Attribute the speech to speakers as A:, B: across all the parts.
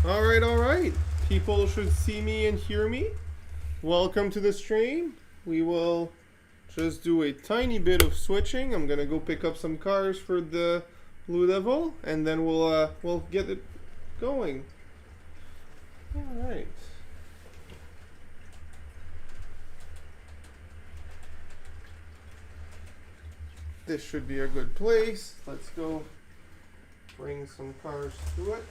A: Alright. People should see me and hear me. Welcome to the stream. We will just do a tiny bit of switching. I'm gonna go pick up some cars for the Blue Devil, and then we'll get it going. Alright. This should be a good place. Let's go bring some cars to it.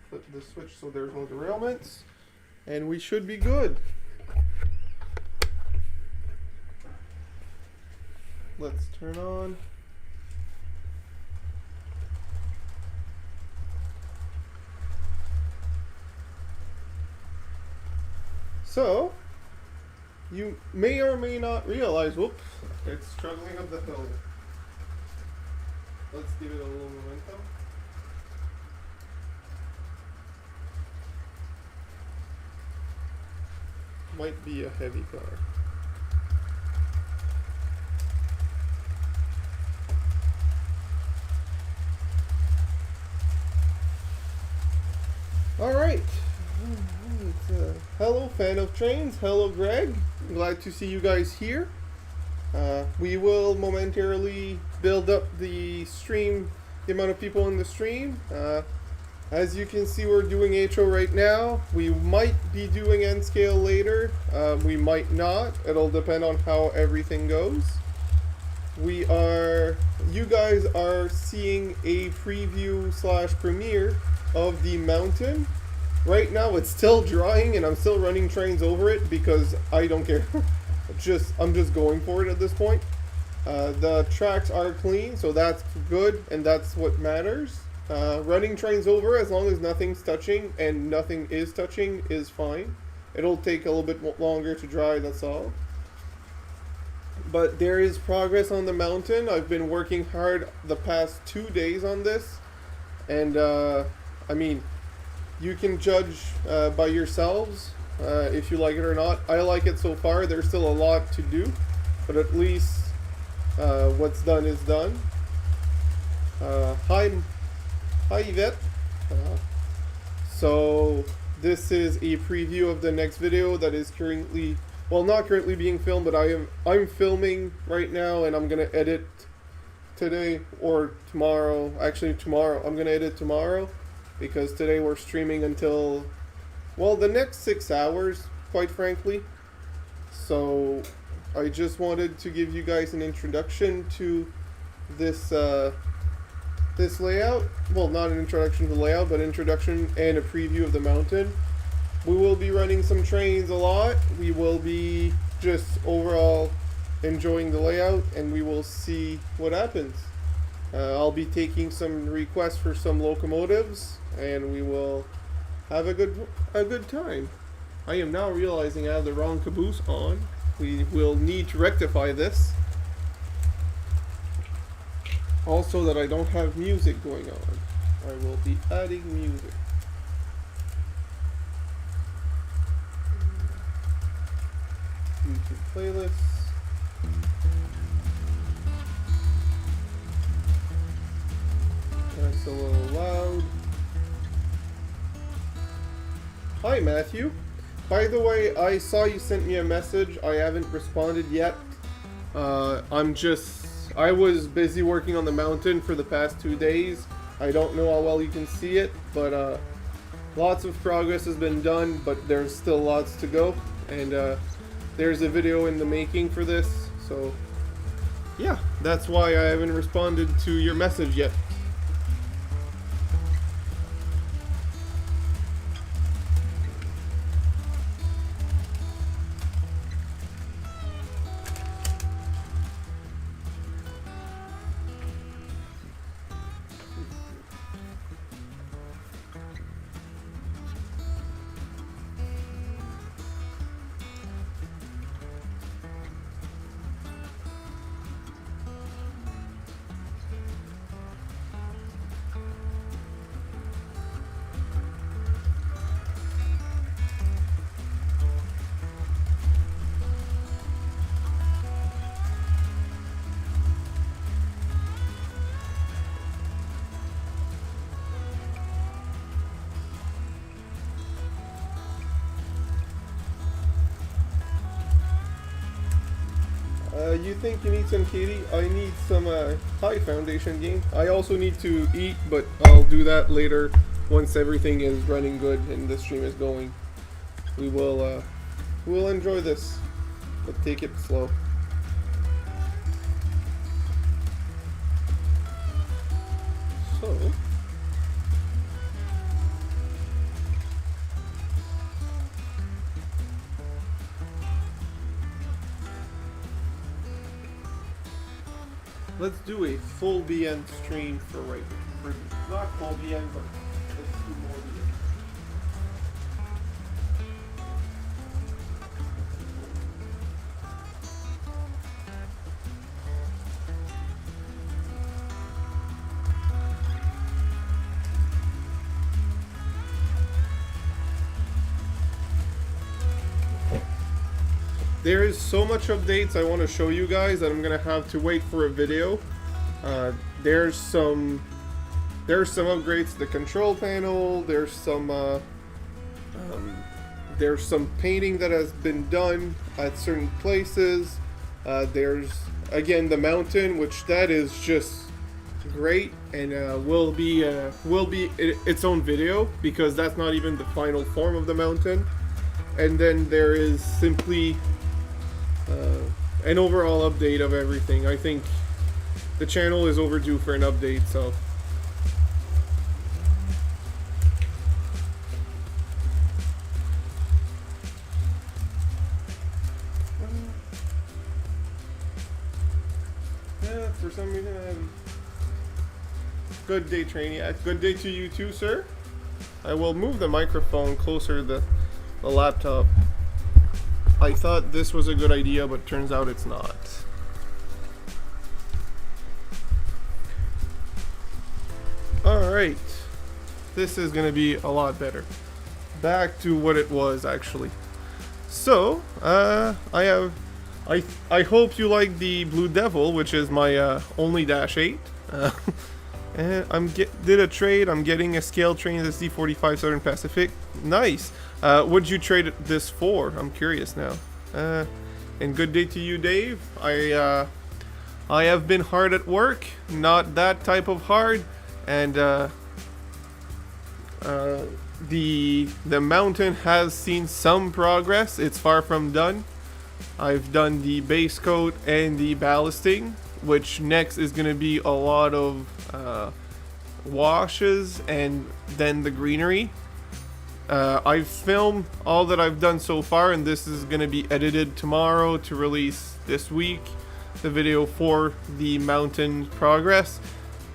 A: Flip the switch so there's no derailments, and we should be good. Let's turn on. So, you may or may not realize, whoops, it's struggling up the hill. Let's give it a little momentum. Might be a heavy car. Alright. Hello, fan of trains. Hello, Greg. Glad to see you guys here. We will momentarily build up the stream, the amount of people in the stream. As you can see, we're doing HO right now. We might be doing N scale later. We might not. It'll depend on how everything goes. You guys are seeing a preview / premiere of the mountain. Right now it's still drying and I'm still running trains over it because I don't care. I'm just going for it at this point. The tracks are clean, so that's good, and that's what matters. Running trains over, as long as nothing's touching, and nothing is touching, is fine. It'll take a little bit longer to dry, that's all. But there is progress on the mountain. I've been working hard the past 2 days on this. And, I mean, you can judge by yourselves if you like it or not. I like it so far. There's still a lot to do. But at least what's done is done. Hi Yvette. So this is a preview of the next video that is currently, well, not currently being filmed, but I'm filming right now, and I'm gonna edit today or tomorrow. Actually tomorrow. I'm gonna edit tomorrow because today we're streaming until, well, the next 6 hours, quite frankly. So I just wanted to give you guys an introduction to this this layout. Well, not an introduction to the layout, but introduction and a preview of the mountain. We will be running some trains a lot. We will be just overall enjoying the layout, and we will see what happens. I'll be taking some requests for some locomotives, and we will have a good time. I am now realizing I have the wrong caboose on. We will need to rectify this. Also, that I don't have music going on. I will be adding music. YouTube playlists. That's a little loud. Hi Matthew. By the way, I saw you sent me a message. I haven't responded yet. I was busy working on the mountain for the past 2 days. I don't know how well you can see it, but lots of progress has been done, but there's still lots to go. And there's a video in the making for this, so yeah, that's why I haven't responded to your message yet. You think you need some Katie? I need some high foundation game. I also need to eat, but I'll do that later once everything is running good and the stream is going. We'll enjoy this, but take it slow. So. Let's do a full BN stream for right now. Not full BN, but let's do more BN. There is so much updates I want to show you guys that I'm gonna have to wait for a video. There's some upgrades to the control panel. There's some painting that has been done at certain places. There's again the mountain, which that is just great, and will be its own video because that's not even the final form of the mountain. And then there is simply an overall update of everything. I think the channel is overdue for an update, so. Yeah, for some reason I haven't. Good day, Trainee. Good day to you too, sir. I will move the microphone closer to the laptop. I thought this was a good idea, but turns out it's not. Alright. This is going to be a lot better. Back to what it was, actually. So, I hope you like the Blue Devil, which is my only Dash 8. And did a trade. I'm getting a scale train SD45 Southern Pacific. Nice. What'd you trade this for? I'm curious now. And good day to you, Dave. I have been hard at work, not that type of hard, and the mountain has seen some progress. It's far from done. I've done the base coat and the ballasting, which next is going to be a lot of washes and then the greenery. I've filmed all that I've done so far, and this is going to be edited tomorrow to release this week, the video for the mountain progress.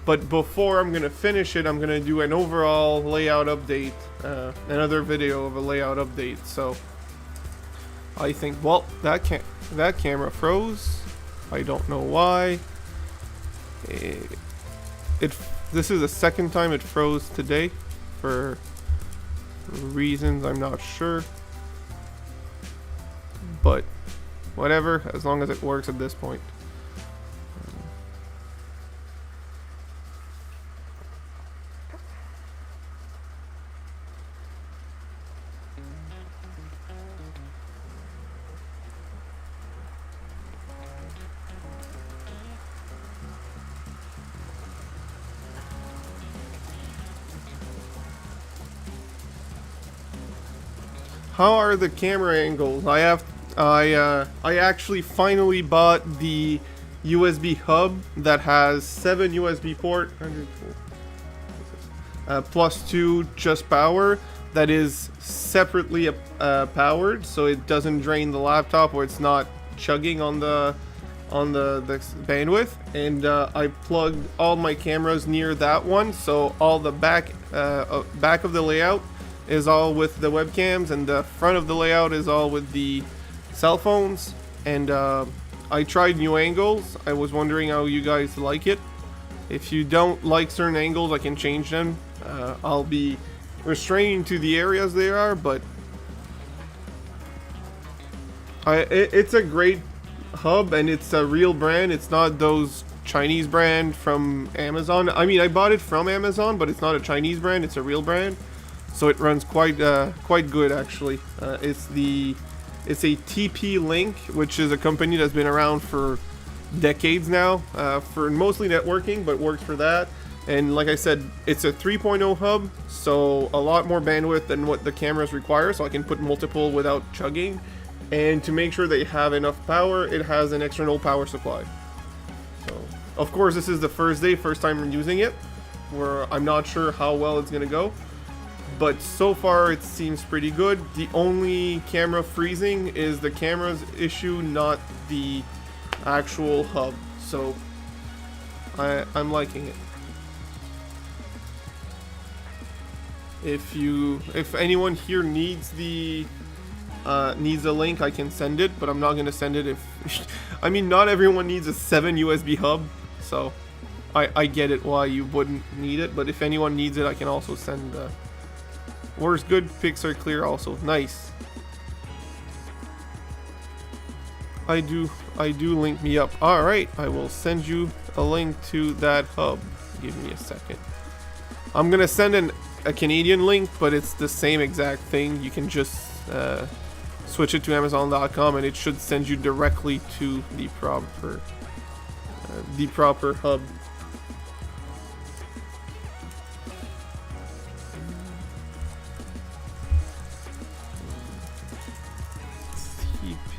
A: But before I'm going to finish it, I'm going to do an overall layout update, another video of a layout update. So I think, well, that camera froze. I don't know why. This is the second time it froze today for reasons I'm not sure, but whatever, as long as it works at this point. How are the camera angles? I actually finally bought the USB hub that has 7 USB port, plus 2 just power, that is separately powered, so it doesn't drain the laptop or it's not chugging on the bandwidth. And I plugged all my cameras near that one, so all the back of the layout is all with the webcams, and the front of the layout is all with the cell phones. And I tried new angles. I was wondering how you guys like it. If you don't like certain angles, I can change them. I'll be restraining to the areas they are, but it's a great hub, and it's a real brand. It's not those Chinese brand from Amazon. I mean, I bought it from Amazon, but it's not a Chinese brand. It's a real brand. So it runs quite good, actually. It's the It's a TP-Link, which is a company that's been around for decades now, for mostly networking, but works for that. And like I said, it's a 3.0 hub, so a lot more bandwidth than what the cameras require, so I can put multiple without chugging. And to make sure they have enough power, it has an external power supply. So, of course, this is the first time using it, where I'm not sure how well it's gonna go. But so far, it seems pretty good. The only camera freezing is the camera's issue, not the actual hub. So, I'm liking it. If anyone here needs a link, I can send it, but I'm not gonna send it if I mean, not everyone needs a 7 USB hub, so I get it why you wouldn't need it, but if anyone needs it, I can also send. Works good, pics are clear also. Nice. I do link me up. Alright, I will send you a link to that hub. Give me a second. I'm gonna send a Canadian link, but it's the same exact thing. You can just switch it to Amazon.com and it should send you directly to the proper hub.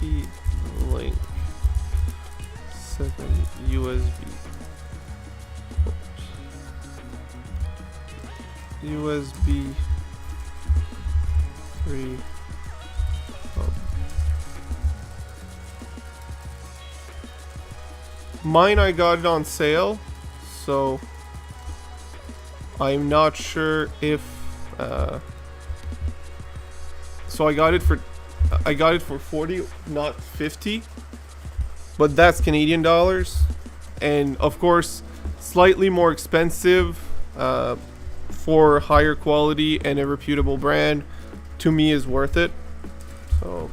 A: TP-Link 7 USB. USB 3 hub. Mine, I got it on sale, so I'm not sure if so I got it for 40, not 50, but that's Canadian dollars, and of course slightly more expensive for higher quality and a reputable brand. To me is worth it. So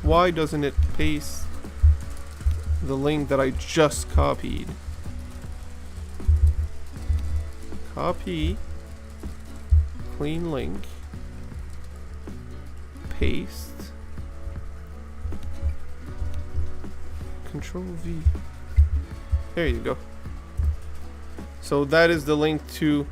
A: why doesn't it paste the link that I just copied? Copy, clean link, paste, Control V. There you go. So that is the link to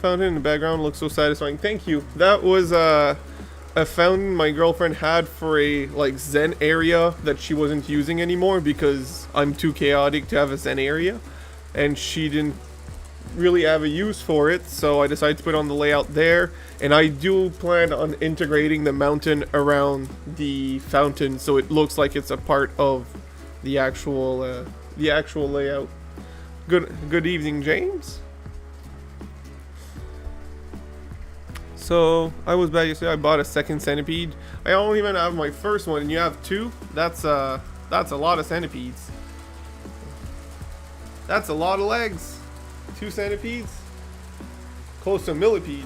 A: fountain in the background. Looks so satisfying. Thank you. That was a fountain my girlfriend had for a like Zen area that she wasn't using anymore because I'm too chaotic to have a Zen area, and she didn't really have a use for it, so I decided to put on the layout there. And I do plan on integrating the mountain around the fountain so it looks like it's a part of the actual layout. Good evening, James. So I was back yesterday. I bought a second centipede. I don't even have my first one, and you have two. That's a lot of centipedes. That's a lot of legs. 2 centipedes. Close to a millipede.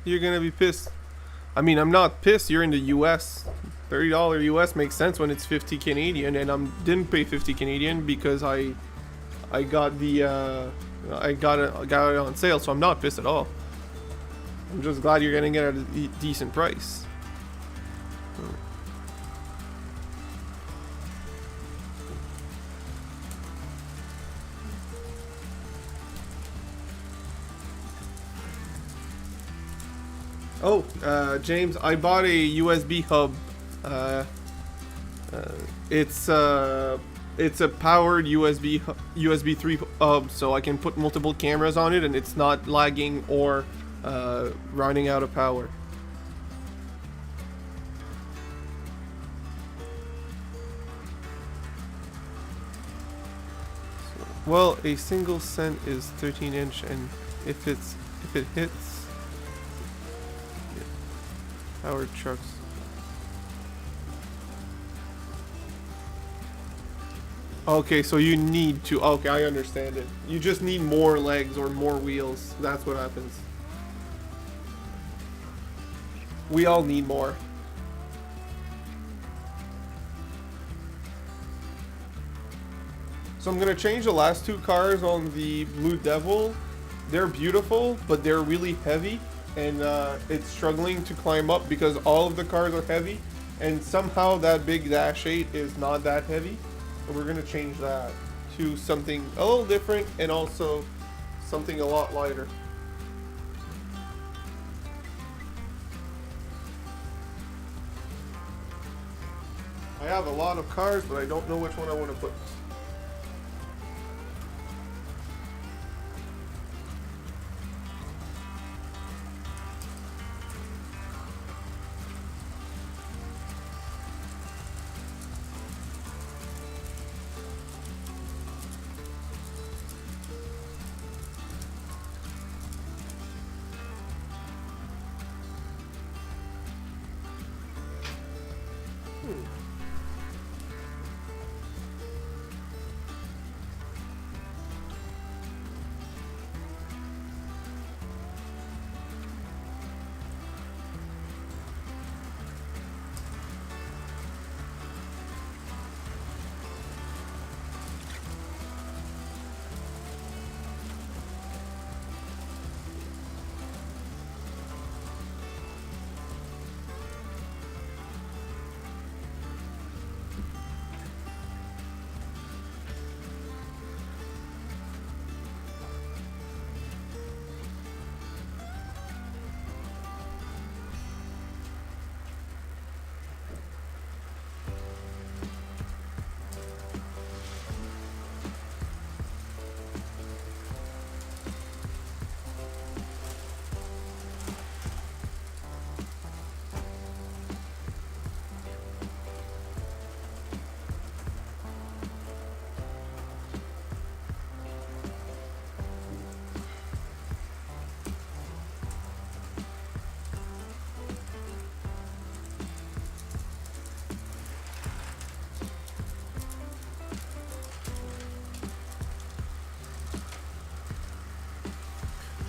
A: You're gonna be pissed. I mean, I'm not pissed. You're in the US. $30 US makes sense when it's 50 Canadian, and I didn't pay 50 Canadian because I got the I got it on sale, so I'm not pissed at all. I'm just glad you're getting it at a decent price. Oh, James, I bought a USB hub. It's a powered USB 3 hub, so I can put multiple cameras on it, and it's not lagging or running out of power. Well, a single cent is 13-inch, and if it hits powered trucks. Okay, so you need to. Okay, I understand it. You just need more legs or more wheels. That's what happens. We all need more. So I'm gonna change the last two cars on the Blue Devil. They're beautiful, but they're really heavy, and it's struggling to climb up because all of the cars are heavy, and somehow that big Dash 8 is not that heavy. So we're gonna change that to something a little different and also something a lot lighter. I have a lot of cars, but I don't know which one I want to put.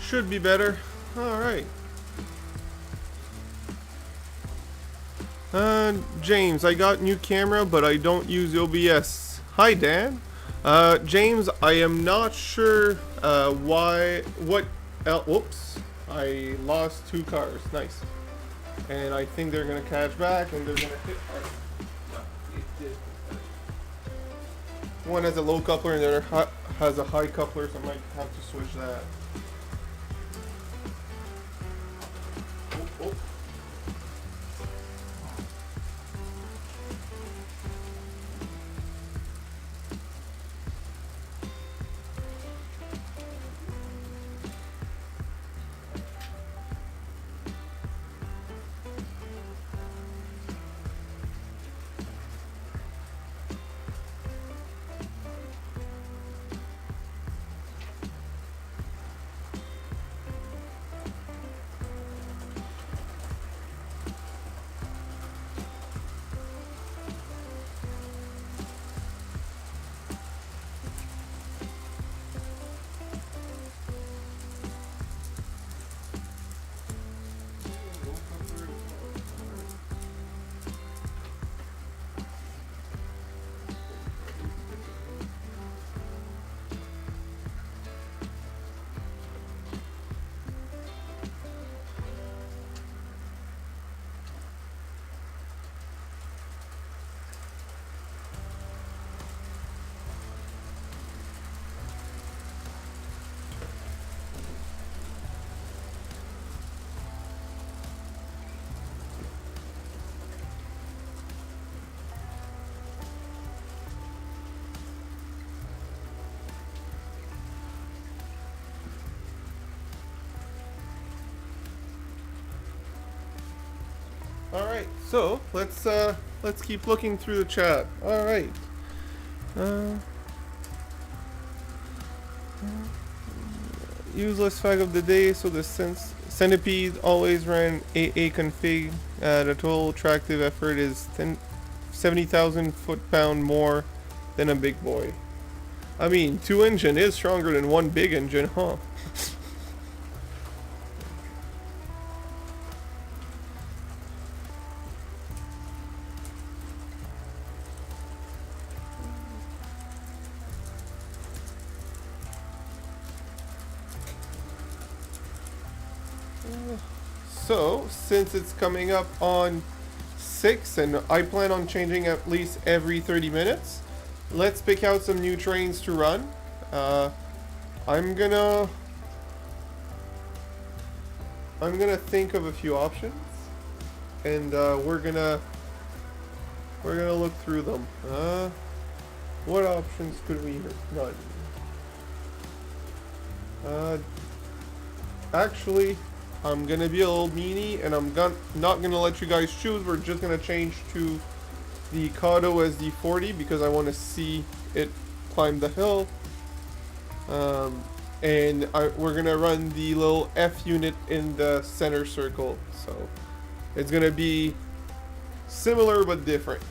A: Should be better. Alright. James, I got new camera, but I don't use OBS. Hi, Dan. James, I am not sure whoops. I lost two cars. Nice. And I think they're going to catch back, and they're going to hit hard. No, it did. One has a low coupler, and the other has a high coupler, so I might have to switch that. Oh. Alright, so let's keep looking through the chat. Alright. Useless fact of the day. So the Centipede always ran AA config. The total tractive effort is 70,000 foot-pound more than a big boy. I mean, 2 engine is stronger than 1 big engine, huh? So, since it's coming up on 6 and I plan on changing at least every 30 minutes, let's pick out some new trains to run. I'm gonna think of a few options, and we're gonna look through them. What options could we run? Actually, I'm gonna be a little meanie, and I'm not gonna let you guys choose. We're just gonna change to the Kato SD40 because I want to see it climb the hill. And we're gonna run the little F unit in the center circle, so it's gonna be similar but different.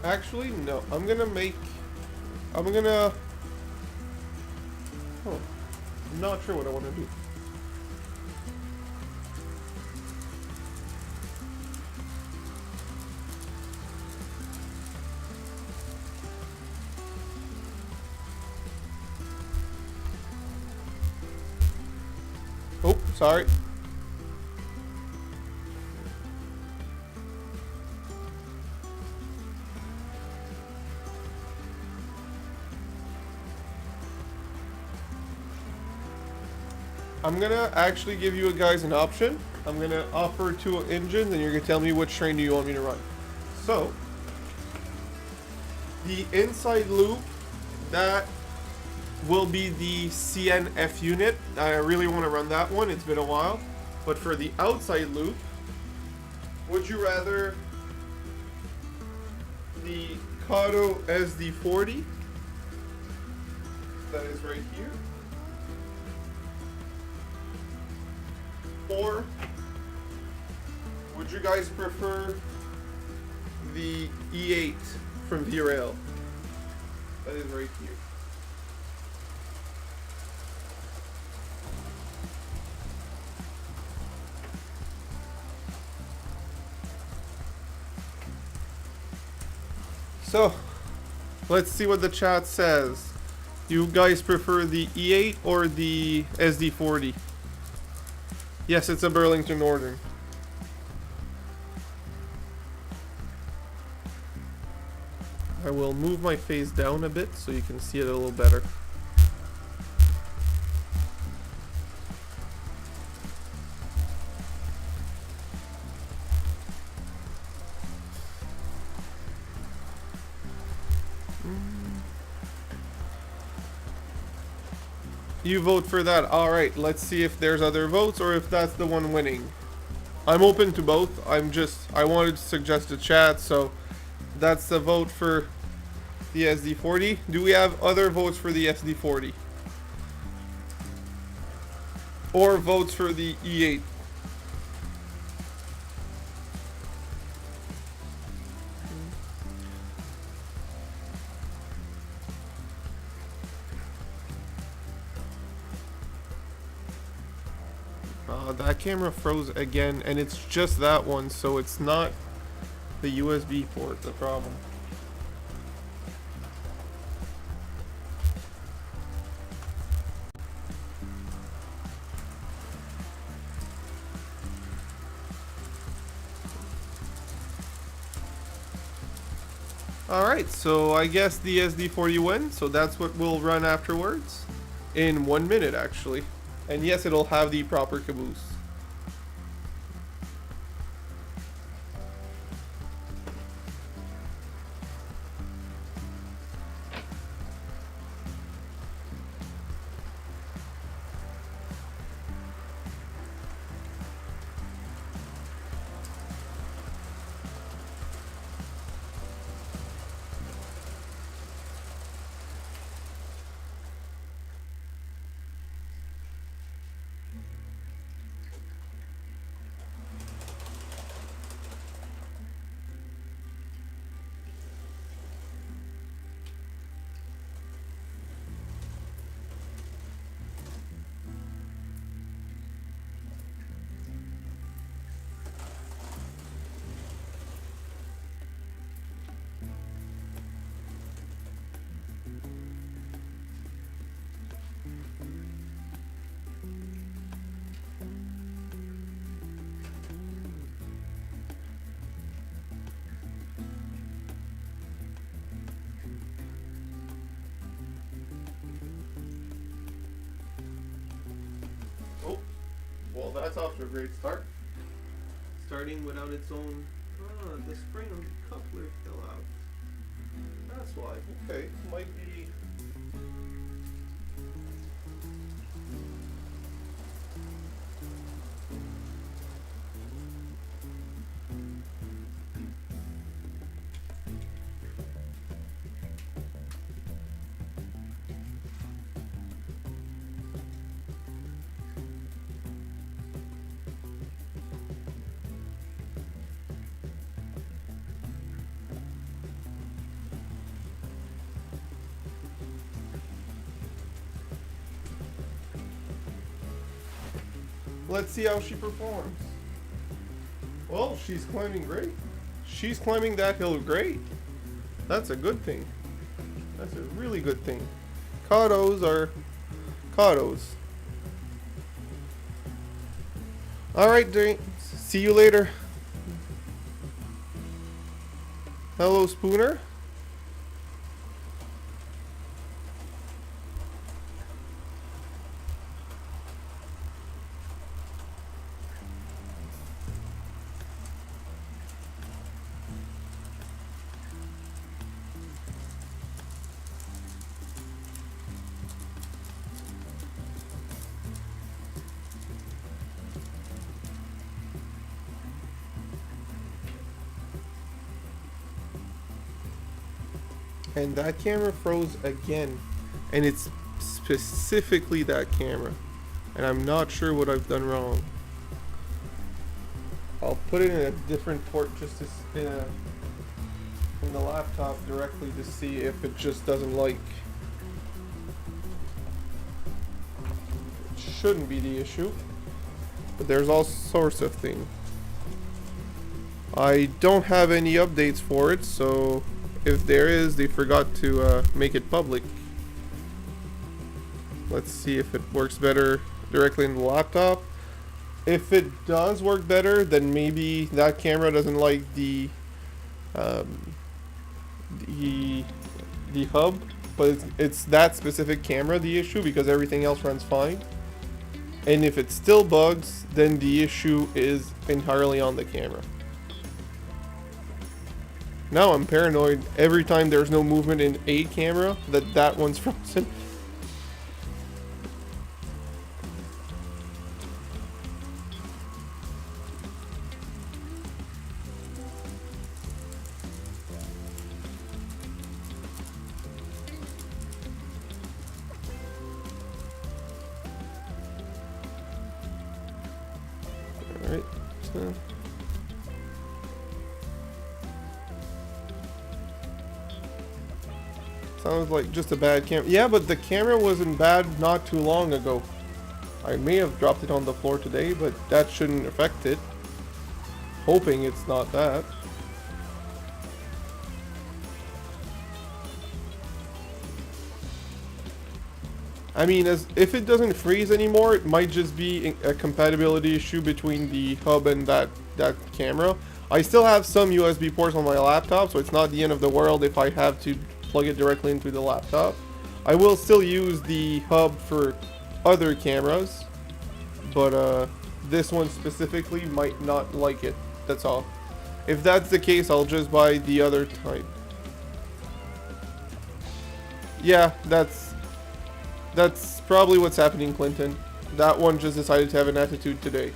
A: Actually, no. I'm gonna. Oh, I'm not sure what I want to do. Oh, sorry. I'm gonna actually give you guys an option. I'm gonna offer 2 engines, and you're gonna tell me which train do you want me to run. So, the inside loop, that will be the CNF unit. I really want to run that one. It's been a while. But for the outside loop, would you rather the Kato SD40? That is right here. Or would you guys prefer the E8 from V-Rail? That is right here. So, let's see what the chat says. Do you guys prefer the E8 or the SD40? Yes, it's a Burlington Northern. I will move my face down a bit so you can see it a little better. You vote for that. Alright, let's see if there's other votes or if that's the one winning. I'm open to both. I wanted to suggest a chat, so that's the vote for the SD40. Do we have other votes for the SD40? Or votes for the E8? That camera froze again, and it's just that one, so it's not the USB port the problem. Alright, so I guess the SD40 wins, so that's what we'll run afterwards. In 1 minute, actually. And yes, it'll have the proper caboose. Well, that's off to a great start. Starting without its own... the spring on the coupler fell out. That's why. Okay, might be... Let's see how she performs. Well, she's climbing great. She's climbing that hill great. That's a good thing. That's a really good thing. Kados are Kados. Alright, see you later. Hello, Spooner. And that camera froze again, and it's specifically that camera, and I'm not sure what I've done wrong. I'll put it in a different port just to in the laptop directly to see if it just doesn't like. It shouldn't be the issue, but there's all sorts of things. I don't have any updates for it, so if there is, they forgot to make it public. Let's see if it works better directly in the laptop. If it does work better, then maybe that camera doesn't like the hub, but it's that specific camera the issue, because everything else runs fine. And if it still bugs, then the issue is entirely on the camera. Now I'm paranoid every time there's no movement in a camera that one's frozen. man. Sounds like just a bad camera. Yeah, but the camera wasn't bad not too long ago. I may have dropped it on the floor today, but that shouldn't affect it. Hoping it's not that. I mean, if it doesn't freeze anymore, it might just be a compatibility issue between the hub and that camera. I still have some USB ports on my laptop, so it's not the end of the world if I have to plug it directly into the laptop. I will still use the hub for other cameras, but this one specifically might not like it. That's all. If that's the case, I'll just buy the other type. Yeah, that's probably what's happening, Clinton. That one just decided to have an attitude today.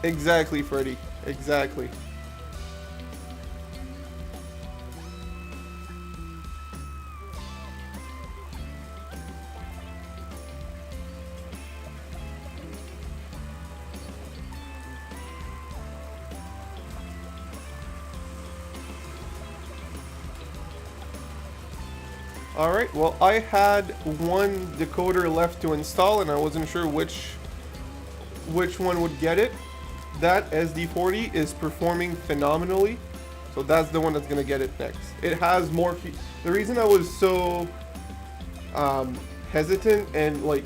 A: Exactly, Freddy. Exactly. Alright, well, I had one decoder left to install and I wasn't sure which one would get it. That SD40 is performing phenomenally, so that's the one that's gonna get it next. It has more the reason I was so hesitant and like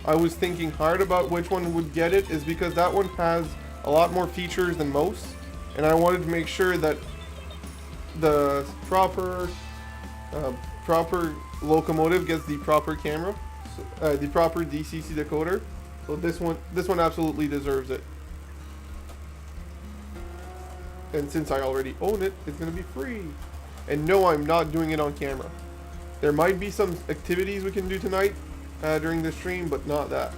A: I was thinking hard about which one would get it is because that one has a lot more features than most, and I wanted to make sure that the proper Locomotive gets the proper camera, the proper DCC decoder. So this one absolutely deserves it. And since I already own it, it's gonna be free. And no, I'm not doing it on camera. There might be some activities we can do tonight during the stream, but not that.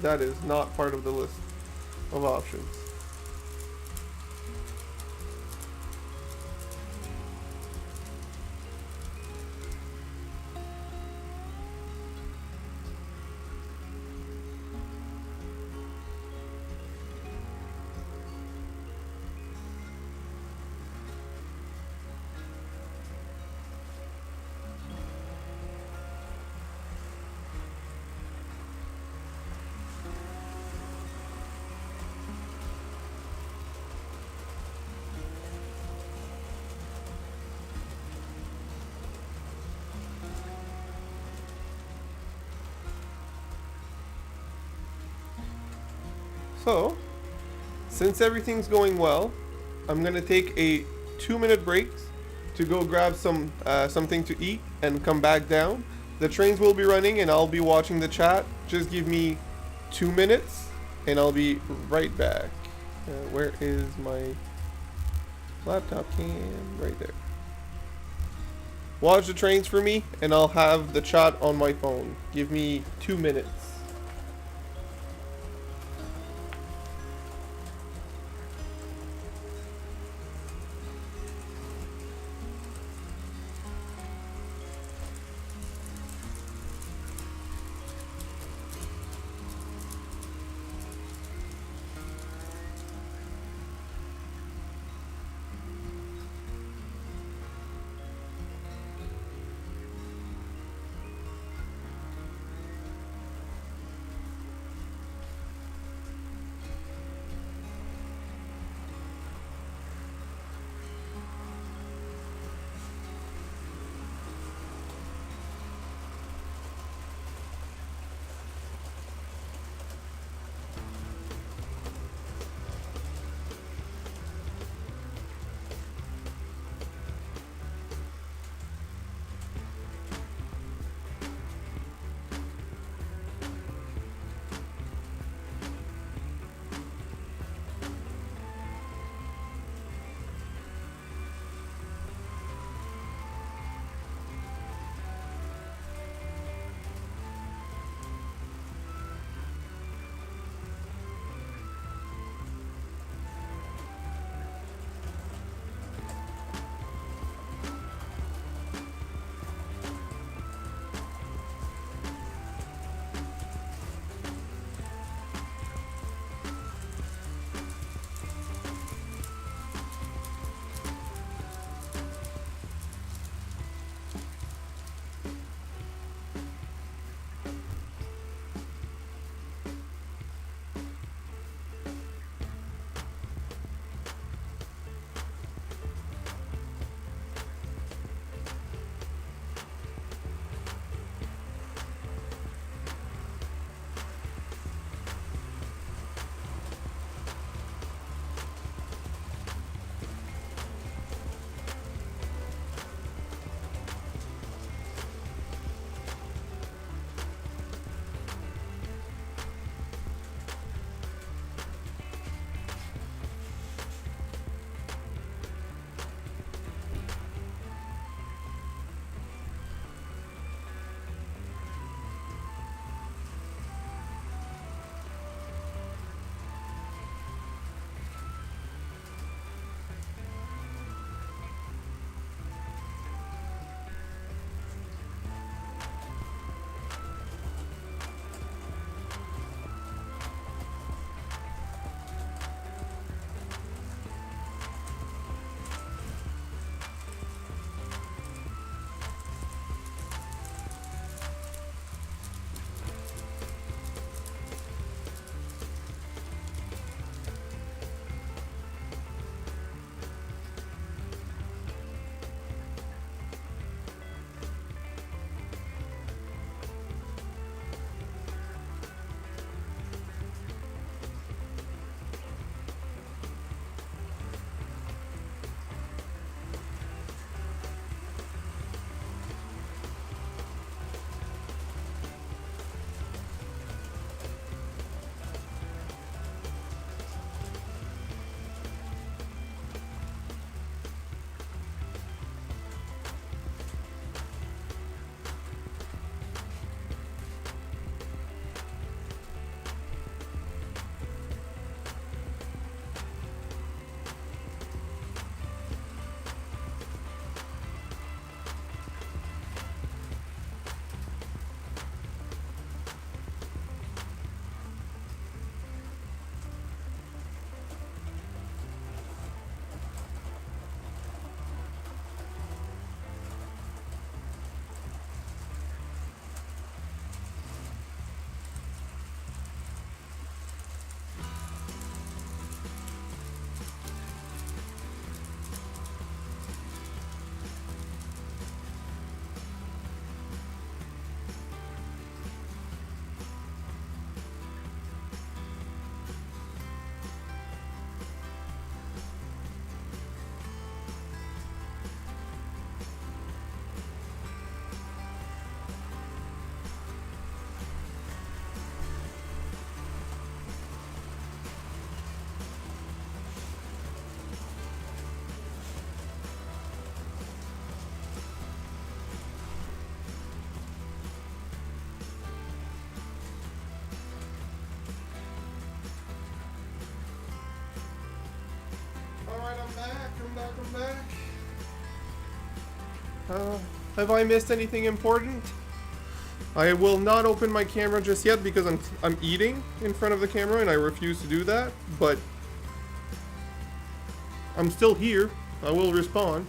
A: That is not part of the list of options. So, since everything's going well, I'm gonna take a 2-minute break to go grab something to eat and come back down. The trains will be running and I'll be watching the chat. Just give me 2 minutes and I'll be right back. Where is my laptop cam? Right there. Watch the trains for me and I'll have the chat on my phone. Give me 2 minutes. Have I missed anything important? I will not open my camera just yet because I'm eating in front of the camera and I refuse to do that, but I'm still here. I will respond.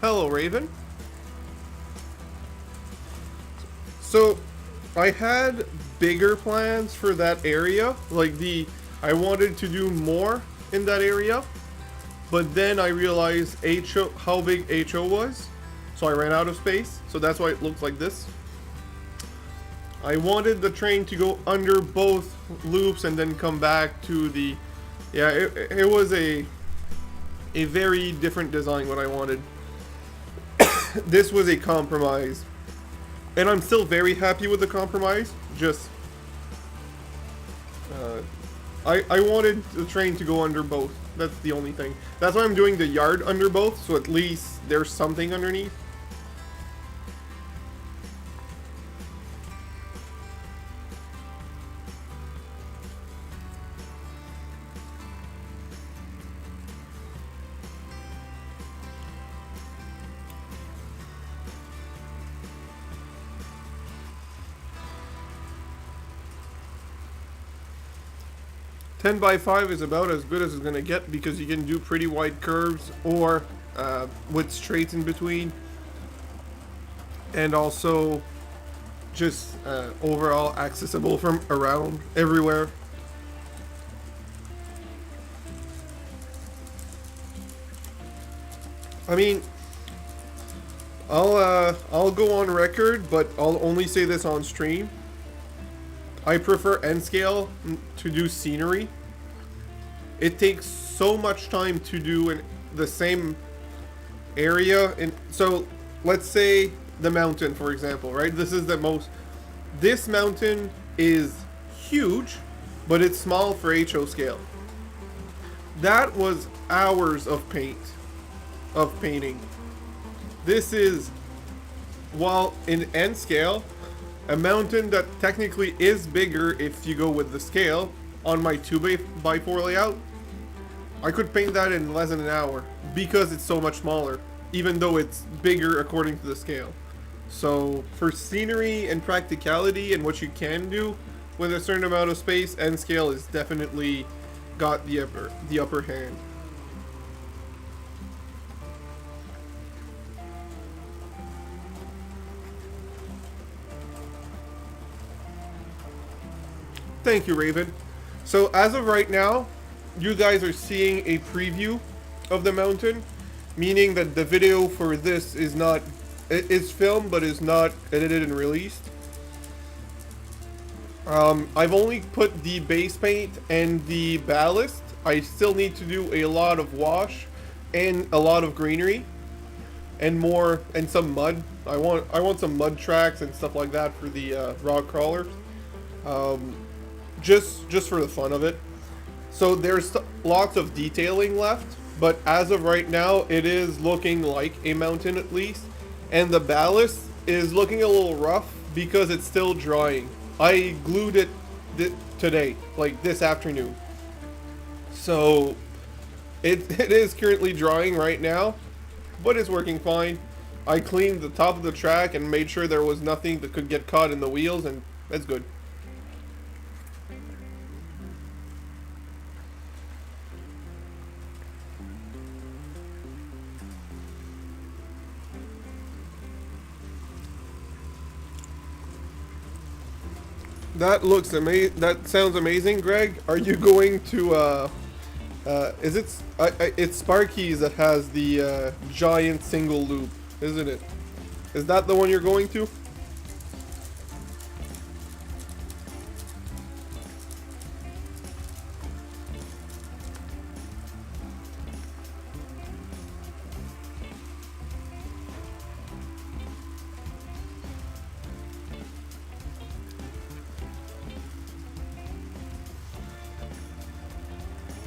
A: Hello, Raven. So, I had bigger plans for that area. Like I wanted to do more in that area. But then I realized how big HO was. So I ran out of space. So that's why it looks like this. I wanted the train to go under both loops and then come back to the... Yeah, it was a very different design what I wanted. This was a compromise. And I'm still very happy with the compromise. Just... I wanted the train to go under both. That's the only thing. That's why I'm doing the yard under both, so at least there's something underneath. Ten by 5 is about as good as it's gonna get because you can do pretty wide curves or with straights in between, and also just overall accessible from around everywhere. I mean, I'll go on record, but I'll only say this on stream. I prefer N scale to do scenery. It takes so much time to do the same area. So let's say the mountain, for example, right? This mountain is huge, but it's small for HO scale. That was hours of painting. This is, while in N scale, a mountain that technically is bigger if you go with the scale. On my 2x4 layout, I could paint that in less than an hour because it's so much smaller, even though it's bigger according to the scale. So for scenery and practicality and what you can do with a certain amount of space, N scale is definitely got the upper hand. Thank you, Raven. So as of right now, you guys are seeing a preview of the mountain, meaning that the video for this is not, it is filmed but is not edited and released. I've only put the base paint and the ballast. I still need to do a lot of wash and a lot of greenery and some mud. I want some mud tracks and stuff like that for the rock crawlers. Just for the fun of it. So there's lots of detailing left, but as of right now, it is looking like a mountain at least. And the ballast is looking a little rough because it's still drying. I glued it today, like this afternoon. So it is currently drying right now, but it's working fine. I cleaned the top of the track and made sure there was nothing that could get caught in the wheels, and that's good. That looks amazing. That sounds amazing, Greg. Are you going to, it's Sparky's that has the giant single loop, isn't it? Is that the one you're going to?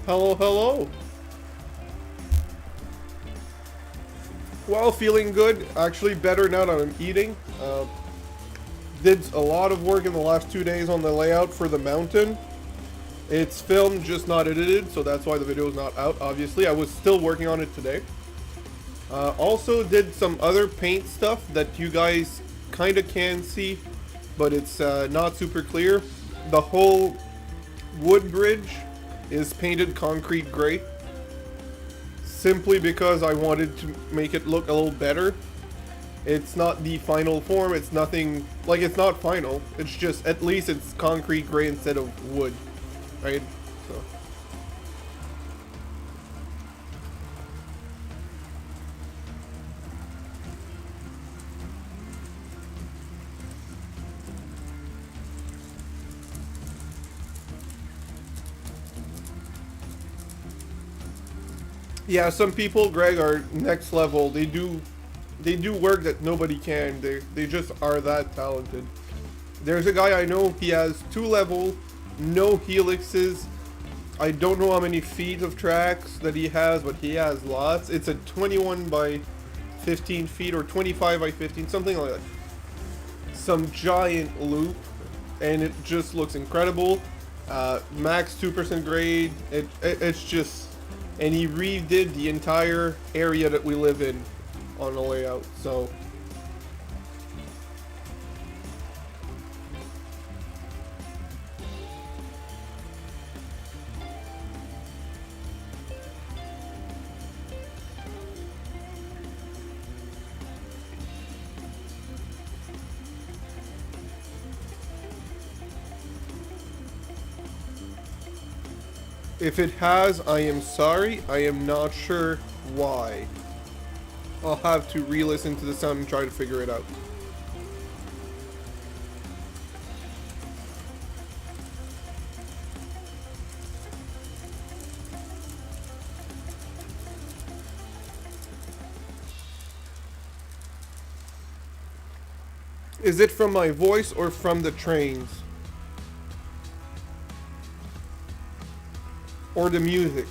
A: Hello, hello. Well, feeling good. Actually, better now that I'm eating. Did a lot of work in the last 2 days on the layout for the mountain. It's filmed, just not edited, so that's why the video is not out, obviously. I was still working on it today. Also did some other paint stuff that you guys kind of can see, but it's not super clear. The whole wood bridge is painted concrete gray, simply because I wanted to make it look a little better. It's not the final form, it's nothing, like, it's not final, it's just, at least it's concrete gray instead of wood, right? So yeah, some people, Greg, are next level. They do work that nobody can. They just are that talented. There's a guy I know, he has 2 level, no helixes. I don't know how many feet of tracks that he has, but he has lots. It's a 21 by 15 feet or 25 by 15, something like that. Some giant loop, and it just looks incredible. Max 2% grade. It's just, and he redid the entire area that we live in on the layout. So if it has, I am sorry. I am not sure why. I'll have to re-listen to the sound and try to figure it out. Is it from my voice or from the trains? Or the music?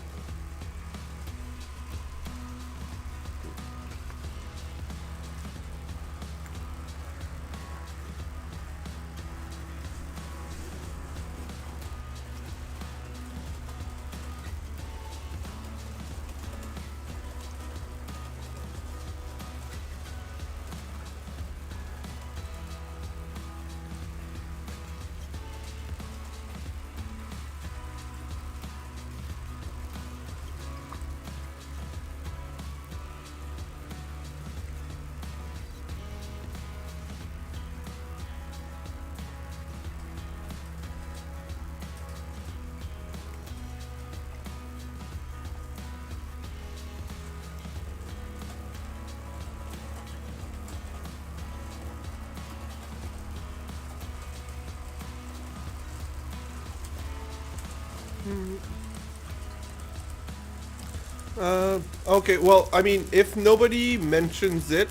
A: Okay, well, I mean, if nobody mentions it,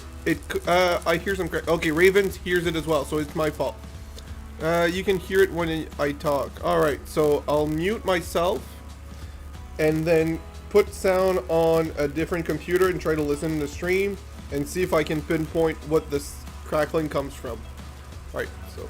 A: I hear some okay, Ravens hears it as well, so it's my fault. You can hear it when I talk. Alright, so I'll mute myself, and then put sound on a different computer and try to listen to the stream, and see if I can pinpoint what this crackling comes from. Alright, so...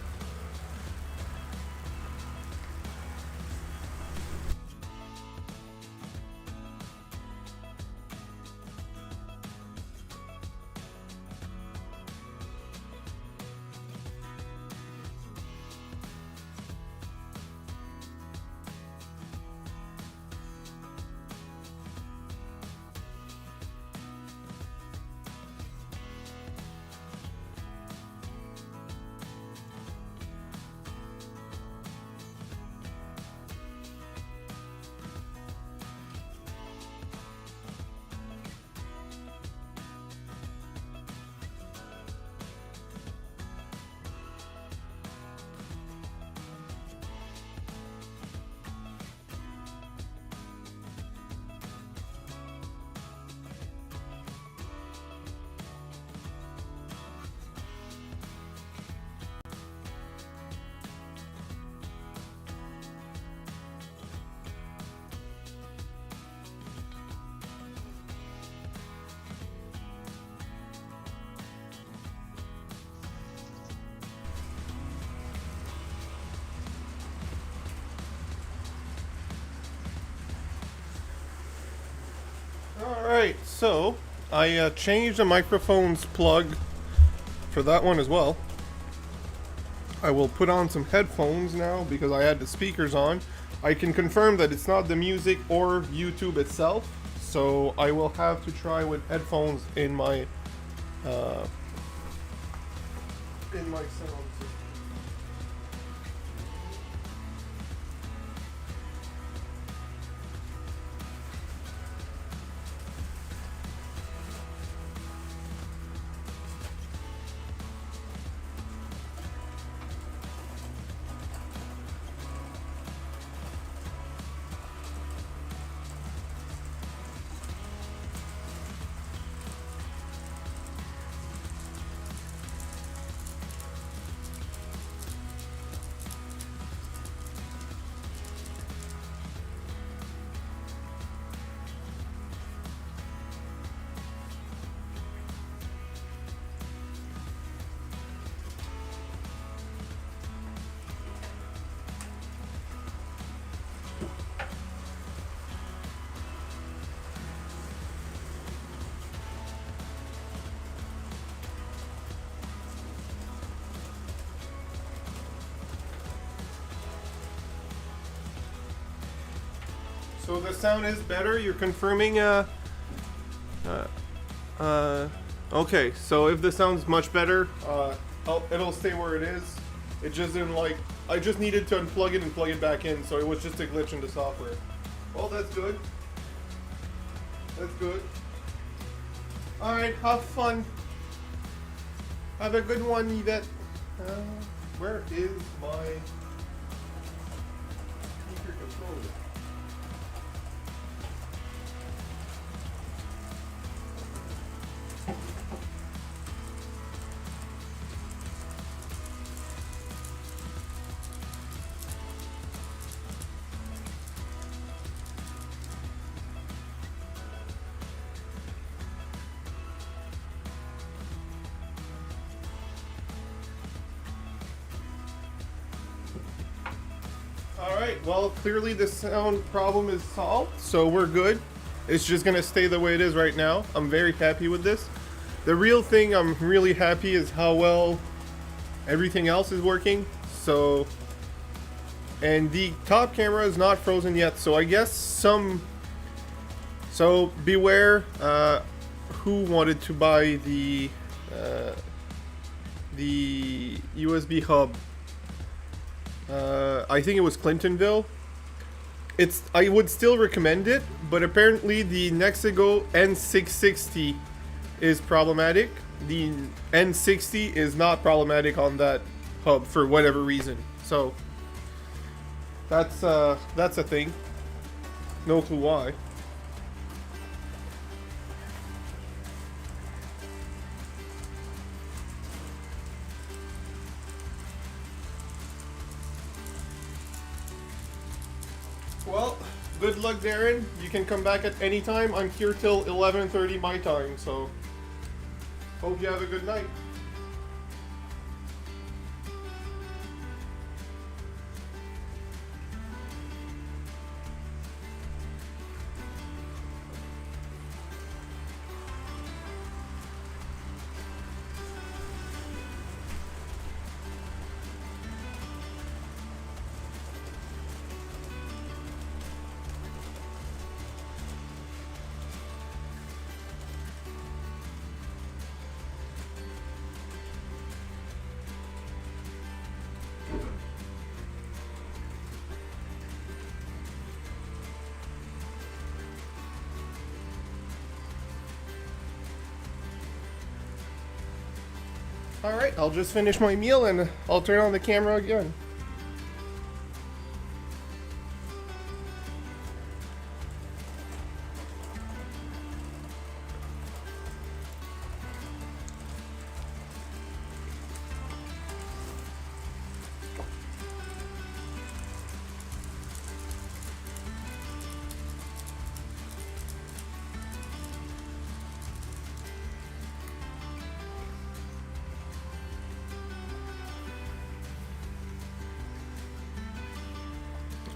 A: Alright, so I changed the microphone's plug for that one as well. I will put on some headphones now because I had the speakers on. I can confirm that it's not the music or YouTube itself, so I will have to try with headphones in my sound system. So the sound is better. You're confirming. Okay. So if the sound's much better, it'll stay where it is. It just didn't like. I just needed to unplug it and plug it back in, so it was just a glitch in the software. Well, that's good. That's good. All right. Have fun. Have a good one, Yvette. Where is my speaker controller? Alright, well, clearly the sound problem is solved, so we're good. It's just gonna stay the way it is right now. I'm very happy with this. The real thing I'm really happy is how well everything else is working. So, and the top camera is not frozen yet, so I guess so beware who wanted to buy the USB hub. I think it was Clintonville. I would still recommend it, but apparently the Nexigo N660 is problematic. The N60 is not problematic on that hub for whatever reason. So that's a thing. No clue why. Well, good luck, Darren. You can come back at any time. I'm here till 11:30 my time, so hope you have a good night. Alright, I'll just finish my meal and I'll turn on the camera again.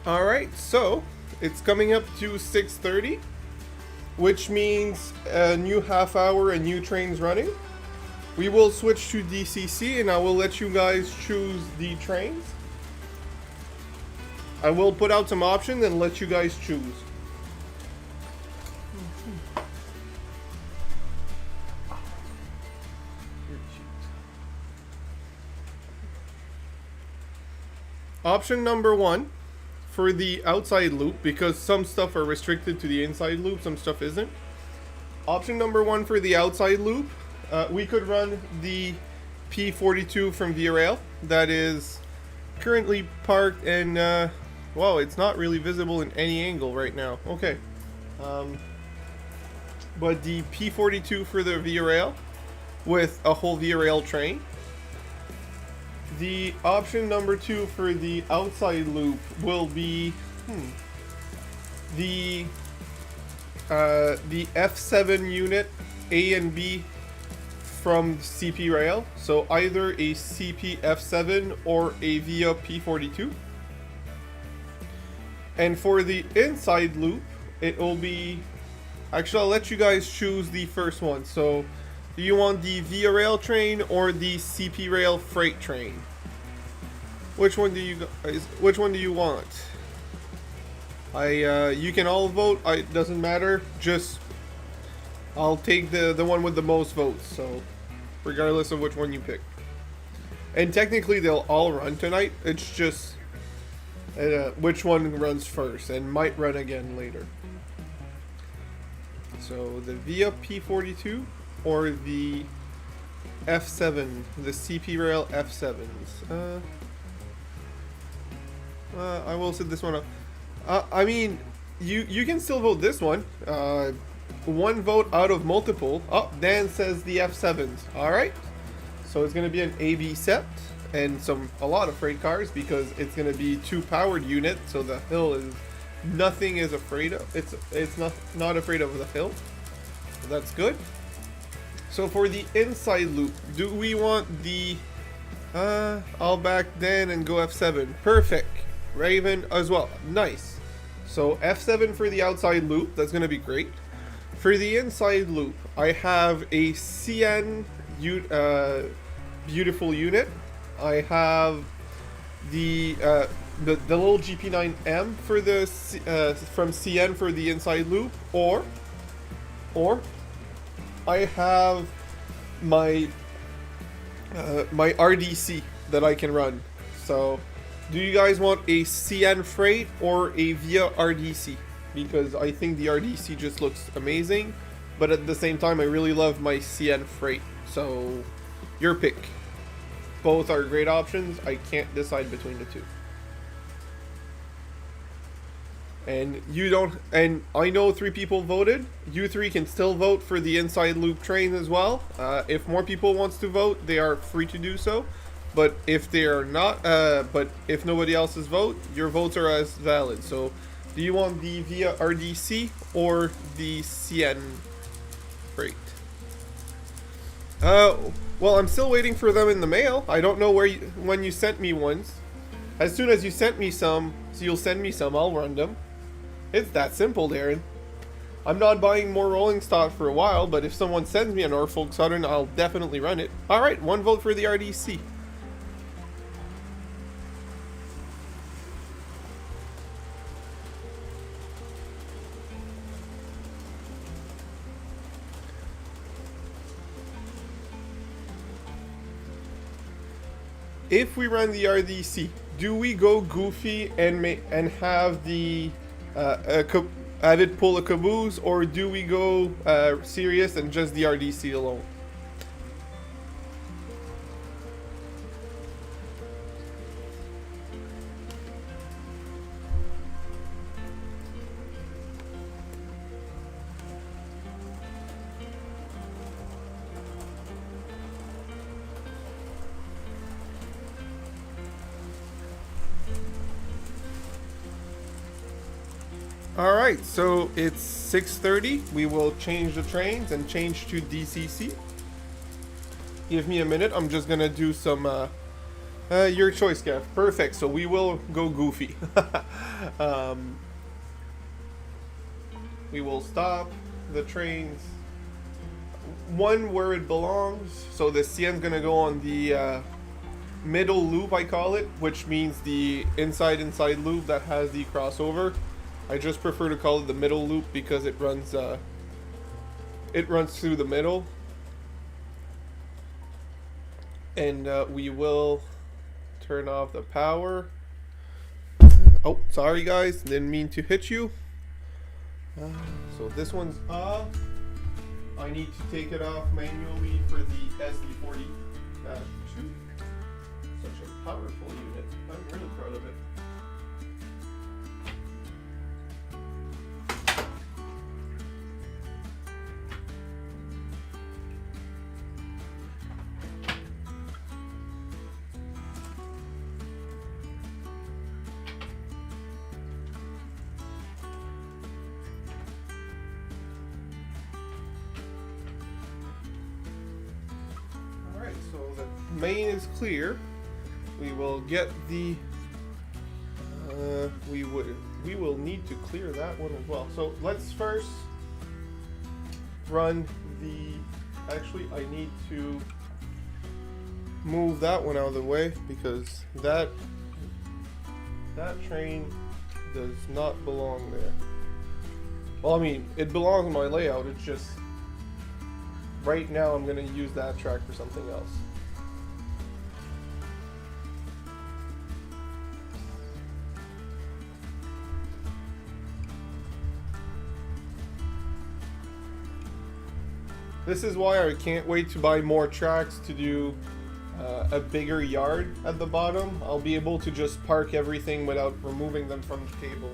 A: Alright, so it's coming up to 6:30. which means a new half hour and new trains running. We will switch to DCC and I will let you guys choose the trains. I will put out some options and let you guys choose. Option number 1 for the outside loop, because some stuff are restricted to the inside loop, some stuff isn't. Option number 1 for the outside loop, we could run the P42 from Via Rail that is currently parked and wow, it's not really visible in any angle right now. Okay, but the P42 for the Via Rail with a whole Via Rail train. The option number 2 for the outside loop will be the F7 unit A and B from CP Rail. So either a CP F7 or a Via P42. And for the inside loop, it will be... Actually, I'll let you guys choose the first one. So, do you want the Via Rail train or the CP Rail freight train? Which one do you guys? Which one do you want? You can all vote. It doesn't matter. Just I'll take the one with the most votes. So, regardless of which one you pick. And technically, they'll all run tonight. It's just which one runs first and might run again later. So the Via P42 or the F7, the CP Rail F7s. I will set this one up. I mean, you can still vote this one. One vote out of multiple. Oh, Dan says the F7s. All right. So it's going to be an AB set and a lot of freight cars because it's going to be 2 powered units. So the hill is nothing is afraid of. It's not afraid of the hill. So that's good. So for the inside loop, do we want the I'll back Dan and go F7. Perfect. Raven as well. Nice. So F7 for the outside loop. That's going to be great. For the inside loop, I have a CN beautiful unit. I have the little GP9M for the from CN for the inside loop, or I have my my RDC that I can run. So, do you guys want a CN freight or a Via RDC? Because I think the RDC just looks amazing, but at the same time, I really love my CN freight. So, your pick. Both are great options. I can't decide between the two. And you don't, and I know 3 people voted. You 3 can still vote for the inside loop train as well. If more people wants to vote, they are free to do so. But if they are not, but if nobody else's vote, your votes are as valid. So, do you want the Via RDC or the CN freight? Well, I'm still waiting for them in the mail. I don't know when you sent me ones. As soon as you sent me some, so you'll send me some, I'll run them. It's that simple, Darren. I'm not buying more rolling stock for a while, but if someone sends me a Norfolk Southern, I'll definitely run it. Alright, 1 vote for the RDC. If we run the RDC, do we go goofy and have the have it pull a caboose, or do we go serious and just the RDC alone? Alright, so it's 6:30. We will change the trains and change to DCC. Give me a minute. I'm just gonna do some your choice, Kev. Perfect. So we will go goofy. We will stop the trains one where it belongs. So the CN's gonna go on the middle loop, I call it, which means the inside loop that has the crossover. I just prefer to call it the middle loop because it runs through the middle. And we will turn off the power. Oh, sorry guys, didn't mean to hit you. So this one's off. I need to take it off manually for the SD40-2. Such a powerful unit. I'm really proud of it. So the main is clear. We will get the we will need to clear that one as well. So let's first run the, actually I need to move that one out of the way because that train does not belong there. Well, I mean, it belongs in my layout, it's just right now I'm going to use that track for something else. This is why I can't wait to buy more tracks to do a bigger yard at the bottom. I'll be able to just park everything without removing them from the table.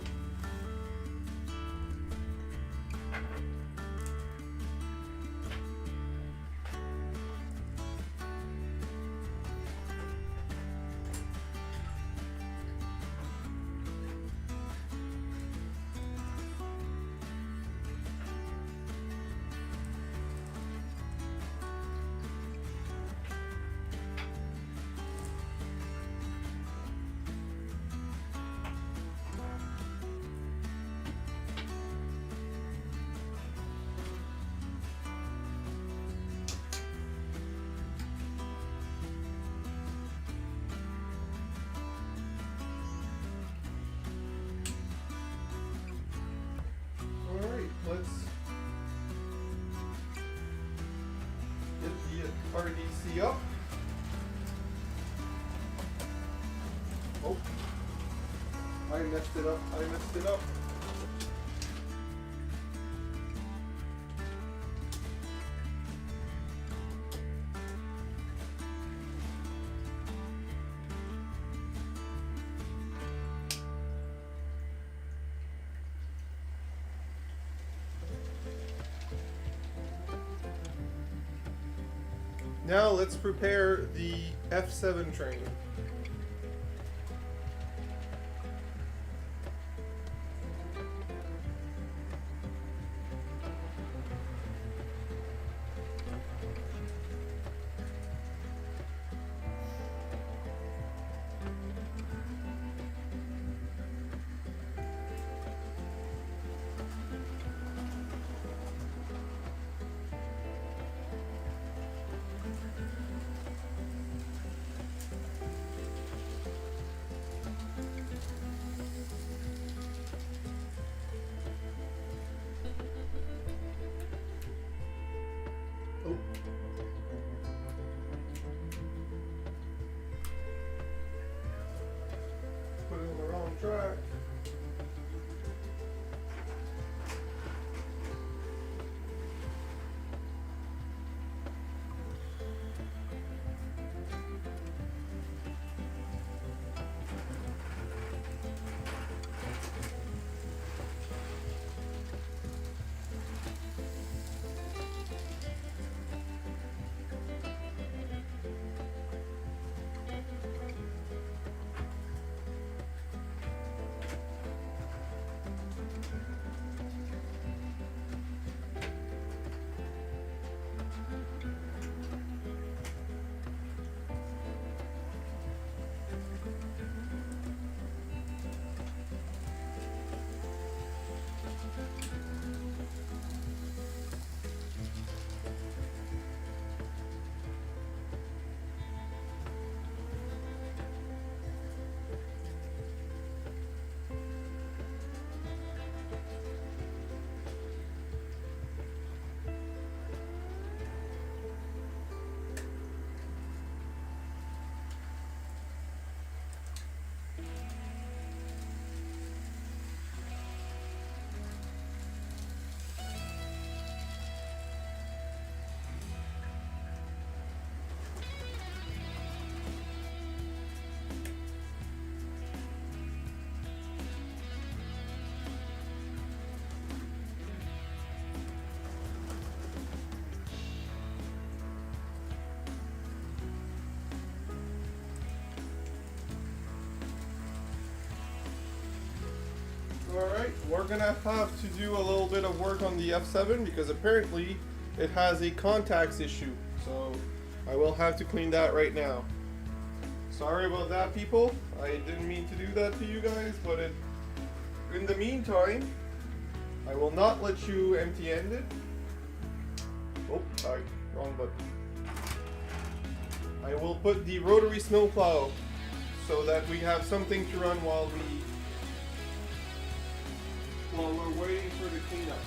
A: Let's get the RDC up. Oh, I messed it up. Now let's prepare the F7 train. Alright, we're gonna have to do a little bit of work on the F7 because apparently it has a contacts issue. So I will have to clean that right now. Sorry about that, people. I didn't mean to do that to you guys, but in the meantime, I will not let you empty-end it. Oh, sorry, wrong button. I will put the rotary snowplow so that we have something to run while we're waiting for the cleanup.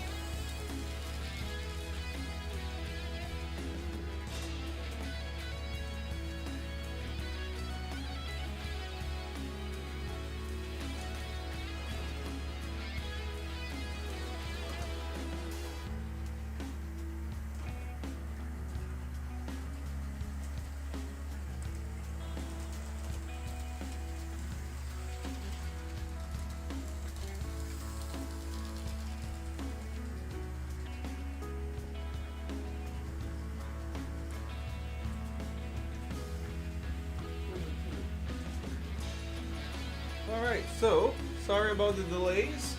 A: Alright, so, sorry about the delays.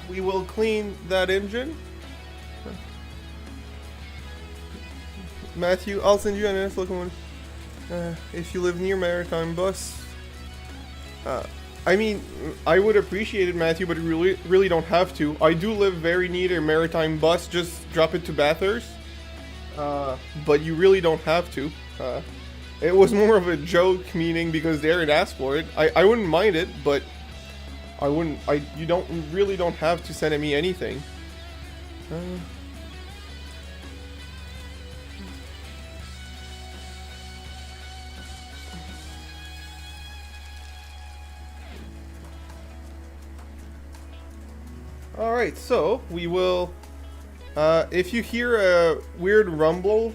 A: We will clean that engine. Matthew, I'll send you an NS Locomotive if you live near Maritime Bus. I mean, I would appreciate it, Matthew, but you really don't have to. I do live very near a Maritime Bus, just drop it to Bathurst. But you really don't have to. It was more of a joke, meaning because Darren asked for it. I wouldn't mind it, but you really don't have to send me anything. Alright, so we will, if you hear a weird rumble,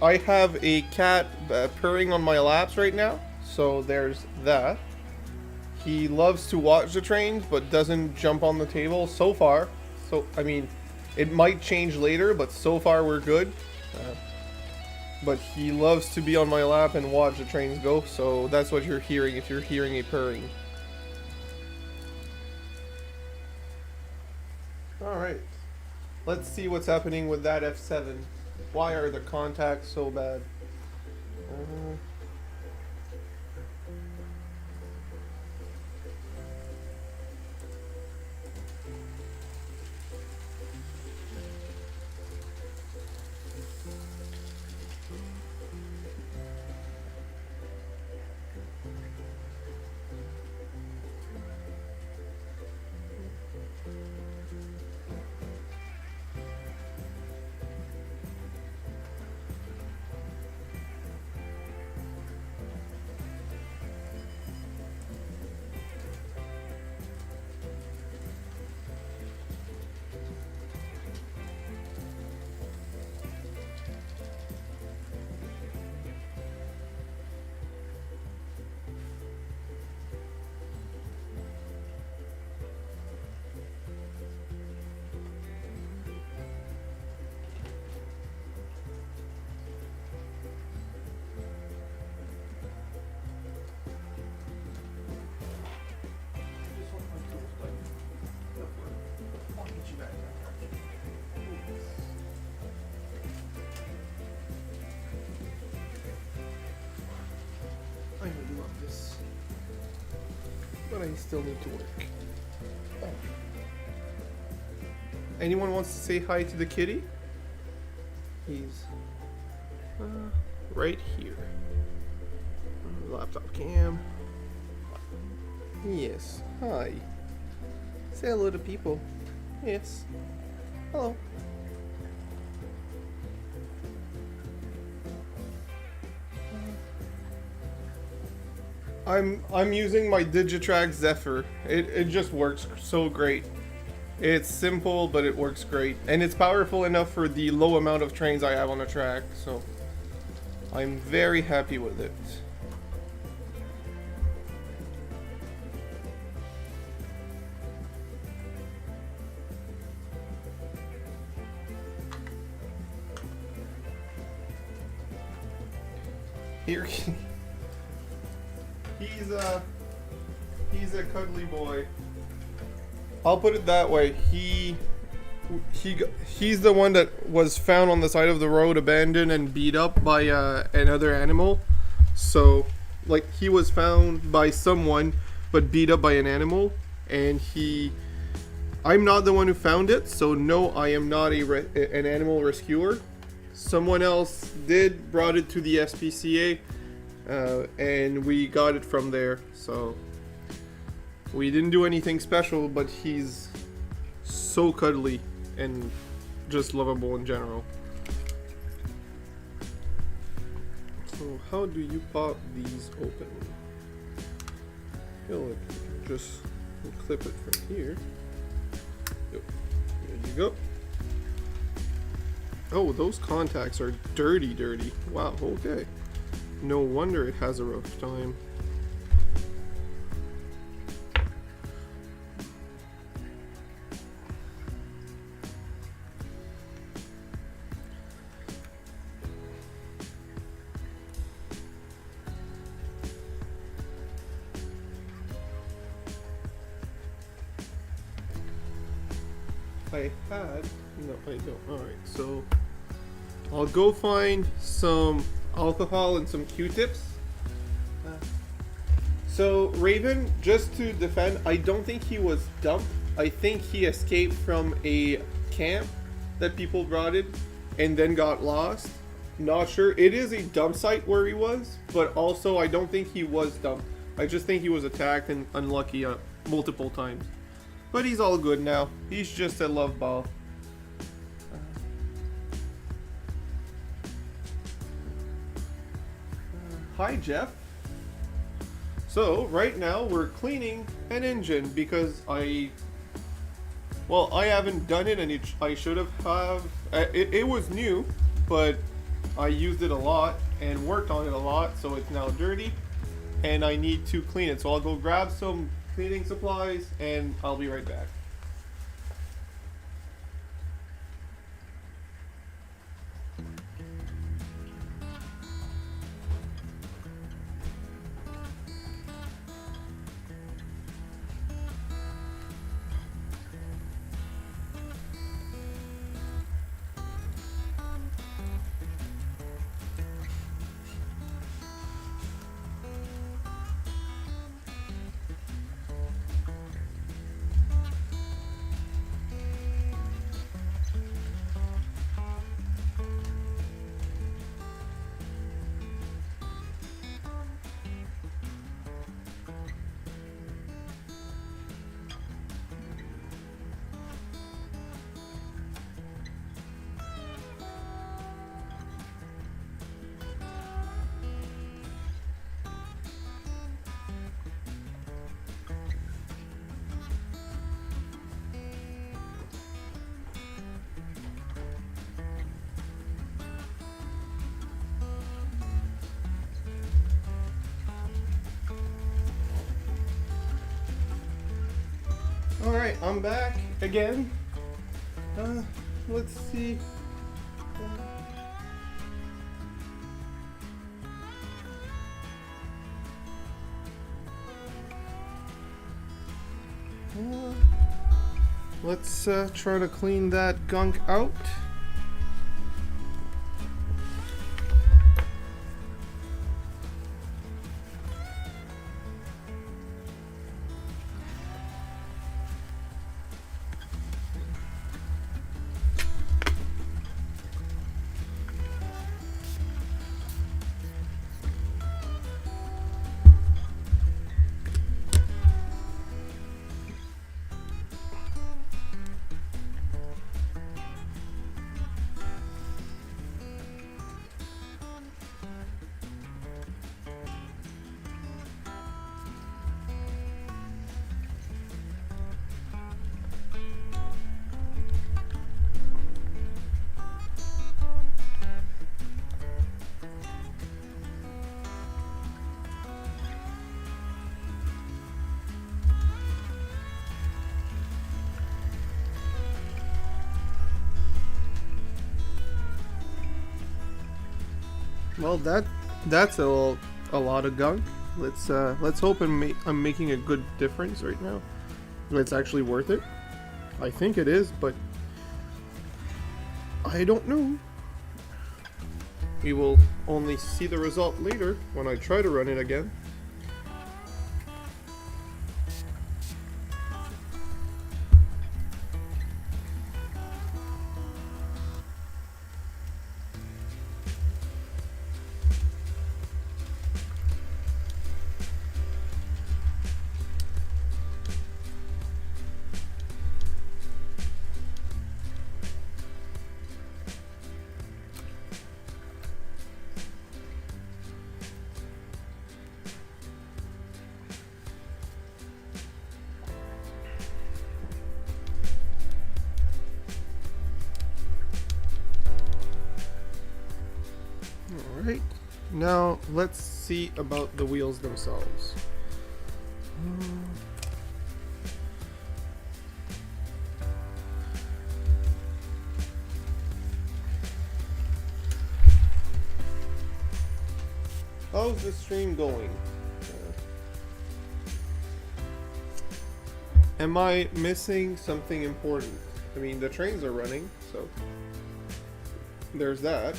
A: I have a cat purring on my laps right now, so there's that. He loves to watch the trains, but doesn't jump on the table so far. So, I mean, it might change later, but so far we're good. But he loves to be on my lap and watch the trains go, so that's what you're hearing if you're hearing a purring. Alright, let's see what's happening with that F7. Why are the contacts so bad? I really love this, but I still need to work. Oh. Anyone wants to say hi to the kitty? He's right here. Laptop cam. Yes. Hi. Say hello to people. Yes. Hello. I'm using my Digitrack Zephyr. It just works so great. It's simple, but it works great. And it's powerful enough for the low amount of trains I have on the track, so I'm very happy with it. Here, he's a cuddly boy. I'll put it that way. He's the one that was found on the side of the road, abandoned and beat up by another animal. So, like, he was found by someone, but beat up by an animal, and I'm not the one who found it, so no, I am not an animal rescuer. Someone else brought it to the SPCA, and we got it from there. So we didn't do anything special, but he's so cuddly and just lovable in general. So how do you pop these open? Feel like you can just clip it from here. Yep. There you go. Oh, those contacts are dirty. Wow, okay. No wonder it has a rough time. No, I don't. Alright, so I'll go find some alcohol and some Q-tips. So Raven, just to defend, I don't think he was dumped. I think he escaped from a camp that people brought in and then got lost. Not sure. It is a dump site where he was, but also I don't think he was dumped. I just think he was attacked and unlucky multiple times. But he's all good now. He's just a love ball. Hi, Jeff. So, right now we're cleaning an engine because I haven't done it, and I should have. It was new, but I used it a lot and worked on it a lot, so it's now dirty, and I need to clean it. So I'll go grab some cleaning supplies, and I'll be right back. Alright, I'm back again. Let's see. Let's try to clean that gunk out. Well, that's a lot of gunk. Let's hope I'm making a good difference right now. It's actually worth it. I think it is, but I don't know. We will only see the result later when I try to run it again. Alright, now let's see about the wheels themselves. How's the stream going? Am I missing something important? I mean, the trains are running, so there's that.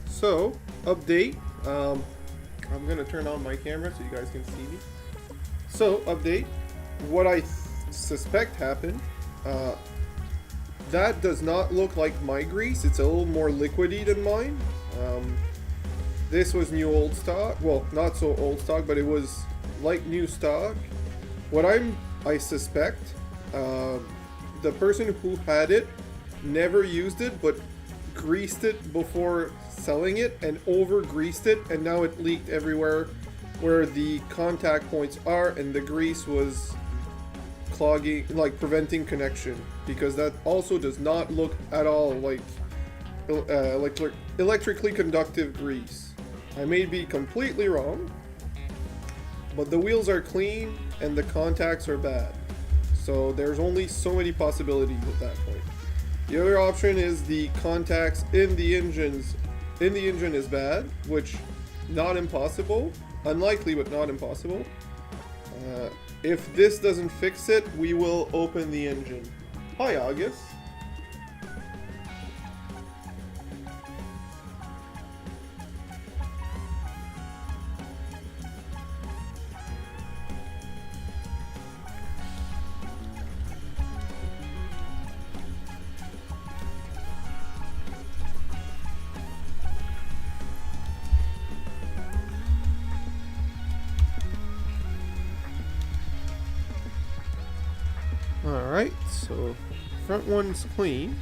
A: So, update. I'm gonna turn on my camera so you guys can see me. So, update. What I suspect happened. That does not look like my grease. It's a little more liquidy than mine. This was new old stock. Well, not so old stock, but it was like new stock. What I suspect, the person who had it never used it, but greased it before selling it and over greased it, and now it leaked everywhere where the contact points are, and the grease was clogging, like preventing connection, because that also does not look at all like electrically conductive grease. I may be completely wrong, but the wheels are clean and the contacts are bad, so there's only so many possibilities at that point. The other option is the contacts in the engine is bad, which not impossible, unlikely but not impossible. If this doesn't fix it, we will open the engine. Hi, August. Alright, so front one's clean.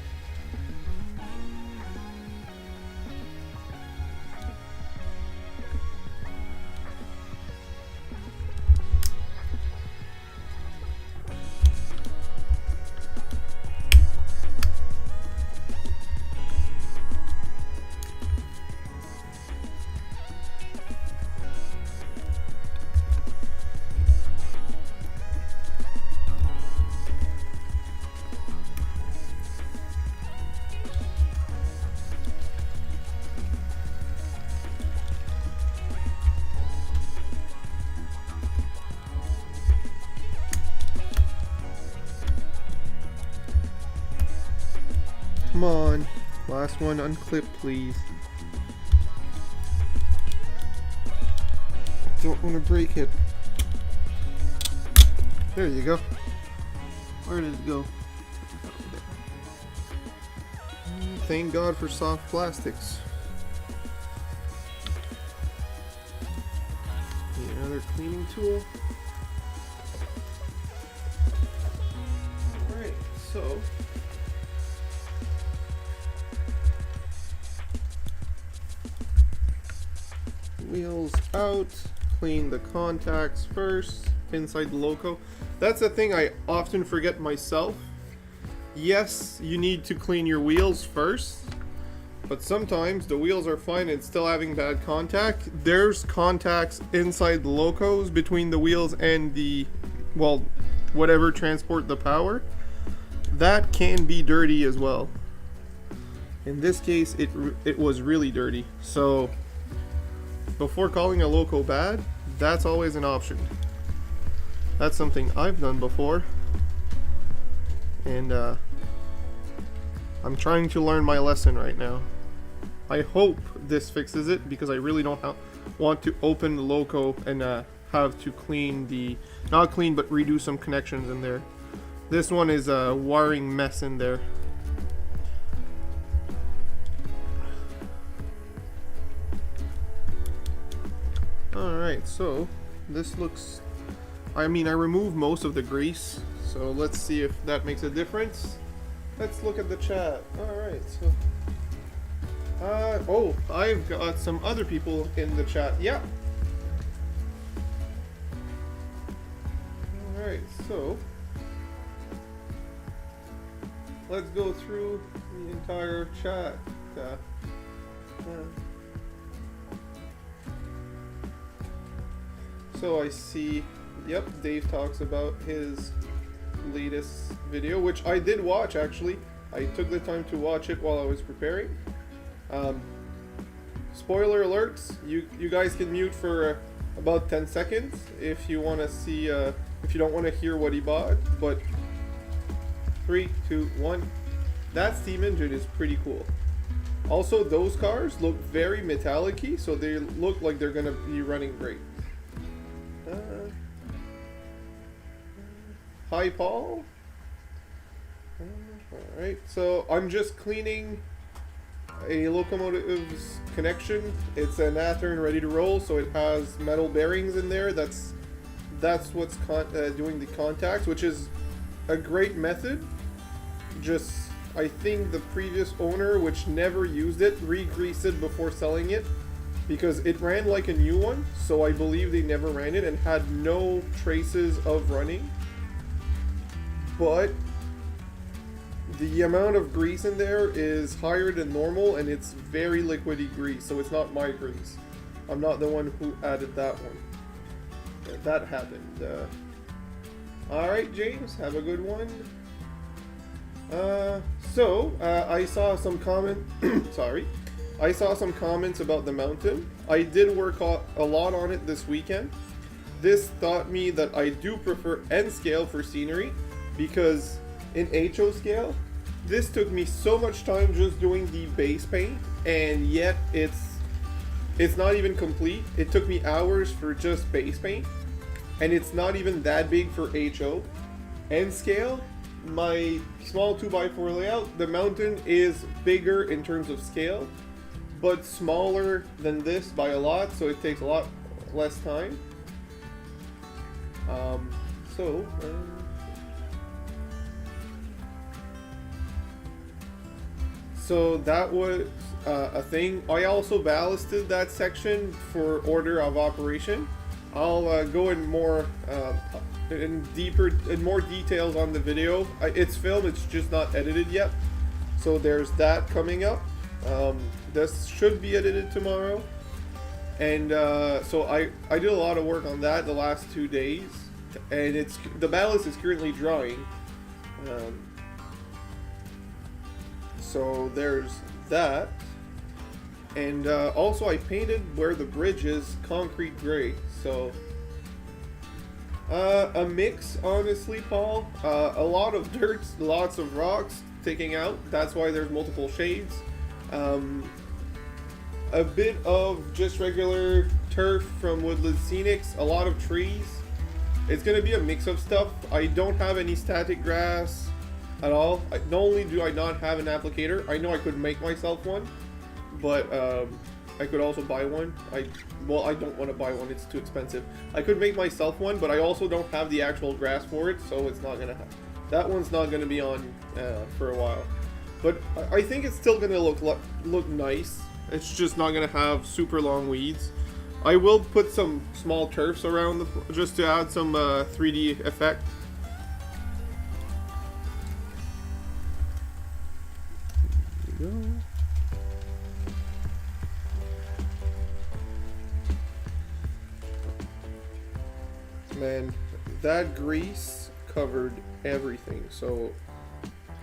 A: Come on. Last one, unclip, please. Don't want to break it. There you go. Where did it go? Thank God for soft plastics. Another cleaning tool. Alright, so wheels out, clean the contacts first inside the loco. That's a thing I often forget myself. Yes, you need to clean your wheels first, but sometimes the wheels are fine and still having bad contact. There's contacts inside the locos between the wheels and the, well, whatever transport the power. That can be dirty as well. In this case, it was really dirty. So before calling a loco bad, that's always an option. That's something I've done before. And I'm trying to learn my lesson right now. I hope this fixes it, because I really don't want to open the loco and have to clean the, not clean, but redo some connections in there. This one is a wiring mess in there. Alright, so this looks, I mean, I removed most of the grease, so let's see if that makes a difference. Let's look at the chat. Alright, so oh, I've got some other people in the chat. Yeah. Alright, so let's go through the entire chat. So I see, yep, Dave talks about his latest video, which I did watch actually. I took the time to watch it while I was preparing. Spoiler alerts, you guys can mute for about 10 seconds if you want to see, if you don't want to hear what he bought, but 3, 2, 1. That steam engine is pretty cool. Also, those cars look very metallic-y, so they look like they're gonna be running great. Hi, Paul. Alright, so I'm just cleaning a Locomotive's connection. It's an Athearn ready to roll, so it has metal bearings in there. That's what's doing the contacts, which is a great method. Just, I think the previous owner, which never used it, re-greased it before selling it, because it ran like a new one, so I believe they never ran it and had no traces of running. But the amount of grease in there is higher than normal, and it's very liquidy grease, so it's not my grease. I'm not the one who added that one. That happened. Alright, James, have a good one. I saw some sorry. I saw some comments about the mountain. I did work a lot on it this weekend. This taught me that I do prefer N scale for scenery, because in HO scale, this took me so much time just doing the base paint, and yet it's not even complete. It took me hours for just base paint, and it's not even that big for HO. N scale, my small 2x4 layout, the mountain is bigger in terms of scale, but smaller than this by a lot, so it takes a lot less time. So that was a thing. I also ballasted that section for order of operation. I'll go in more more details on the video. It's filmed, it's just not edited yet. So there's that coming up. This should be edited tomorrow. And so I did a lot of work on that the last 2 days, and the ballast is currently drying. So there's that. And also I painted where the bridge is concrete gray. So a mix, honestly, Paul. A lot of dirt, lots of rocks, taking out. That's why there's multiple shades. A bit of just regular turf from Woodland Scenics, a lot of trees. It's going to be a mix of stuff. I don't have any static grass at all. Not only do I not have an applicator, I know I could make myself one, but I could also buy one. I don't want to buy one, it's too expensive. I could make myself one, but I also don't have the actual grass for it, so it's not going to that one's not going to be on for a while. But I think it's still going to look nice. It's just not going to have super long weeds. I will put some small turfs around just to add some 3D effect. There we go. Man, that grease covered everything. So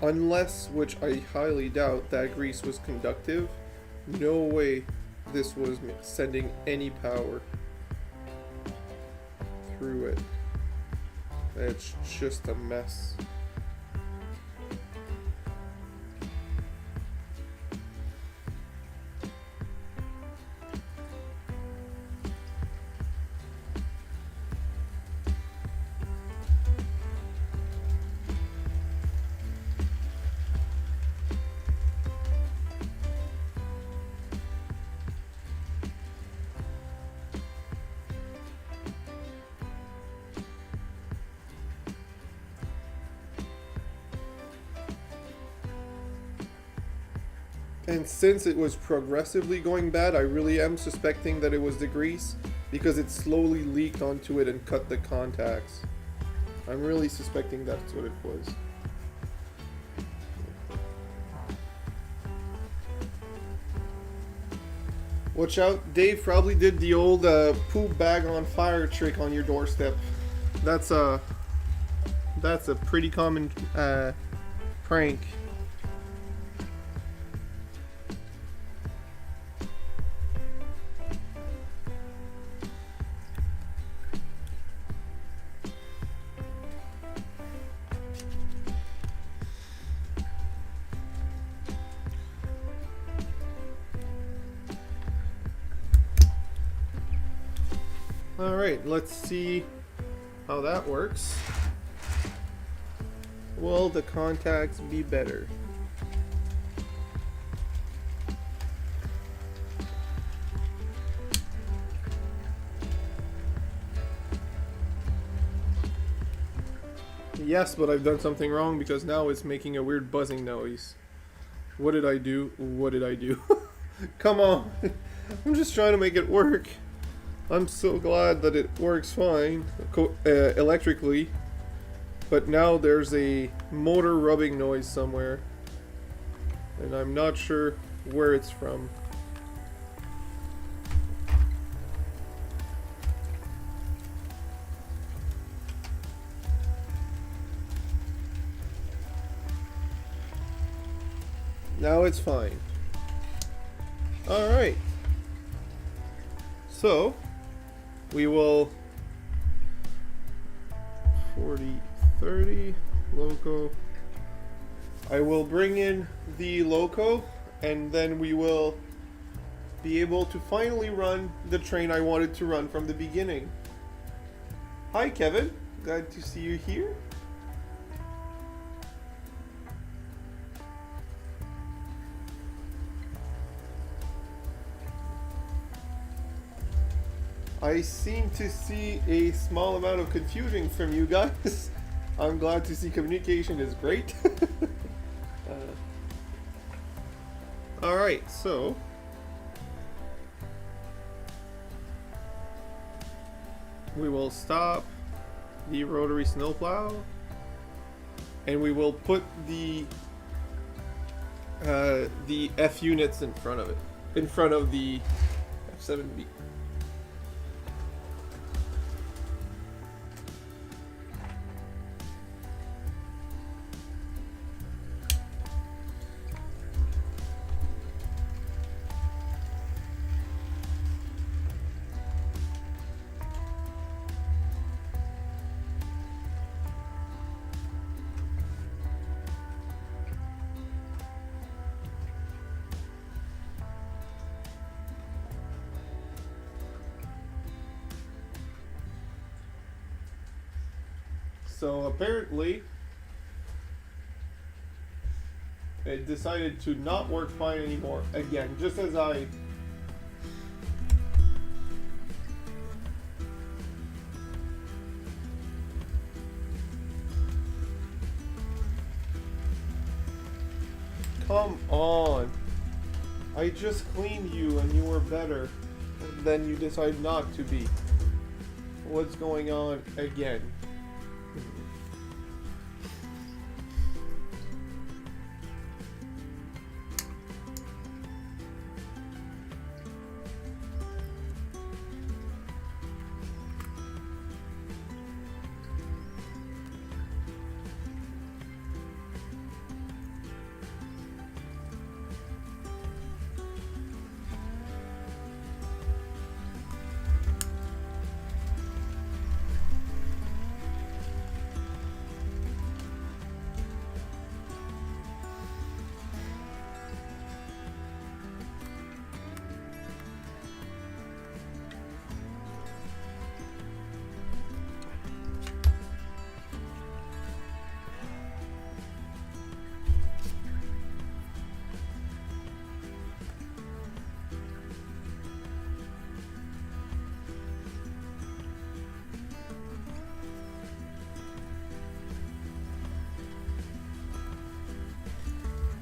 A: unless, which I highly doubt, that grease was conductive, no way this was sending any power through it. It's just a mess. And since it was progressively going bad, I really am suspecting that it was the grease, because it slowly leaked onto it and cut the contacts. I'm really suspecting that's what it was. Watch out, Dave probably did the old poop bag on fire trick on your doorstep. That's a pretty common prank. Alright, let's see how that works. Will the contacts be better? Yes, but I've done something wrong because now it's making a weird buzzing noise. What did I do? What did I do? Come on! I'm just trying to make it work. I'm so glad that it works fine electrically, but now there's a motor rubbing noise somewhere, and I'm not sure where it's from. Now it's fine. Alright. So we will 40, 30, loco. I will bring in the loco, and then we will be able to finally run the train I wanted to run from the beginning. Hi Kevin, glad to see you here. I seem to see a small amount of confusion from you guys. I'm glad to see communication is great. Alright, so we will stop the rotary snowplow, and we will put the F units in front of it, in front of the F7B. So apparently it decided to not work fine anymore again, just as I come on. I just cleaned you and you were better. And then you decide not to be. What's going on again?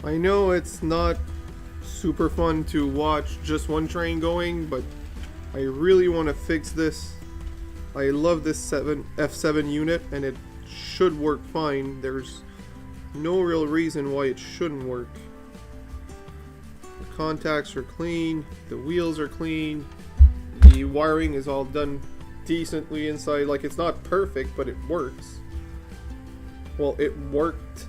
A: I know it's not super fun to watch just one train going, but I really want to fix this. I love this F7 unit and it should work fine. There's no real reason why it shouldn't work. The contacts are clean, the wheels are clean, the wiring is all done decently inside. Like, it's not perfect, but it works. Well, it worked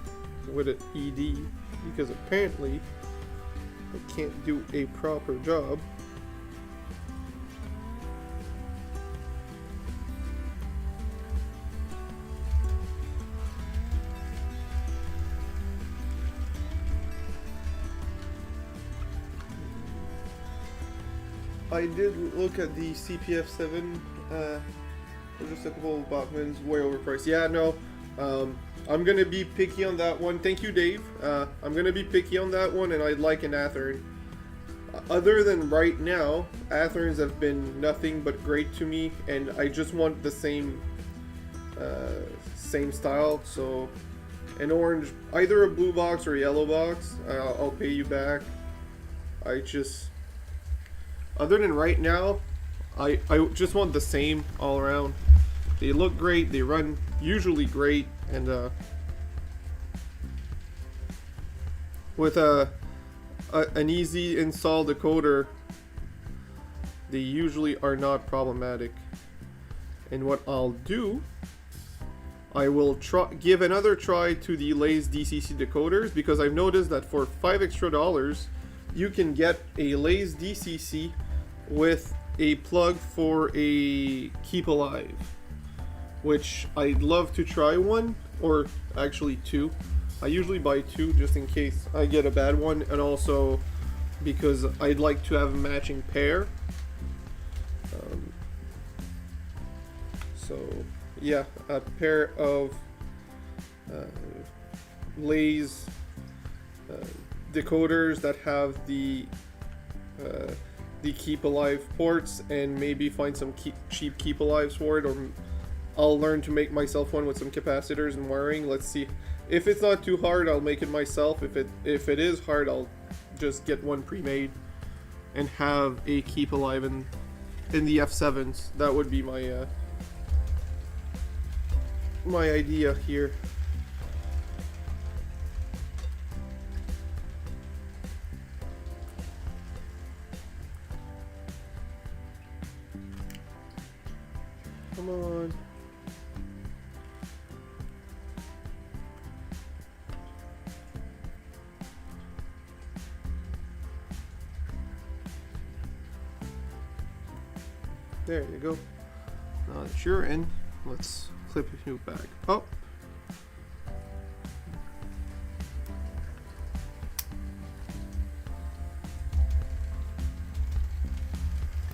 A: with an ED. Because apparently I can't do a proper job. I did look at the CPF7 for just a couple of Bachmans, way overpriced. Yeah, no. I'm gonna be picky on that one. Thank you, Dave. I'm gonna be picky on that one, and I'd like an Athearn. Other than right now, Athearns have been nothing but great to me, and I just want the same style. So, an orange, either a blue box or a yellow box. I'll pay you back. Other than right now, I just want the same all around. They look great. They run usually great. And with an easy install decoder, they usually are not problematic. And what I'll do, I will give another try to the Lays DCC decoders, because I've noticed that for $5 extra, you can get a Lays DCC with a plug for a Keep Alive, which I'd love to try one, or actually two. I usually buy two just in case I get a bad one, and also because I'd like to have a matching pair. So yeah, a pair of Lays decoders that have the Keep Alive ports, and maybe find some cheap Keep Alives for it, or I'll learn to make myself one with some capacitors and wiring. Let's see. If it's not too hard, I'll make it myself. If it is hard, I'll just get one pre-made and have a Keep Alive in the F7s. That would be my my idea here. Come on. There you go. Now that you're in, let's clip you back up.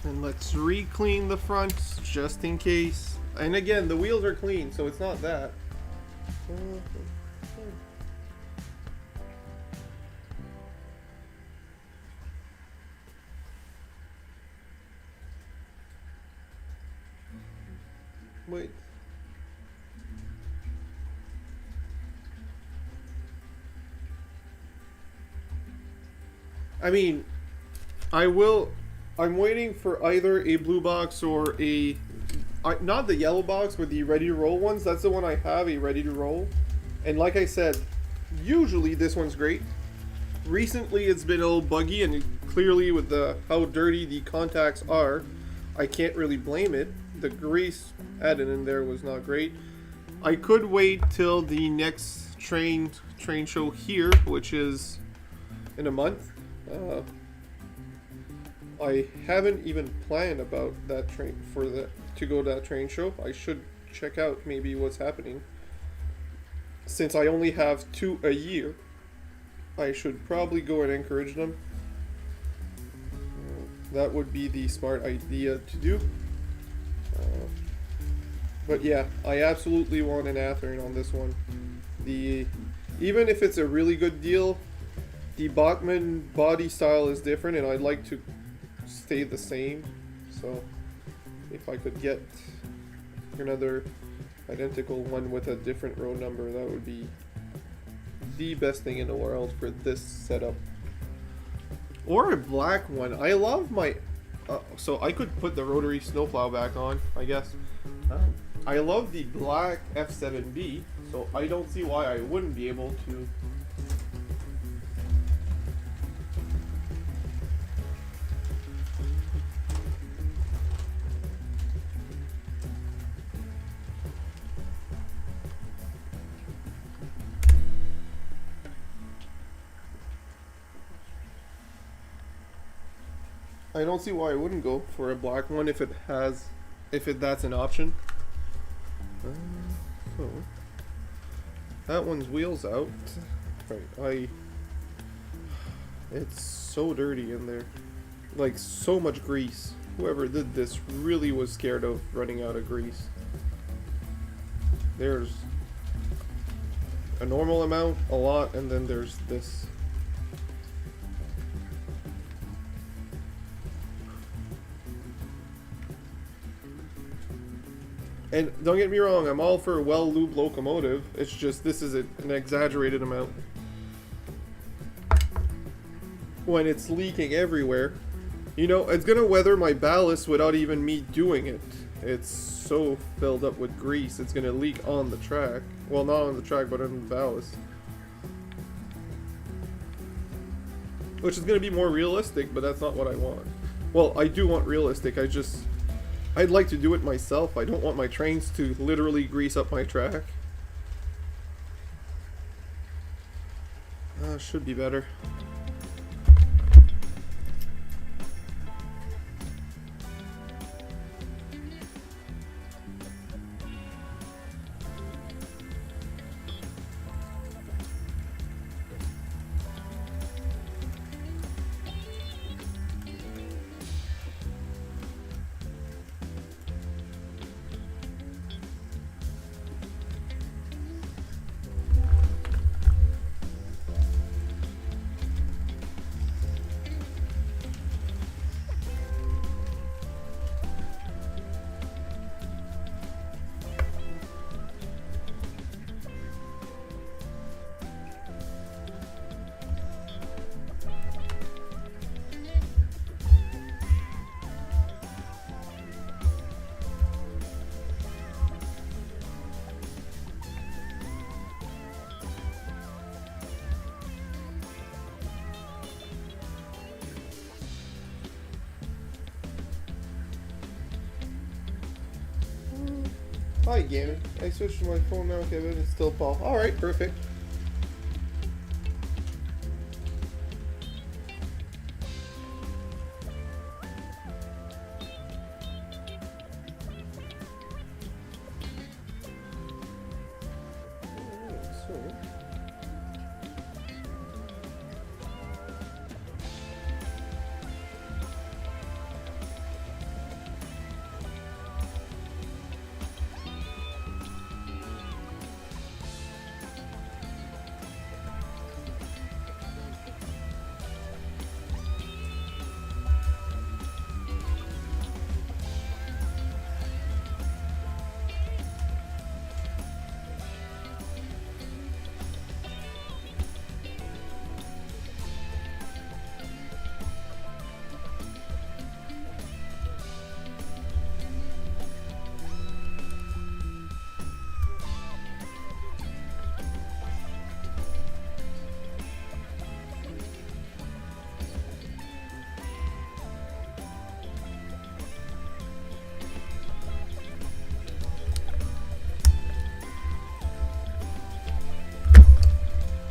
A: And let's re-clean the fronts just in case. And again, the wheels are clean, so it's not that. Wait. I mean, I'm waiting for either a blue box or not the yellow box, but the ready to roll ones. That's the one I have, a ready to roll. And like I said, usually this one's great. Recently it's been a little buggy, and clearly with how dirty the contacts are, I can't really blame it. The grease added in there was not great. I could wait till the next train show here, which is in a month. I haven't even planned about that to go to that train show. I should check out maybe what's happening. Since I only have 2 a year, I should probably go and encourage them. That would be the smart idea to do. But yeah, I absolutely want an Athearn on this one. Even if it's a really good deal, the Bachmann body style is different, and I'd like to stay the same. So if I could get another identical one with a different road number, that would be the best thing in the world for this setup. Or a black one. I love my so I could put the rotary snowplow back on, I guess. I love the black F7B, so I don't see why I wouldn't be able to. I don't see why I wouldn't go for a black one if that's an option. So that one's wheels out. Right, it's so dirty in there, like so much grease. Whoever did this really was scared of running out of grease. There's a normal amount, a lot, and then there's this. And don't get me wrong, I'm all for a well-lubed locomotive. It's just this is an exaggerated amount. When it's leaking everywhere. You know, it's gonna weather my ballast without even me doing it. It's so filled up with grease, it's gonna leak on the track. Well, not on the track, but on the ballast. Which is gonna be more realistic, but that's not what I want. Well, I do want realistic, I'd like to do it myself. I don't want my trains to literally grease up my track. Should be better. Hi, gaming. I switched to my phone now, okay, but it's still Paul. Alright, perfect.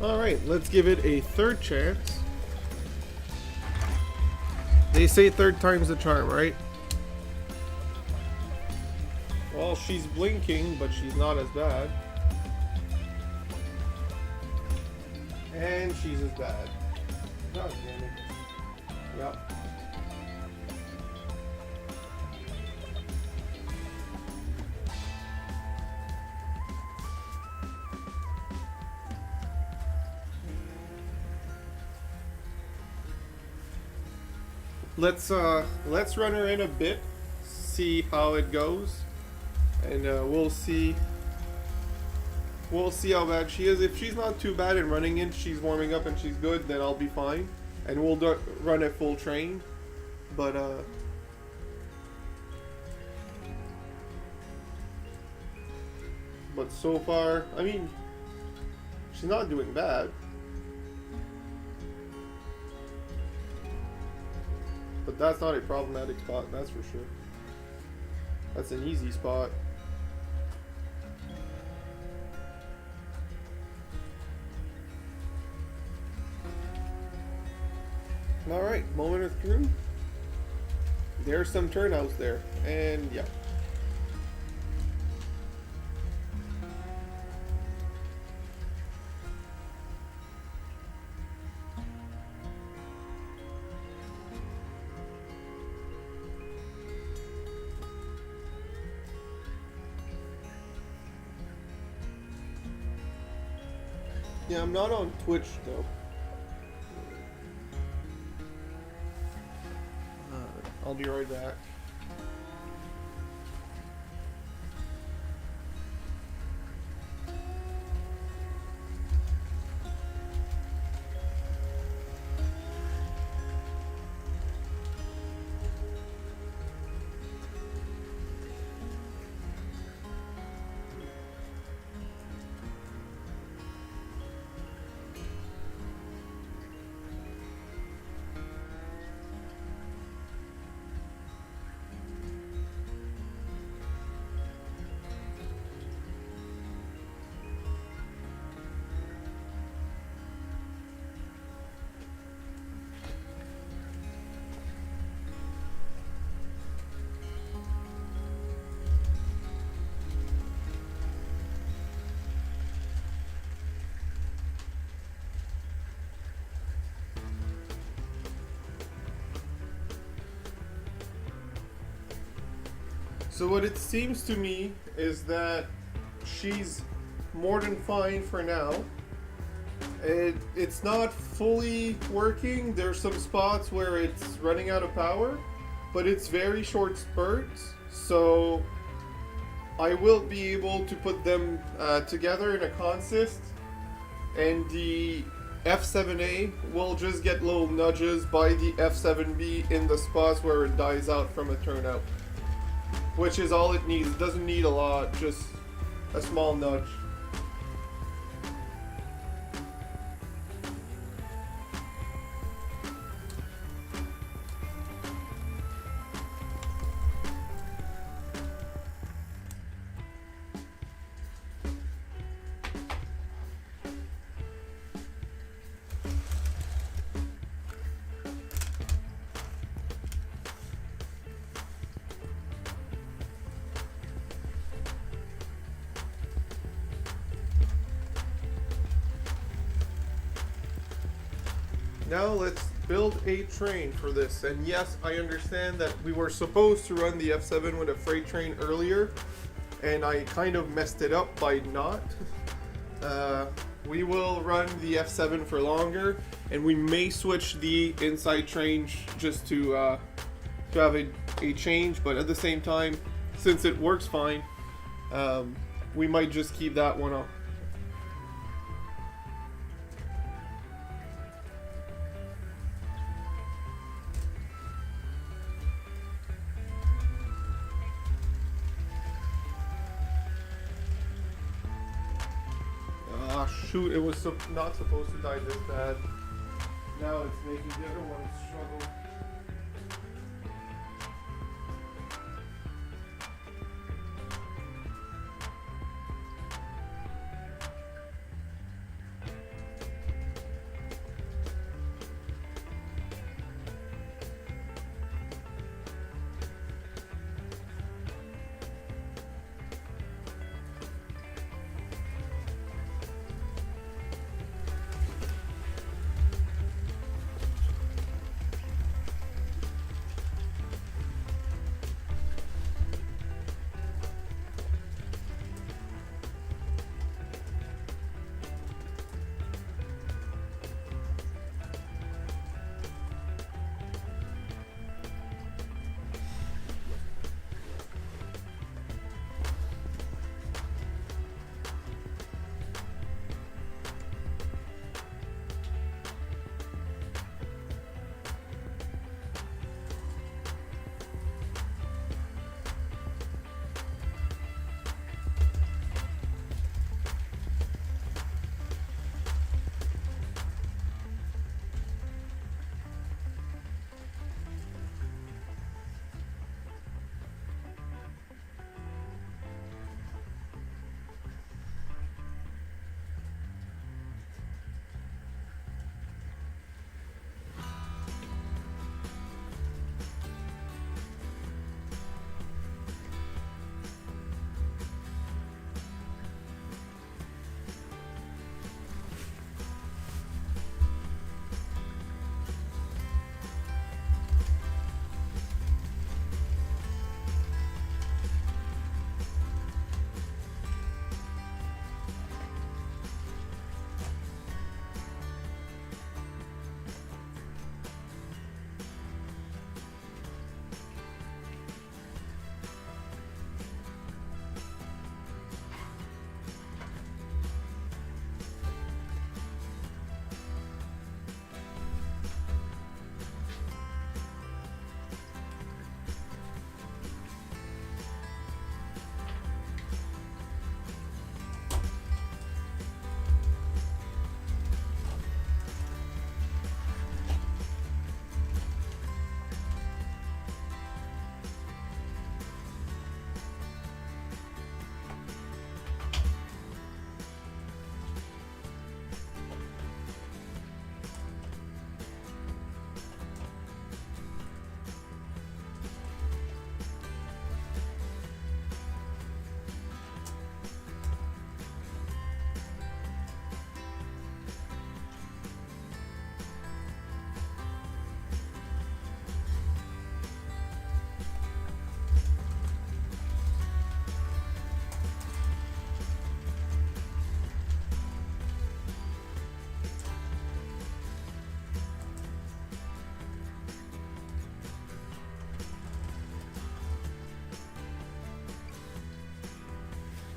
A: Alright, let's give it a third chance. They say third time's the charm, right? Well, she's blinking, but she's not as bad. And she's as bad. God damn it. Yep. Let's run her in a bit, see how it goes, and we'll see how bad she is. If she's not too bad in running in, she's warming up and she's good, then I'll be fine, and we'll run it full train. But so far, I mean, she's not doing bad. But that's not a problematic spot, that's for sure. That's an easy spot. Alright, moment of truth. There's some turnouts there, and yeah. Yeah, I'm not on Twitch though. I'll be right back. So what it seems to me is that she's more than fine for now. It's not fully working. There's some spots where it's running out of power, but it's very short spurts. So I will be able to put them together in a consist, and the F7A will just get little nudges by the F7B in the spots where it dies out from a turnout. Which is all it needs. It doesn't need a lot, just a small nudge. Now let's build a train for this. And yes, I understand that we were supposed to run the F7 with a freight train earlier, and I kind of messed it up by not. We will run the F7 for longer, and we may switch the inside train just to have a change, but at the same time, since it works fine, we might just keep that one up. Shoot, it was not supposed to die this bad. Now it's making the other one struggle.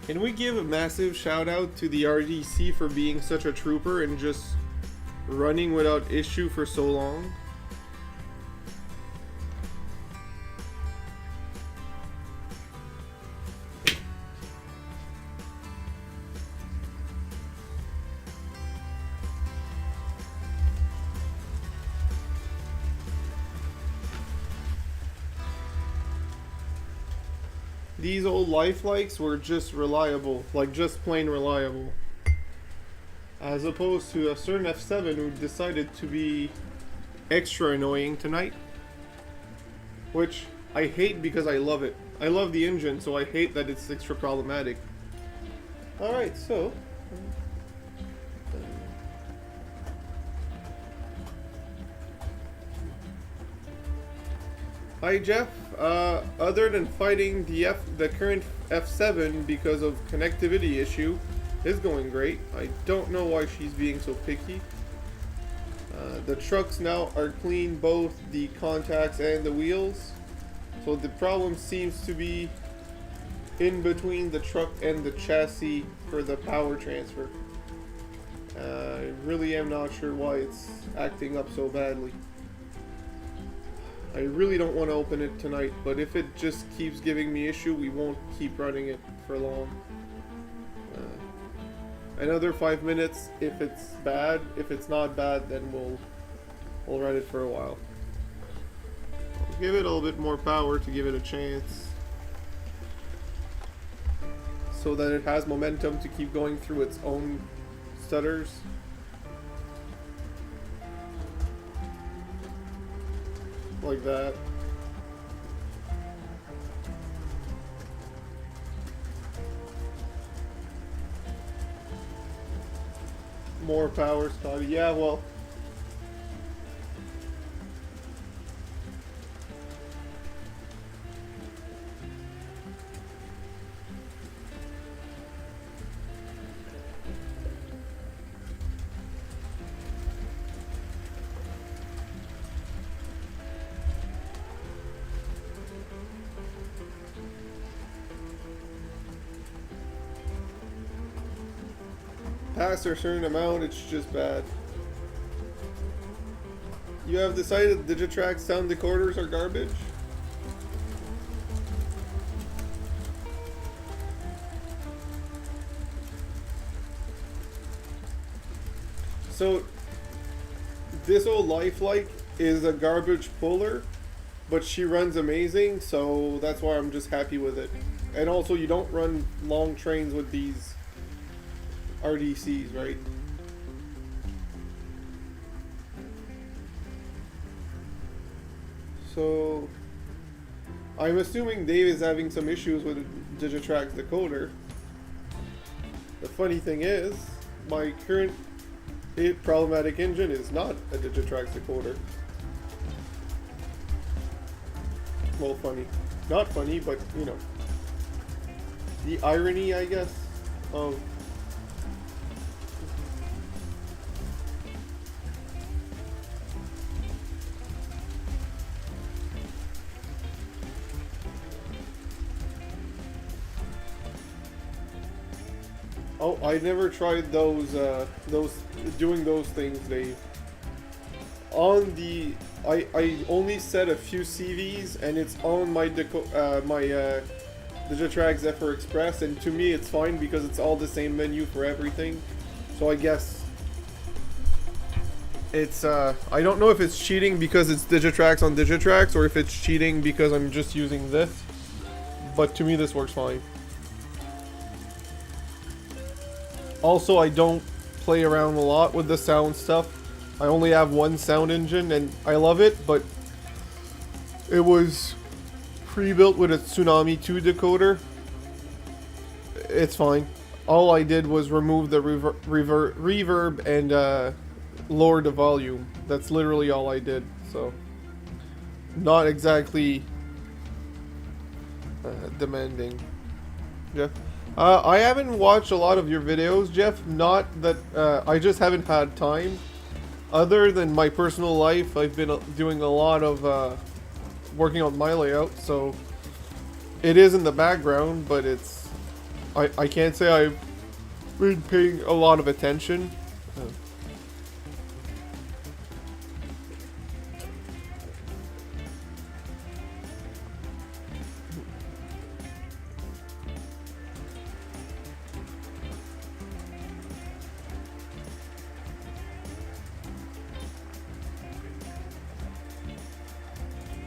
A: Can we give a massive shout out to the RDC for being such a trooper and just running without issue for so long? These old lifelikes were just reliable, like just plain reliable. As opposed to a certain F7 who decided to be extra annoying tonight. Which I hate because I love it. I love the engine, so I hate that it's extra problematic. Alright, so... Hi Jeff, other than fighting the current F7 because of connectivity issue, is going great. I don't know why she's being so picky. The trucks now are clean, both the contacts and the wheels. So the problem seems to be in between the truck and the chassis for the power transfer. I really am not sure why it's acting up so badly. I really don't want to open it tonight, but if it just keeps giving me issue, we won't keep running it for long. Another 5 minutes if it's bad. If it's not bad, then we'll run it for a while. I'll give it a little bit more power to give it a chance, so that it has momentum to keep going through its own stutters. Like that. More power, Scotty. Yeah, well. Past a certain amount, it's just bad. You have decided Digitrack sound decoders are garbage? So, this old lifelike is a garbage puller, but she runs amazing, so that's why I'm just happy with it. And also, you don't run long trains with these RDCs, right? So I'm assuming Dave is having some issues with Digitrack's decoder. The funny thing is, my current problematic engine is not a Digitrack's decoder. Well, funny. Not funny, but you know. The irony, I guess, of oh, I never tried those doing those things, Dave. On the, I only set a few CVs, and it's on my Digitrack Zephyr Express, and to me it's fine because it's all the same menu for everything. So I guess it's I don't know if it's cheating because it's Digitracks on Digitracks, or if it's cheating because I'm just using this. But to me this works fine. Also, I don't play around a lot with the sound stuff. I only have one sound engine, and I love it, but it was pre-built with a Tsunami 2 decoder. It's fine. All I did was remove the reverb and lower the volume. That's literally all I did. So, not exactly demanding. Jeff? I haven't watched a lot of your videos, Jeff. Not that I just haven't had time. Other than my personal life, I've been doing a lot of working on my layout, so it is in the background, but it's I can't say I've been paying a lot of attention.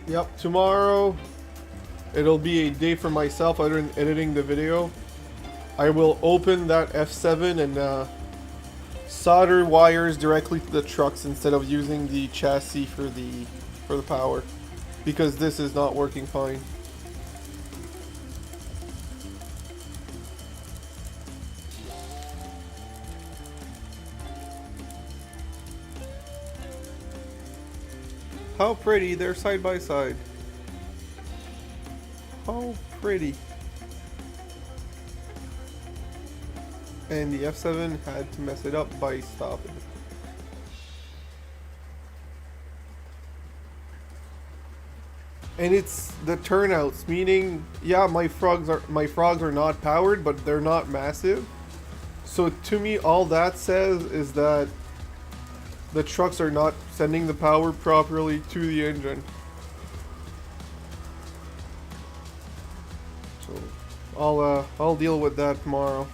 A: Yep, tomorrow it'll be a day for myself other than editing the video. I will open that F7 and solder wires directly to the trucks instead of using the chassis for the power, because this is not working fine. How pretty, they're side by side. How pretty. And the F7 had to mess it up by stopping. And it's the turnouts, meaning, yeah, my frogs are not powered, but they're not massive. So to me, all that says is that the trucks are not sending the power properly to the engine. So I'll deal with that tomorrow.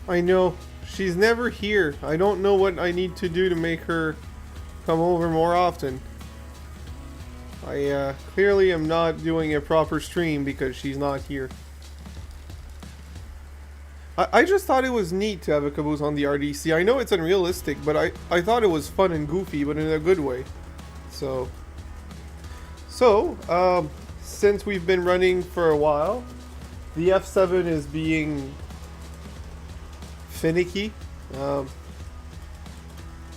A: I know. She's never here. I don't know what I need to do to make her come over more often. I clearly am not doing a proper stream because she's not here. I just thought it was neat to have a caboose on the RDC. I know it's unrealistic, but I thought it was fun and goofy, but in a good way. So, since we've been running for a while, the F7 is being finicky.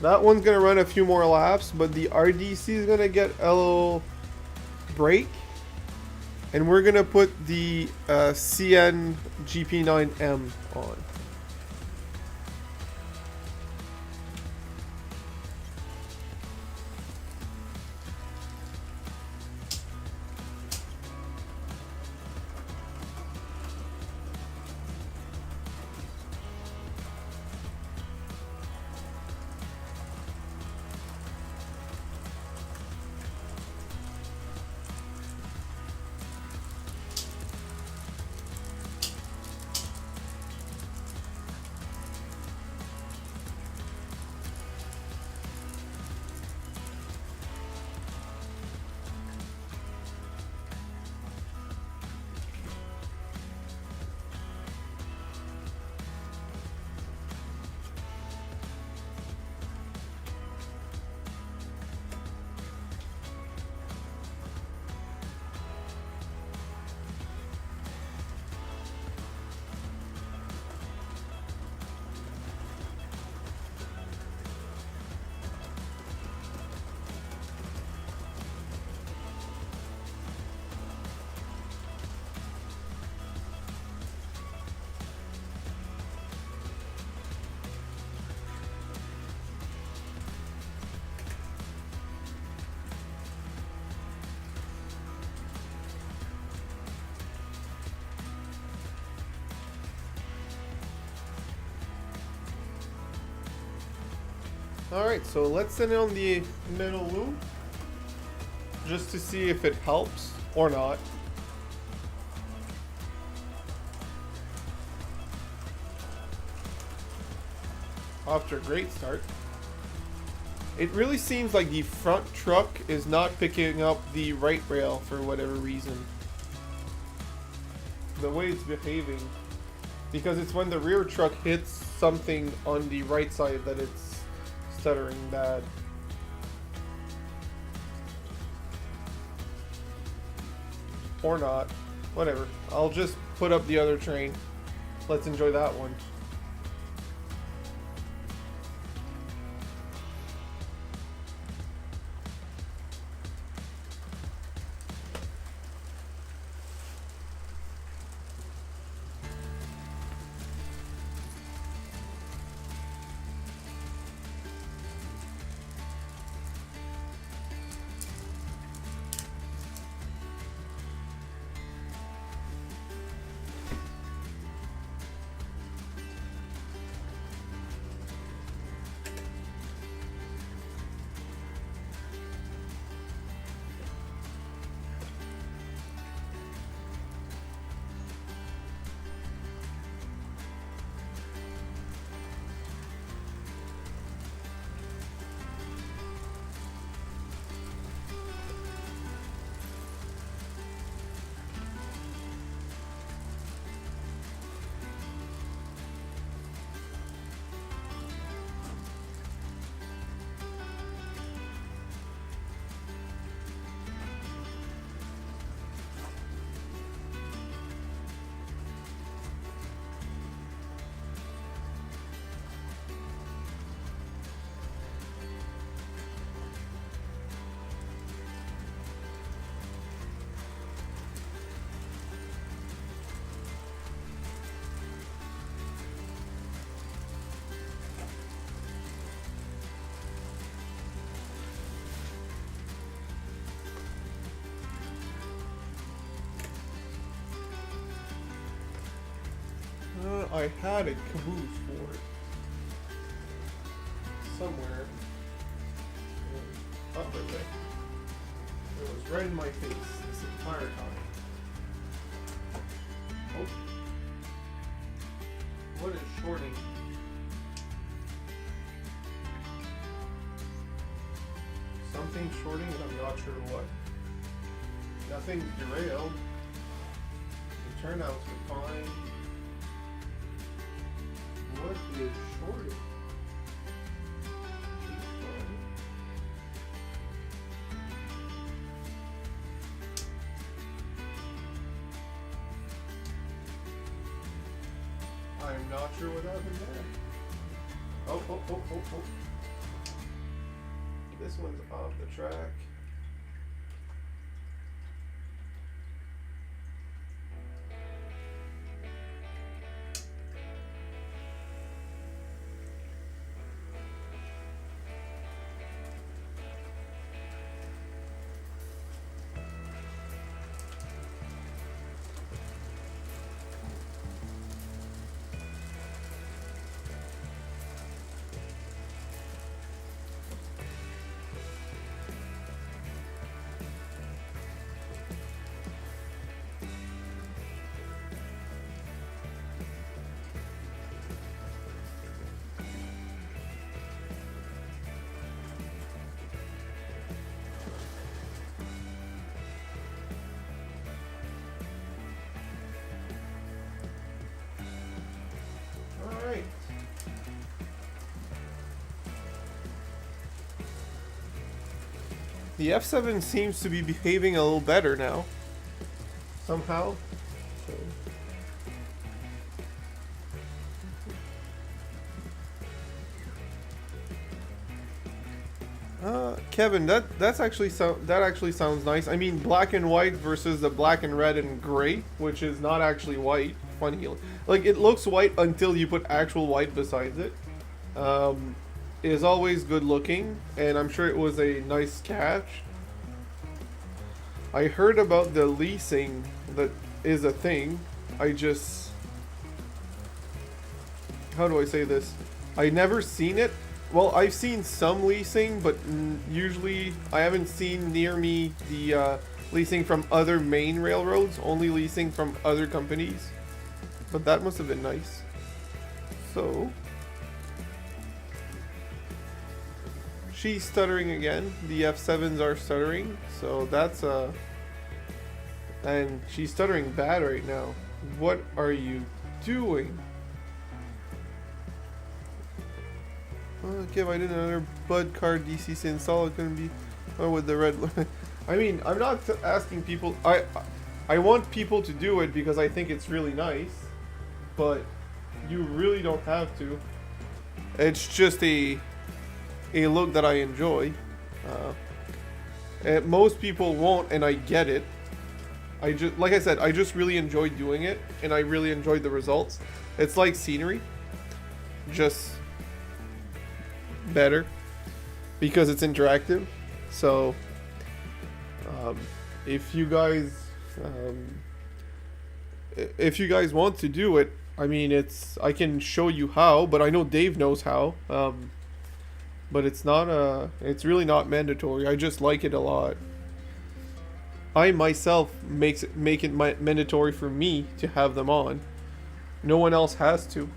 A: That one's gonna run a few more laps, but the RDC is gonna get a little break, and we're gonna put the CN GP9M on. Alright, so let's send it on the middle loop just to see if it helps or not. Off to a great start. It really seems like the front truck is not picking up the right rail for whatever reason. The way it's behaving. Because it's when the rear truck hits something on the right side that it's stuttering bad. Or not. Whatever. I'll just put up the other train. Let's enjoy that one. I had a caboose for it. Somewhere. Oh, right there. It was right in my face this entire time. Oh. What is shorting? Something shorting, but I'm not sure what. Nothing's derailed. The turnouts are fine. What is shorting? I'm not sure what happened there. Oh. This one's off the track. The F7 seems to be behaving a little better now. Somehow. Kevin, that actually sounds nice. I mean, black and white versus the black and red and gray, which is not actually white. Funny, like it looks white until you put actual white besides it. Is always good looking, and I'm sure it was a nice catch. I heard about the leasing that is a thing. How do I say this? I never seen it, well, I've seen some leasing, but usually I haven't seen near me the leasing from other main railroads, only leasing from other companies. But that must have been nice. So, she's stuttering again. The F7s are stuttering, so that's and she's stuttering bad right now. What are you doing? Okay, if I did another Bud card DCC install, it couldn't be. Oh, with the red. I mean, I'm not asking people. I want people to do it because I think it's really nice, but you really don't have to. It's just a look that I enjoy. And most people won't, and I get it. Like I said, I just really enjoy doing it, and I really enjoyed the results. It's like scenery, just better because it's interactive. So if you guys want to do it, I mean, I can show you how, but I know Dave knows how. But it's it's really not mandatory. I just like it a lot. I myself make it mandatory for me to have them on. No one else has to.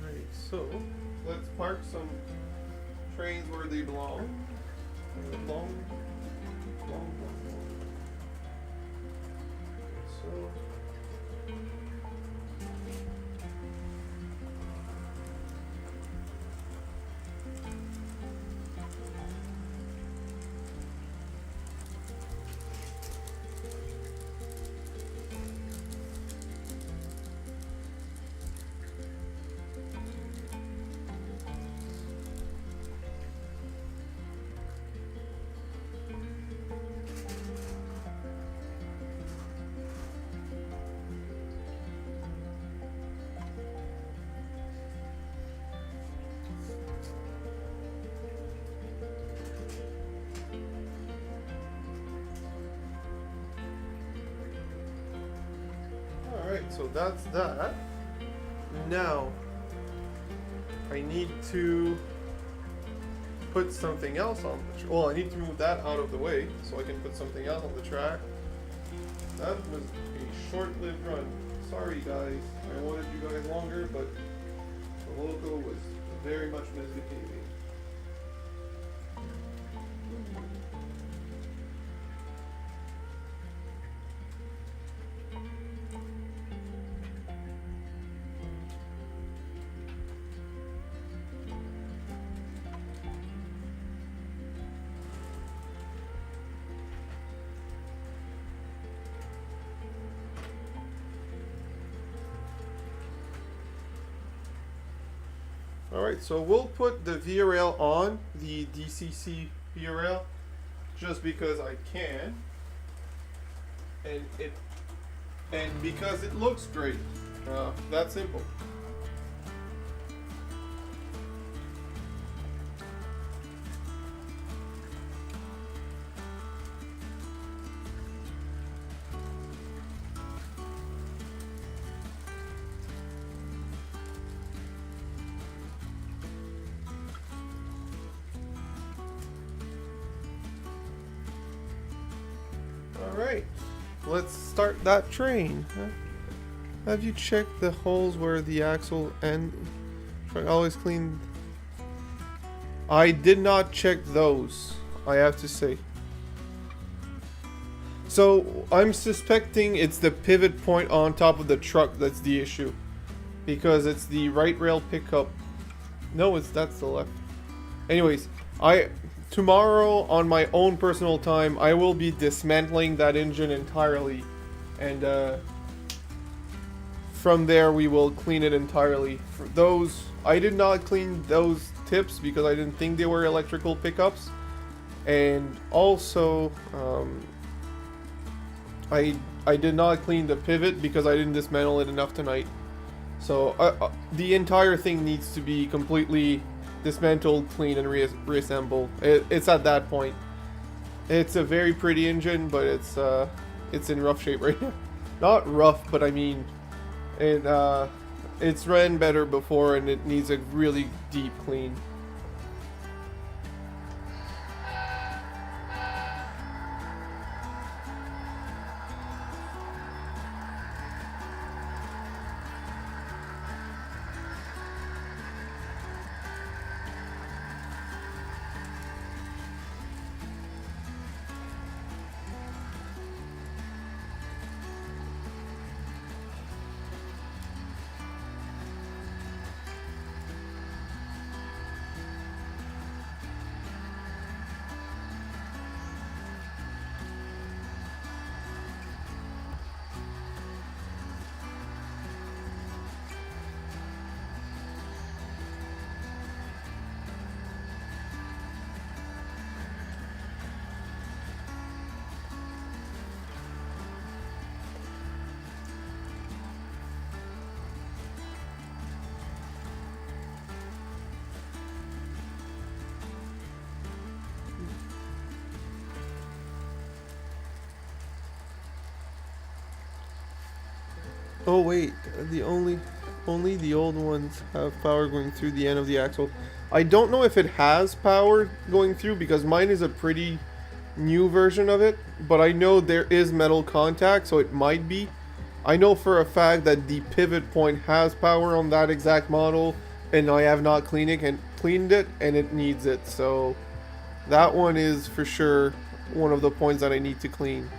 A: Alright, so let's park some trains where they belong. So so that's that. Now, I need to put something else on the well, I need to move that out of the way so I can put something else on the track. That was a short-lived run. Sorry guys, I wanted you guys longer, but the loco was very much misbehaving. Alright, so we'll put the VIA rail on the DCC VIA rail just because I can, and because it looks great. That simple. Alright, let's start that train. Have you checked the holes where the axle and truck always clean? I did not check those, I have to say. So I'm suspecting it's the pivot point on top of the truck that's the issue, because it's the right rail pickup. No, that's the left. Anyways, tomorrow on my own personal time, I will be dismantling that engine entirely, and from there we will clean it entirely. For those, I did not clean those tips because I didn't think they were electrical pickups, and also I did not clean the pivot because I didn't dismantle it enough tonight. So the entire thing needs to be completely dismantled, clean, and reassembled. It's at that point. It's a very pretty engine, but it's in rough shape right now. Not rough, but I mean, It's ran better before and it needs a really deep clean. Oh wait, only the old ones have power going through the end of the axle. I don't know if it has power going through because mine is a pretty new version of it, but I know there is metal contact, so it might be. I know for a fact that the pivot point has power on that exact model, and I have not cleaned it, and it needs it. So that one is for sure one of the points that I need to clean.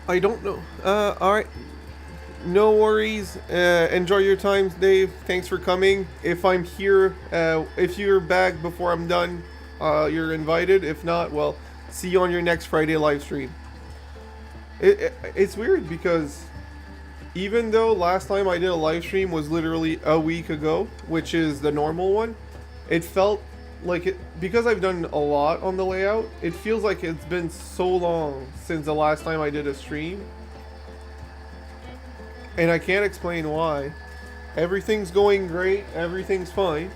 A: I don't know. Alright. No worries. Enjoy your time, Dave. Thanks for coming. If I'm here, if you're back before I'm done, you're invited. If not, well, see you on your next Friday live stream. It's weird because even though last time I did a live stream was literally a week ago, which is the normal one, it felt like it, because I've done a lot on the layout, it feels like it's been so long since the last time I did a stream. And I can't explain why. Everything's going great, everything's fine.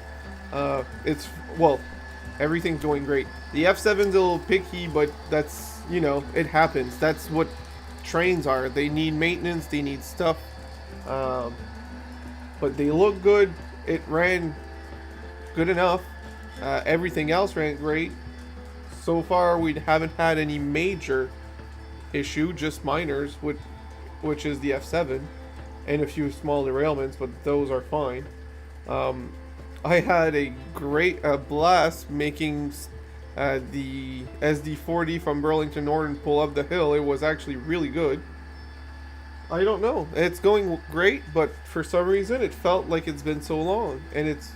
A: Everything's going great. The F7's a little picky, but that's, you know, it happens. That's what trains are. They need maintenance, they need stuff. But they look good. It ran good enough. Everything else ran great. So far, we haven't had any major issue, just minors, which is the F7, and a few small derailments, but those are fine. I had a great blast making the SD40 from Burlington Northern pull up the hill. It was actually really good. I don't know. It's going great, but for some reason, it felt like it's been so long, and it's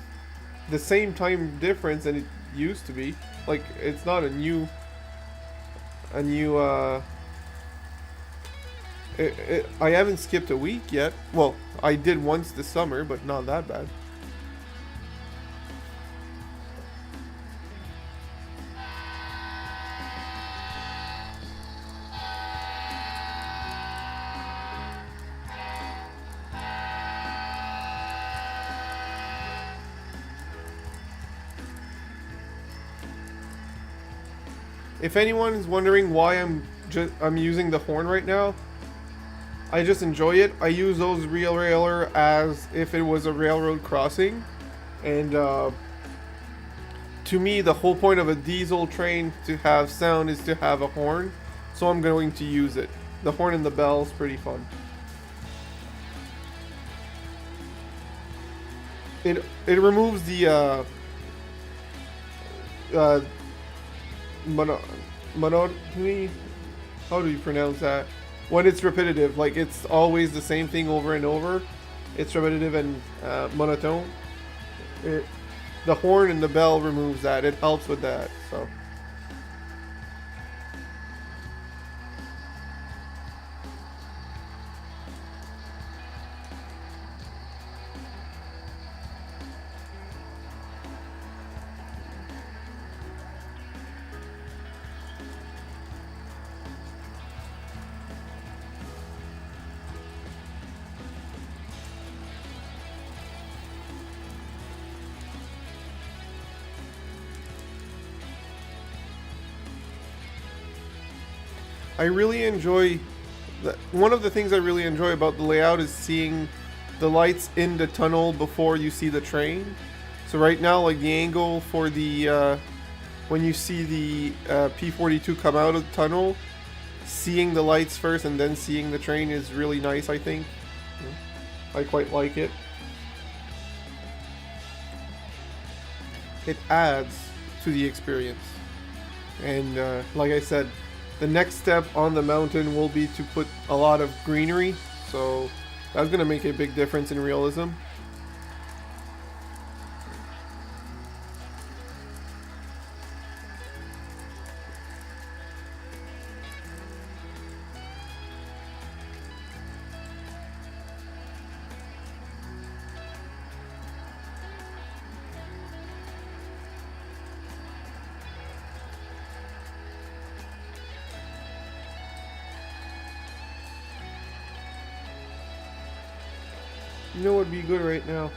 A: the same time difference than it used to be. Like, it's not a new I haven't skipped a week yet. Well, I did once this summer, but not that bad. If anyone is wondering why I'm using the horn right now, I just enjoy it. I use those real railer as if it was a railroad crossing, and to me, the whole point of a diesel train to have sound is to have a horn, so I'm going to use it. The horn and the bell is pretty fun. It removes the monotony. How do you pronounce that? When it's repetitive, like it's always the same thing over and over. It's repetitive and monotone. The horn and the bell removes that. It helps with that. So. I really enjoy one of the things I really enjoy about the layout is seeing the lights in the tunnel before you see the train. So right now, like the angle for the when you see the P42 come out of the tunnel, seeing the lights first and then seeing the train is really nice, I think. I quite like it. It adds to the experience. And like I said, the next step on the mountain will be to put a lot of greenery, so that's going to make a big difference in realism. You know what would be good right now?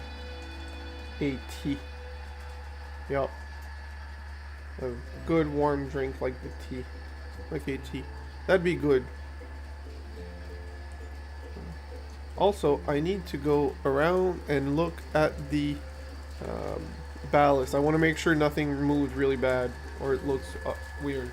A: A tea. Yup. A good warm drink like the tea. Like a tea. That'd be good. Also, I need to go around and look at the ballast. I want to make sure nothing moves really bad or it looks weird.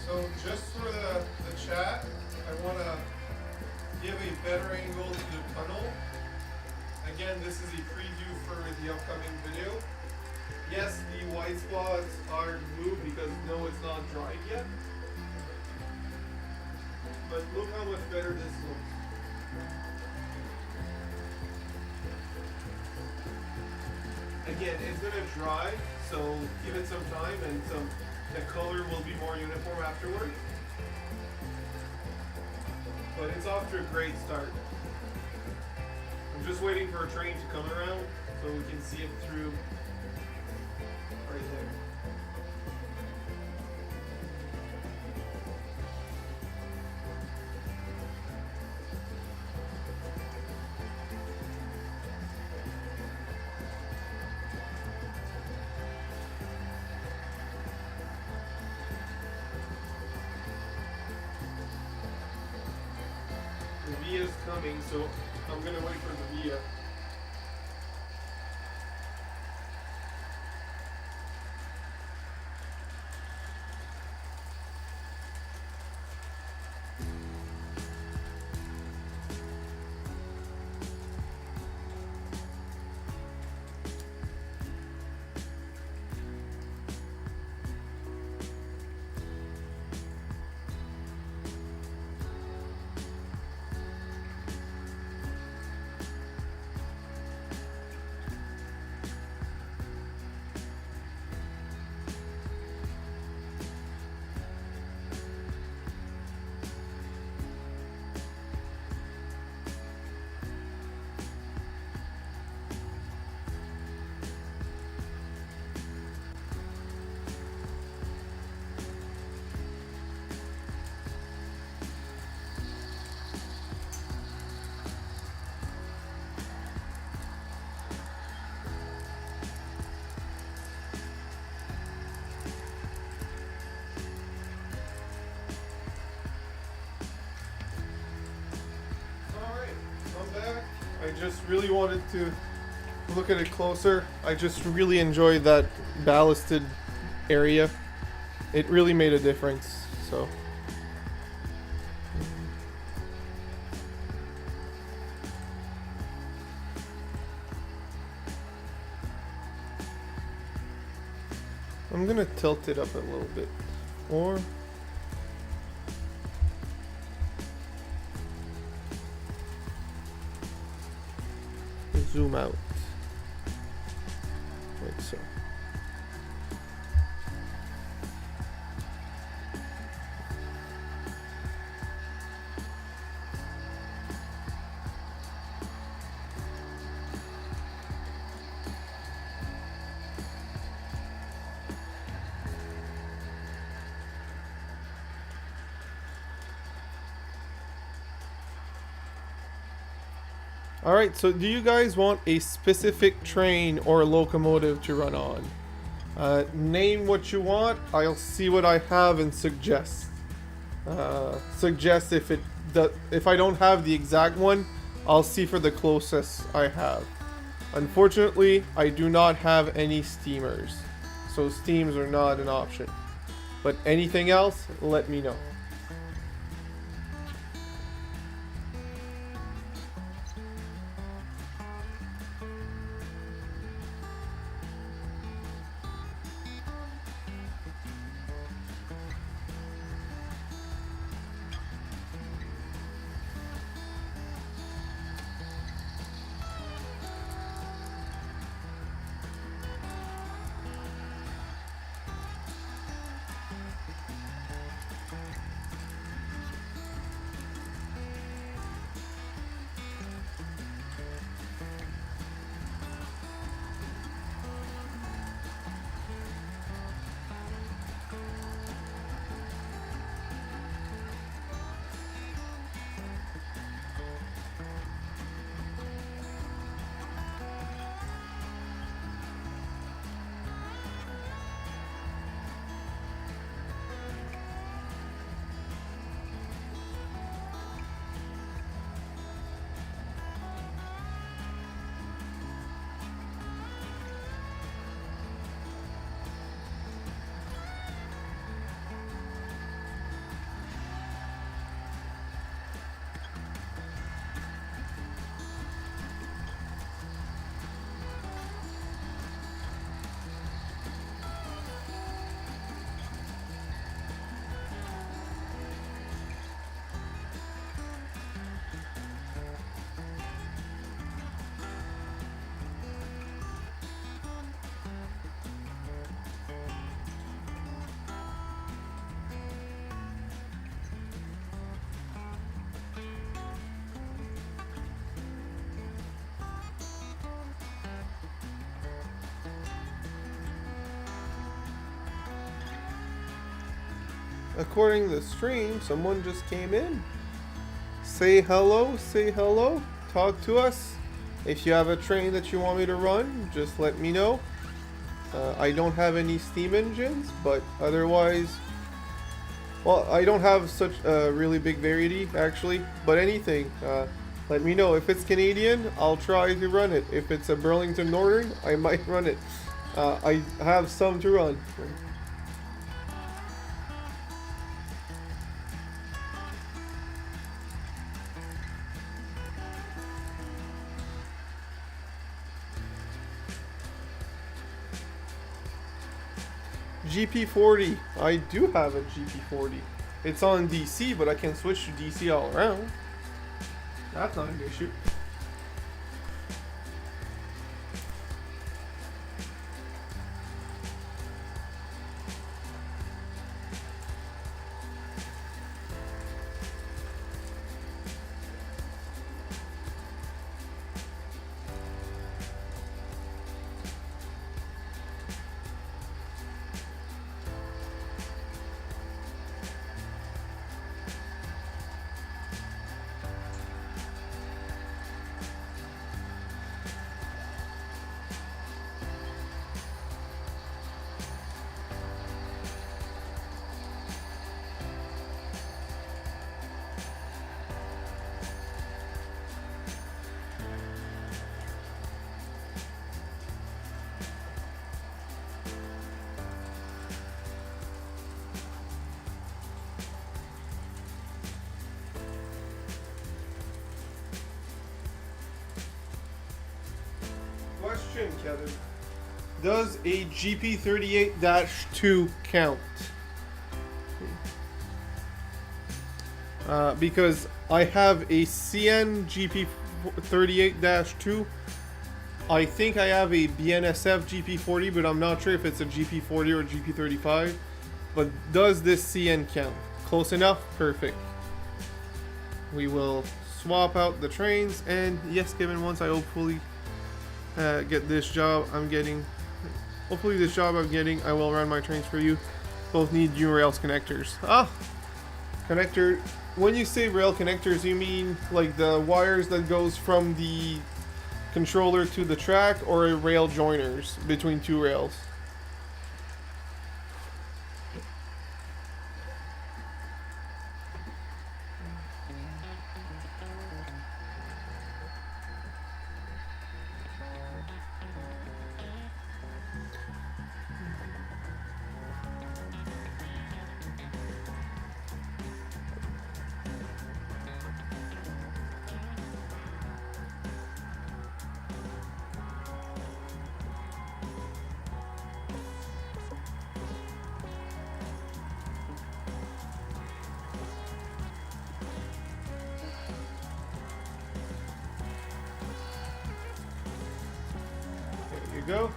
A: So just for the chat, I want to give a better angle to the tunnel. Again, this is a preview for the upcoming video. Yes, the white spots are moved because no, it's not dried yet. But look how much better this looks. Again, it's going to dry, so give it some time and the color will be more uniform afterward. But it's off to a great start. I'm just waiting for a train to come around so we can see it through right there. The Via is coming, so I'm gonna wait for the Via. I just really wanted to look at it closer, I just really enjoyed that ballasted area. It really made a difference. So. I'm gonna tilt it up a little bit, or zoom out, like so. Alright, so do you guys want a specific train or locomotive to run on? Name what you want, I'll see what I have and suggest. Suggest if I don't have the exact one, I'll see for the closest I have. Unfortunately, I do not have any steamers, so steams are not an option. But anything else, let me know. According to the stream, someone just came in. Say hello, talk to us. If you have a train that you want me to run, just let me know. I don't have any steam engines, but otherwise, well, I don't have such a really big variety actually, but anything, let me know. If it's Canadian, I'll try to run it. If it's a Burlington Northern, I might run it. I have some to run. GP40. I do have a GP40. It's on DC, but I can switch to DC all around. That's not an issue. together. Does a GP38-2 count? Because I have a CN GP38-2. I think I have a BNSF GP40, but I'm not sure if it's a GP40 or GP35. But does this CN count? Close enough? Perfect. We will swap out the trains, and yes, Kevin, once I hopefully get this job I'm getting, I will run my trains for you. Both need new rails connectors. Connector. When you say rail connectors, you mean like the wires that goes from the controller to the track, or a rail joiners between two rails? Go.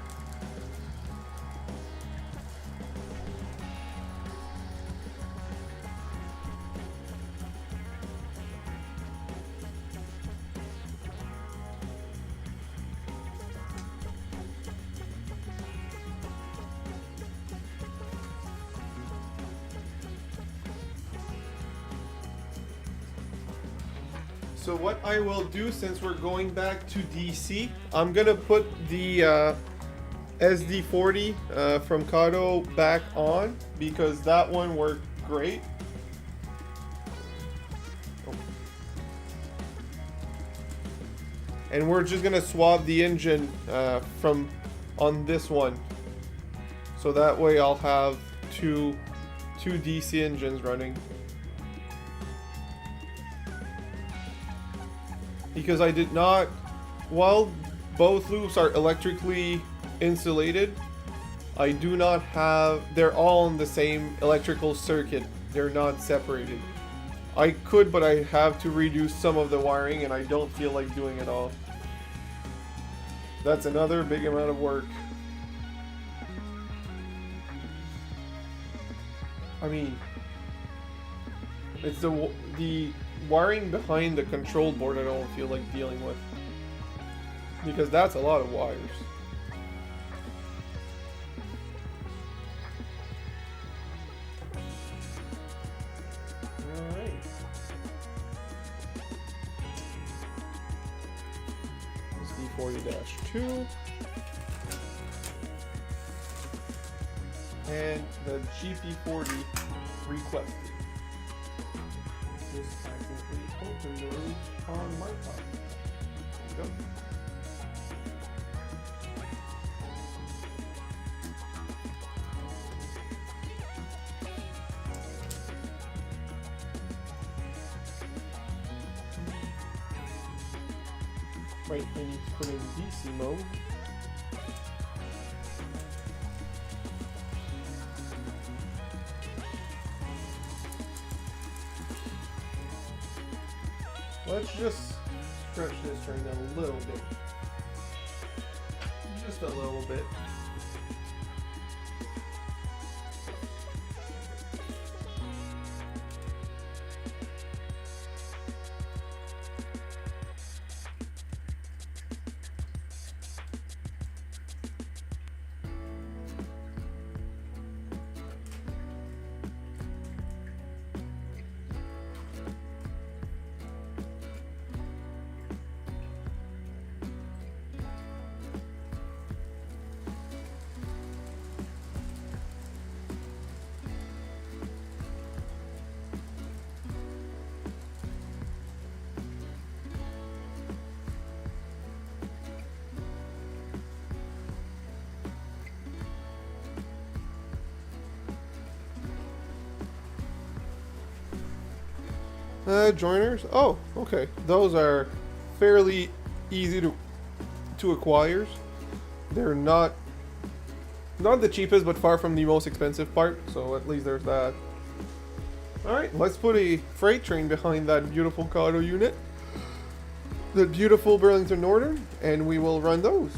A: So what I will do, since we're going back to DC, I'm gonna put the SD40 from Kato back on, because that one worked great. And we're just gonna swap the engine from on this one, so that way I'll have two DC engines running. Because I did not, while both loops are electrically insulated, I do not have, they're all in the same electrical circuit. They're not separated. I could, but I have to redo some of the wiring, and I don't feel like doing it all. That's another big amount of work. I mean, it's the wiring behind the control board I don't feel like dealing with, because that's a lot of wires. Alright. This D40-2 and the GP40 requested. Just technically open the room on my part. There we go. Right, I need to put in DC mode. Let's just stretch this train a little bit. Just a little bit. Joiners? Oh, okay. Those are fairly easy to acquire. they're not the cheapest, but far from the most expensive part. So at least there's that. All right, let's put a freight train behind that beautiful Kato unit, the beautiful Burlington Northern, and we will run those.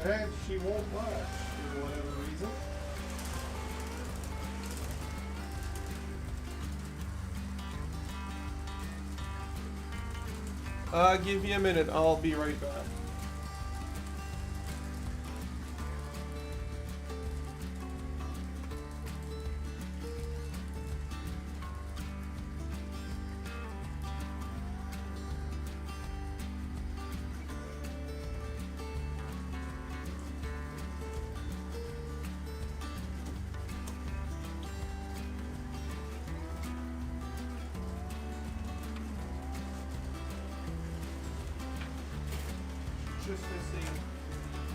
A: And she won't latch for whatever reason. Give me a minute, I'll be right back. Just missing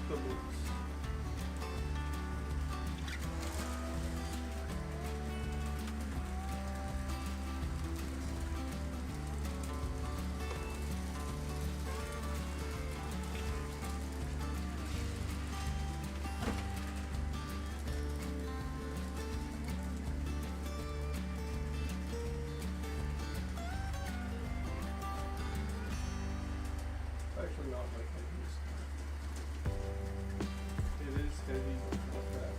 A: the boots. Actually, not like heaviest. It is heavy, but not bad.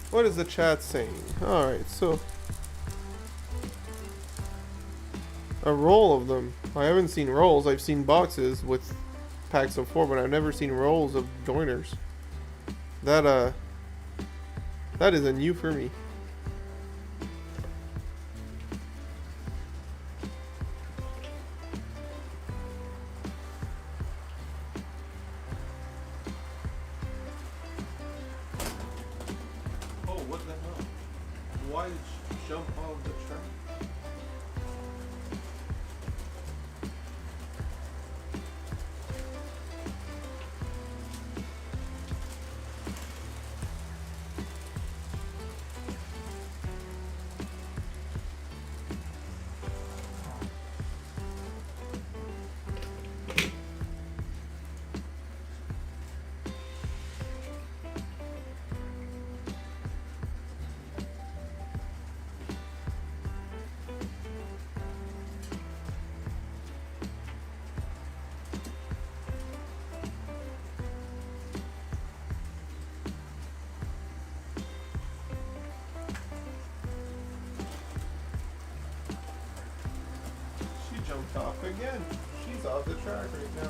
A: What is the chat saying? Alright, so a roll of them. I haven't seen rolls, I've seen boxes with packs of 4, but I've never seen rolls of joiners. That is a new for me. Oh, what the hell? Why did she jump off the track? Jumped off again. She's off the track right now.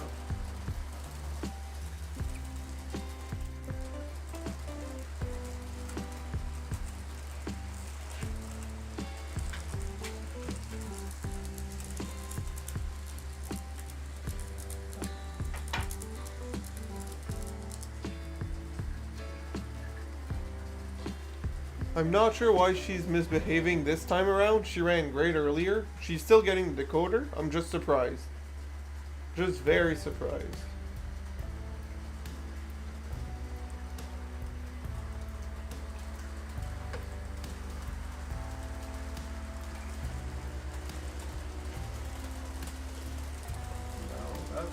A: I'm not sure why she's misbehaving this time around. She ran great earlier. She's still getting the decoder. I'm just surprised. Just very surprised. No, that's...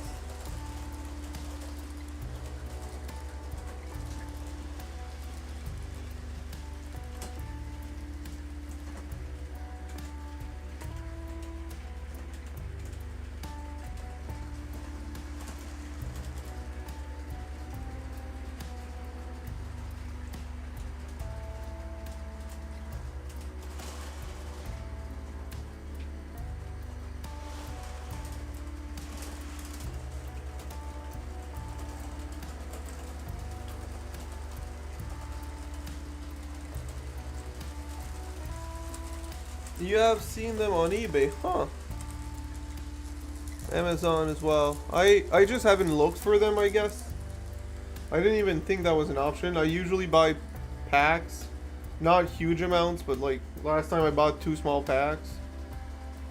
A: You have seen them on eBay, huh? Amazon as well. I just haven't looked for them, I guess. I didn't even think that was an option. I usually buy packs. Not huge amounts, but like last time I bought 2 small packs.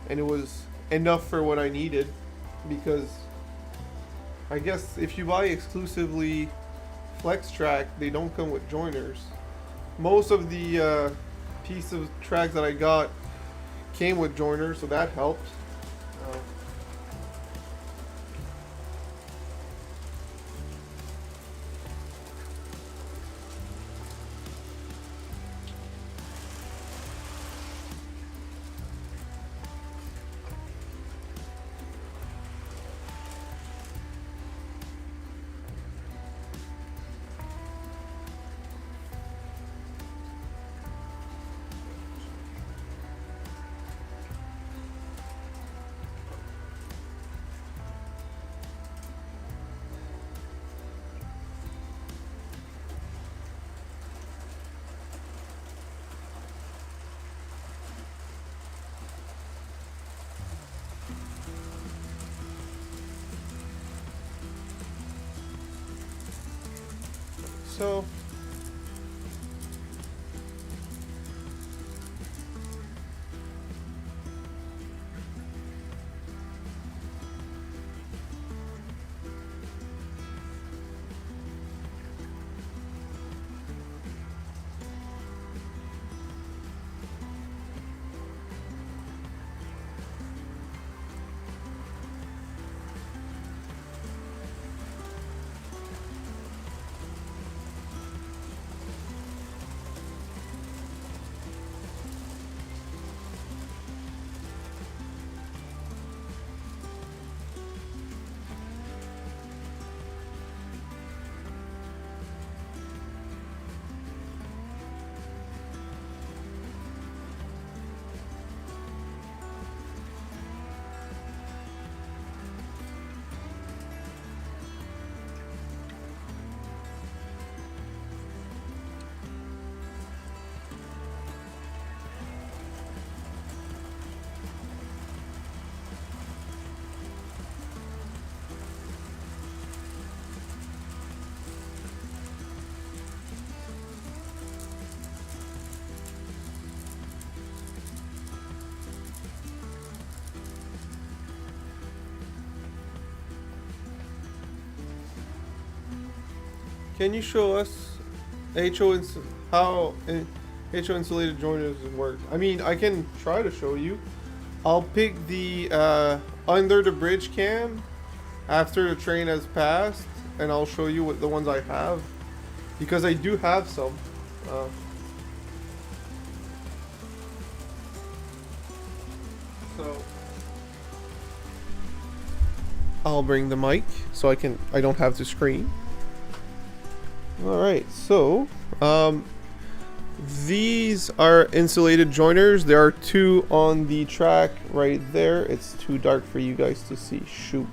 A: And it was enough for what I needed. Because I guess if you buy exclusively Flex Track, they don't come with joiners. Most of the piece of tracks that I got came with joiners, so that helped. So can you show us how HO insulated joiners work? I mean, I can try to show you. I'll pick the under the bridge cam after the train has passed, and I'll show you what the ones I have, because I do have some. So I'll bring the mic so I don't have to scream. All right, so these are insulated joiners. There are two on the track right there. It's too dark for you guys to see. Shoot.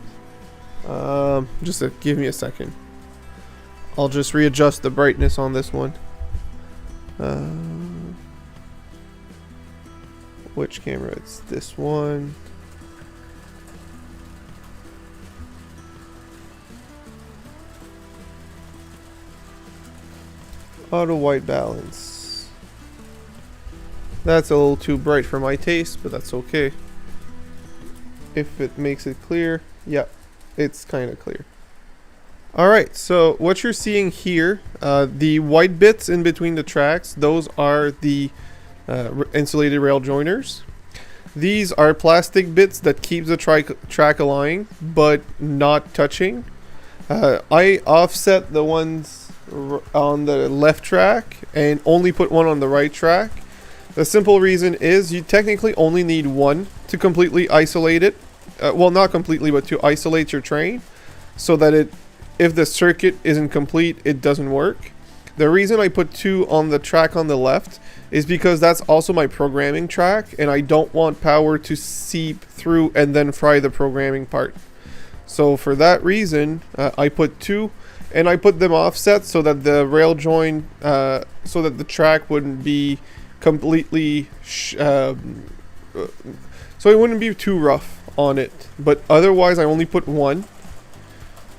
A: Just give me a second. I'll just readjust the brightness on this one. Which camera? It's this one. Auto white balance. That's a little too bright for my taste, but that's okay. If it makes it clear, yeah, it's kind of clear. Alright, so what you're seeing here, the white bits in between the tracks, those are the insulated rail joiners. These are plastic bits that keep the track aligned, but not touching. I offset the ones on the left track and only put one on the right track. The simple reason is you technically only need one to completely isolate it. Well, not completely, but to isolate your train so that if the circuit isn't complete, it doesn't work. The reason I put two on the track on the left is because that's also my programming track, and I don't want power to seep through and then fry the programming part. So for that reason, I put two, and I put them offset so that the rail join, so that the track wouldn't be completely, so it wouldn't be too rough on it. But otherwise, I only put one,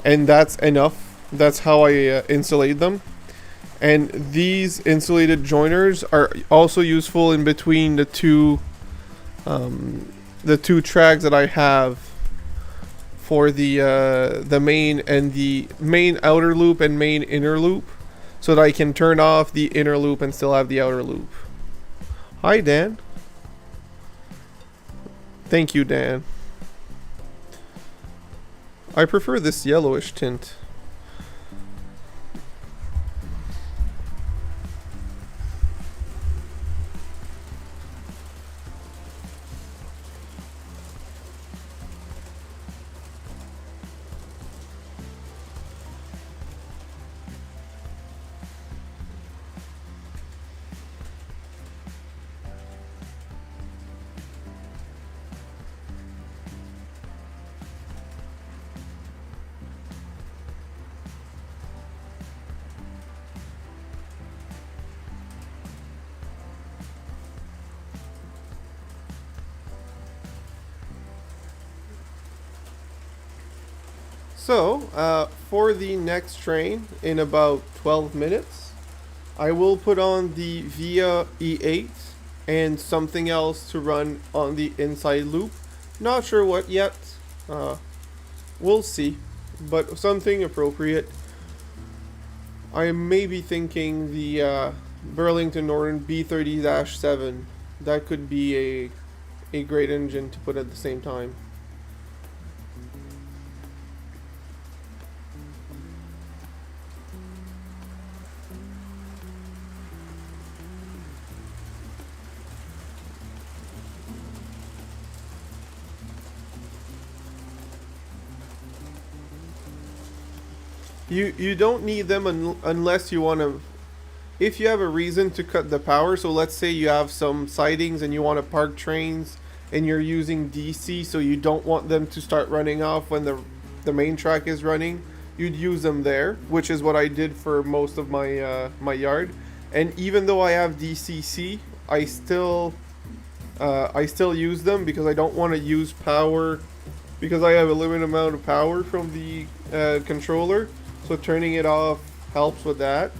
A: and that's enough. That's how I insulate them. And these insulated joiners are also useful in between the two tracks that I have for the main and the main outer loop and main inner loop, so that I can turn off the inner loop and still have the outer loop. Hi, Dan. Thank you, Dan. I prefer this yellowish tint. So, for the next train in about 12 minutes, I will put on the VIA E8 and something else to run on the inside loop. Not sure what yet. We'll see, but something appropriate. I may be thinking the Burlington Northern B30-7. That could be a great engine to put at the same time. You don't need them unless you want to, if you have a reason to cut the power. So let's say you have some sidings and you want to park trains and you're using DC, so you don't want them to start running off when the main track is running. You'd use them there, which is what I did for most of my my yard. And even though I have DCC, I still use them because I don't want to use power, because I have a limited amount of power from the controller. So turning it off helps with that.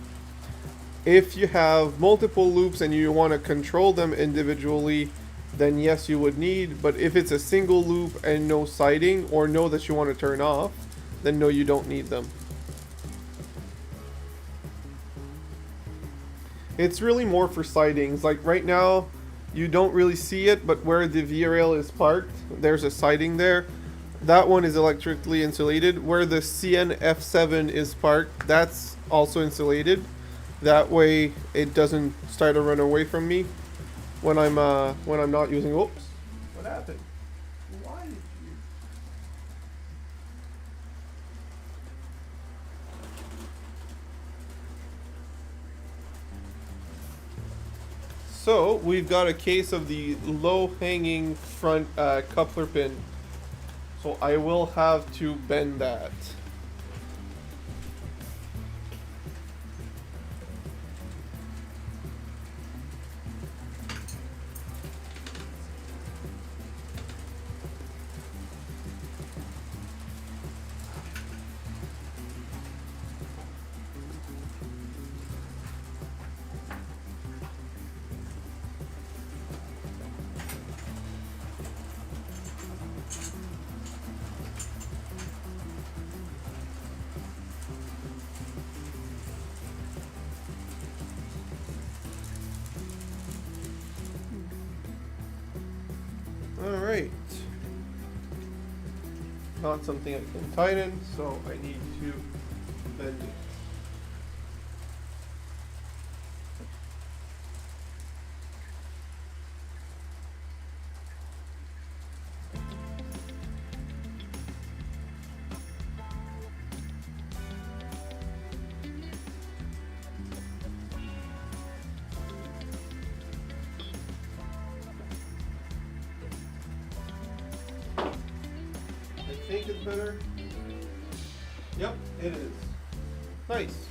A: If you have multiple loops and you want to control them individually, then yes, you would need. But if it's a single loop and no siding, or no that you want to turn off, then no, you don't need them. It's really more for sidings. Like right now, you don't really see it, but where the V-rail is parked, there's a siding there. That one is electrically insulated. Where the CN-F7 is parked, that's also insulated. That way, it doesn't start to run away from me when I'm not using. Oops, what happened? Why did you? So we've got a case of the low-hanging front coupler pin. So I will have to bend that. Alright. Not something I can tighten, so I need to bend it. I think it's better. Yep, it is. Nice.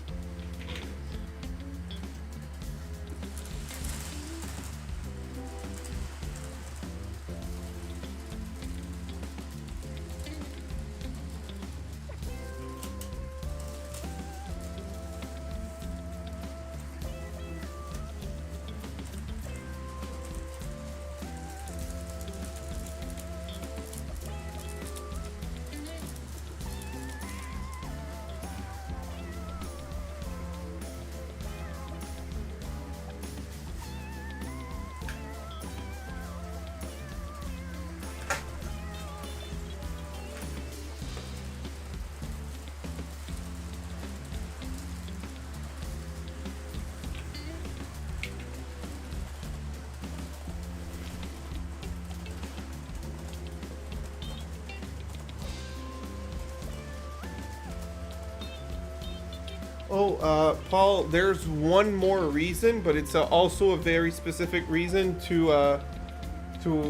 A: Oh, Paul, there's one more reason, but it's also a very specific reason to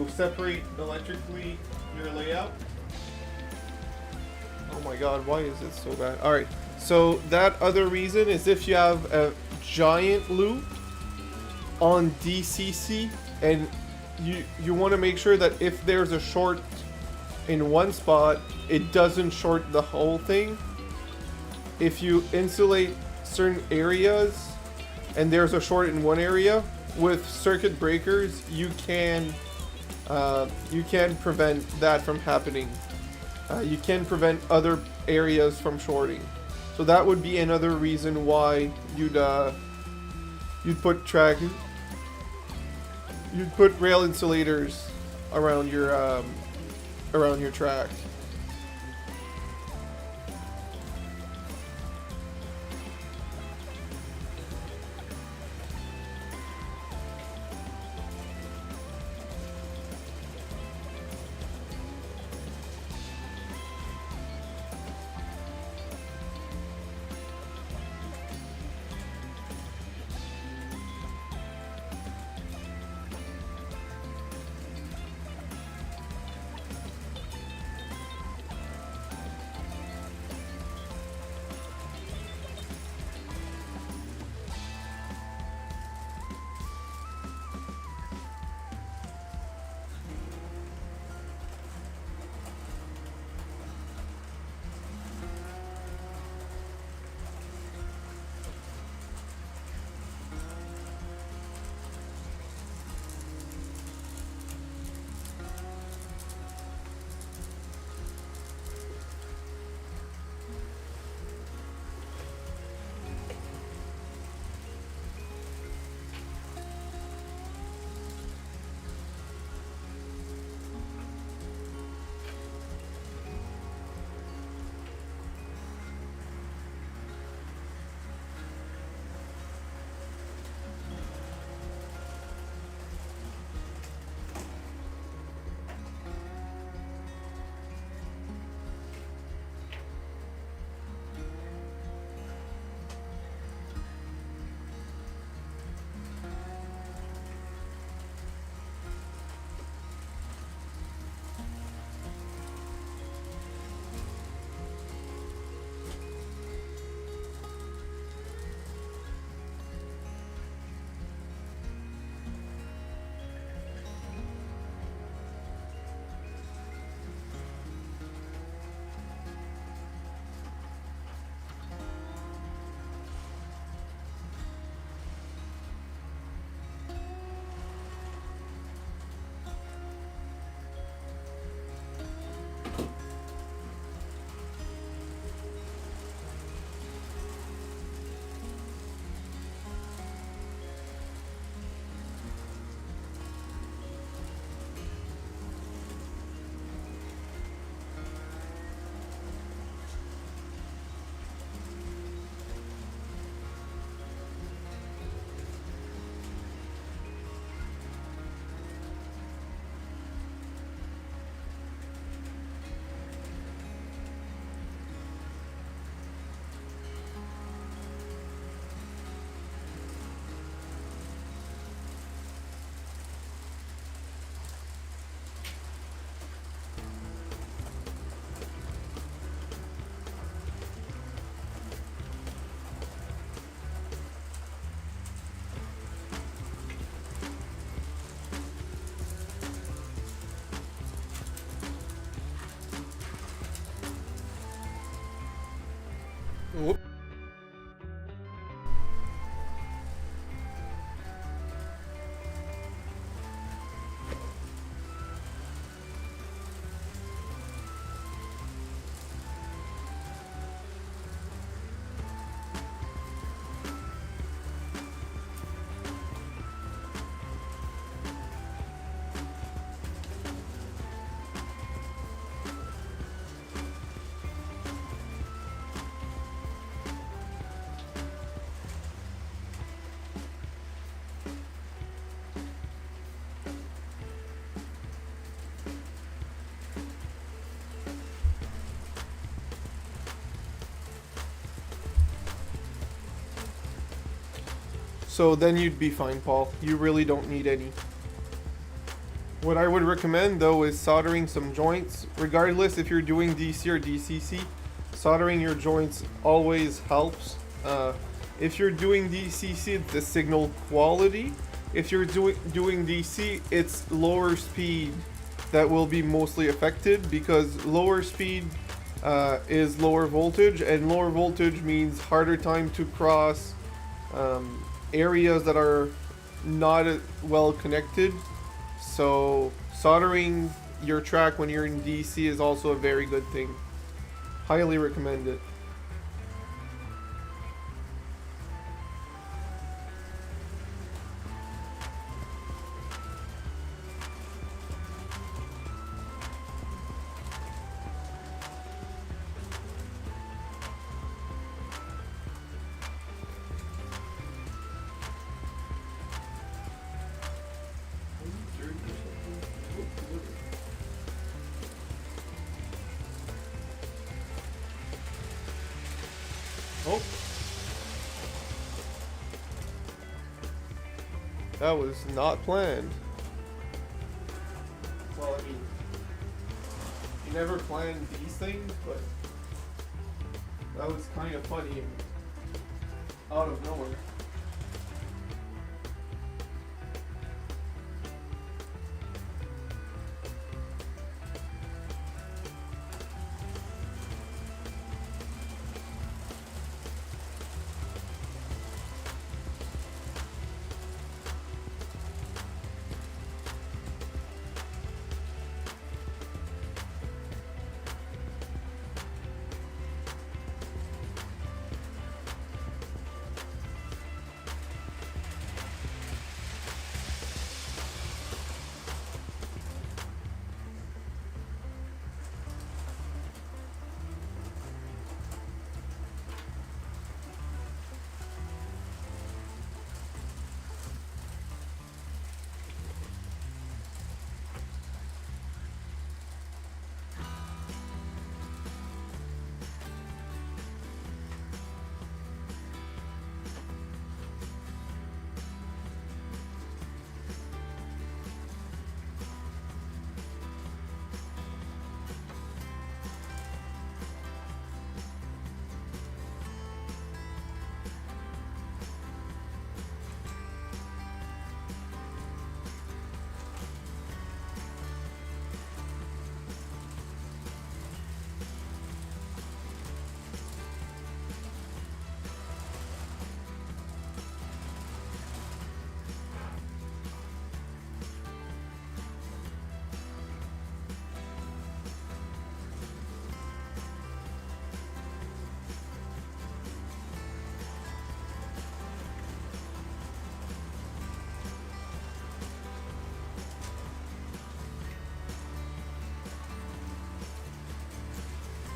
A: separate electrically your layout. Oh my god, why is it so bad? Alright, so that other reason is if you have a giant loop on DCC and you want to make sure that if there's a short in one spot, it doesn't short the whole thing. If you insulate certain areas and there's a short in one area, with circuit breakers you can prevent that from happening. You can prevent other areas from shorting. So that would be another reason why you'd put rail insulators around your track. So then you'd be fine, Paul. You really don't need any. What I would recommend though is soldering some joints. Regardless if you're doing DC or DCC, soldering your joints always helps. If you're doing DCC, it's the signal quality. If you're doing DC, it's lower speed that will be mostly affected, because lower speed is lower voltage, and lower voltage means harder time to cross areas that are not well connected. So soldering your track when you're in DC is also a very good thing. Highly recommend it. Oh. That was not planned. Well, I mean, you never plan these things, but that was kind of funny and out of nowhere.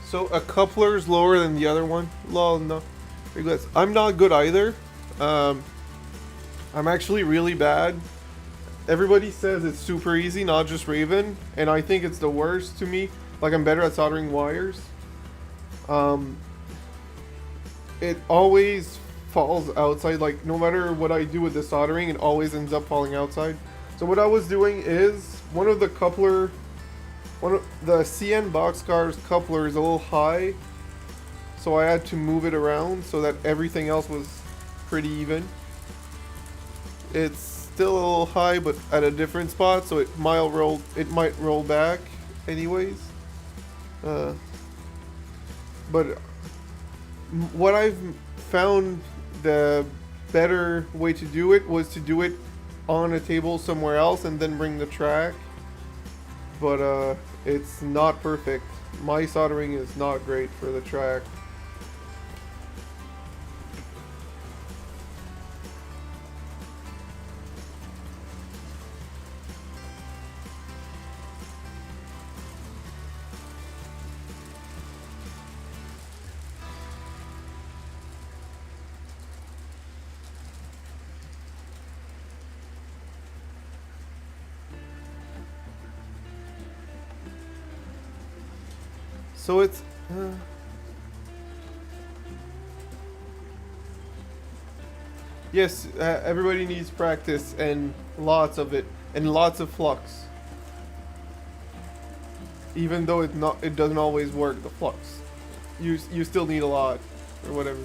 A: So a coupler's lower than the other one. Lol, no. Regrets. I'm not good either. I'm actually really bad. Everybody says it's super easy, not just Raven, and I think it's the worst to me. Like, I'm better at soldering wires. It always falls outside. Like, no matter what I do with the soldering, it always ends up falling outside. So what I was doing is, one of the CN boxcar's coupler is a little high, so I had to move it around so that everything else was pretty even. It's still a little high, but at a different spot, so it might roll back anyways. But what I've found the better way to do it was to do it on a table somewhere else and then bring the track. But it's not perfect. My soldering is not great for the track. So it's Yes, everybody needs practice and lots of it, and lots of flux. Even though it doesn't always work, the flux. You still need a lot, or whatever.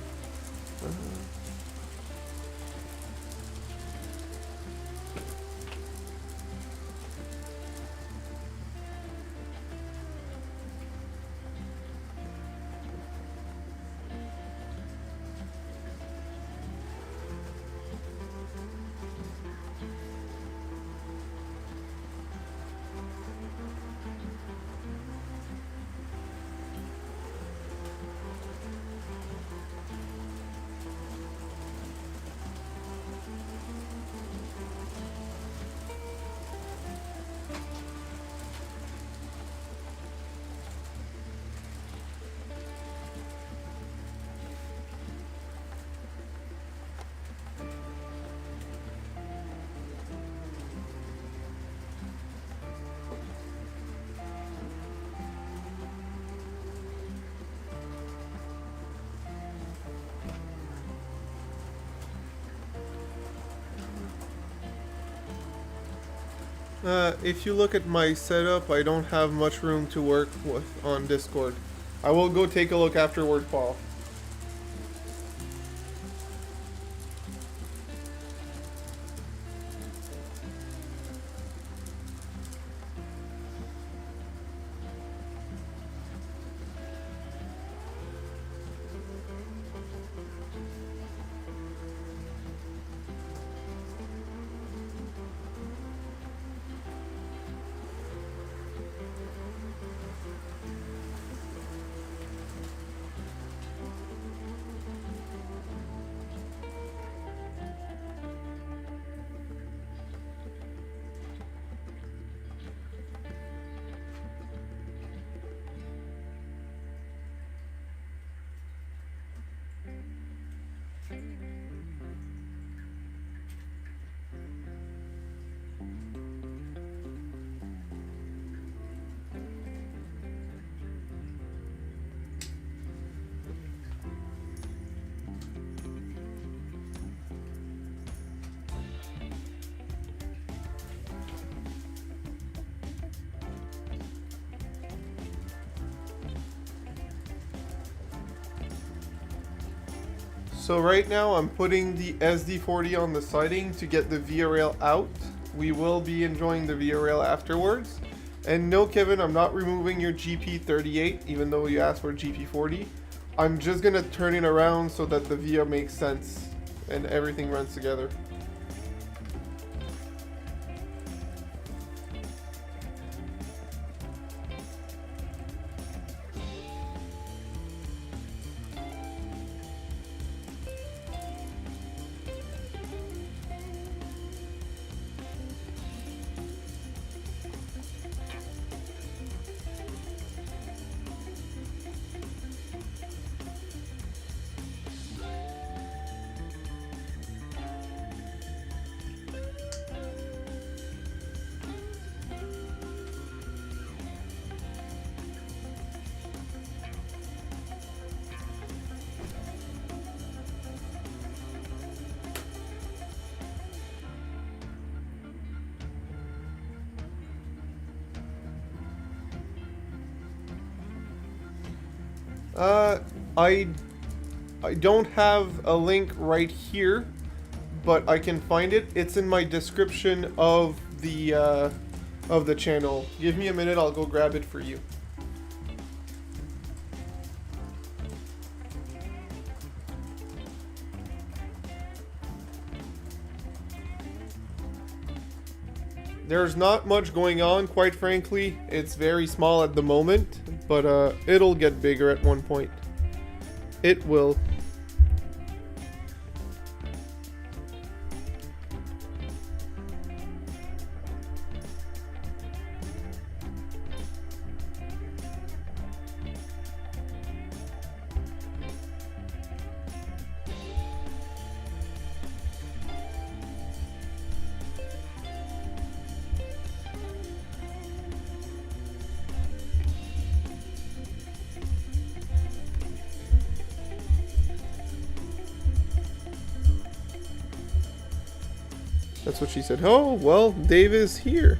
A: If you look at my setup, I don't have much room to work with on Discord. I will go take a look afterward, Paul. So right now I'm putting the SD40 on the siding to get the via rail out. We will be enjoying the via rail afterwards. And no, Kevin, I'm not removing your GP38, even though you asked for GP40. I'm just gonna turn it around so that the via makes sense and everything runs together. I don't have a link right here, but I can find it. It's in my description of the channel. Give me a minute, I'll go grab it for you. There's not much going on, quite frankly. It's very small at the moment, but it'll get bigger at one point. It will. That's what she said. Oh, well, Dave is here.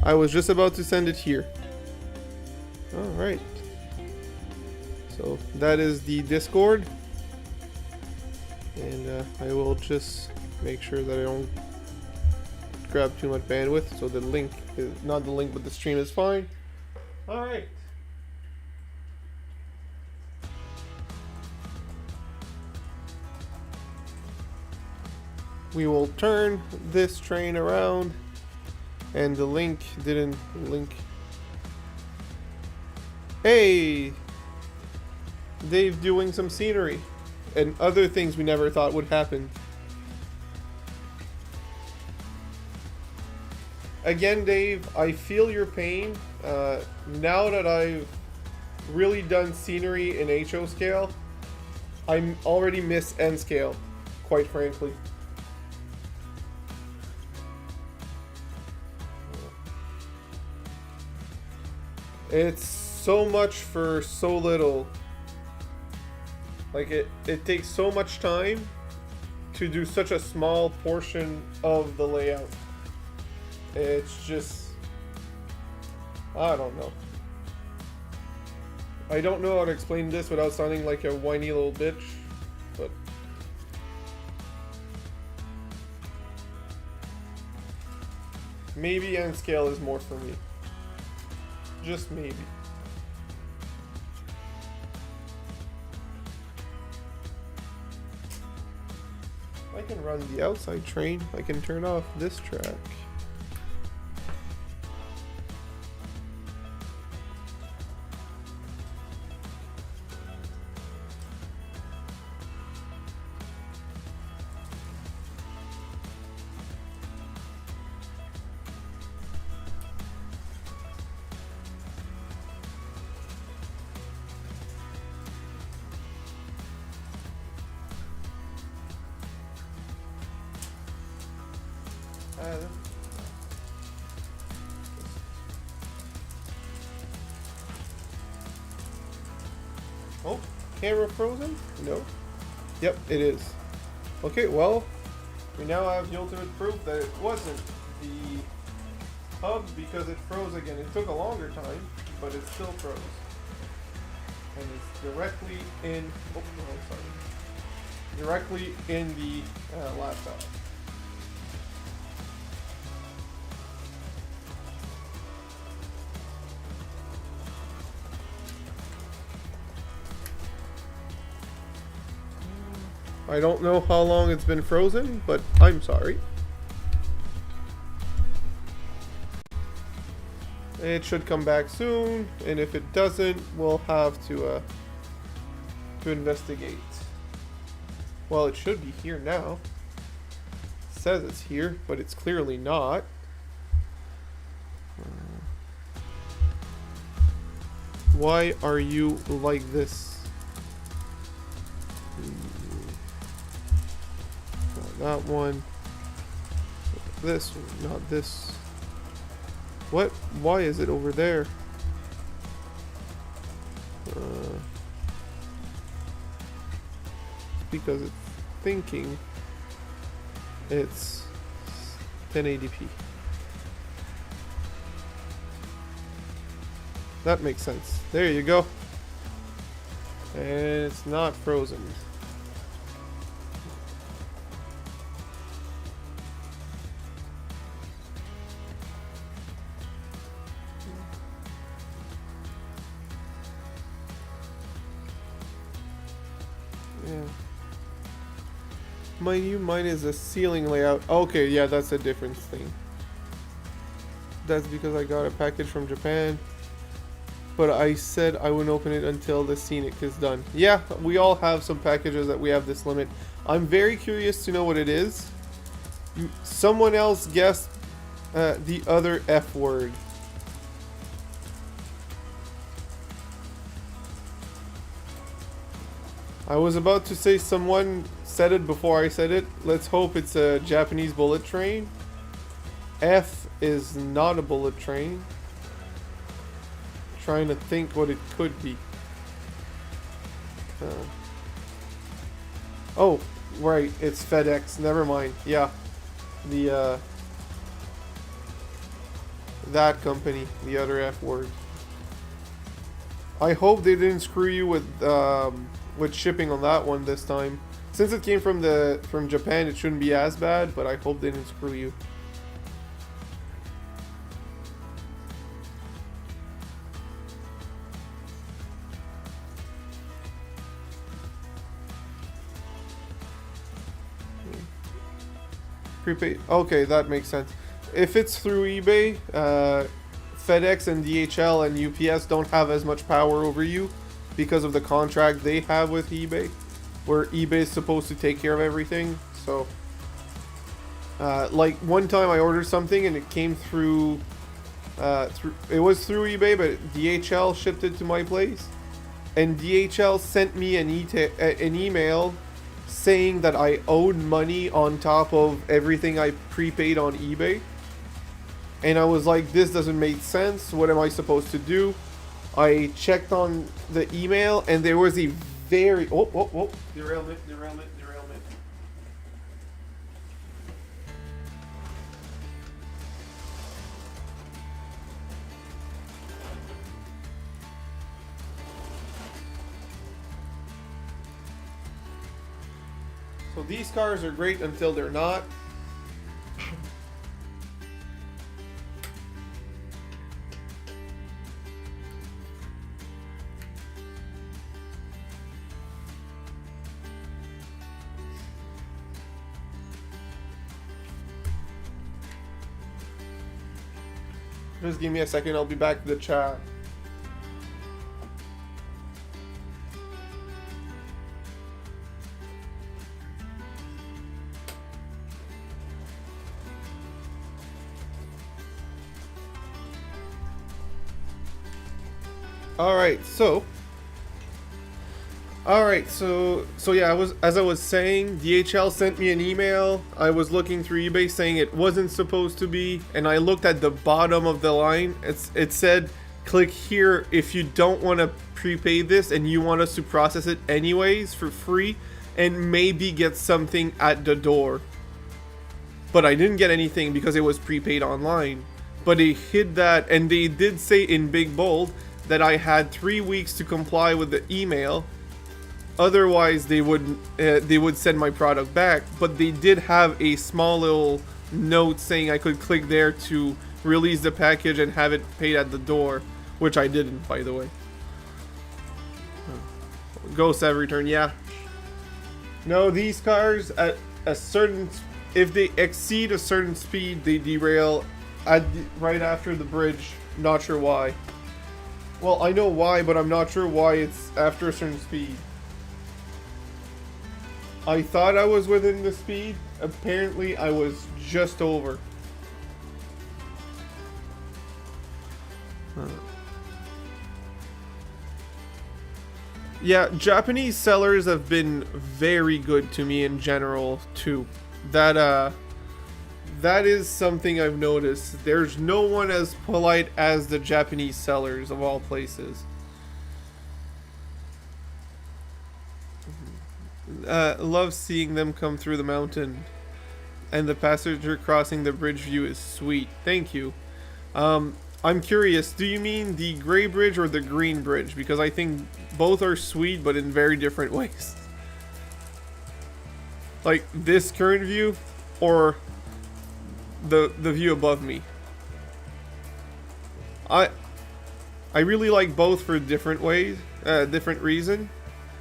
A: I was just about to send it here. Alright. So that is the Discord. And I will just make sure that I don't grab too much bandwidth. So the link is not the link, but the stream is fine. Alright. We will turn this train around, and the link didn't link. Hey! Dave doing some scenery and other things we never thought would happen. Again, Dave, I feel your pain. Now that I've really done scenery in HO scale, I already miss N scale, quite frankly. It's so much for so little. Like it takes so much time to do such a small portion of the layout. It's just, I don't know. I don't know how to explain this without sounding like a whiny little bitch, but maybe N scale is more for me. Just maybe. I can run the outside train. I can turn off this track. Oh, camera frozen? No. Yep, it is. Okay, well, we now have the ultimate proof that it wasn't the hub because it froze again. It took a longer time, but it still froze. And it's directly in, oh, no, sorry. Directly in the laptop. I don't know how long it's been frozen, but I'm sorry. It should come back soon, and if it doesn't, we'll have to investigate. Well, it should be here now. It says it's here, but it's clearly not. Why are you like this? Not that one. This one, not this. What? Why is it over there? Because it's thinking it's 1080p. That makes sense. There you go. And it's not frozen. Mine is a ceiling layout. Okay, yeah, that's a different thing. That's because I got a package from Japan. But I said I wouldn't open it until the scenic is done. Yeah, we all have some packages that we have this limit. I'm very curious to know what it is. Someone else guessed the other F word. I was about to say someone said it before I said it. Let's hope it's a Japanese bullet train. F is not a bullet train. Trying to think what it could be. Oh, right. It's FedEx. Never mind. Yeah. The that company, the other F word. I hope they didn't screw you with shipping on that one this time. Since it came from Japan, it shouldn't be as bad, but I hope they didn't screw you. Prepaid. Okay, that makes sense. If it's through eBay, FedEx and DHL and UPS don't have as much power over you because of the contract they have with eBay, where eBay is supposed to take care of everything. So, like one time I ordered something and it came through, it was through eBay, but DHL shipped it to my place, and DHL sent me an email saying that I owed money on top of everything I prepaid on eBay. And I was like, this doesn't make sense. What am I supposed to do? I checked on the email and there was a very... Oh, derailment. So these cars are great until they're not. Just give me a second, I'll be back to the chat. Alright, so yeah, as I was saying, DHL sent me an email. I was looking through eBay saying it wasn't supposed to be, and I looked at the bottom of the line. It said, click here if you don't want to prepay this and you want us to process it anyways for free and maybe get something at the door. But I didn't get anything because it was prepaid online. But they hid that, and they did say in big bold that I had 3 weeks to comply with the email. Otherwise, they would send my product back. But they did have a small little note saying I could click there to release the package and have it paid at the door, which I didn't, by the way. Ghost have returned, yeah. No, these cars at a certain, if they exceed a certain speed, they derail right after the bridge. Not sure why. Well, I know why, but I'm not sure why it's after a certain speed. I thought I was within the speed. Apparently, I was just over. Yeah, Japanese sellers have been very good to me in general, too. That is something I've noticed. There's no one as polite as the Japanese sellers of all places. Love seeing them come through the mountain. And the passenger crossing the bridge view is sweet. Thank you. I'm curious, do you mean the gray bridge or the green bridge? Because I think both are sweet, but in very different ways. Like this current view, or the view above me. I really like both for different ways, different reason.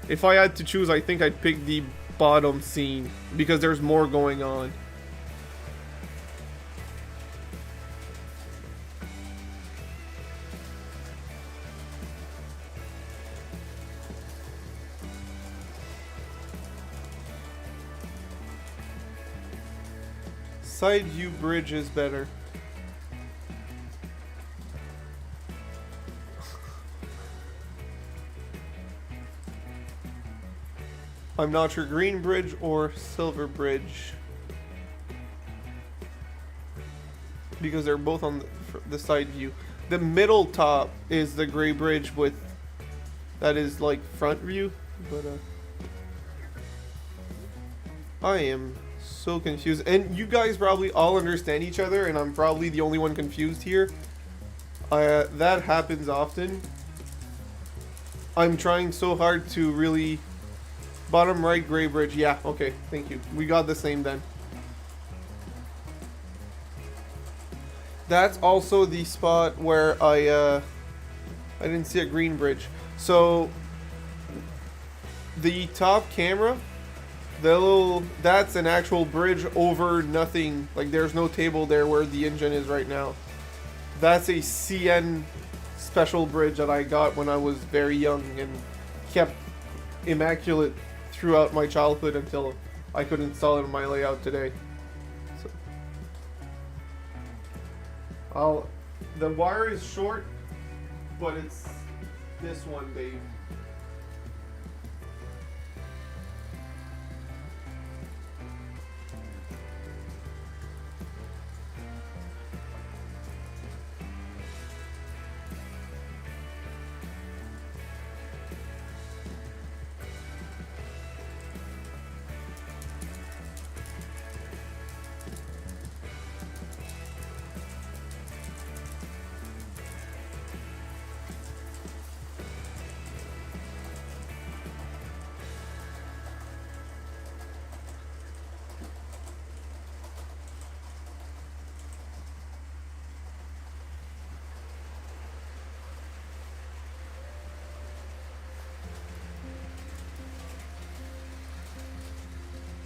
A: If I had to choose, I think I'd pick the bottom scene because there's more going on. Side view bridge is better. I'm not sure, green bridge or silver bridge, because they're both on the side view. The middle top is the gray bridge with, that is like front view, but I am So confused. And you guys probably all understand each other, and I'm probably the only one confused here. That happens often. I'm trying so hard to really... Bottom right, gray bridge. Yeah, okay, thank you. We got the same then. That's also the spot where I didn't see a green bridge. So, the top camera, that's an actual bridge over nothing. Like, there's no table there where the engine is right now. That's a CN special bridge that I got when I was very young and kept immaculate throughout my childhood until I could install it in my layout today. So, the wire is short, but it's this one, Dave.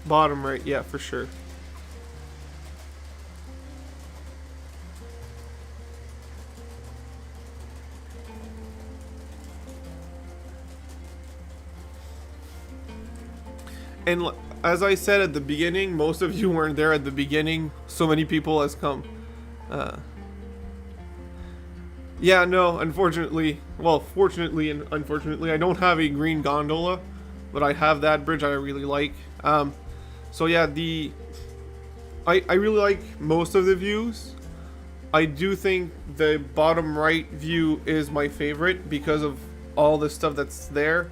A: Bottom right, yeah, for sure. And as I said at the beginning, most of you weren't there at the beginning. So many people has come. Yeah, no, unfortunately, well, fortunately and unfortunately, I don't have a green gondola, but I have that bridge I really like. So yeah, I really like most of the views. I do think the bottom right view is my favorite because of all the stuff that's there.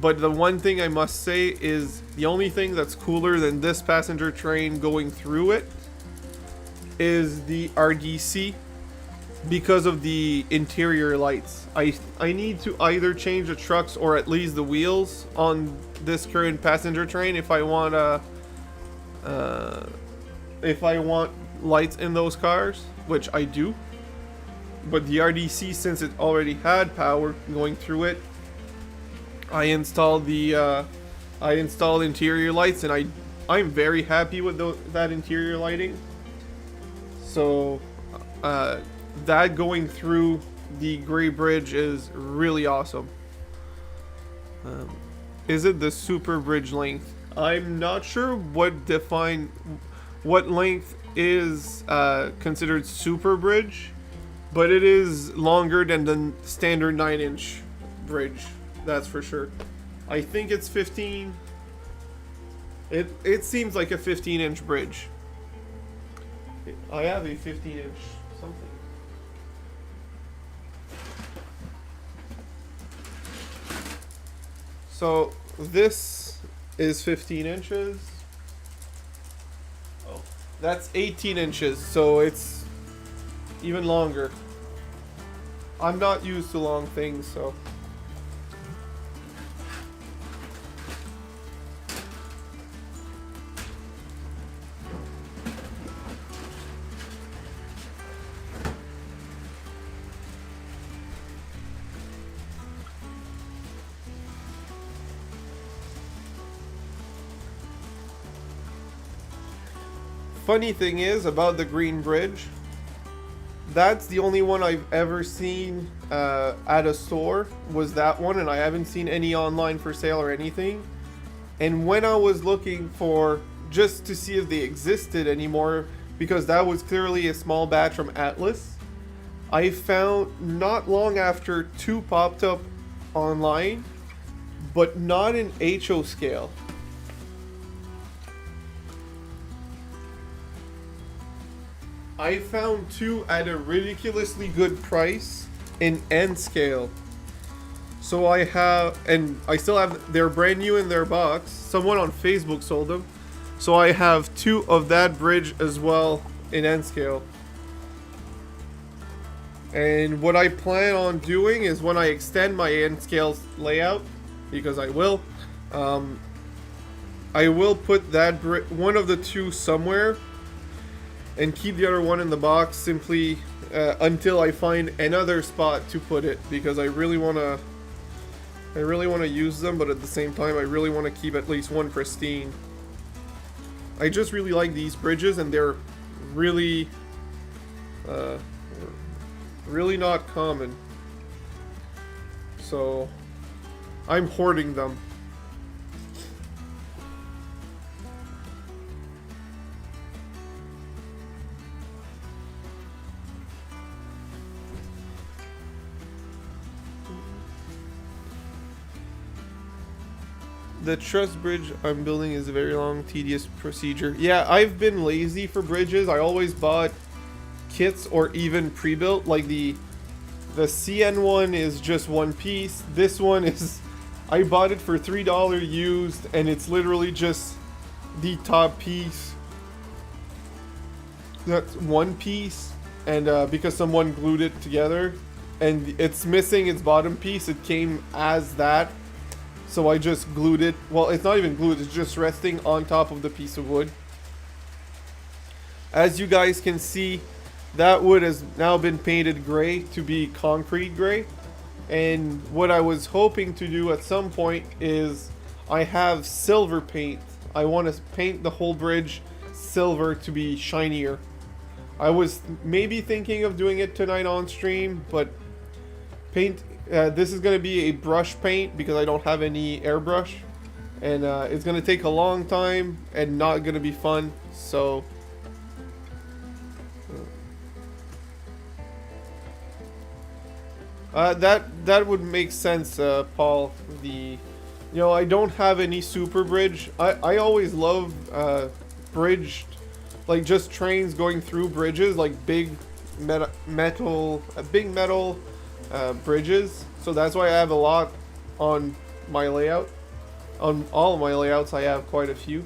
A: But the one thing I must say is the only thing that's cooler than this passenger train going through it is the RDC because of the interior lights. I need to either change the trucks or at least the wheels on this current passenger train if I want lights in those cars, which I do. But the RDC, since it already had power going through it, I installed interior lights, and I'm very happy with that interior lighting. So that going through the gray bridge is really awesome. Is it the super bridge length? I'm not sure what length is considered super bridge, but it is longer than the standard 9-inch bridge. That's for sure. I think it's 15. It seems like a 15-inch bridge. I have a 15-inch something. So this is 15 inches. Oh, that's 18 inches, so it's even longer. I'm not used to long things, so. Funny thing is about the green bridge, that's the only one I've ever seen at a store, was that one, and I haven't seen any online for sale or anything. And when I was looking for, just to see if they existed anymore, because that was clearly a small batch from Atlas, I found not long after 2 popped up online, but not in HO scale. I found 2 at a ridiculously good price in N scale. So I have, and I still have, they're brand new in their box. Someone on Facebook sold them. So I have 2 of that bridge as well in N scale. And what I plan on doing is when I extend my N scale layout, because I will put that one of the 2 somewhere and keep the other one in the box simply until I find another spot to put it, because I really want to use them, but at the same time I really want to keep at least one pristine. I just really like these bridges, and they're really really not common, so I'm hoarding them. The truss bridge I'm building is a very long, tedious procedure. Yeah, I've been lazy for bridges. I always bought kits or even pre-built. Like the CN one is just one piece. This one is, I bought it for $3 used, and it's literally just the top piece. That's one piece, and because someone glued it together, and it's missing its bottom piece. It came as that. So I just glued it. Well, it's not even glued, it's just resting on top of the piece of wood. As you guys can see, that wood has now been painted gray to be concrete gray. And what I was hoping to do at some point is I have silver paint. I want to paint the whole bridge silver to be shinier. I was maybe thinking of doing it tonight on stream, but this is going to be a brush paint because I don't have any airbrush, and it's going to take a long time and not going to be fun. So that would make sense, Paul. I don't have any super bridge. I always love bridged, like just trains going through bridges, like big metal bridges. So that's why I have a lot on my layout. On all of my layouts I have quite a few.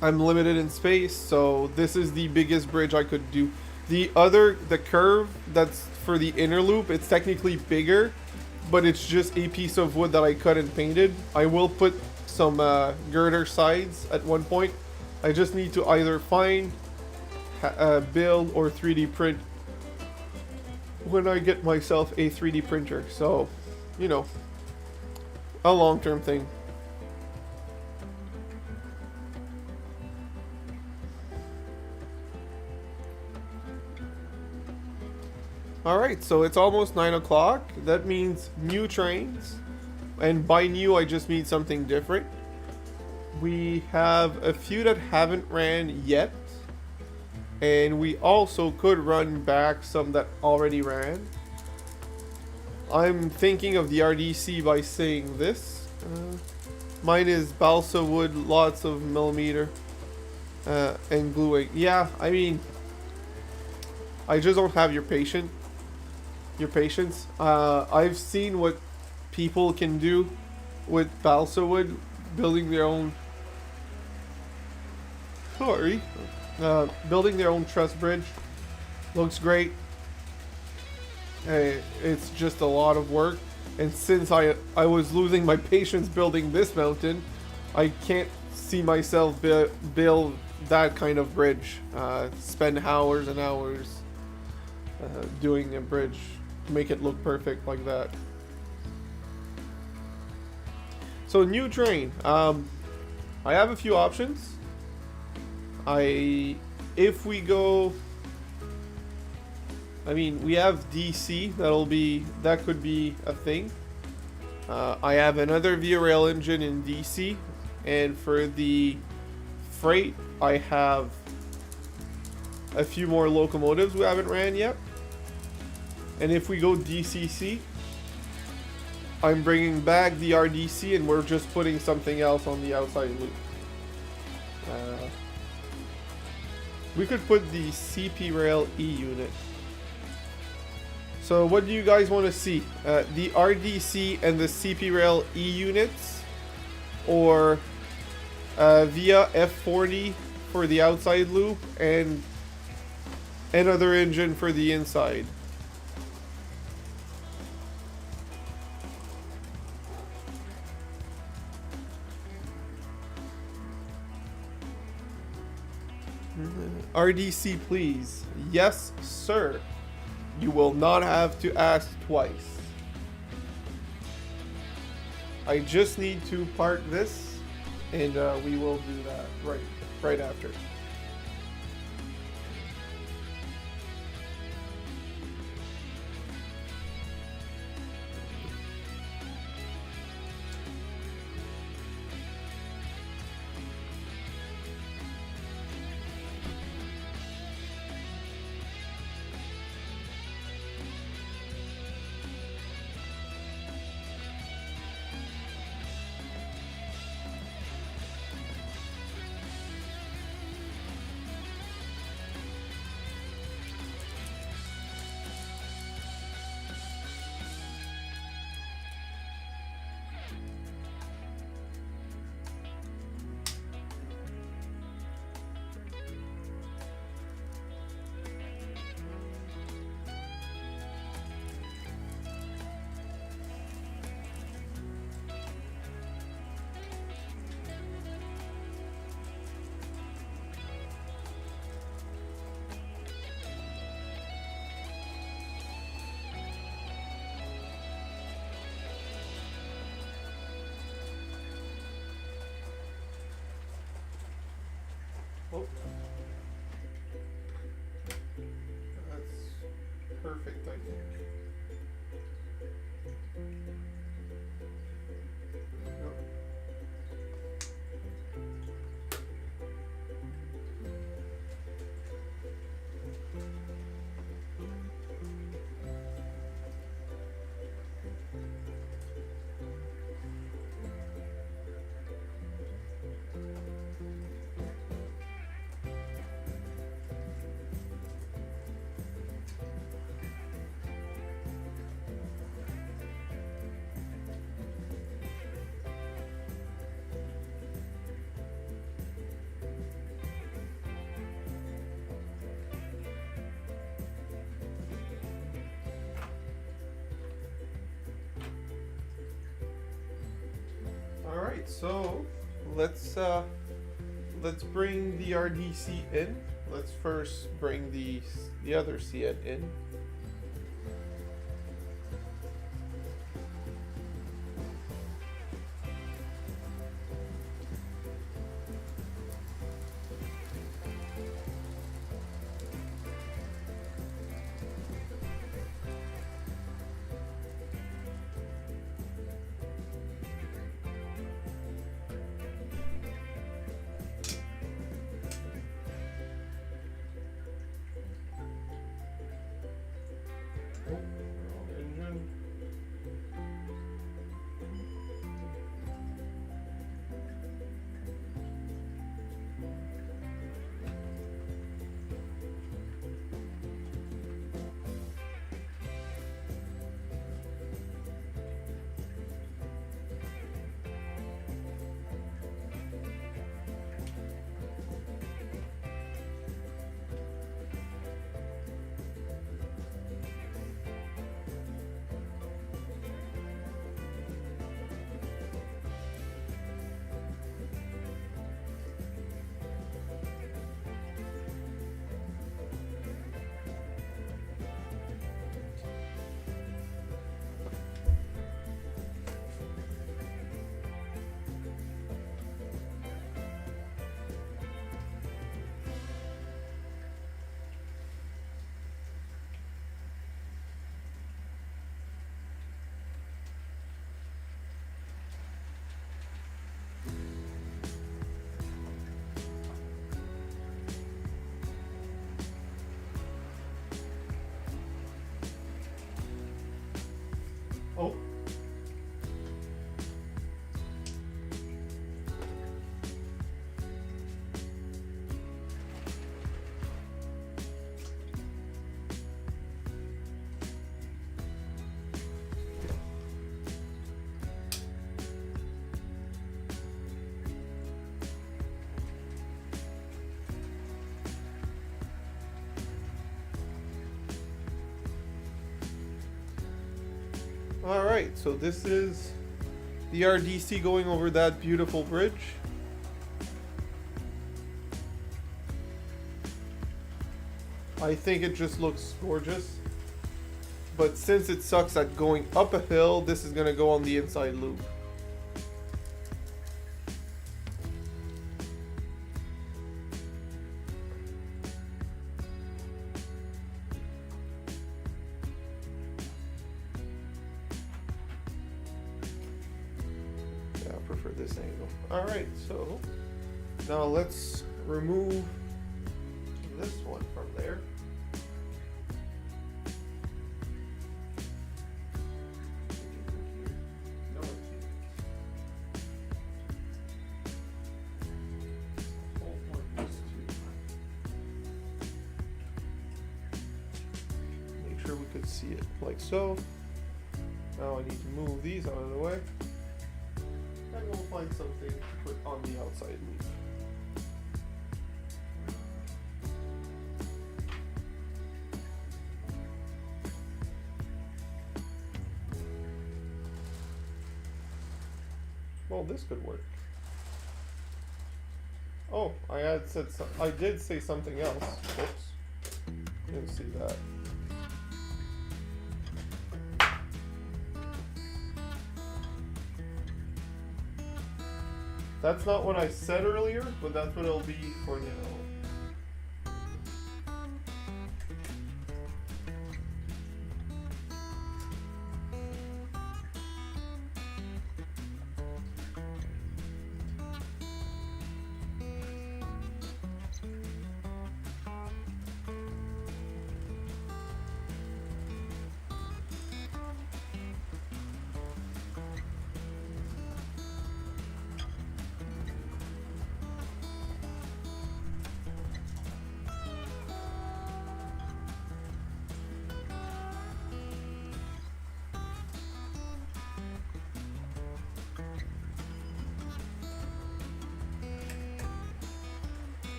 A: I'm limited in space, so this is the biggest bridge I could do. The curve that's for the inner loop, it's technically bigger, but it's just a piece of wood that I cut and painted. I will put some girder sides at one point. I just need to either find, build, or 3D print when I get myself a 3D printer. So, a long-term thing. Alright, so it's almost 9 o'clock. That means new trains. And by new, I just mean something different. We have a few that haven't ran yet. And we also could run back some that already ran. I'm thinking of the RDC by saying this. Mine is balsa wood, lots of millimeter, and gluing. Yeah, I mean, I just don't have your patience. I've seen what people can do with balsa wood, building their own. Building their own truss bridge. Looks great. It's just a lot of work, and since I was losing my patience building this mountain, I can't see myself build that kind of bridge. Spend hours and hours doing a bridge to make it look perfect like that. So new train. I have a few options. If we go, I mean, we have DC. That could be a thing. I have another Via Rail engine in DC, and for the freight, I have a few more locomotives we haven't ran yet. And if we go DCC, I'm bringing back the RDC, and we're just putting something else on the outside loop. We could put the CP Rail E unit. So what do you guys want to see? The RDC and the CP Rail E units or via F40 for the outside loop, and another engine for the inside. RDC, please. Yes, sir. You will not have to ask twice. I just need to park this, and we will do that right after. Oh. That's perfect, I think. Yep. Alright, so let's bring the RDC in. Let's first bring the other CN in. Alright, so this is the RDC going over that beautiful bridge. I think it just looks gorgeous. But since it sucks at going up a hill, this is going to go on the inside loop. Yeah, I prefer this angle. Alright, so now let's remove this one from there. We could see it like so. Now I need to move these out of the way, and we'll find something to put on the outside loop. Well, this could work. Oh, I did say something else. Oops, didn't see that. That's not what I said earlier, but that's what it'll be for now.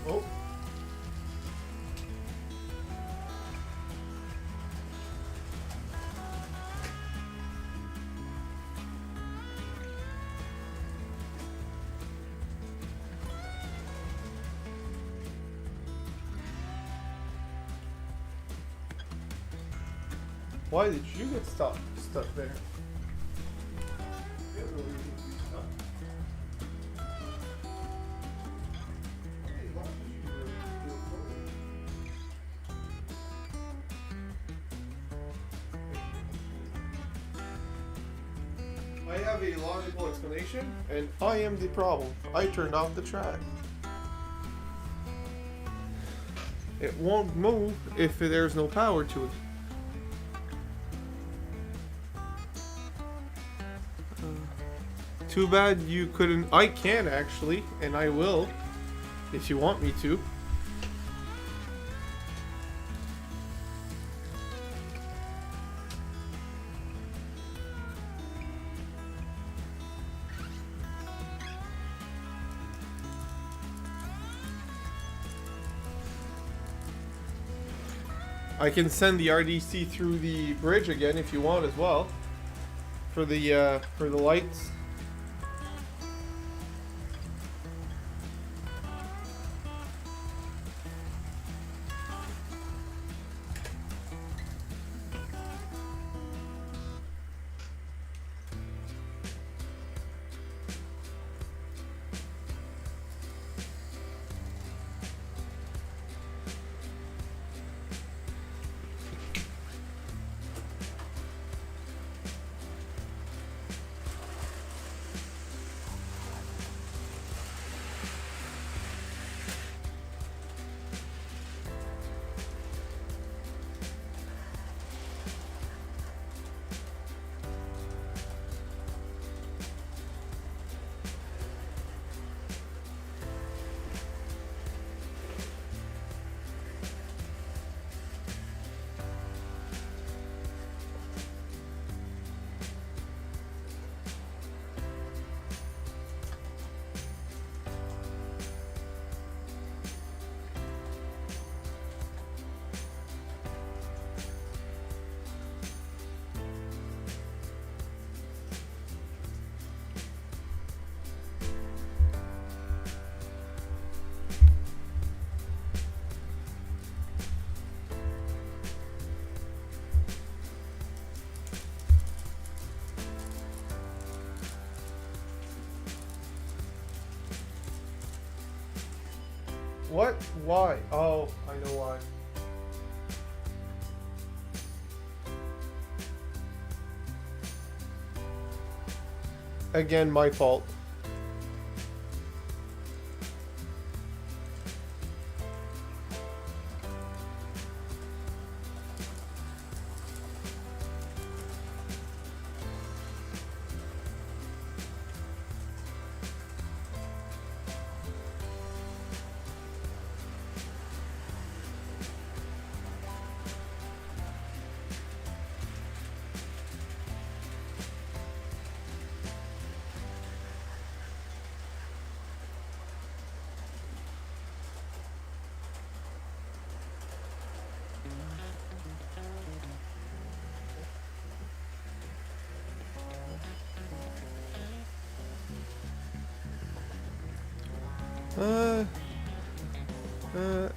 A: Oh. Why did you get stuck there? You didn't really need to be stuck. I have a logical explanation, and I am the problem. I turned off the track. It won't move if there's no power to it. Too bad you couldn't. I can actually, and I will, if you want me to. I can send the RDC through the bridge again if you want as well, for the lights. What? Why? Oh, I know why. Again, my fault.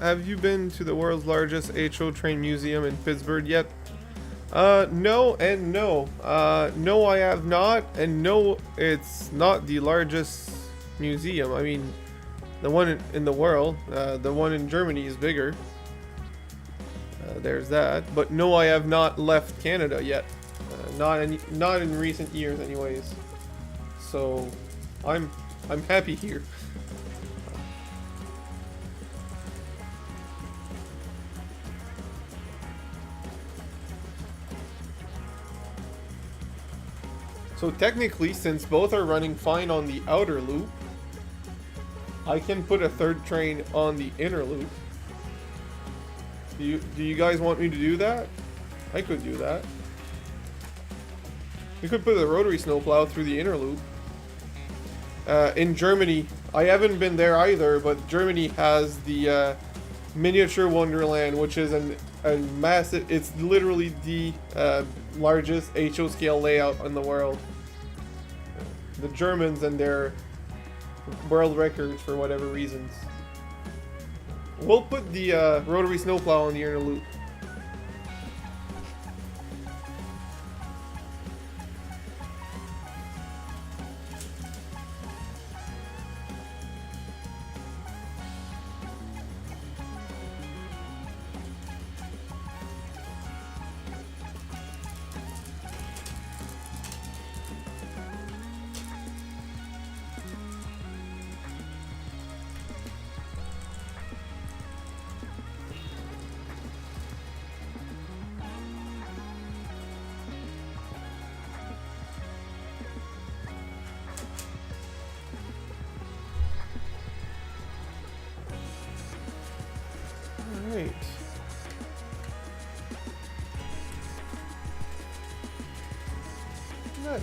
A: Have you been to the world's largest HO train museum in Pittsburgh yet? No and no. No, I have not, and no, it's not the largest museum. I mean, the one in the world, the one in Germany is bigger. There's that. But no, I have not left Canada yet. Not in recent years, anyways. So, I'm happy here. So technically, since both are running fine on the outer loop, I can put a third train on the inner loop. Do you guys want me to do that? I could do that. We could put a rotary snowplow through the inner loop. In Germany, I haven't been there either, but Germany has the miniature Wonderland, which is a massive. It's literally the largest HO scale layout in the world. The Germans and their world records for whatever reasons. We'll put the rotary snowplow on the inner loop. Alright. Nice.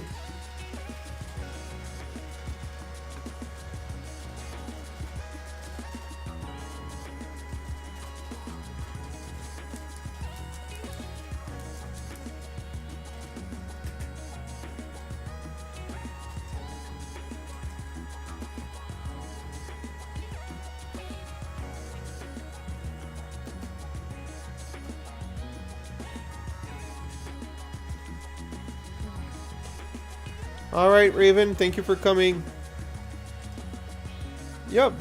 A: Alright, Raven, thank you for coming. Yep.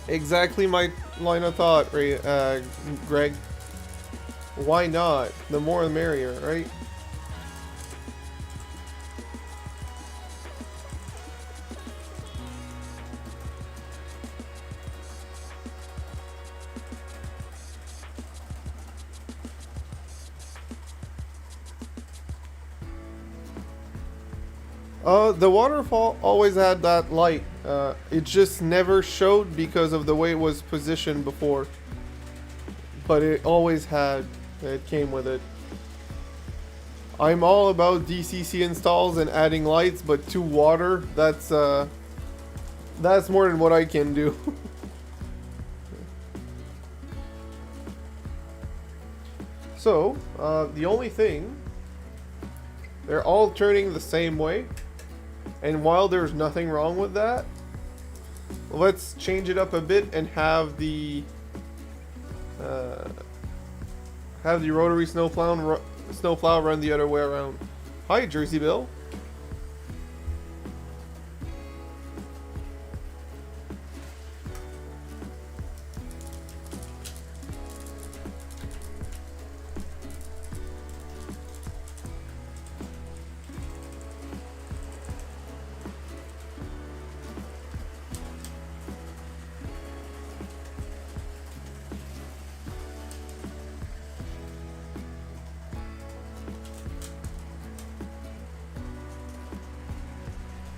A: Exactly my line of thought, Greg. Why not? The more the merrier, right? The waterfall always had that light. It just never showed because of the way it was positioned before. But it always had. It came with it. I'm all about DCC installs and adding lights, but to water, that's more than what I can do. So, the only thing, they're all turning the same way. And while there's nothing wrong with that, let's change it up a bit and have the rotary snowplow run the other way around. Hi, Jersey Bill.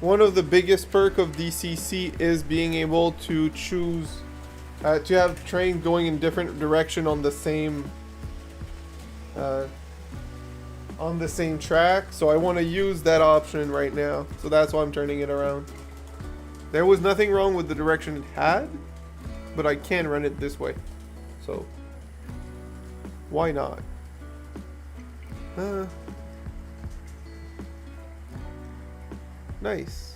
A: one of the biggest perk of DCC is being able to choose to have trains going in different direction on the same track. So I want to use that option right now. So that's why I'm turning it around. There was nothing wrong with the direction it had, but I can run it this way. So why not? Nice.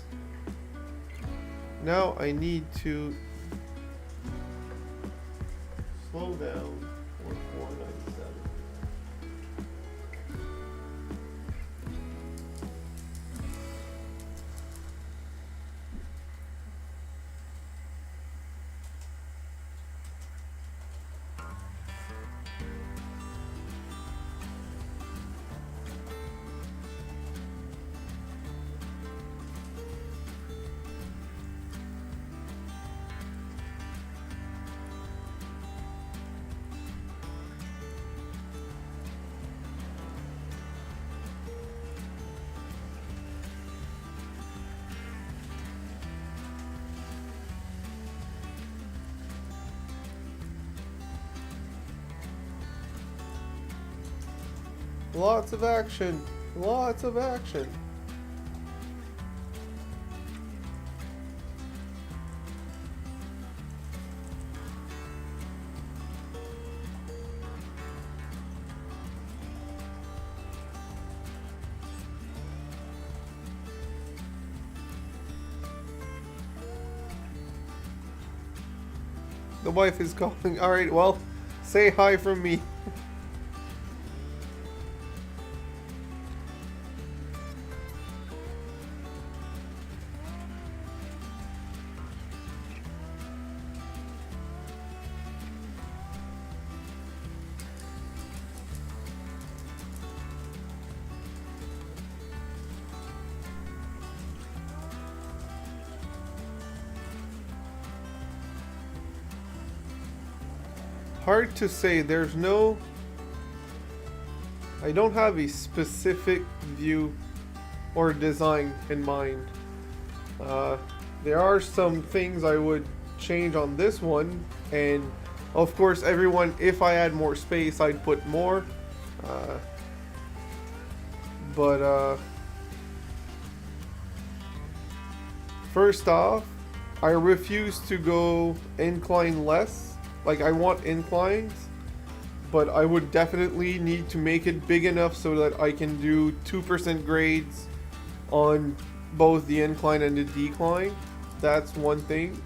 A: Now I need to slow down for 497. Lots of action. Lots of action. The wife is calling. Alright, well, say hi from me. Hard to say. There's no... I don't have a specific view or design in mind. There are some things I would change on this one, and of course everyone, if I had more space, I'd put more. First off, I refuse to go incline less. Like, I want inclines, but I would definitely need to make it big enough so that I can do 2% grades on both the incline and the decline. That's one thing.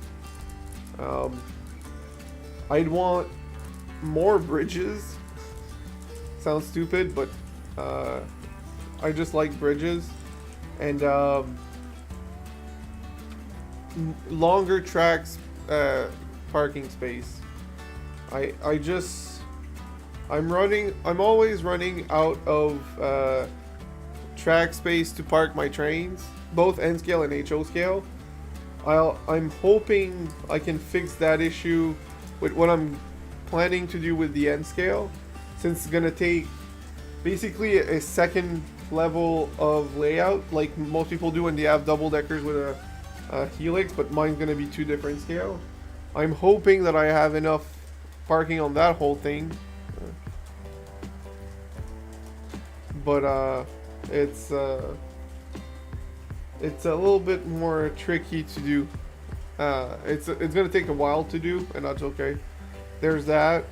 A: I'd want more bridges. Sounds stupid, but I just like bridges. And longer tracks, parking space. I'm always running out of track space to park my trains, both N scale and HO scale. I'm hoping I can fix that issue with what I'm planning to do with the N scale, since it's gonna take basically a second level of layout like most people do when they have double deckers with a helix, but mine's gonna be 2 different scale. I'm hoping that I have enough parking on that whole thing, but it's a little bit more tricky to do. It's gonna take a while to do, and that's okay. There's that.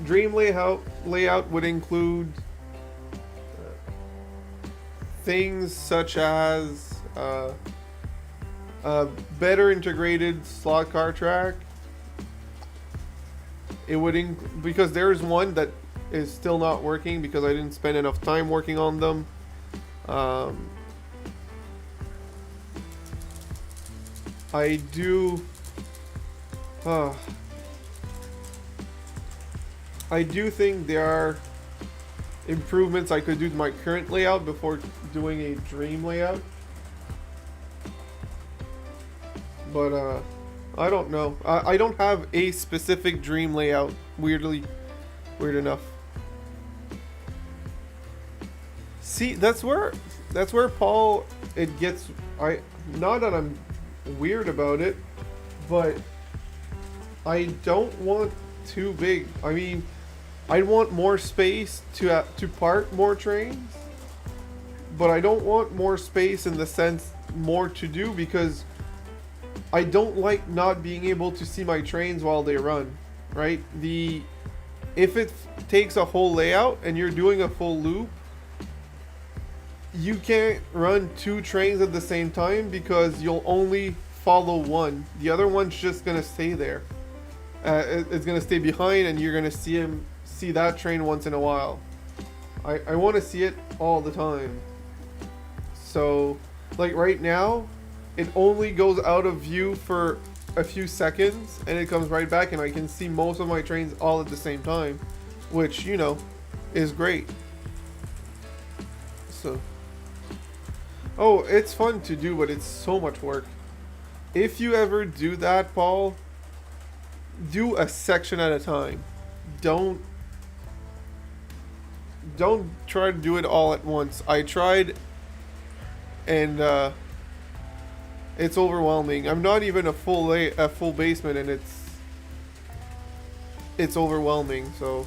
A: Dream layout would include things such as a better integrated slot car track. It would because there's one that is still not working because I didn't spend enough time working on them. I do think there are improvements I could do to my current layout before doing a dream layout. But I don't know. I don't have a specific dream layout. Weird enough. See, that's where Paul, it gets, not that I'm weird about it, but I don't want too big. I mean, I want more space to park more trains, but I don't want more space in the sense more to do, because I don't like not being able to see my trains while they run, right? If it takes a whole layout and you're doing a full loop, you can't run 2 trains at the same time because you'll only follow one. The other one's just gonna stay there. It's gonna stay behind, and you're gonna see that train once in a while. I want to see it all the time. So, like right now, it only goes out of view for a few seconds, and it comes right back, and I can see most of my trains all at the same time, which, you know, is great. So, oh, it's fun to do, but it's so much work. If you ever do that, Paul, do a section at a time. Don't try to do it all at once. I tried, and it's overwhelming. I'm not even a full basement, and it's overwhelming. So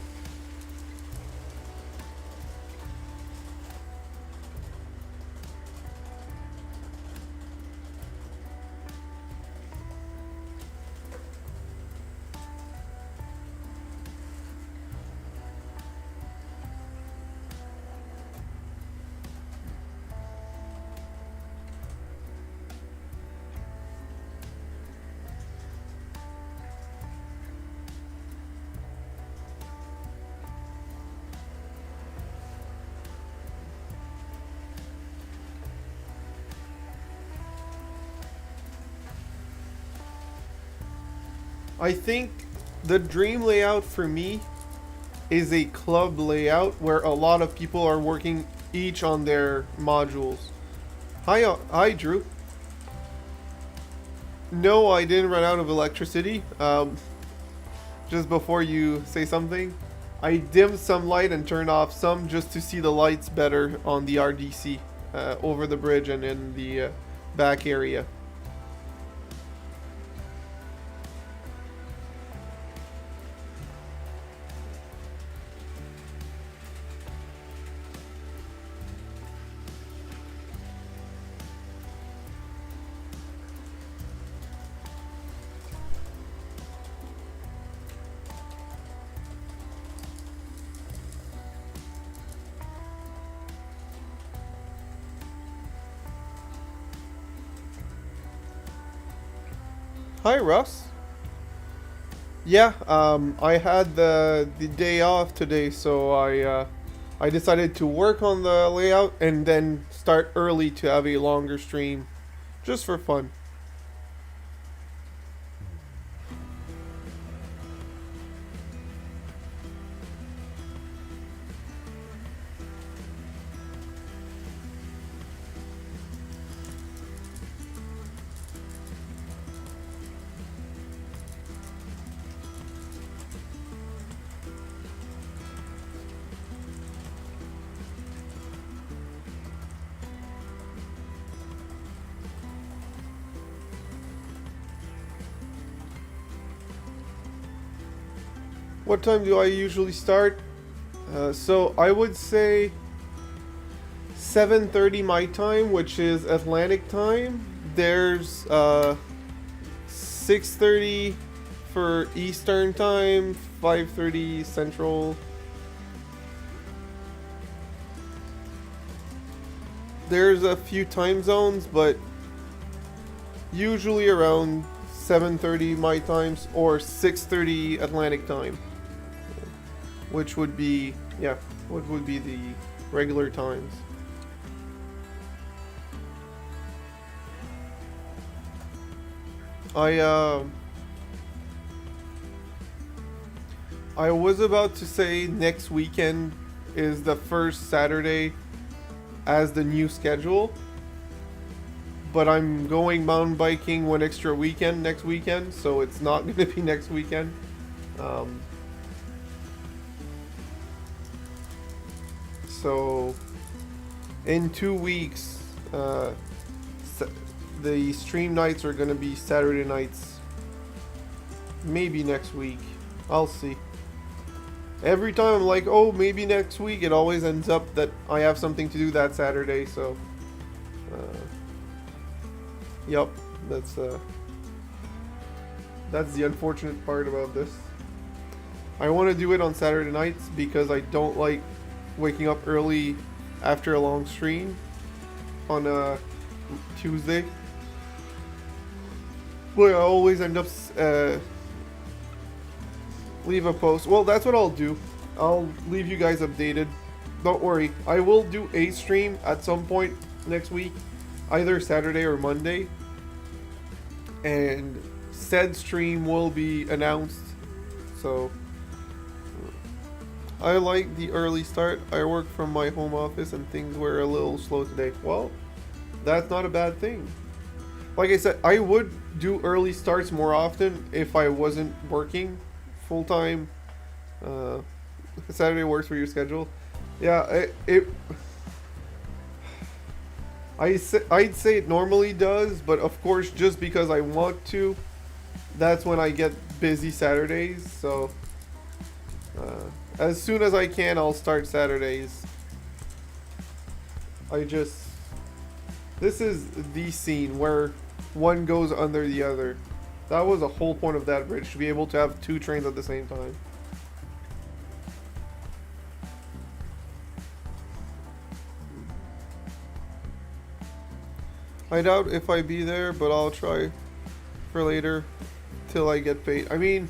A: I think the dream layout for me is a club layout where a lot of people are working each on their modules. Hi, Drew. No, I didn't run out of electricity. Just before you say something, I dimmed some light and turned off some just to see the lights better on the RDC over the bridge and in the back area. Hi, Russ. Yeah, I had the day off today, so I decided to work on the layout and then start early to have a longer stream, just for fun. What time do I usually start? So I would say 7:30 my time, which is Atlantic time. There's 6:30 for Eastern time, 5:30 Central. There's a few time zones, but usually around 7:30 my times or 6:30 Atlantic time. Which would be, yeah, what would be the regular times. I was about to say next weekend is the first Saturday as the new schedule, but I'm going mountain biking one extra weekend next weekend, so it's not going to be next weekend. So in 2 weeks, the stream nights are gonna be Saturday nights. Maybe next week. I'll see. Every time I'm like, oh, maybe next week, it always ends up that I have something to do that Saturday, so... Yup, that's the unfortunate part about this. I want to do it on Saturday nights because I don't like waking up early after a long stream on a Tuesday. But I always end up leave a post. Well, that's what I'll do. I'll leave you guys updated. Don't worry. I will do a stream at some point next week, either Saturday or Monday. And said stream will be announced. So I like the early start. I work from my home office and things were a little slow today. Well, that's not a bad thing. Like I said, I would do early starts more often if I wasn't working full time. Saturday works for your schedule. Yeah, I'd say it normally does, but of course, just because I want to, that's when I get busy Saturdays. So as soon as I can, I'll start Saturdays. This is the scene where one goes under the other. That was the whole point of that bridge, to be able to have 2 trains at the same time. I doubt if I be there, but I'll try for later till I get paid. I mean,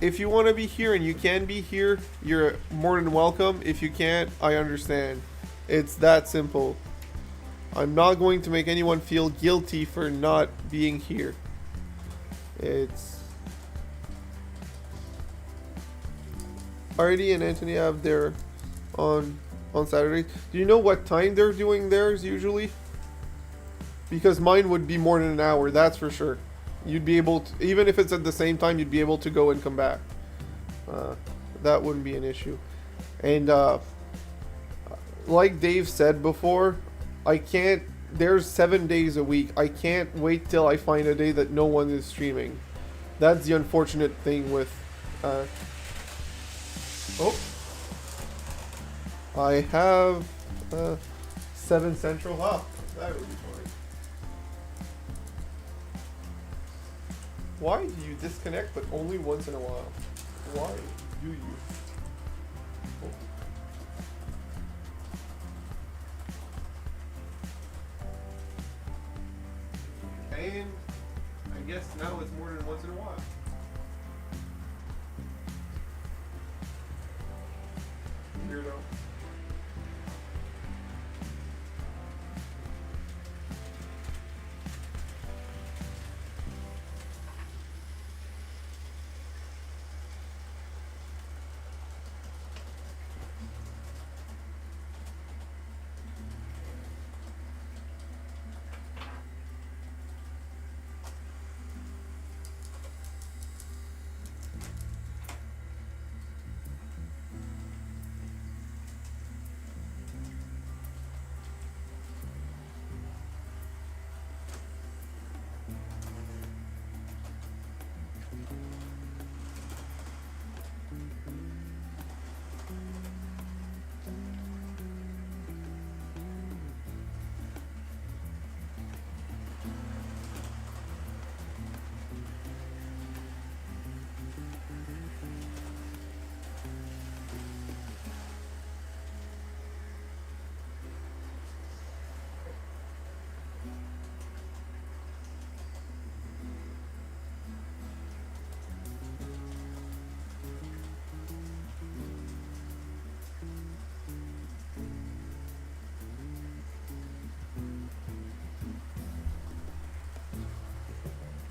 A: if you want to be here and you can be here, you're more than welcome. If you can't, I understand. It's that simple. I'm not going to make anyone feel guilty for not being here. Artie and Anthony have their on Saturday. Do you know what time they're doing theirs usually? Because mine would be more than an hour, that's for sure. You'd be able to, even if it's at the same time, you'd be able to go and come back. That wouldn't be an issue. And like Dave said before, there's 7 days a week. I can't wait till I find a day that no one is streaming. That's the unfortunate thing with I have 7 Central. That would be fine. Why do you disconnect but only once in a while? Why do you? And I guess now it's more than once in a while. Weirdo.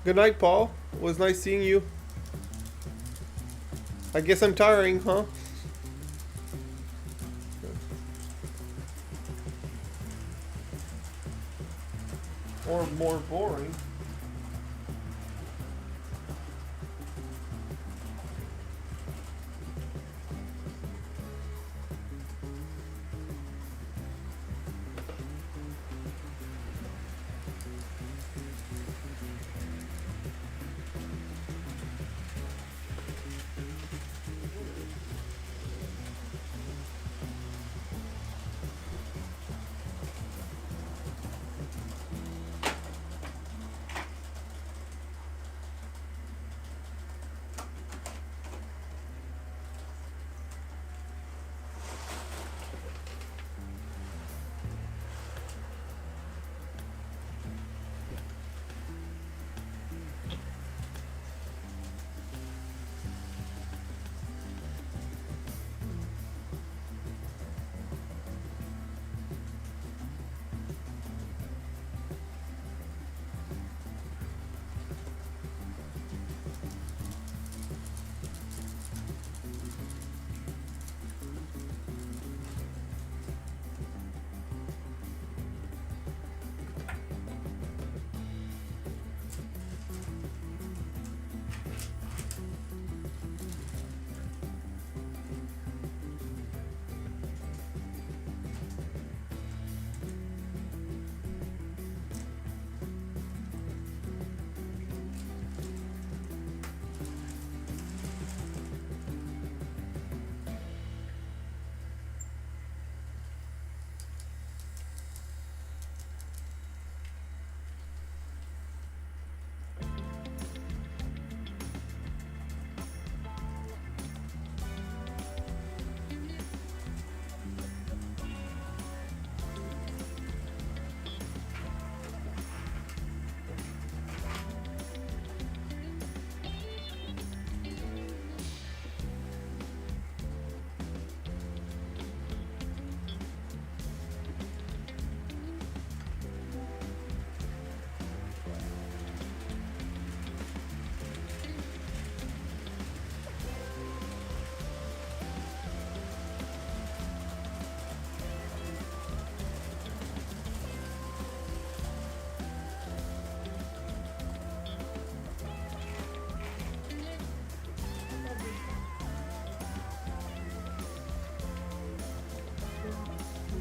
A: Good night, Paul. It was nice seeing you. I guess I'm tiring, huh? Or more boring.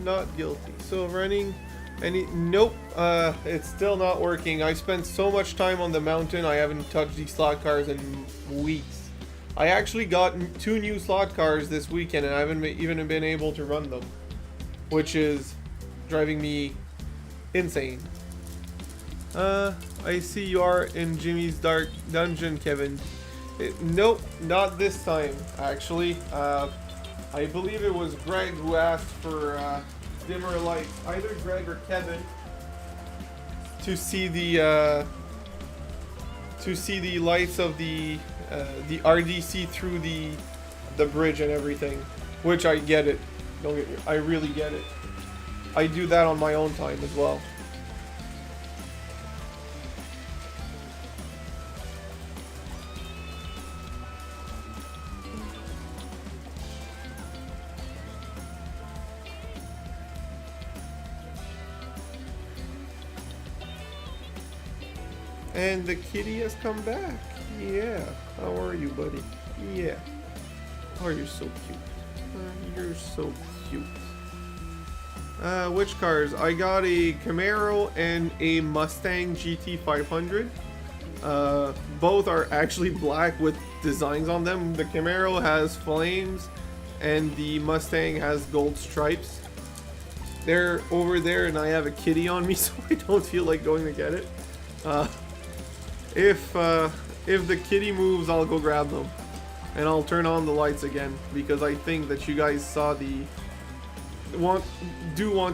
A: not guilty. So running any, nope, it's still not working. I spent so much time on the mountain, I haven't touched these slot cars in weeks. I actually got 2 new slot cars this weekend and I haven't even been able to run them, which is driving me insane. I see you are in Jimmy's dark dungeon, Kevin. Nope, not this time, actually. I believe it was Greg who asked for dimmer lights. Either Greg or Kevin to see the lights of the RDC through the bridge and everything. Which I get it. Don't get me. I really get it. I do that on my own time as well. And the kitty has come back. Yeah. How are you, buddy? Yeah. Oh, you're so cute. You're so cute. Which cars? I got a Camaro and a Mustang GT 500. Both are actually black with designs on them. The Camaro has flames and the Mustang has gold stripes. They're over there and I have a kitty on me, so I don't feel like going to get it. If the kitty moves, I'll go grab them. And I'll turn on the lights again, because I think that you guys saw want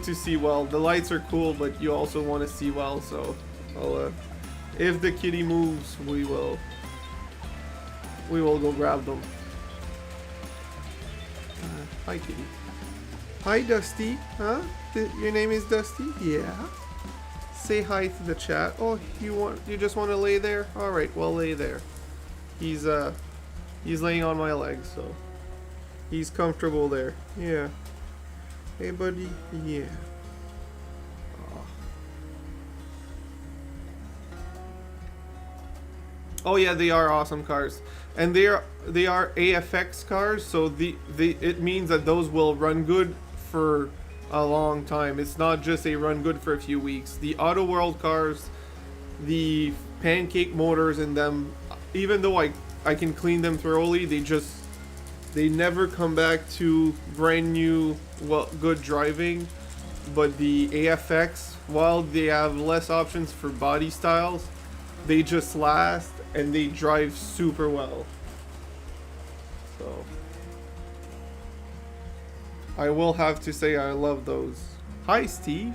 A: to see well. The lights are cool, but you also want to see well, so I'll, if the kitty moves, we will go grab them. Hi, kitty. Hi, Dusty. Huh? Your name is Dusty? Yeah. Say hi to the chat. Oh, you just want to lay there? All right, well, lay there. He's laying on my legs, so he's comfortable there. Yeah. Hey, buddy. Yeah. Oh yeah, they are awesome cars, and they are AFX cars, so it means that those will run good for a long time. It's not just a run good for a few weeks. The Auto World cars, the pancake motors in them, even though I can clean them thoroughly, they never come back to brand new, well, good driving. But the AFX, while they have less options for body styles, they just last and they drive super well. So I will have to say I love those. Hi, Steve.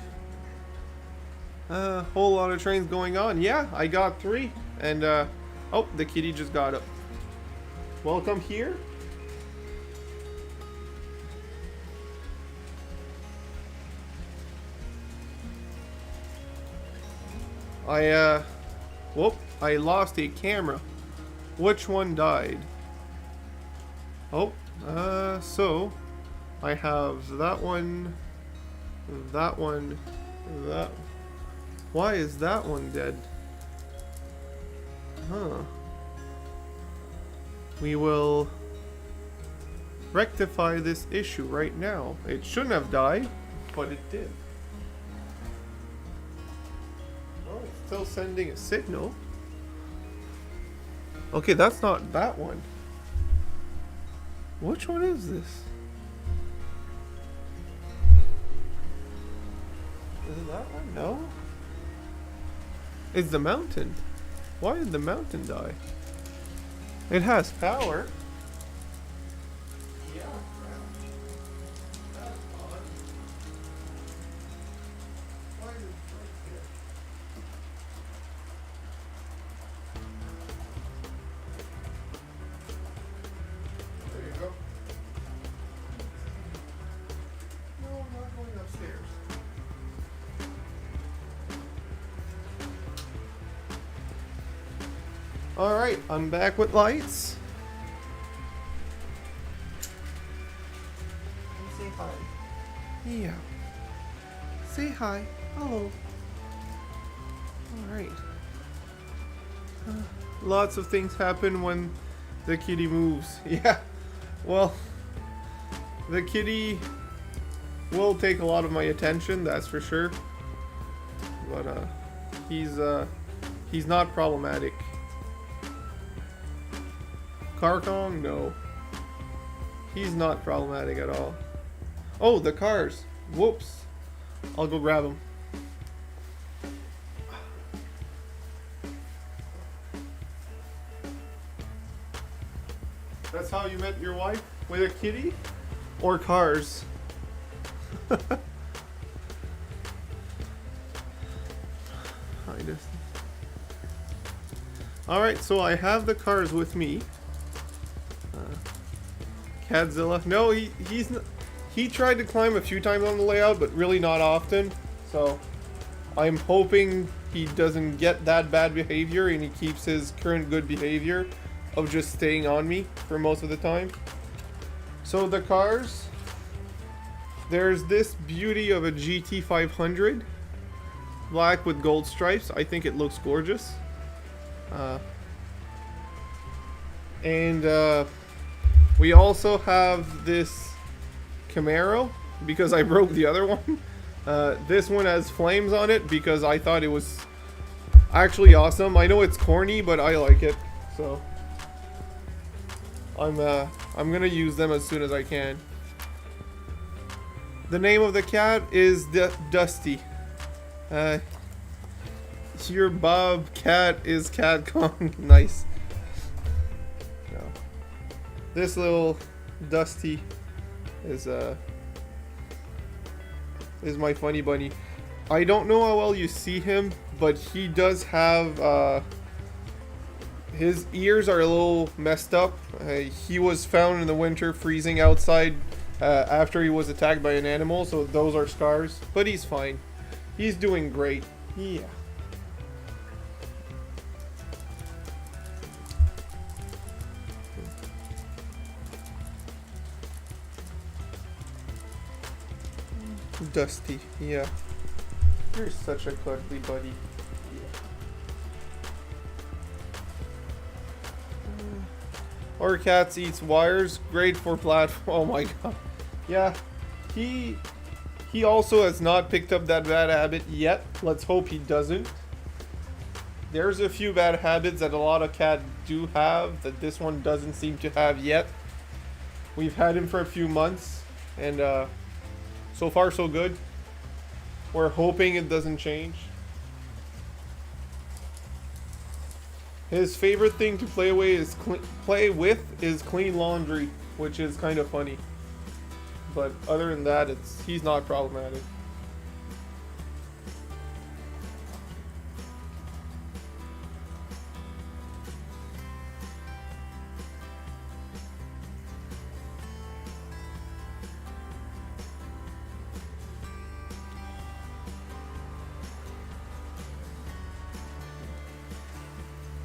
A: Whole lot of trains going on. Yeah, I got 3. And, oh, the kitty just got up. Welcome here. Whoop, I lost a camera. Which one died? Oh, so I have that one, that one, that. Why is that one dead? Huh. We will rectify this issue right now. It shouldn't have died, but it did. Oh, it's still sending a signal. Okay, that's not that one. Which one is this? Is it that one? No. It's the mountain. Why did the mountain die? It has power. Yeah. That's odd. Why is it right here? There you go. No, I'm not going upstairs. Alright, I'm back with lights. Say hi. Yeah. Say hi. Hello. Alright. Lots of things happen when the kitty moves. Yeah. Well, the kitty will take a lot of my attention, that's for sure. But he's not problematic. Carcong, no. He's not problematic at all. Oh, the cars. Whoops. I'll go grab them. That's how you met your wife? With a kitty? Or cars? Alright, so I have the cars with me. Cadzilla. No, he tried to climb a few times on the layout, but really not often. So I'm hoping he doesn't get that bad behavior and he keeps his current good behavior of just staying on me for most of the time. So the cars, there's this beauty of a GT500, black with gold stripes. I think it looks gorgeous. We also have this Camaro because I broke the other one. This one has flames on it because I thought it was actually awesome. I know it's corny, but I like it, so I'm gonna use them as soon as I can. The name of the cat is Dusty. Your Bobcat is Cat Kong. Nice. No. This little Dusty is my funny bunny. I don't know how well you see him, but he does have his ears are a little messed up. He was found in the winter freezing outside after he was attacked by an animal, so those are scars, but he's fine. He's doing great. Yeah. Dusty, yeah. You're such a cuddly buddy. Our cats eats wires, great for platform. Oh my god. Yeah, he also has not picked up that bad habit yet. Let's hope he doesn't. There's a few bad habits that a lot of cats do have that this one doesn't seem to have yet. We've had him for a few months, and so far so good. We're hoping it doesn't change. His favorite thing to play with is clean laundry, which is kind of funny. But other than that, he's not problematic.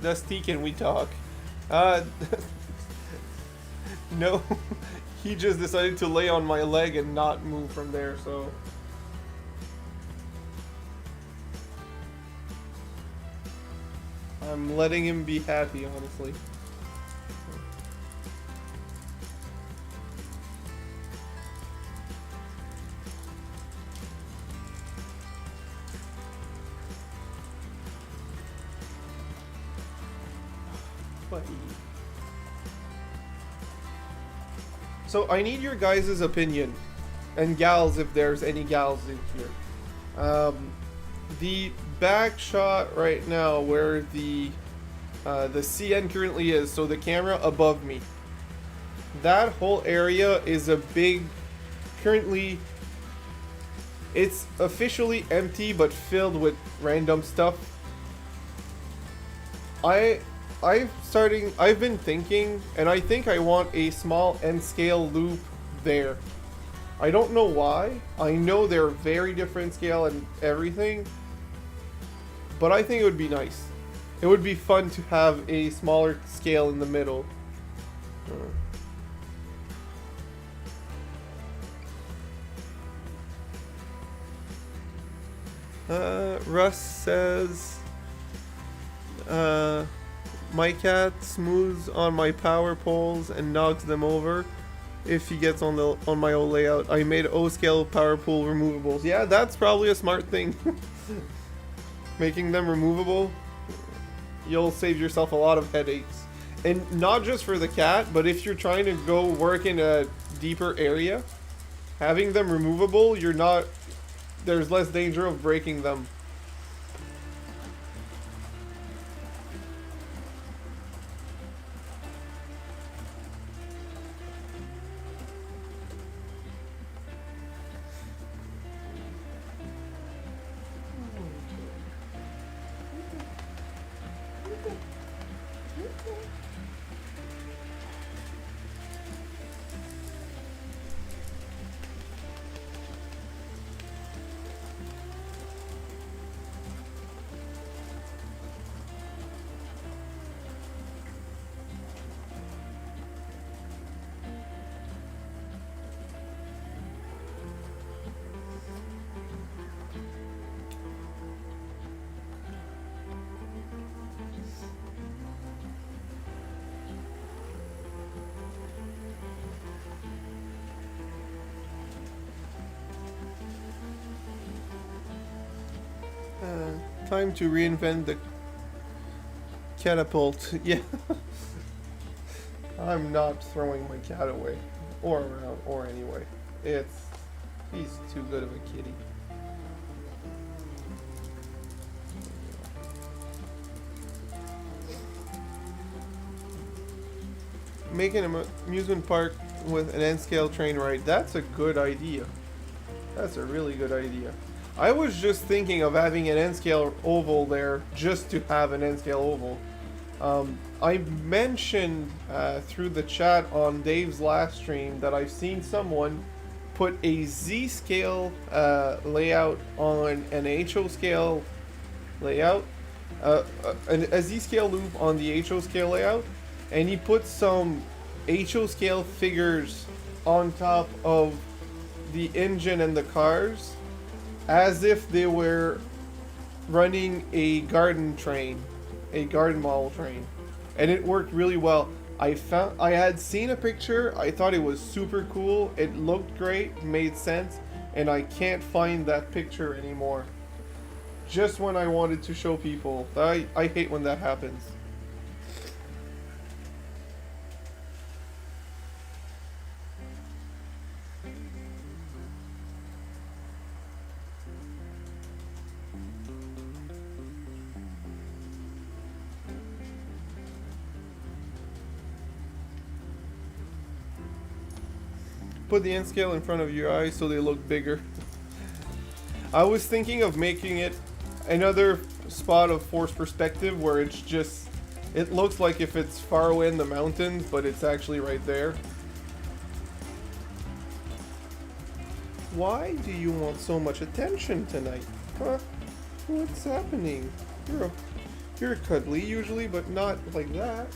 A: Dusty, can we talk? No, he just decided to lay on my leg and not move from there, so. I'm letting him be happy, honestly. So I need your guys' opinion, and gals if there's any gals in here. The back shot right now where the CN currently is, so the camera above me, that whole area is a big, currently it's officially empty but filled with random stuff. I've been thinking, and I think I want a small N scale loop there. I don't know why. I know they're very different scale and everything, but I think it would be nice. It would be fun to have a smaller scale in the middle. Russ says, my cat smooths on my power poles and knocks them over. if he gets on my old layout. I made O-scale power pool removables. Yeah, that's probably a smart thing. Making them removable, you'll save yourself a lot of headaches. And not just for the cat, but if you're trying to go work in a deeper area, having them removable, there's less danger of breaking them. Time to reinvent the catapult. Yeah. I'm not throwing my cat away. Or around, or anyway. He's too good of a kitty. Making an amusement park with an N-scale train ride. That's a good idea. That's a really good idea. I was just thinking of having an N-scale oval there just to have an N-scale oval. I mentioned through the chat on Dave's last stream that I've seen someone put a Z-scale layout on an HO scale layout, a Z-scale loop on the HO scale layout, and he put some HO scale figures on top of the engine and the cars, as if they were running a garden train, a garden model train, and it worked really well. I had seen a picture, I thought it was super cool, it looked great, made sense, and I can't find that picture anymore. Just when I wanted to show people. I hate when that happens. Put the N scale in front of your eyes so they look bigger. I was thinking of making it another spot of forced perspective where it's just, it looks like if it's far away in the mountains, but it's actually right there. Why do you want so much attention tonight? Huh? What's happening? You're cuddly usually, but not like that.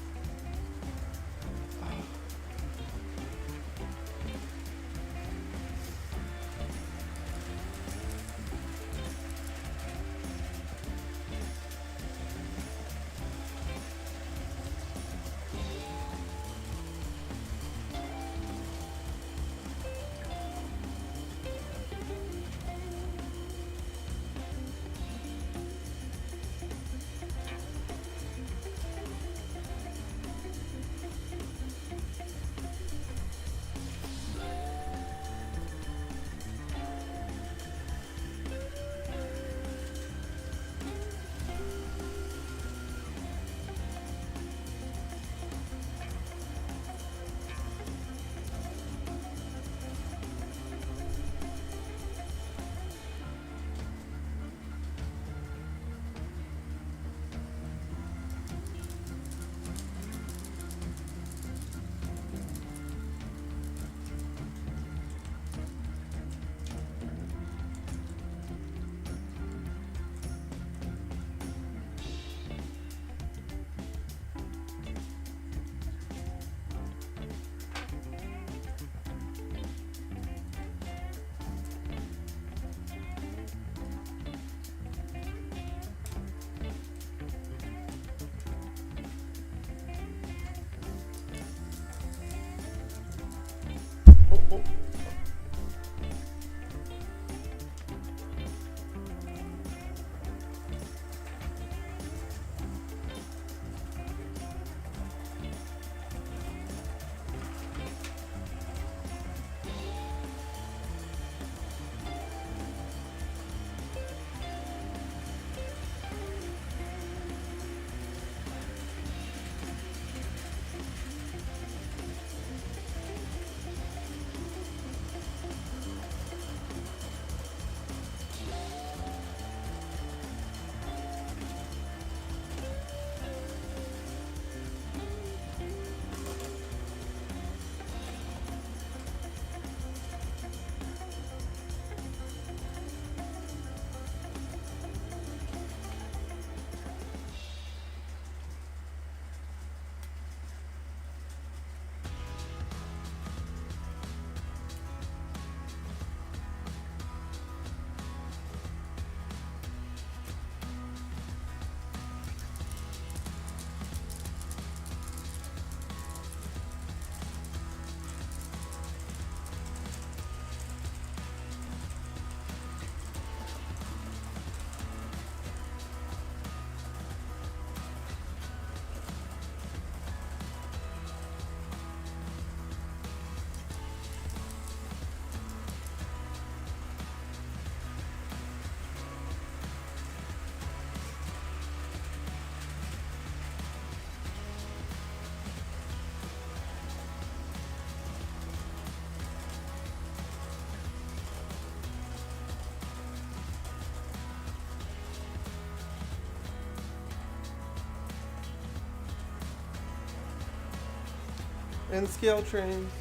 A: and scale trains.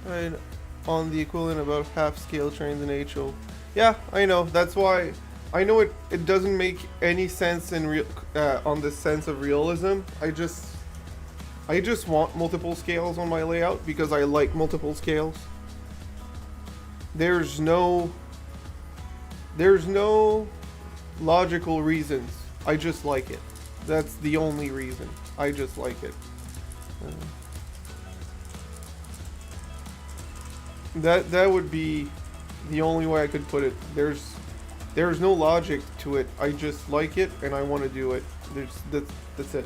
A: Right, on the equivalent about half scale trains in HO. Yeah, I know. That's why I know it doesn't make any sense in real on the sense of realism. I just want multiple scales on my layout because I like multiple scales. There's no logical reasons. I just like it. That's the only reason. I just like it. That would be the only way I could put it. There's no logic to it. I just like it and I want to do it. That's it.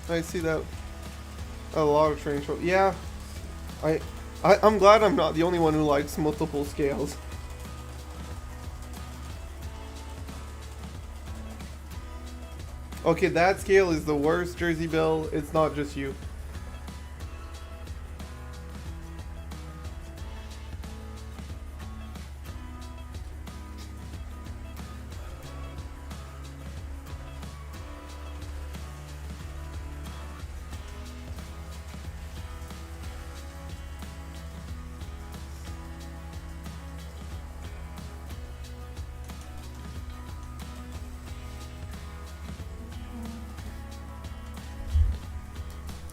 A: I see that a lot of train show. Yeah, I'm glad I'm not the only one who likes multiple scales. Okay, that scale is the worst, Jersey Bill. It's not just you.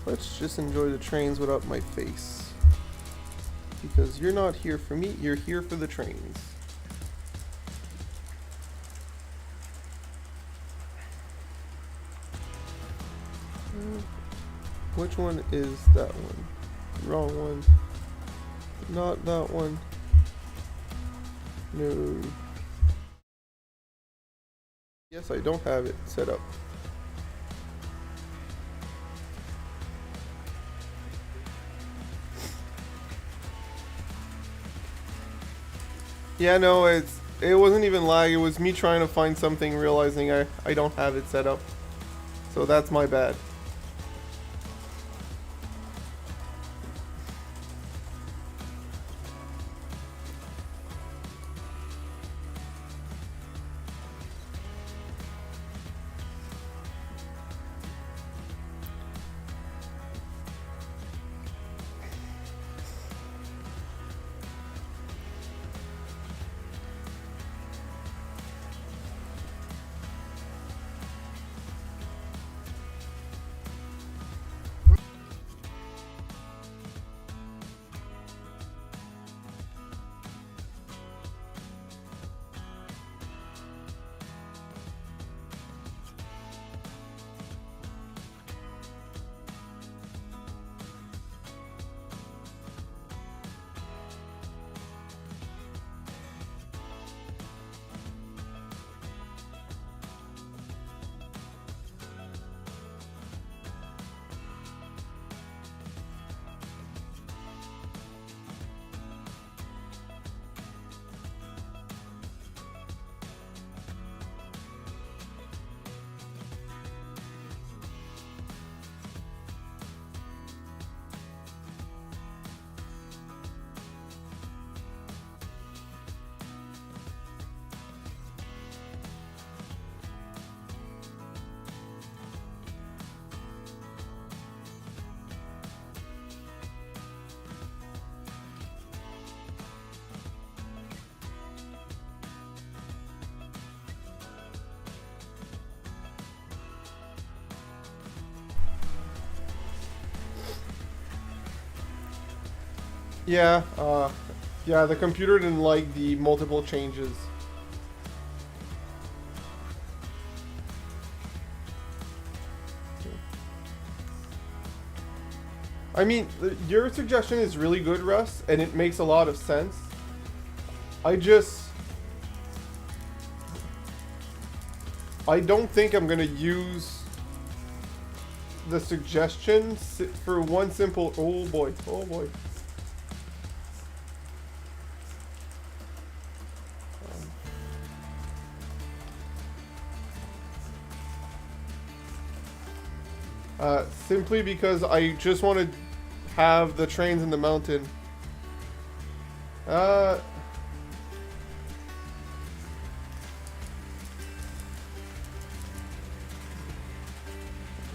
A: Let's just enjoy the trains without my face. Because you're not here for me, you're here for the trains. Which one is that one? Wrong one. Not that one. No. Yes, I don't have it set up. Yeah, no, it wasn't even lag. It was me trying to find something, realizing I don't have it set up. So that's my bad. Yeah, yeah, the computer didn't like the multiple changes. I mean, your suggestion is really good, Russ, and it makes a lot of sense. I don't think I'm gonna use the suggestion for one simple. Oh boy, oh boy. Simply because I just want to have the trains in the mountain.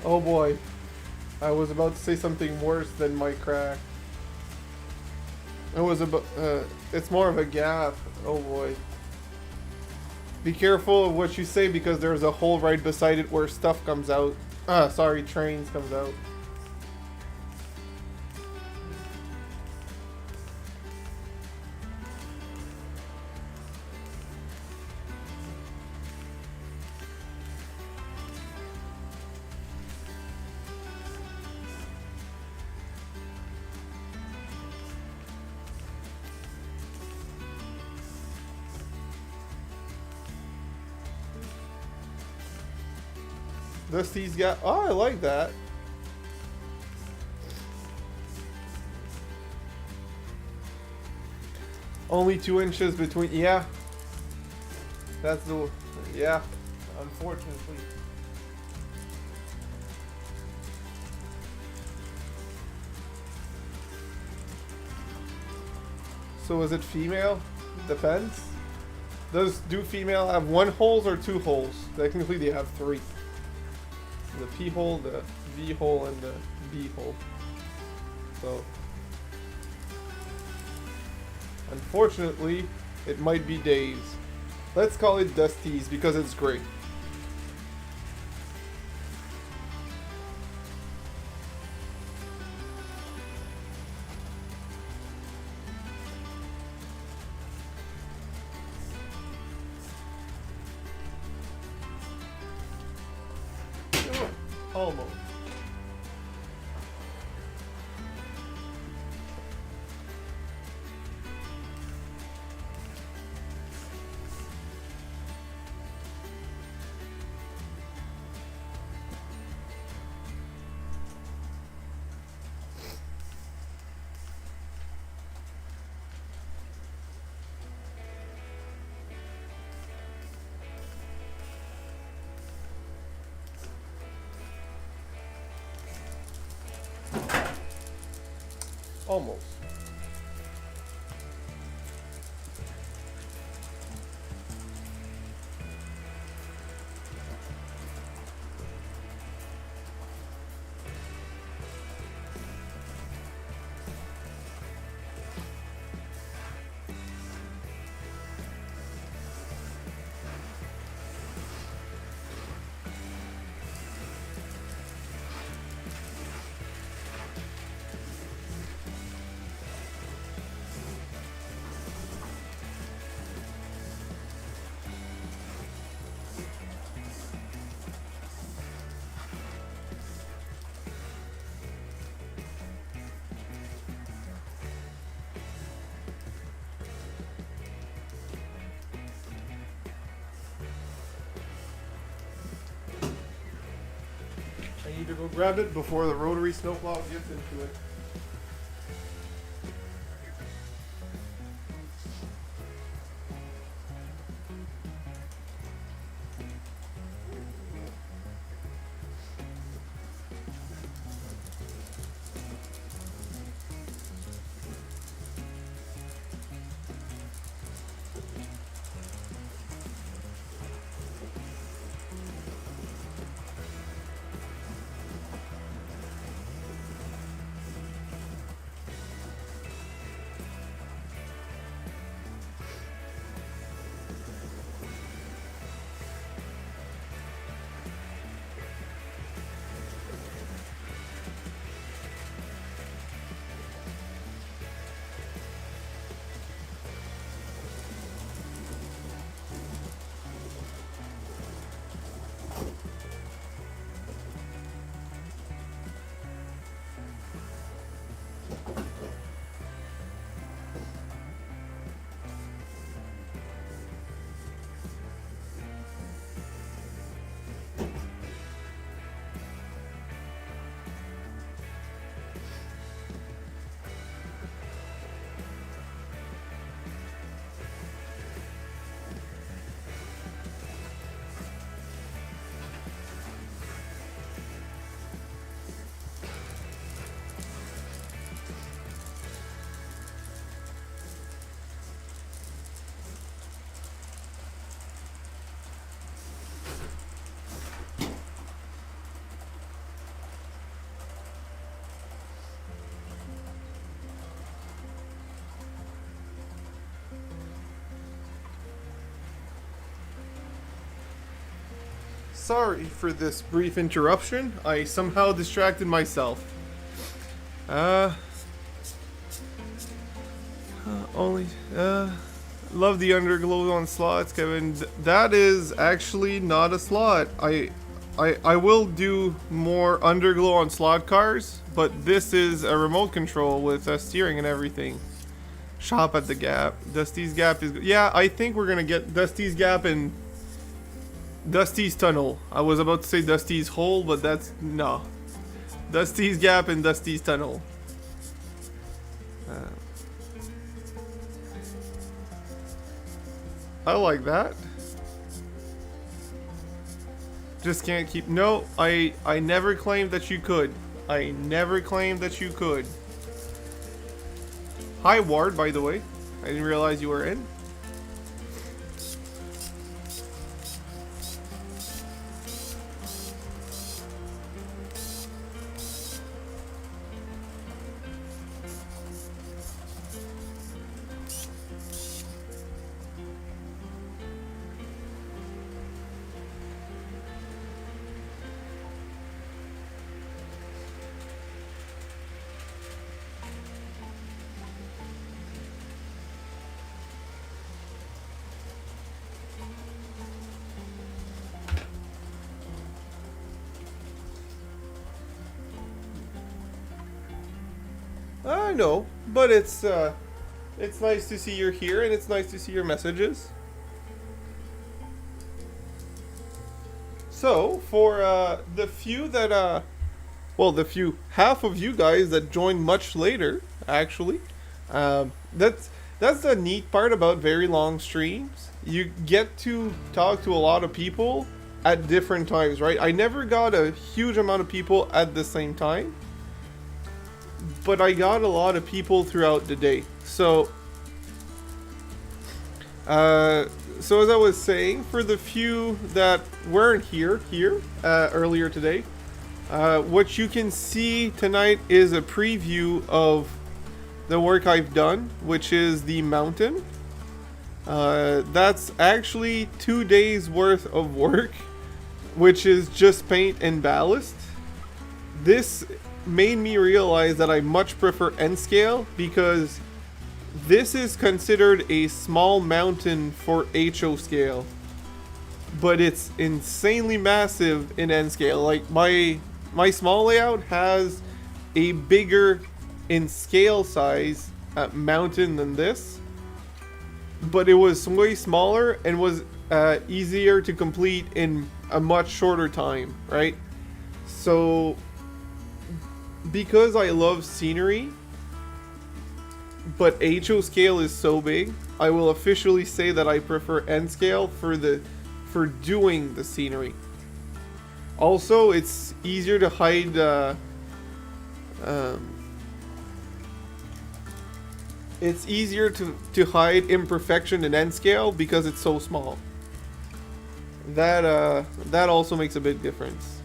A: Oh boy. I was about to say something worse than my crack. It was about, it's more of a gap. Oh boy. Be careful of what you say because there's a hole right beside it where stuff comes out. Sorry, trains comes out. Dusty's got. Oh, I like that. Only 2 inches between. Yeah. That's the. Yeah. Unfortunately. So is it female? Depends. Do female have 1 holes or 2 holes? Technically, they have 3. The P hole, the V hole, and the B hole. So, unfortunately, it might be Dave's. Let's call it Dusty's because it's great. Almost. Almost. I need to go grab it before the rotary snowplow gets into it. Sorry for this brief interruption. I somehow distracted myself. Only, love the underglow on slots, Kevin. That is actually not a slot. I will do more underglow on slot cars, but this is a remote control with steering and everything. Shop at the Gap. Dusty's Gap is... Yeah, I think we're gonna get Dusty's Gap and Dusty's Tunnel. I was about to say Dusty's Hole, but that's... No. Dusty's Gap and Dusty's Tunnel. I like that. Just can't keep... No, I never claimed that you could. I never claimed that you could. Hi, Ward, by the way. I didn't realize you were in. I know, but it's nice to see you're here, and it's nice to see your messages. So, for the few that, well, half of you guys that joined much later, actually, that's the neat part about very long streams. You get to talk to a lot of people at different times, right? I never got a huge amount of people at the same time, but I got a lot of people throughout the day. So as I was saying, for the few that weren't here earlier today, what you can see tonight is a preview of the work I've done, which is the mountain. That's actually 2 days worth of work, which is just paint and ballast. This made me realize that I much prefer N scale, because this is considered a small mountain for HO scale, but it's insanely massive in N scale. Like my small layout has a bigger in scale size mountain than this, but it was way smaller and was easier to complete in a much shorter time, right? So because I love scenery, but HO scale is so big, I will officially say that I prefer N scale for doing the scenery. Also, it's easier to hide it's easier to hide imperfection in N scale because it's so small. That also makes a big difference.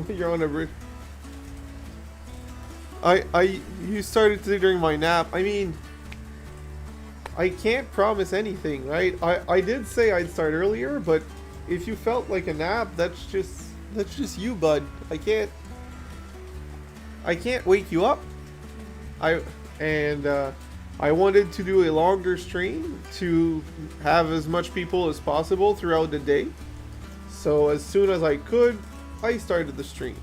A: You're on a bridge. You started today during my nap. I mean, I can't promise anything, right? I did say I'd start earlier, but if you felt like a nap, that's just you, bud. I can't wake you up. I wanted to do a longer stream to have as much people as possible throughout the day. So as soon as I could, I started the stream.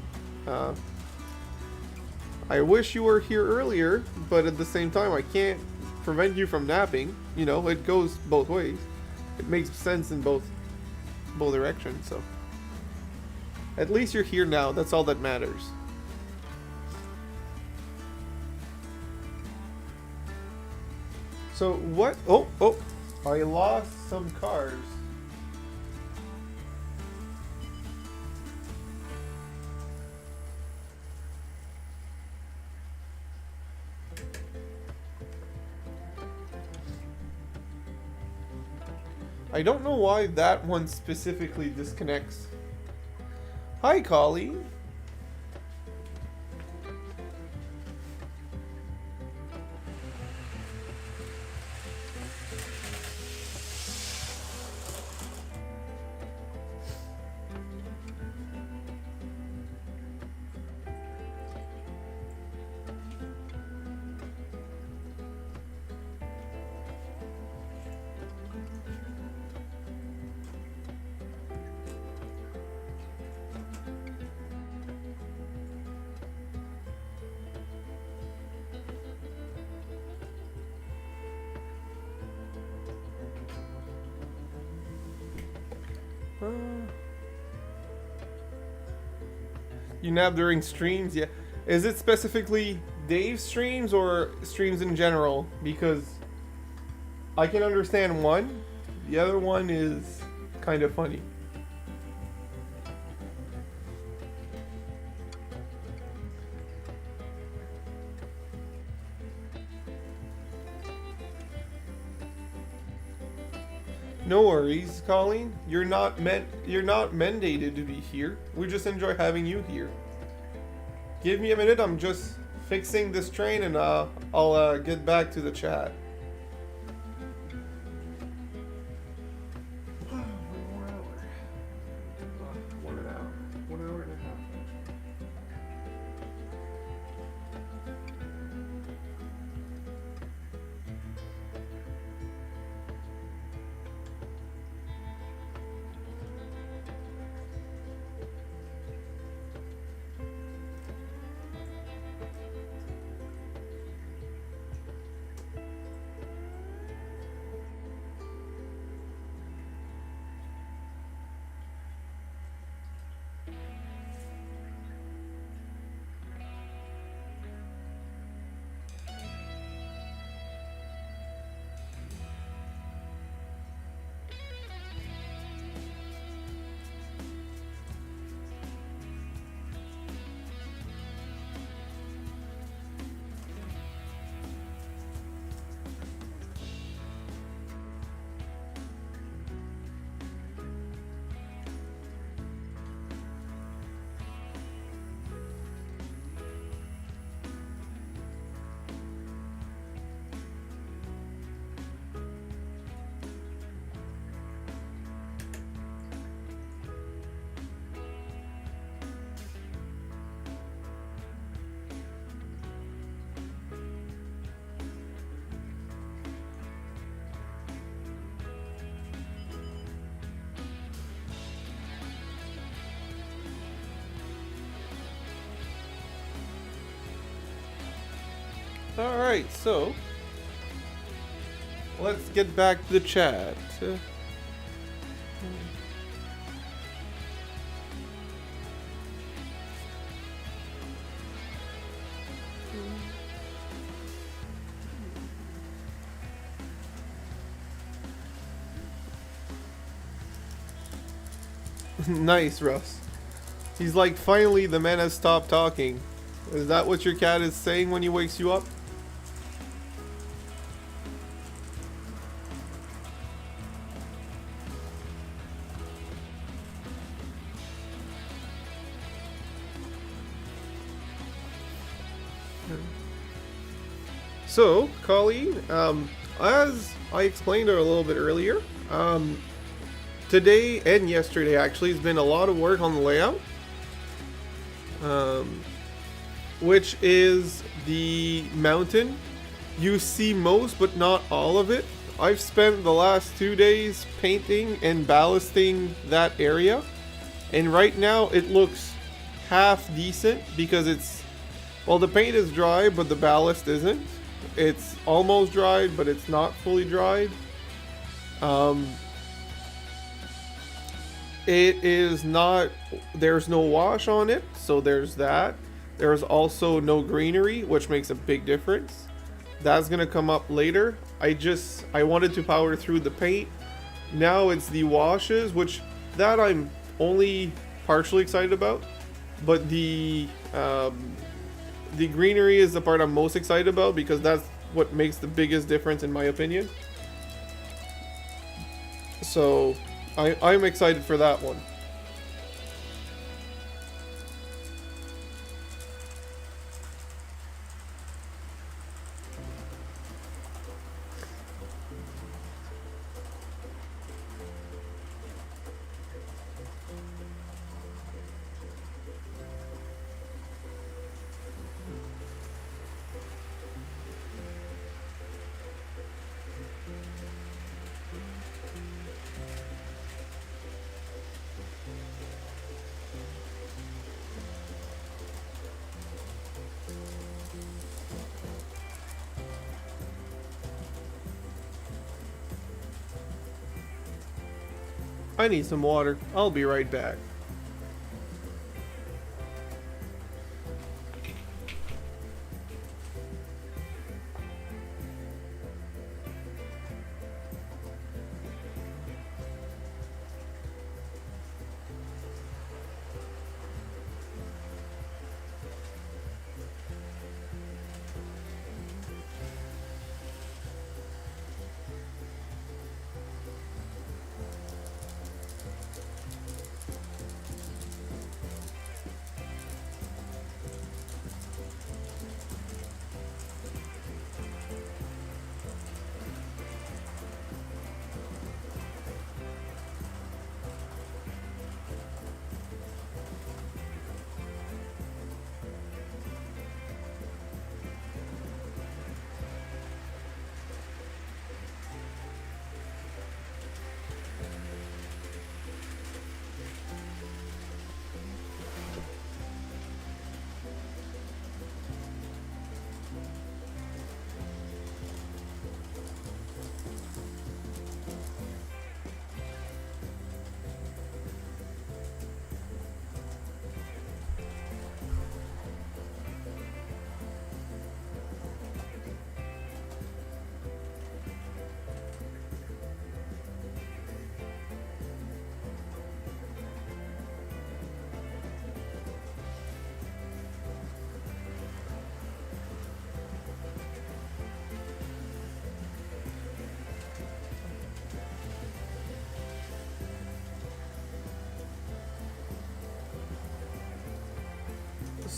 A: I wish you were here earlier, but at the same time, I can't prevent you from napping. You know, it goes both ways. It makes sense in both directions. So at least you're here now. That's all that matters. So what? Oh, I lost some cars. I don't know why that one specifically disconnects. Hi, Colleen. You nap during streams? Yeah. Is it specifically Dave's streams or streams in general? Because I can understand one. The other one is kind of funny. No worries, Colleen. You're not mandated to be here. We just enjoy having you here. Give me a minute. I'm just fixing this train, and I'll get back to the chat. One more hour. 1 hour. 1 hour and a half. Alright, so let's get back to the chat. Nice, Russ. He's like, finally the man has stopped talking. Is that what your cat is saying when he wakes you up? So, Colleen, as I explained a little bit earlier, today and yesterday actually has been a lot of work on the layout, which is the mountain. You see most but not all of it. I've spent the last 2 days painting and ballasting that area, and right now it looks half decent because it's, well, the paint is dry but the ballast isn't. It's almost dried, but it's not fully dried. It is not, there's no wash on it, so there's that. There's also no greenery, which makes a big difference. That's gonna come up later. I wanted to power through the paint. Now it's the washes, which that I'm only partially excited about, but the greenery is the part I'm most excited about because that's what makes the biggest difference in my opinion. So I'm excited for that one. I need some water. I'll be right back.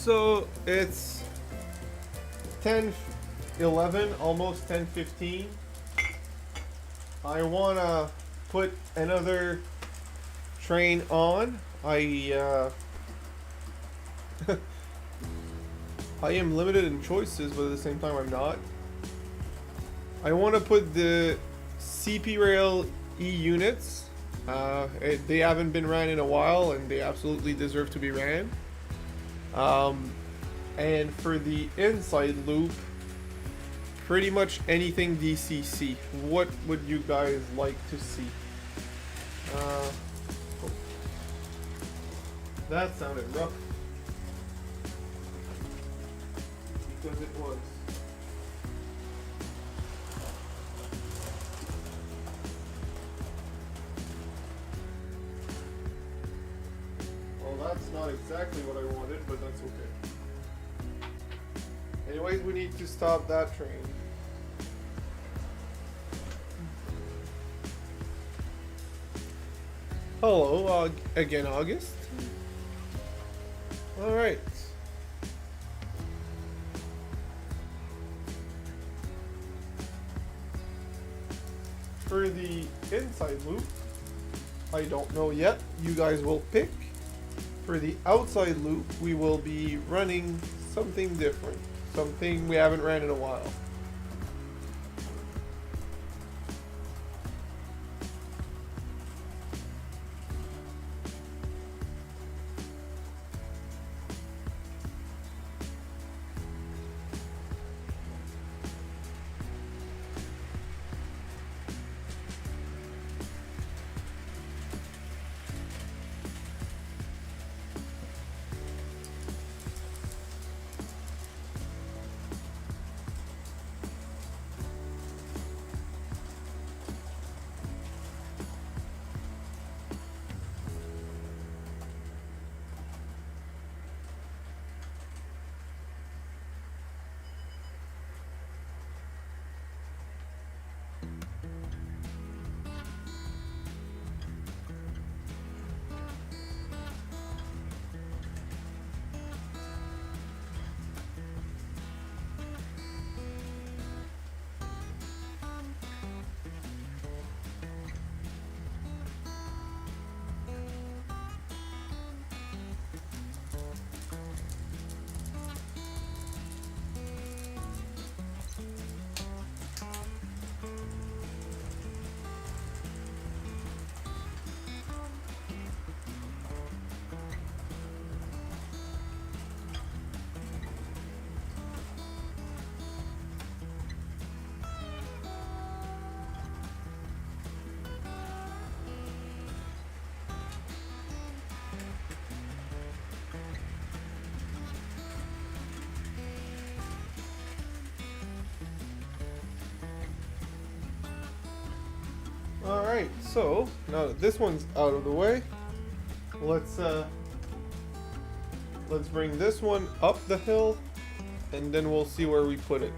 A: So it's 10:11, almost 10:15. I wanna put another train on. I am limited in choices, but at the same time I'm not. I want to put the CP Rail E units. They haven't been ran in a while, and they absolutely deserve to be ran. And for the inside loop, pretty much anything DCC. What would you guys like to see? That sounded rough. Because it was. Well, that's not exactly what I wanted, but that's okay. Anyways, we need to stop that train. Hello, again, August. Alright. For the inside loop, I don't know yet. You guys will pick. For the outside loop, we will be running something different. Something we haven't ran in a while. Alright, so now that this one's out of the way, let's bring this one up the hill, and then we'll see where we put it.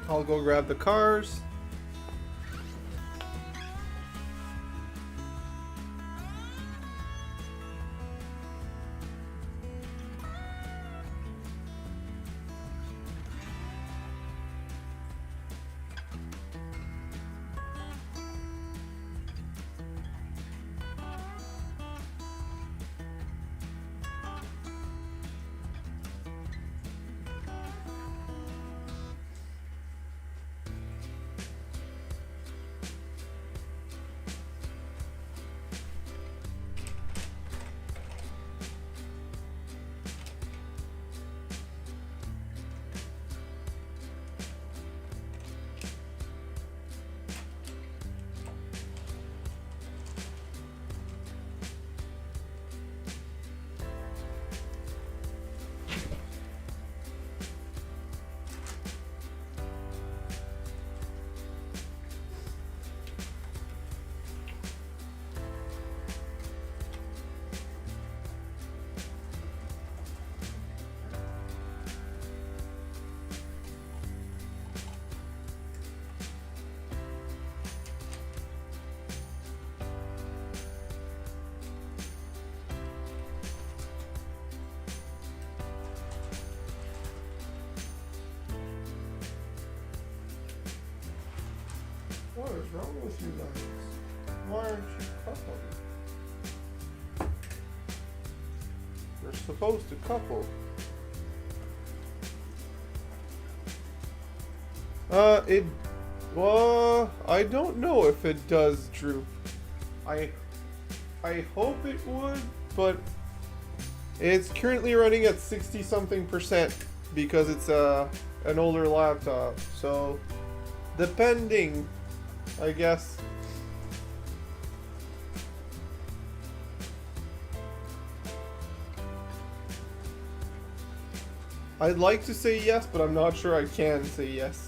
A: I'll go grab the cars. What is wrong with you guys? Why aren't you coupling? You're supposed to couple. Well, I don't know if it does, Drew. I hope it would, but it's currently running at 60-something% because it's an older laptop. So, depending, I guess. I'd like to say yes, but I'm not sure I can say yes.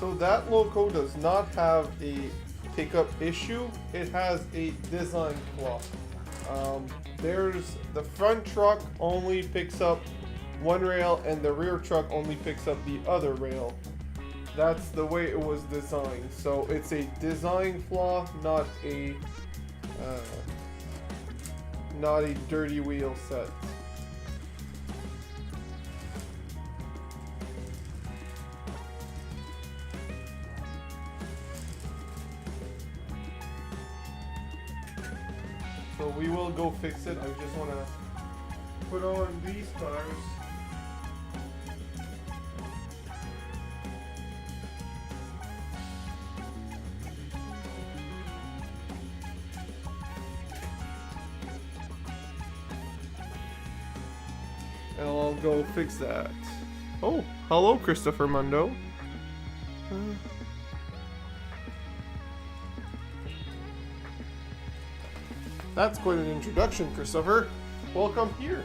A: So that loco does not have a pickup issue. It has a design flaw. There's the front truck only picks up one rail and the rear truck only picks up the other rail. That's the way it was designed. So it's a design flaw, not a dirty wheel set. So we will go fix it. I just want to put on these tires. And I'll go fix that. Oh, hello, Christopher Mundo. That's quite an introduction, Christopher. Welcome here.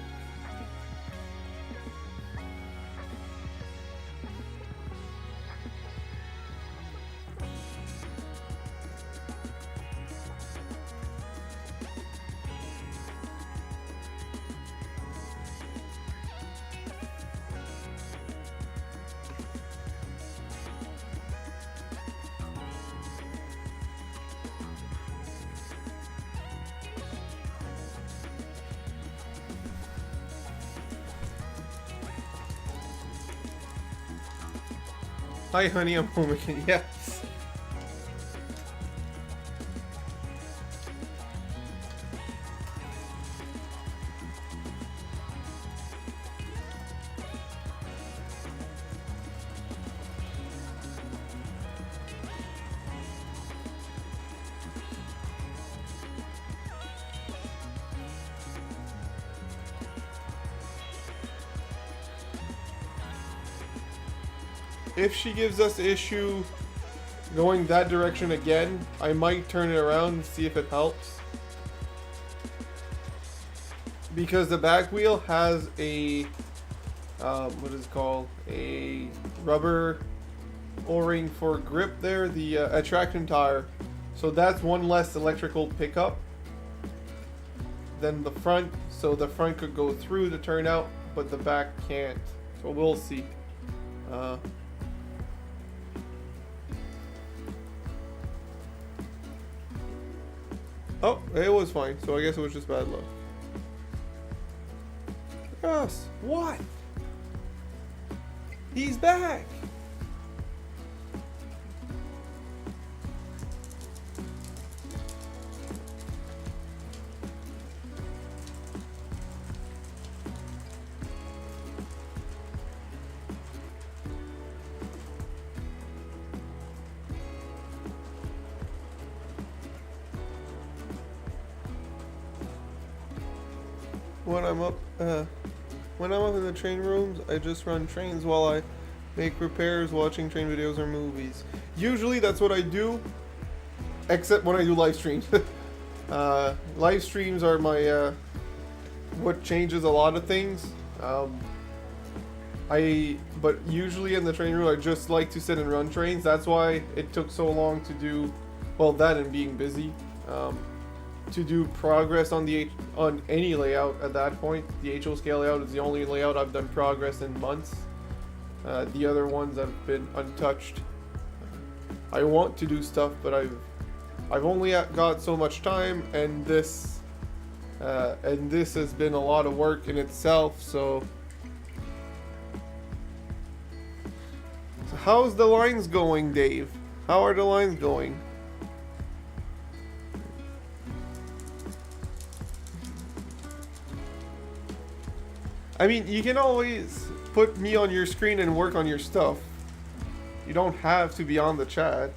A: Hi, honey, I'm home again. Yes. If she gives us issue going that direction again, I might turn it around and see if it helps. Because the back wheel has a, what is it called? A rubber O-ring for grip there, the attraction tire. So that's one less electrical pickup than the front. So the front could go through the turnout, but the back can't. So we'll see. Oh, it was fine, so I guess it was just bad luck. Yes, what? He's back! When I'm up in the train rooms, I just run trains while I make repairs, watching train videos or movies. Usually that's what I do, except when I do live streams. Live streams are my what changes a lot of things. But usually in the train room, I just like to sit and run trains. That's why it took so long to do, well, that and being busy. To do progress on any layout at that point. The HO scale layout is the only layout I've done progress in months. The other ones have been untouched. I want to do stuff, but I've only got so much time, and this has been a lot of work in itself. So how's the lines going, Dave? How are the lines going? I mean, you can always put me on your screen and work on your stuff. You don't have to be on the chat.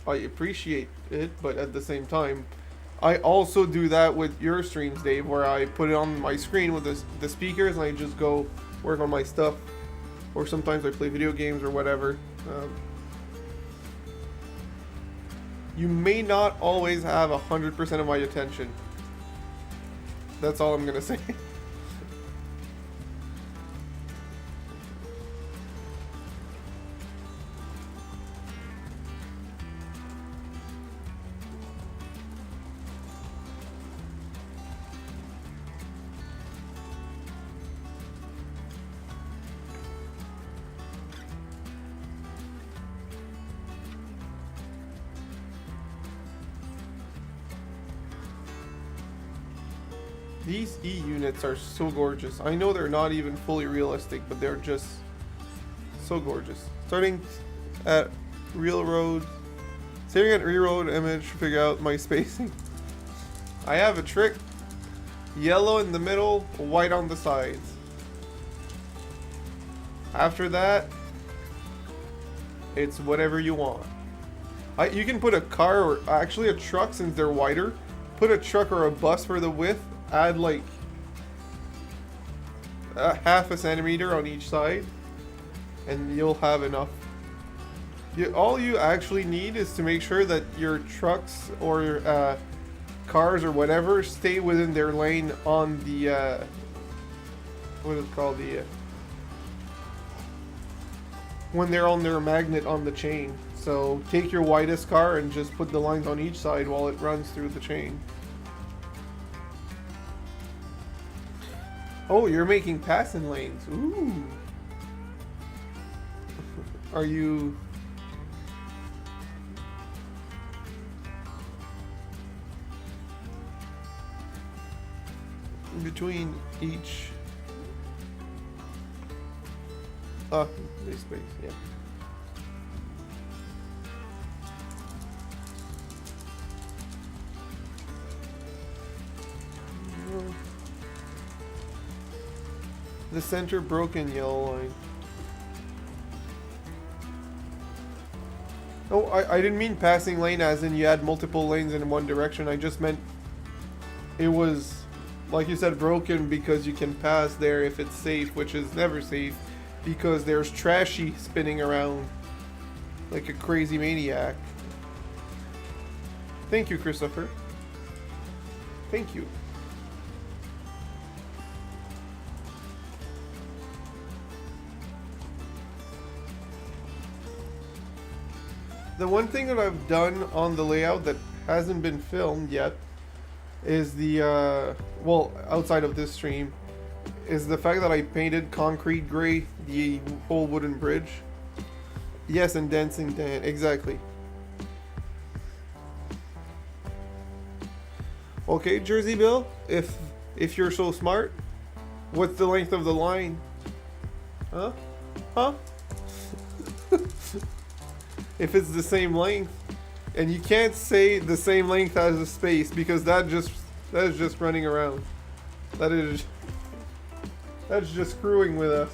A: I appreciate it, but at the same time, I also do that with your streams, Dave, where I put it on my screen with the speakers and I just go work on my stuff. Or sometimes I play video games or whatever. You may not always have 100% of my attention. That's all I'm gonna say. These E units are so gorgeous. I know they're not even fully realistic, but they're just so gorgeous. Starting at railroad, staring at railroad image to figure out my spacing. I have a trick. Yellow in the middle, white on the sides. After that, it's whatever you want. You can put a car, or actually a truck since they're wider. Put a truck or a bus for the width. Add like a half a centimeter on each side, and you'll have enough. All you actually need is to make sure that your trucks or cars or whatever stay within their lane on the what is it called, when they're on their magnet on the chain. So take your widest car and just put the lines on each side while it runs through the chain. Oh, you're making passing lanes. Ooh. Are you... between each... this space, yeah. The center broken yellow line. Oh, I didn't mean passing lane as in you had multiple lanes in one direction. I just meant it was, like you said, broken because you can pass there if it's safe, which is never safe because there's trashy spinning around like a crazy maniac. Thank you, Christopher. Thank you. The one thing that I've done on the layout that hasn't been filmed yet is the, well, outside of this stream, is the fact that I painted concrete gray the whole wooden bridge. Yes, and dancing Dan, exactly. Okay, Jersey Bill, if you're so smart, what's the length of the line? Huh? Huh? If it's the same length. And you can't say the same length as the space because that is just running around. That's just screwing with us.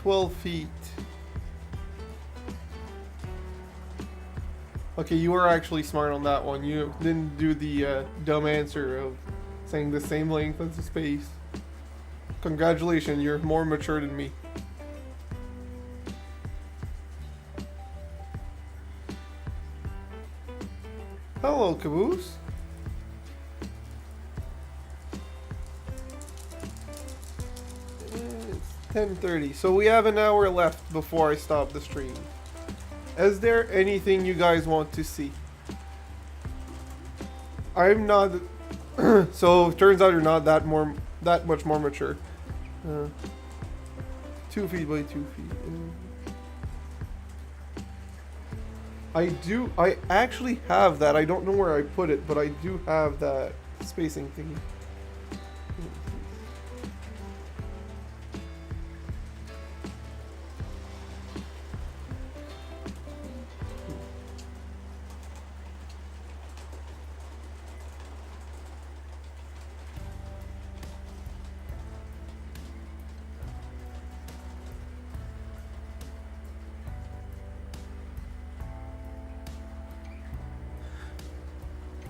A: $12 feet. Okay, you were actually smart on that one. You didn't do the dumb answer of saying the same length as the space. Congratulations, you're more mature than me. Hello, Caboose. It's 10:30, so we have an hour left before I stop the stream. Is there anything you guys want to see? I'm not. So it turns out you're not that much more mature. 2 feet by 2 feet. I actually have that. I don't know where I put it, but I do have that spacing thingy.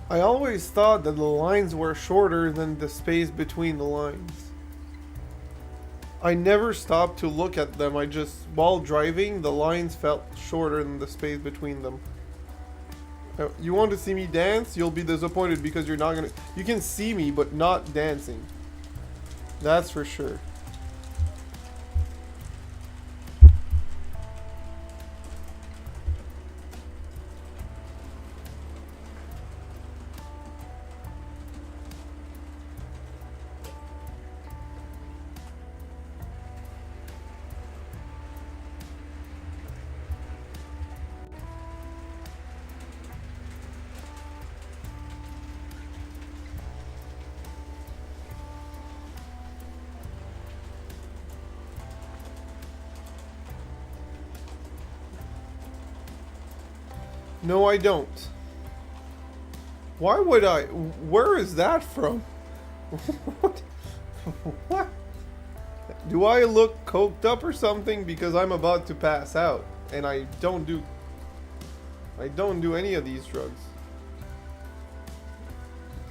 A: I always thought that the lines were shorter than the space between the lines. I never stopped to look at them. I just, while driving, the lines felt shorter than the space between them. You want to see me dance? You'll be disappointed because you're not gonna. You can see me, but not dancing. That's for sure. No, I don't. Why would I? Where is that from? What? What? Do I look coked up or something because I'm about to pass out and I don't do any of these drugs.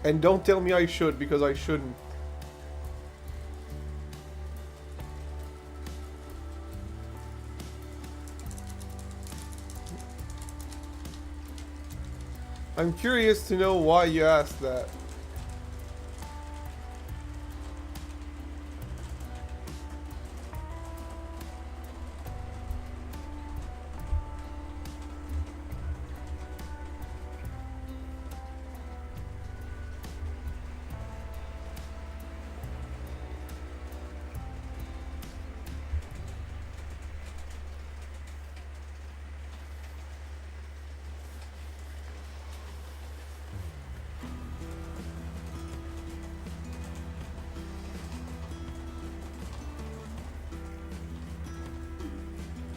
A: And don't tell me I should because I shouldn't. I'm curious to know why you asked that.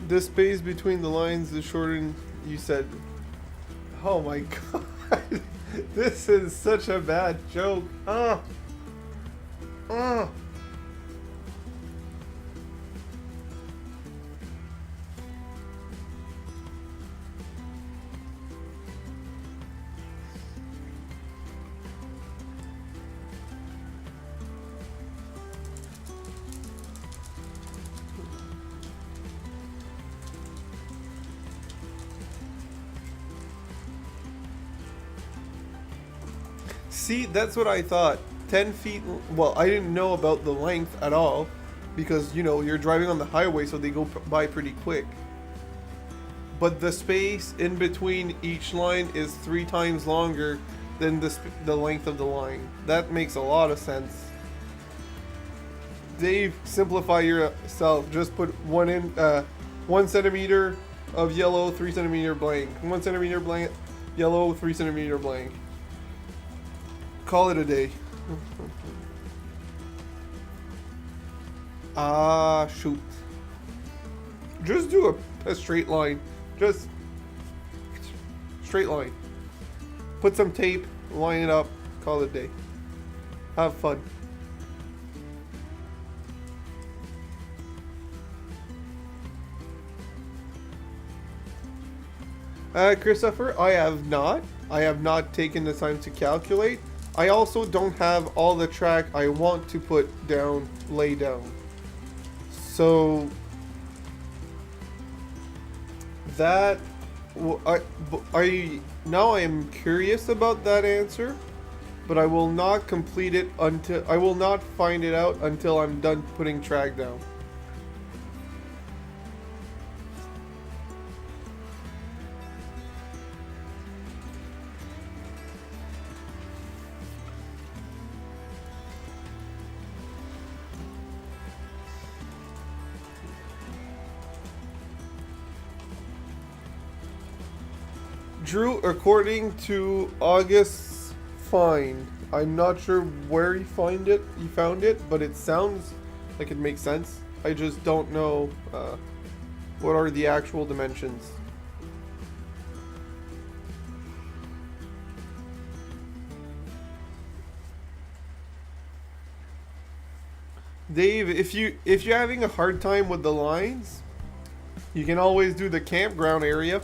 A: The space between the lines is shorter than you said. Oh my god. This is such a bad joke. See, that's what I thought. 10 feet. Well, I didn't know about the length at all because, you know, you're driving on the highway, so they go by pretty quick. But the space in between each line is 3 times longer than the length of the line. That makes a lot of sense. Dave, simplify yourself. Just put 1 centimeter of yellow, 3 centimeter blank. 1 centimeter blank, yellow, 3 centimeter blank. Call it a day. Ah, shoot. Just do a straight line. Just straight line. Put some tape, line it up, call it a day. Have fun. Christopher, I have not taken the time to calculate. I also don't have all the track I want to lay down. So that now I am curious about that answer, but I will not complete it I will not find it out until I'm done putting track down. Drew, according to August's find, I'm not sure where he found it, but it sounds like it makes sense. I just don't know what are the actual dimensions. Dave, if you're having a hard time with the lines, you can always do the campground area.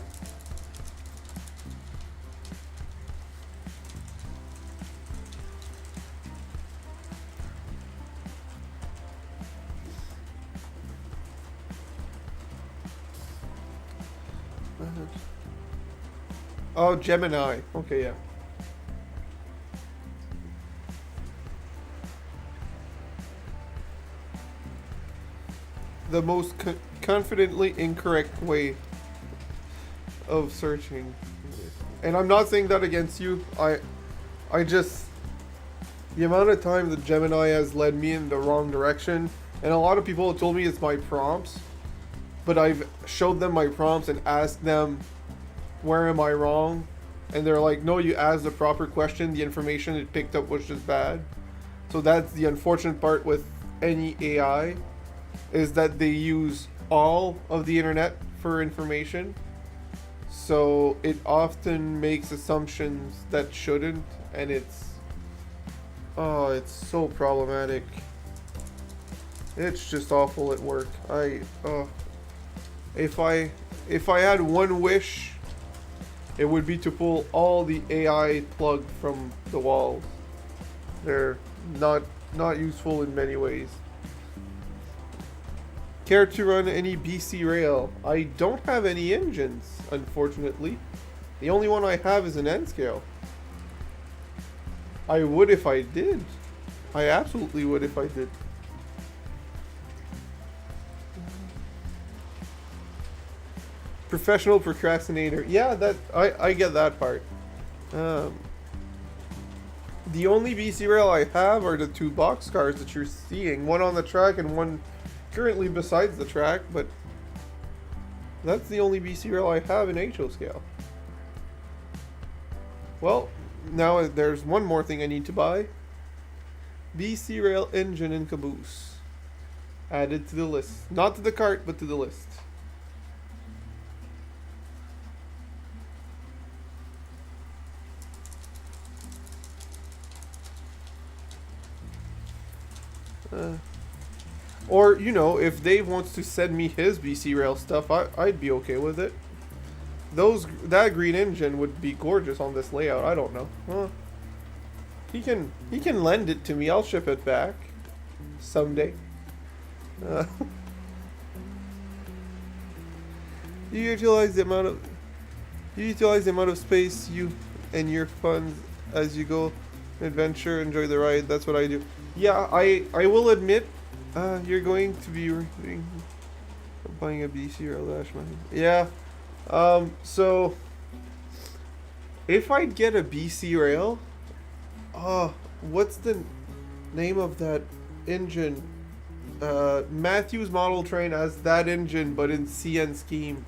A: Oh, Gemini. Okay, yeah. The most confidently incorrect way of searching. And I'm not saying that against you. I just... The amount of time that Gemini has led me in the wrong direction. And a lot of people have told me it's my prompts. But I've showed them my prompts and asked them, where am I wrong? And they're like, no, you asked the proper question. The information it picked up was just bad. So that's the unfortunate part with any AI, is that they use all of the internet for information. So it often makes assumptions that shouldn't, and it's so problematic. It's just awful at work. If I had one wish, it would be to pull all the AI plug from the walls. They're not useful in many ways. Care to run any BC Rail? I don't have any engines, unfortunately. The only one I have is an N scale. I would if I did. I absolutely would if I did. Professional procrastinator. Yeah, that I get that part. The only BC Rail I have are the 2 boxcars that you're seeing. One on the track and one currently besides the track, but that's the only BC Rail I have in HO scale. Well, now there's one more thing I need to buy. BC Rail engine and caboose. Added to the list. Not to the cart, but to the list. Or, you know, if Dave wants to send me his BC Rail stuff, I'd be okay with it. That green engine would be gorgeous on this layout. I don't know. He can lend it to me. I'll ship it back someday. You utilize the amount of space you and your funds as you go adventure. Enjoy the ride. That's what I do. Yeah, I will admit, You're going to be buying a BC rail dash mine. Yeah. So if I get a BC rail, what's the name of that engine? Matthews model train has that engine, but in CN scheme.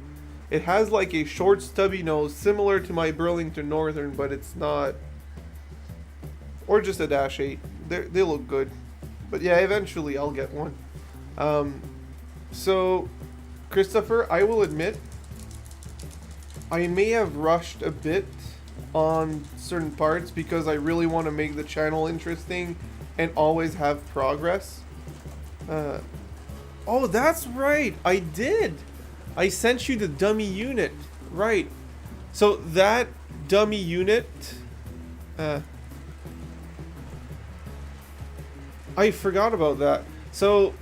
A: It has like a short stubby nose, similar to my Burlington Northern, but it's not. Or just a Dash 8. They look good. But yeah, eventually I'll get one. So, Christopher, I will admit, I may have rushed a bit on certain parts because I really want to make the channel interesting and always have progress. Oh, that's right. I did. I sent you the dummy unit. Right. So that dummy unit... I forgot about that. So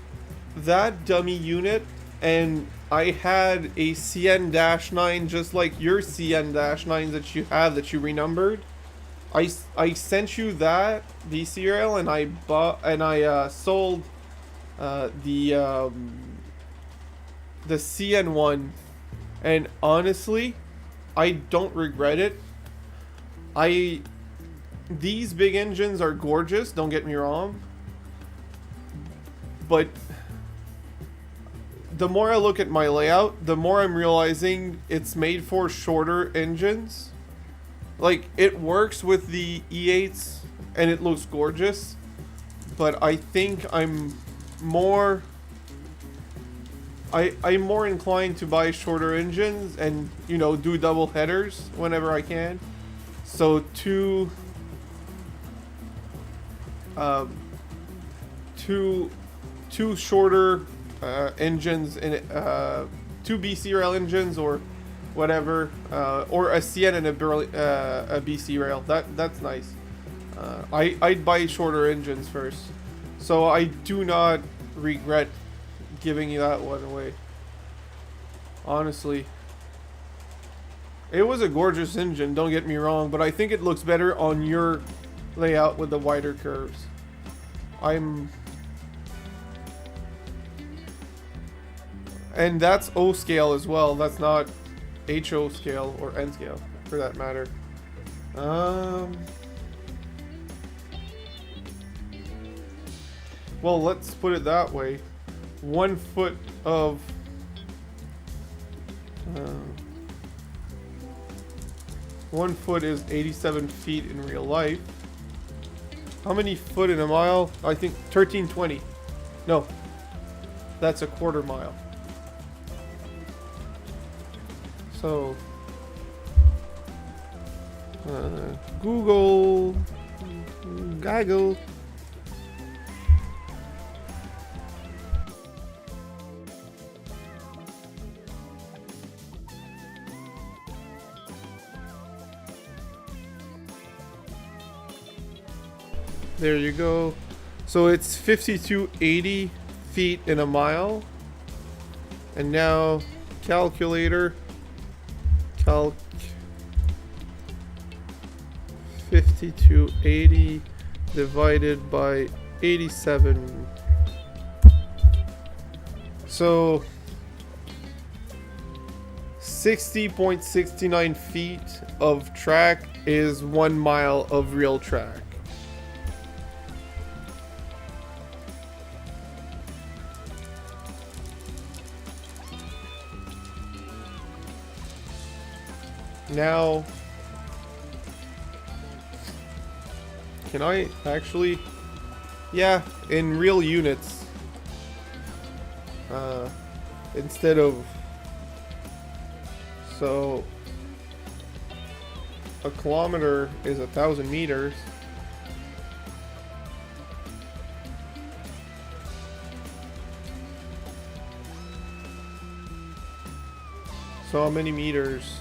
A: that dummy unit, and I had a CN-9 just like your CN-9 that you have that you renumbered. I sent you that BC rail, and I sold the CN one, and honestly, I don't regret it. These big engines are gorgeous, don't get me wrong, but the more I look at my layout, the more I'm realizing it's made for shorter engines. Like, it works with the E8s and it looks gorgeous, but I think I'm more inclined to buy shorter engines and, you know, do double headers whenever I can. So two shorter engines in two BC rail engines or whatever, or a CN and a BC rail. That's nice. I'd buy shorter engines first, so I do not regret giving you that one away. Honestly, it was a gorgeous engine, don't get me wrong, but I think it looks better on your layout with the wider curves. And that's O scale as well. That's not HO scale or N scale for that matter. Well, let's put it that way. 1 foot of 1 foot is 87 feet in real life. How many foot in a mile? I think 1320. No, that's a quarter mile. So, Google. There you go. So it's 5280 feet in a mile. And now, calculator. Calc 5280 divided by 87. So 60.69 feet of track is 1 mile of real track. Now, can I actually, yeah, in real units, instead of, so a kilometer is 1,000 meters. So how many meters?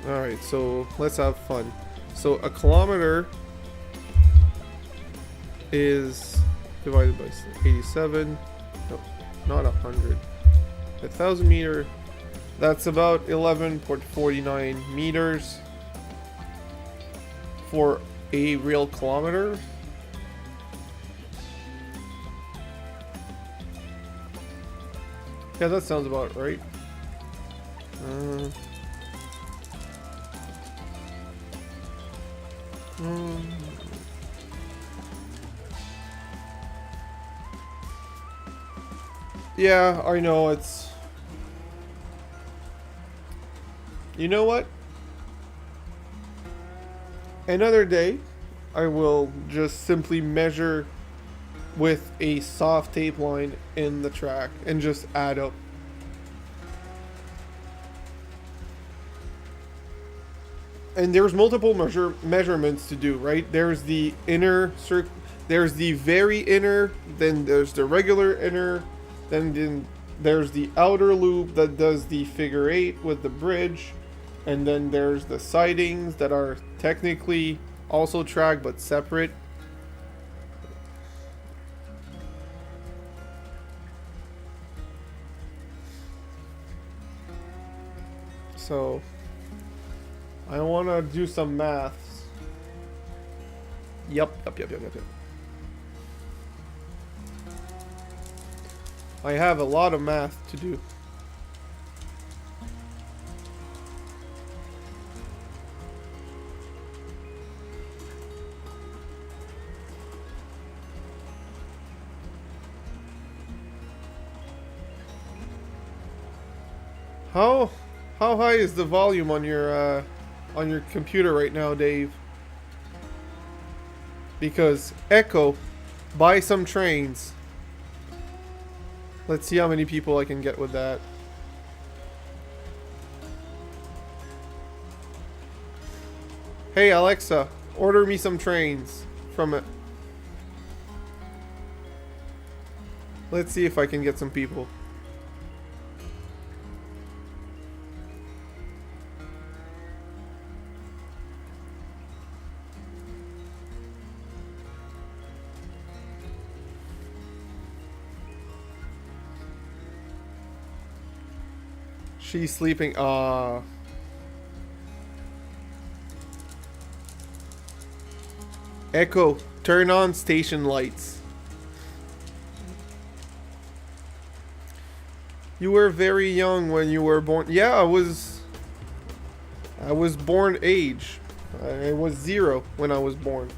A: Alright, so let's have fun. So a kilometer is divided by 87. No, not 100. 1,000 meter. That's about 11.49 meters for a real kilometer. Yeah, that sounds about right. Yeah, I know it's... You know what? Another day, I will just simply measure with a soft tape line in the track and just add up. And there's multiple measurements to do, right? There's the inner circle, there's the very inner, then there's the regular inner, then there's the outer loop that does the figure 8 with the bridge, and then there's the sidings that are technically also tracked but separate. So I want to do some maths. Yep. I have a lot of math to do. How high is the volume on your computer right now, Dave? Because Echo, buy some trains. Let's see how many people I can get with that. Hey Alexa, order me some trains from it. Let's see if I can get some people. She's sleeping. Echo, turn on station lights. You were very young when you were born. Yeah, I was born age. I was 0 when I was born.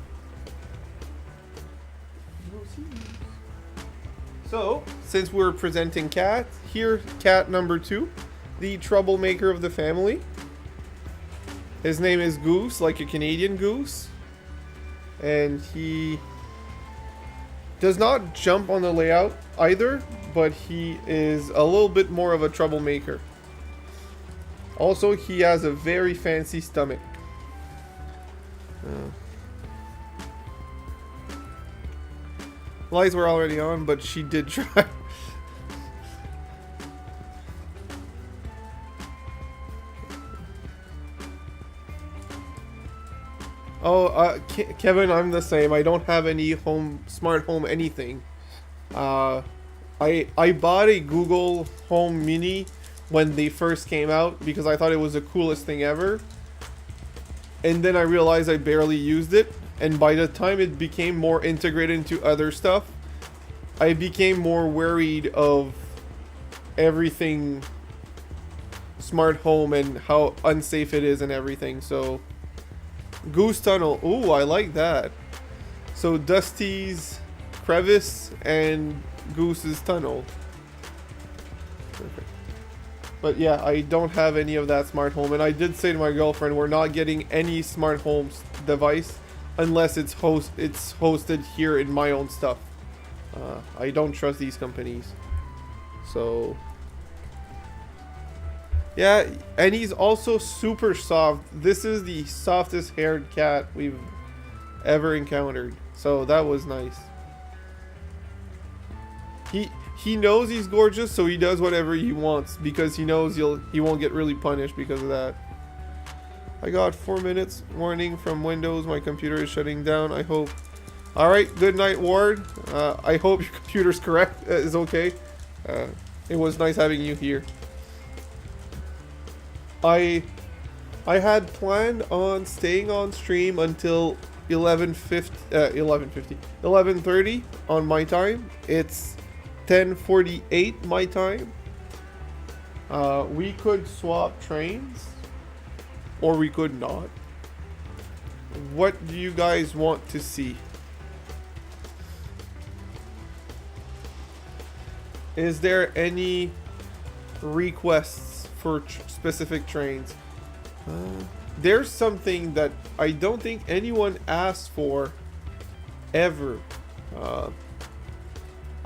A: So, since we're presenting cat, here cat number 2. The troublemaker of the family. His name is Goose, like a Canadian goose. And he does not jump on the layout either, but he is a little bit more of a troublemaker. Also, he has a very fancy stomach. Lights were already on, but she did try. Oh, Kevin, I'm the same. I don't have any smart home anything. I bought a Google Home Mini when they first came out because I thought it was the coolest thing ever. And then I realized I barely used it. And by the time it became more integrated into other stuff, I became more worried of everything smart home and how unsafe it is and everything. So Goose Tunnel. Ooh, I like that. So Dusty's crevice and Goose's tunnel. Perfect. But yeah, I don't have any of that smart home, and I did say to my girlfriend, we're not getting any smart home device unless it's hosted here in my own stuff. I don't trust these companies. So yeah, and he's also super soft. This is the softest haired cat we've ever encountered. So that was nice. He knows he's gorgeous, so he does whatever he wants because he knows he won't get really punished because of that. I got 4 minutes warning from Windows. My computer is shutting down. I hope. All right, good night, Ward. I hope your computer's correct. Is okay. It was nice having you here. I had planned on staying on stream until 11:30 on my time. It's 10:48 my time. We could swap trains, or we could not. What do you guys want to see? Is there any requests for specific trains? There's something that I don't think anyone asked for ever.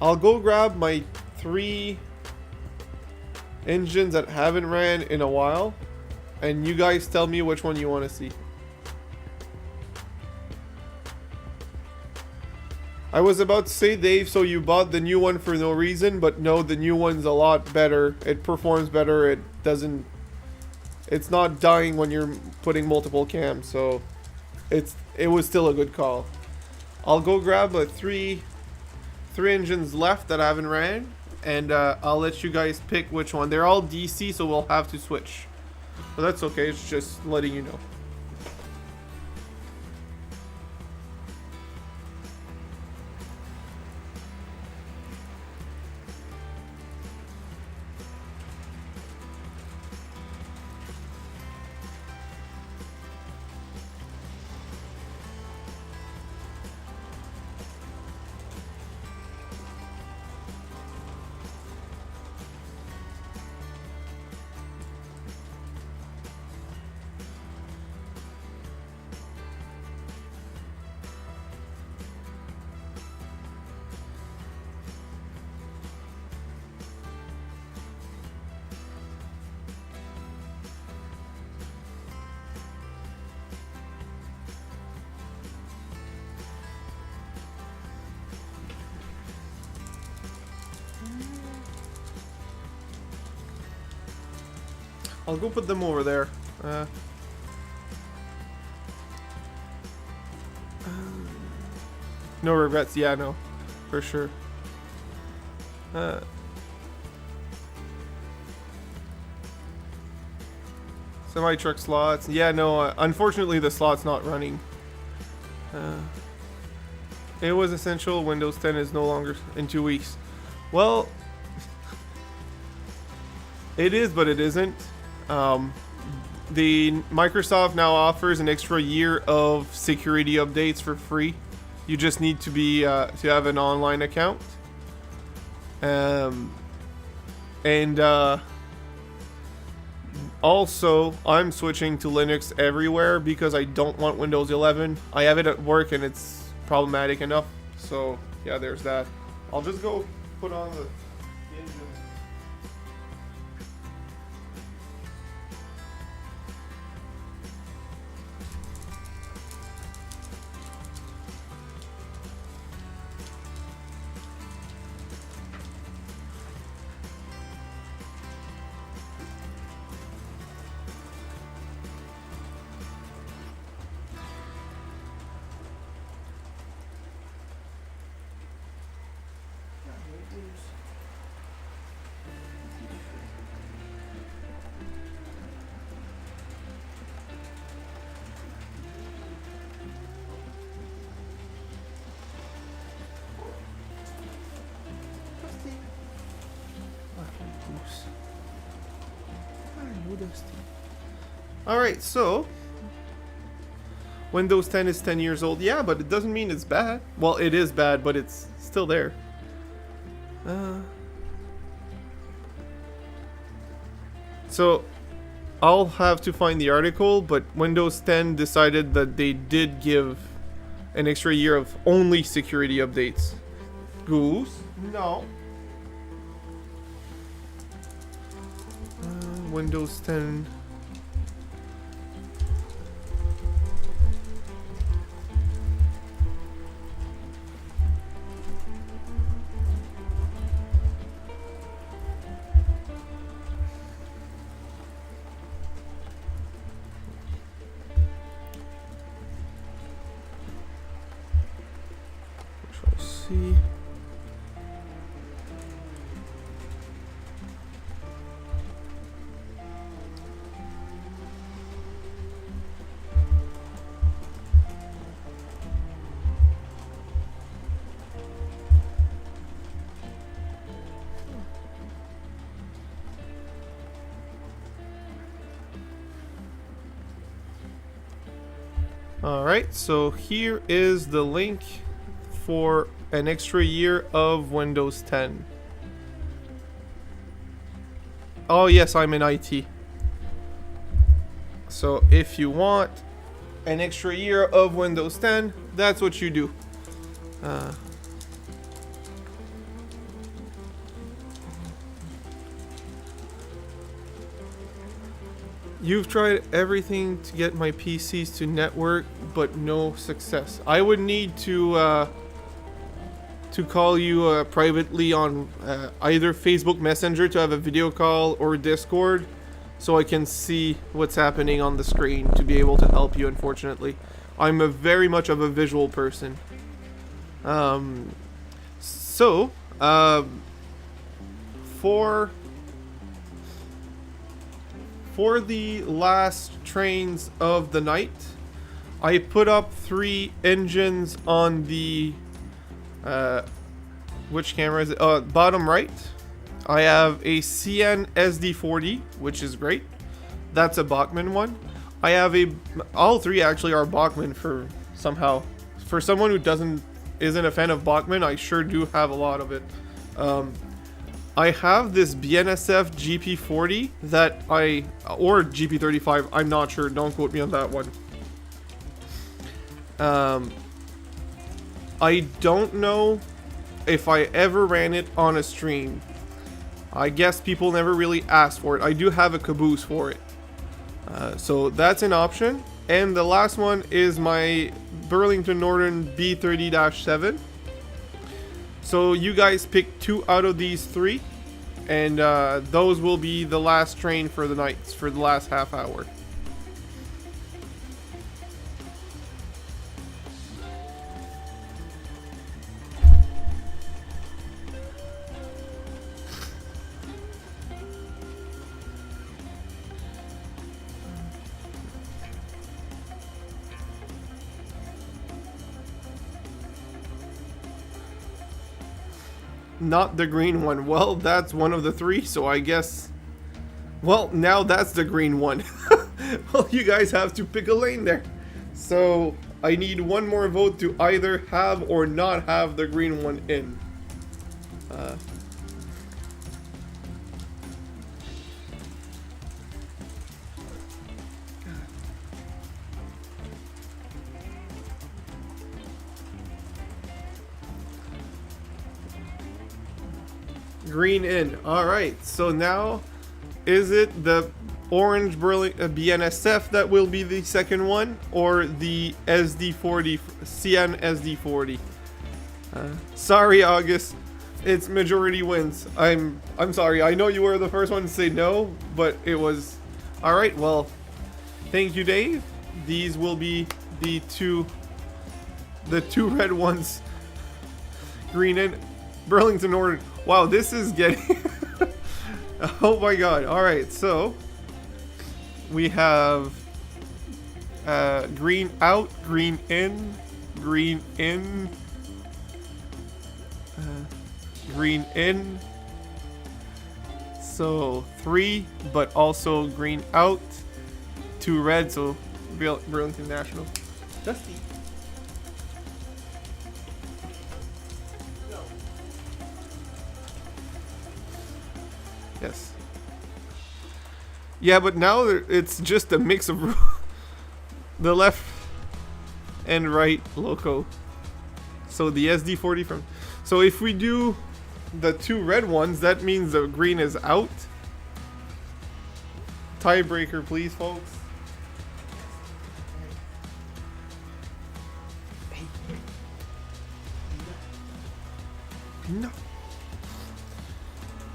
A: I'll go grab my 3 engines that haven't ran in a while, and you guys tell me which one you want to see. I was about to say, Dave, so you bought the new one for no reason, but no, the new one's a lot better. It performs better. It's not dying when you're putting multiple cams, so it was still a good call. I'll go grab three engines left that I haven't ran, and I'll let you guys pick which one. They're all DC, so we'll have to switch. But that's okay, it's just letting you know. I'll go put them over there. No regrets. Yeah, no, for sure. Semi-truck slots. Yeah, no, unfortunately the slot's not running. It was essential. Windows 10 is no longer in 2 weeks. Well, it is, but it isn't. The Microsoft now offers an extra year of security updates for free. You just need to be to have an online account. Also, I'm switching to Linux everywhere because I don't want Windows 11. I have it at work and it's problematic enough. So yeah, there's that. I'll just go put on the engine. Alright, so Windows 10 is 10 years old. Yeah, but it doesn't mean it's bad. Well, it is bad, but it's still there. So I'll have to find the article, but Windows 10 decided that they did give an extra year of only security updates. Goose? No. Windows 10. See. Alright, so here is the link for an extra year of Windows 10. Oh yes, I'm in IT. So if you want an extra year of Windows 10, that's what you do. You've tried everything to get my PCs to network, but no success. I would need to call you privately on either Facebook Messenger to have a video call or Discord, so I can see what's happening on the screen to be able to help you. Unfortunately, I'm very much of a visual person. For the last trains of the night, I put up 3 engines on the which camera is it? Bottom right. I have a CN SD40, which is great. That's a Bachmann one. I have all 3 actually are Bachmann for somehow. For someone who isn't a fan of Bachmann, I sure do have a lot of it. I have this BNSF GP40 or GP35, I'm not sure, don't quote me on that one. I don't know if I ever ran it on a stream. I guess people never really asked for it. I do have a caboose for it. So that's an option. And the last one is my Burlington Northern B30-7. So you guys pick 2 out of these 3. And those will be the last train for the nights, for the last half hour. Not the green one. Well, that's one of the 3, so I guess... Well, now that's the green one. Well, you guys have to pick a lane there. So, I need one more vote to either have or not have the green one in. Green in. Alright, so now is it the orange BNSF that will be the second one, or the SD40, CN SD40? Sorry, August. It's majority wins. I'm sorry. I know you were the first one to say no, but it was... Alright, well, thank you, Dave. These will be the two red ones. Green in. Burlington Northern. Wow, this is getting... Oh my god. Alright, so... We have... green out, green in, green in... green in. So, 3, but also green out. 2 red, so... Burlington National. Dusty. Yes. Yeah, but now it's just a mix of the left and right loco. So the SD40 from... So if we do the 2 red ones, that means the green is out. Tiebreaker, please, folks. No.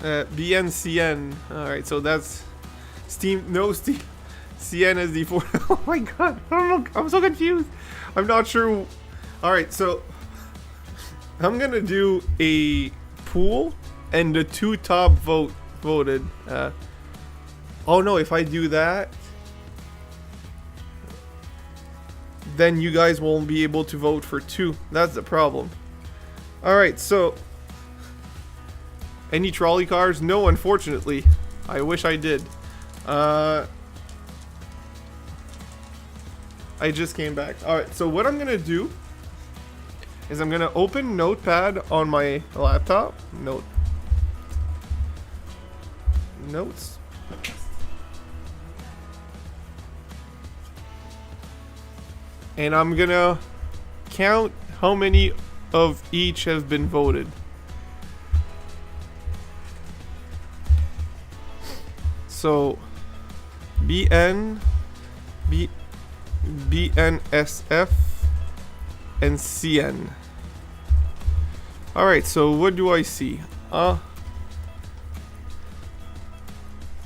A: BNCN. Alright, so that's Steam. No, Steam. CN SD4. Oh my god. I'm so confused. I'm not sure. Alright, so I'm gonna do a pool, and the 2 top voted. Oh no, if I do that, then you guys won't be able to vote for 2. That's the problem. Alright, so... Any trolley cars? No, unfortunately. I wish I did. I I just came back. Alright, so what I'm gonna do is I'm gonna open Notepad on my laptop. Notes. And I'm gonna count how many of each have been voted. So BNSF and CN. Alright, so what do I see?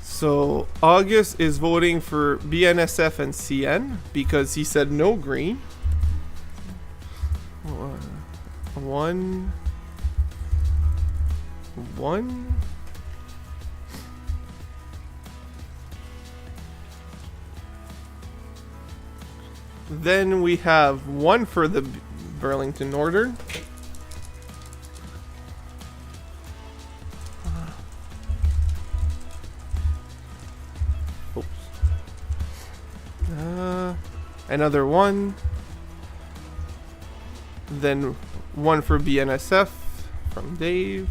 A: So August is voting for BNSF and CN because he said no green. One. Then we have one for the Burlington Northern. Oops. Another one. Then one for BNSF from Dave.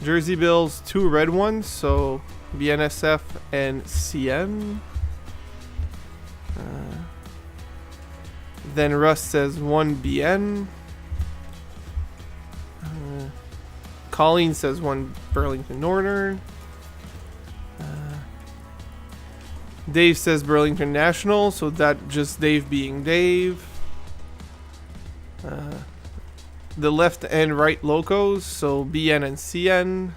A: Jersey Bills, 2 red ones, so BNSF and CN. Then Russ says 1 BN. Colleen says 1 Burlington Northern. Dave says Burlington National, so that just Dave being Dave. The left and right locos, so BN and CN.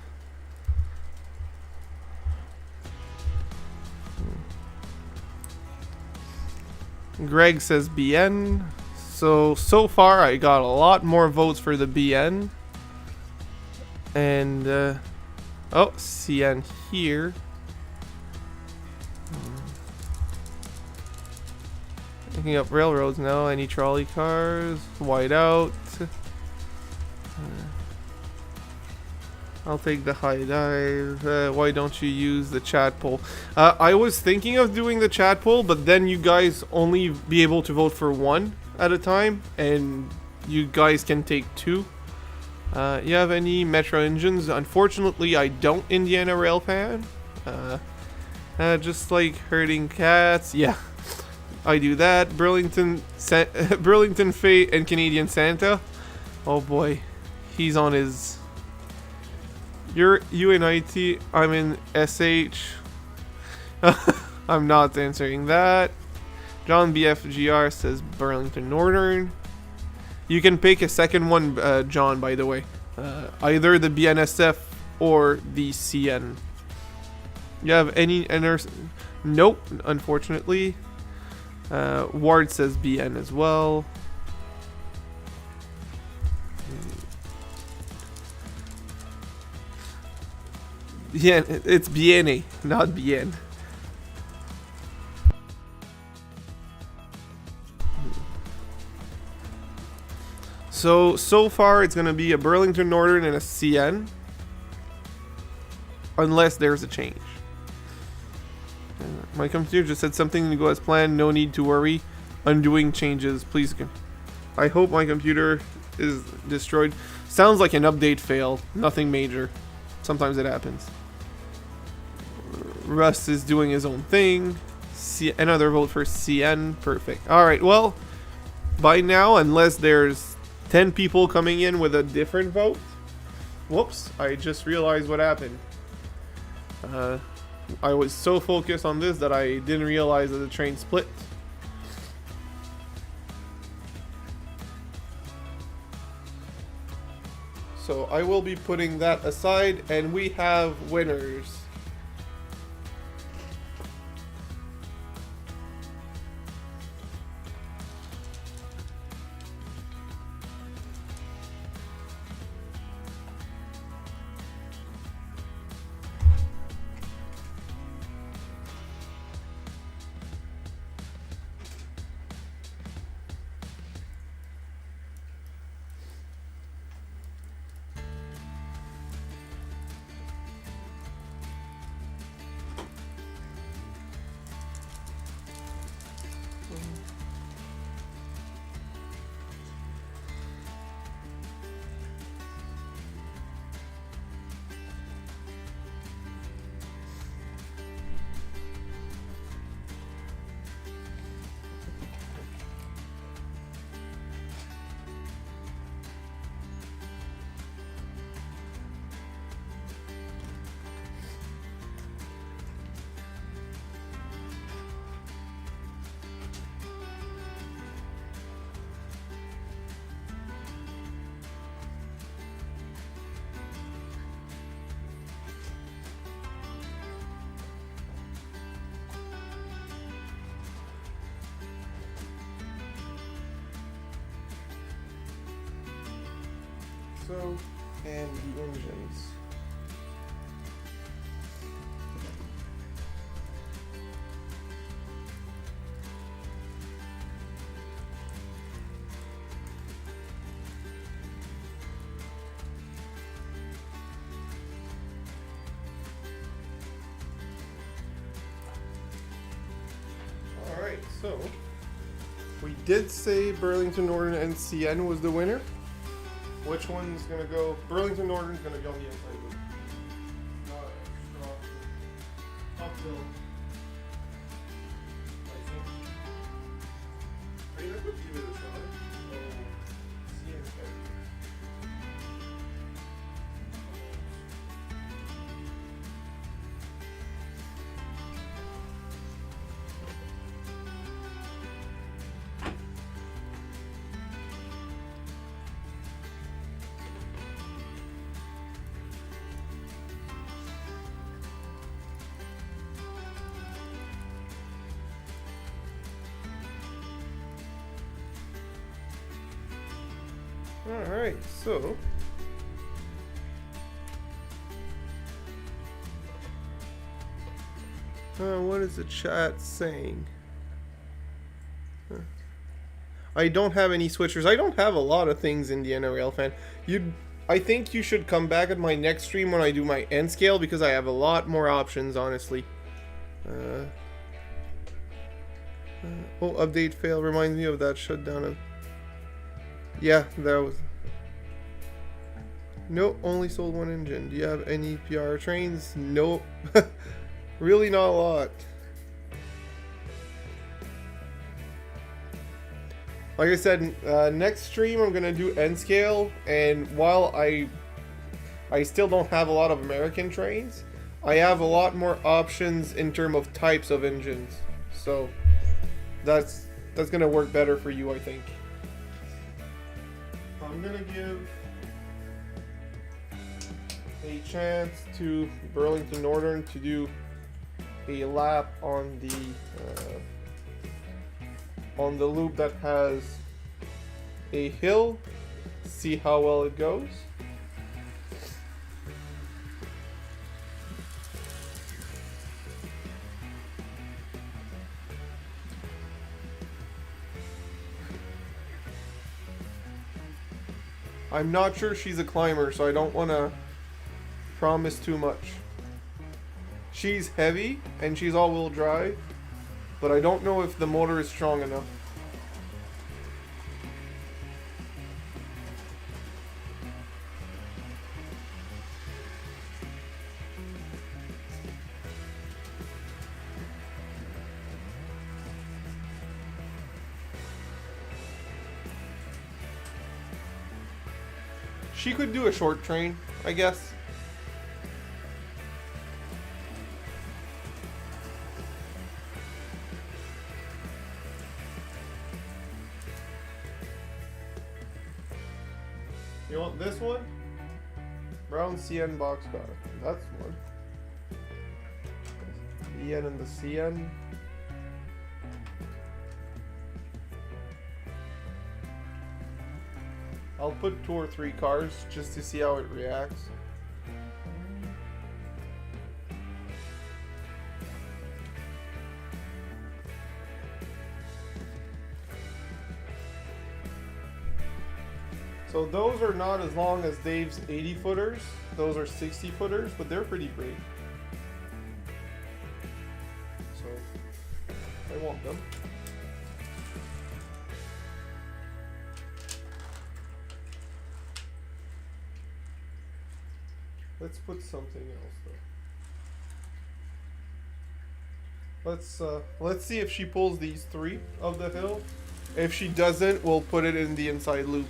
A: Greg says BN. So far I got a lot more votes for the BN. And, oh, CN here. Looking up railroads now. Any trolley cars? White out. I'll take the high dive. Why don't you use the chat poll? I was thinking of doing the chat poll, but then you guys only be able to vote for 1 at a time, and you guys can take 2. You have any Metro engines? Unfortunately, I don't. Indiana Rail fan. Just like herding cats. Yeah, I do that. Burlington Fate and Canadian Santa. Oh boy, he's on his. You're UNIT, I'm in SH. I'm not answering that. John BFGR says Burlington Northern. You can pick a second one, John, by the way. Either the BNSF or the CN. You have any Nope, unfortunately. Ward says BN as well. Yeah, it's BNA, not BN. So far it's gonna be a Burlington Northern and a CN. Unless there's a change. My computer just said something to go as planned, no need to worry. Undoing changes, please. I hope my computer is destroyed. Sounds like an update fail, nothing major. Sometimes it happens. Russ is doing his own thing. Another vote for CN. Perfect. Alright, well, by now, unless there's 10 people coming in with a different vote. Whoops, I just realized what happened. I was so focused on this that I didn't realize that the train split. So I will be putting that aside, and we have winners. so, and the engines. Alright, so we did say Burlington Northern and CN was the winner. Which one's gonna go? Burlington Northern's gonna go on the inside loop. Uphill. I think. I mean, I could give it a try. So, CN's better. Alright, so what is the chat saying? I don't have any switchers. I don't have a lot of things, Indiana Rail fan. I think you should come back at my next stream when I do my N scale because I have a lot more options, honestly. Oh, update fail reminds me of that shutdown of. Yeah, that was. Nope, only sold one engine. Do you have any PR trains? Nope. Really not a lot. Like I said, next stream I'm gonna do N scale, and while I still don't have a lot of American trains, I have a lot more options in terms of types of engines. So that's gonna work better for you, I think. I'm gonna give a chance to Burlington Northern to do a lap on the loop that has a hill. See how well it goes. I'm not sure she's a climber, so I don't want to promise too much. She's heavy, and she's all-wheel drive, but I don't know if the motor is strong enough. She could do a short train, I guess. You want this one? Brown CN boxcar. That's one. EN and the CN. I'll put 2 or 3 cars just to see how it reacts. So those are not as long as Dave's 80 footers. Those are 60 footers, but they're pretty big. So I want them. Let's put something else though. Let's see if she pulls these 3 of the hill. If she doesn't, we'll put it in the inside loop.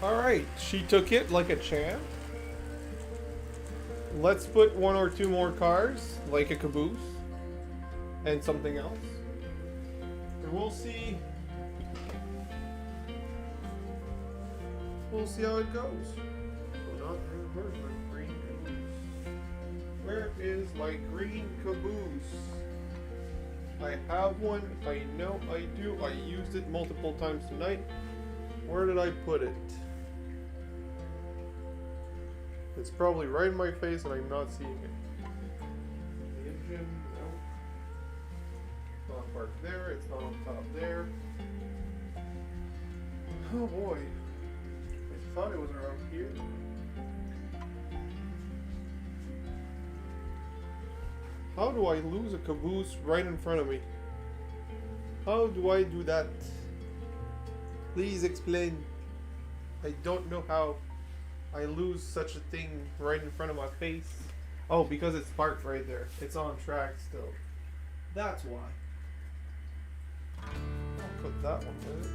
A: Alright, she took it like a champ. Let's put one or two more cars, like a caboose, and something else. And we'll see. We'll see how it goes. Where's my green caboose? Where is my green caboose? I have one. I know I do. I used it multiple times tonight. Where did I put it? It's probably right in my face and I'm not seeing it. The engine, no. It's not parked there, it's not on top there. Oh boy. I thought it was around here. How do I lose a caboose right in front of me? How do I do that? Please explain. I don't know how I lose such a thing right in front of my face. Oh, because it's parked right there. It's on track still. That's why. I'll put that one there.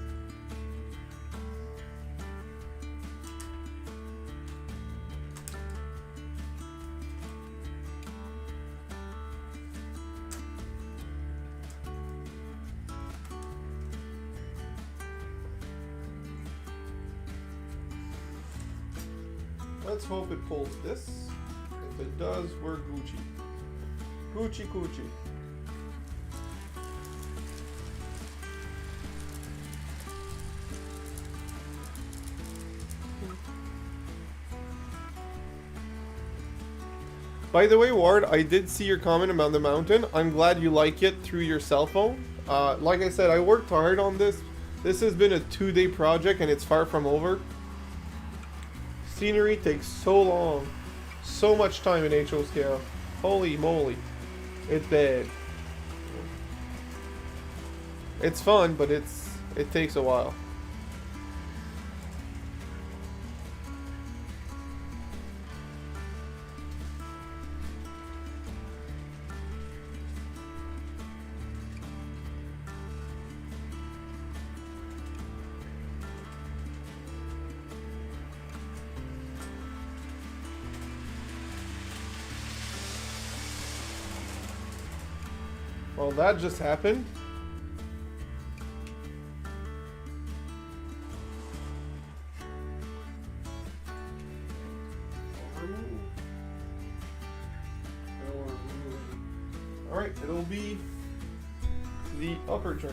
A: Let's hope it pulls this. If it does, we're Gucci. Gucci, Gucci. By the way, Ward, I did see your comment about the mountain. I'm glad you like it through your cell phone. Like I said, I worked hard on this. This has been a 2-day project and it's far from over. Scenery takes so long. So much time in HO scale. Holy moly. It's bad. It's fun, but it takes a while. Well, that just happened. Alright, it'll be the upper train.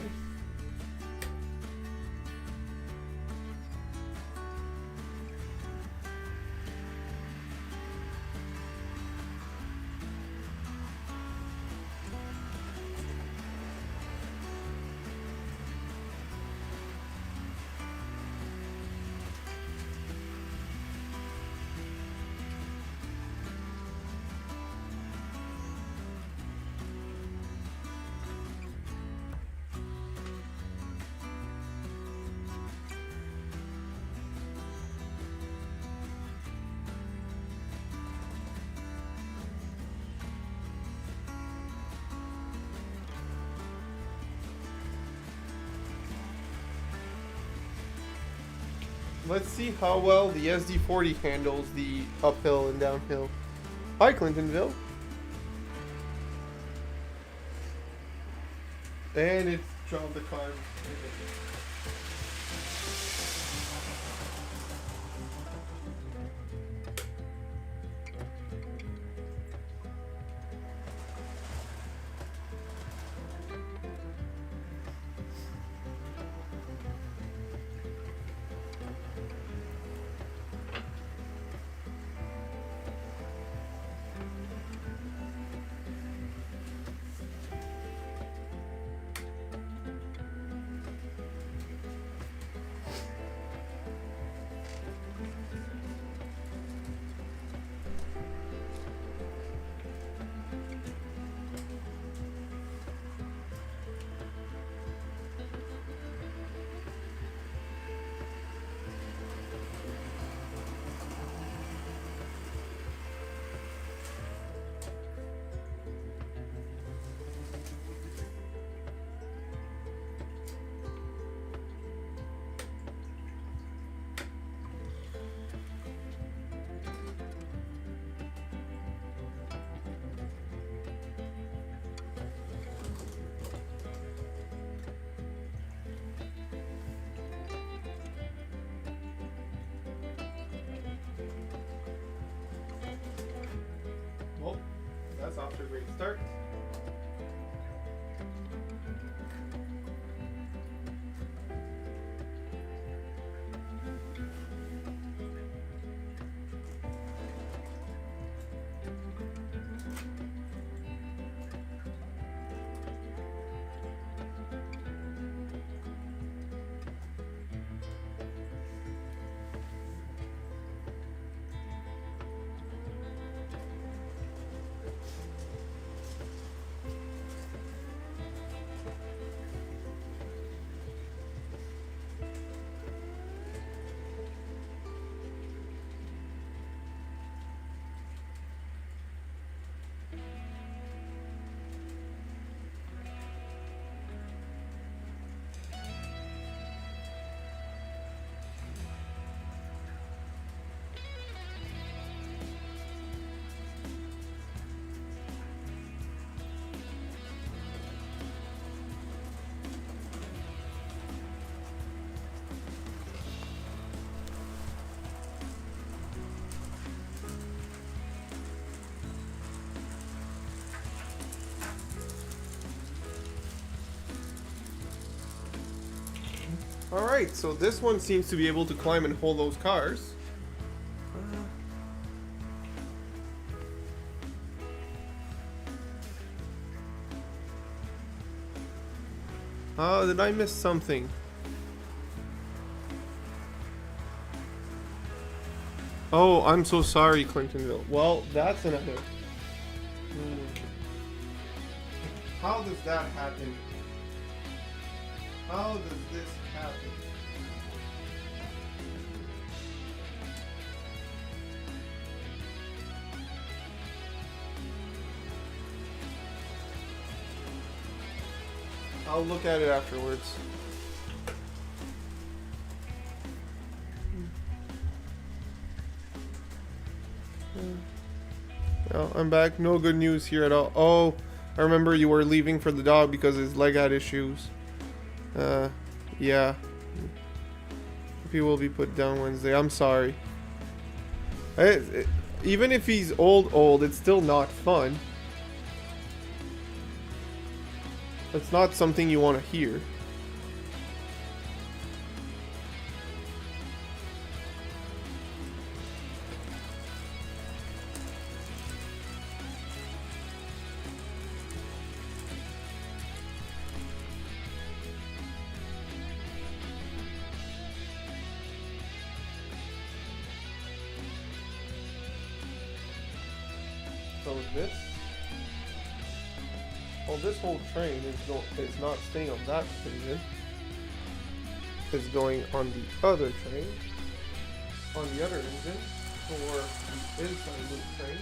A: Let's see how well the SD40 handles the uphill and downhill. Hi, Clintonville. And it's dropped the car. restart. Alright, so this one seems to be able to climb and hold those cars. Oh, did I miss something? Oh, I'm so sorry, Clintonville. Well, that's another. How does that happen? How does this happen? I'll look at it afterwards. Oh, I'm back. No good news here at all. Oh, I remember you were leaving for the dog because his leg had issues. Yeah. He will be put down Wednesday. I'm sorry. Even if he's old, it's still not fun. It's not something you want to hear. So this, well, this whole train is not staying on that engine. It's going on the other train, on the other engine, for the inside loop train.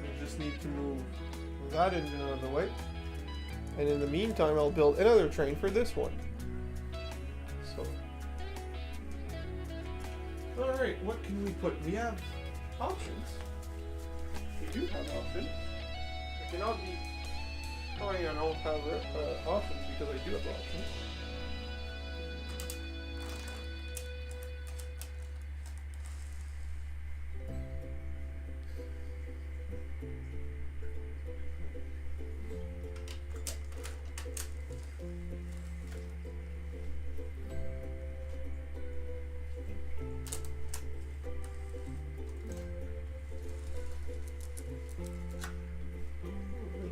A: We just need to move that engine out of the way. And in the meantime, I'll build another train for this one. So, alright, what can we put? We have options. We do have options. I cannot be telling I don't have options because I do have options.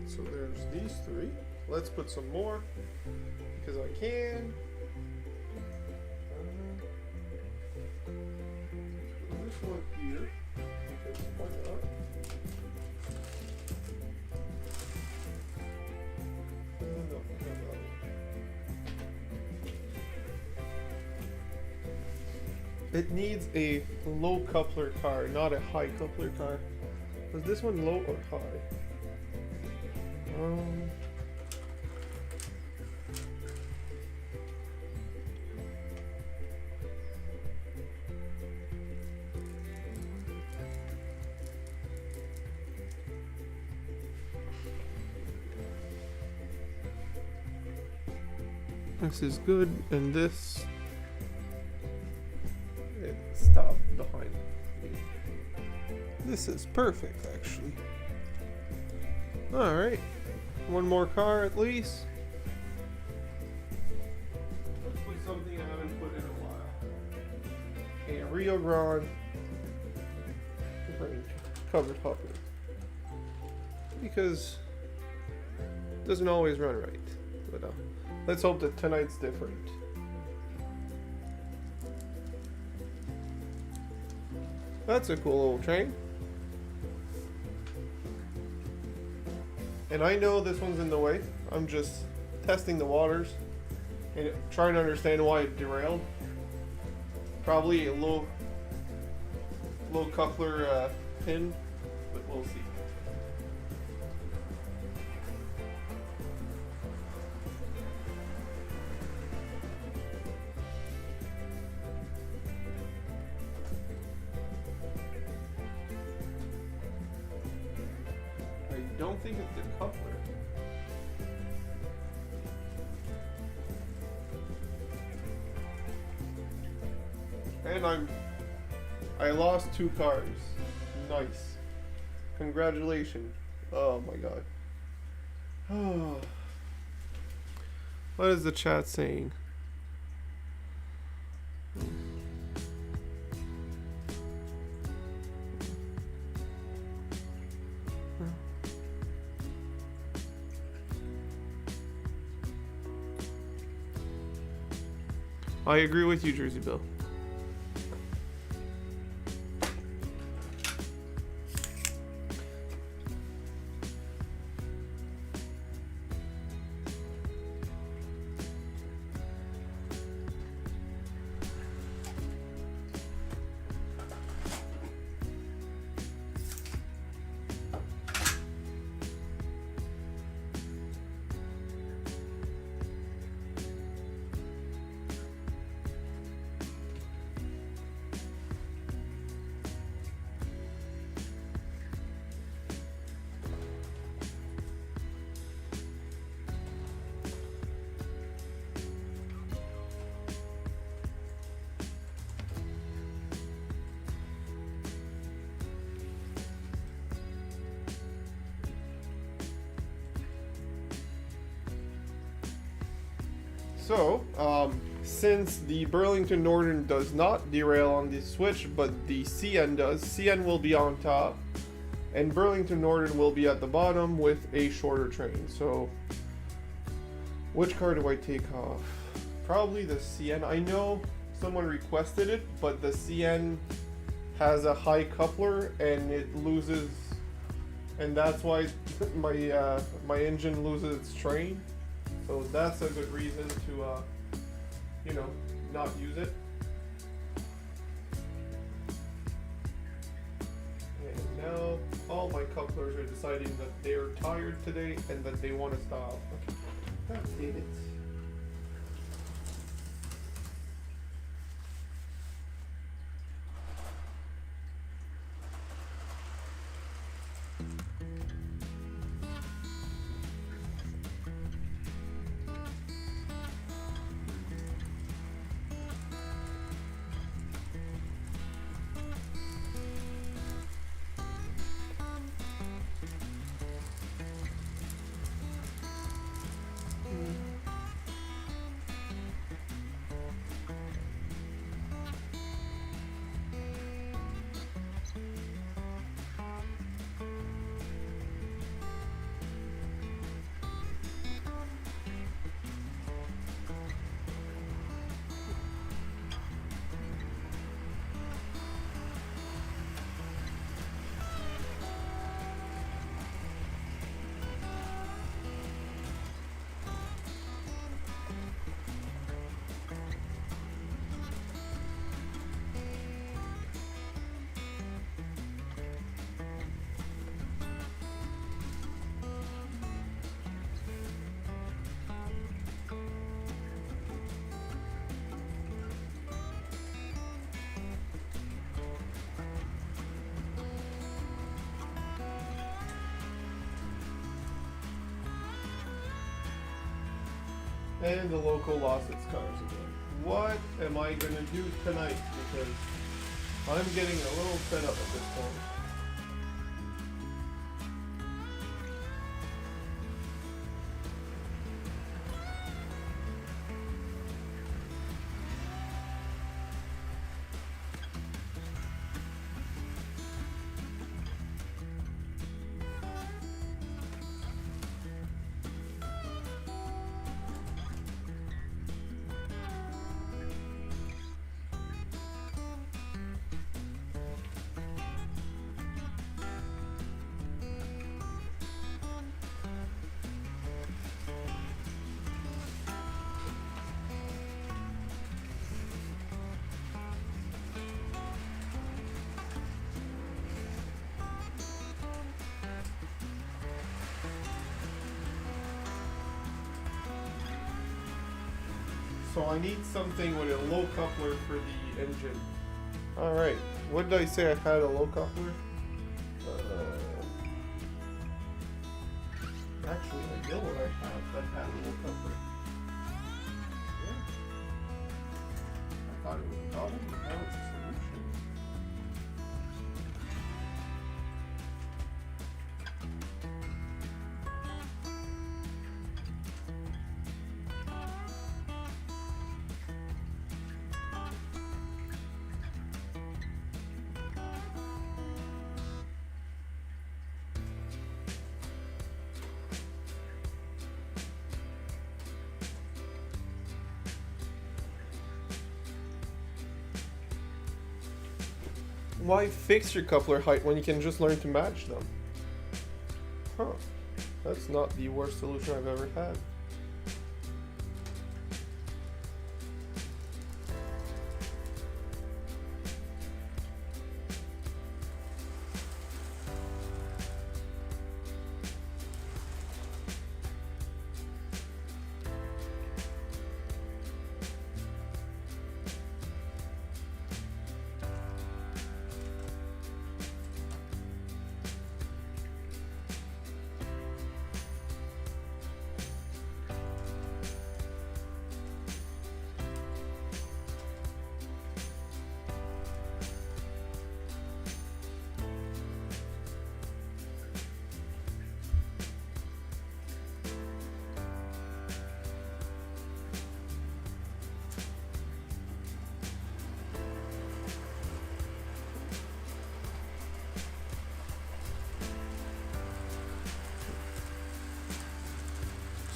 A: So there's these three. Let's put some more because I can. This one here. Because why not? No, it needs a low coupler car, not a high coupler car. Was this one low or high? This is good, and this it stopped behind me. This is perfect, actually. All right, one more car at least. Let's put something I haven't put in a while. A Rio Grande Range covered hopper, because it doesn't always run right. But let's hope that tonight's different. That's a cool little train. And I know this one's in the way. I'm just testing the waters and trying to understand why it derailed. Probably a low coupler pin, but we'll see. I don't think it's the coupler. And I lost 2 cars. Nice. Congratulations. Oh my god. Oh. What is the chat saying? I agree with you, Jersey Bill. So, since the Burlington Northern does not derail on the switch, but the CN does, CN will be on top, and Burlington Northern will be at the bottom with a shorter train. So, which car do I take off? Probably the CN. I know someone requested it, but the CN has a high coupler and it loses, and that's why my engine loses its train. So that's a good reason to, not use it. And now all my couplers are deciding that they're tired today and that they want to stop. God damn it. And the local lost its cars again. What am I gonna do tonight? Because I'm getting a little fed up at this point. So I need something with a low coupler for the engine. Alright, what did I say I had a low coupler? Actually, I know what I have that had a low coupler. Yeah. I thought it was a problem, but now it's a solution. Why fix your coupler height when you can just learn to match them? Huh. That's not the worst solution I've ever had.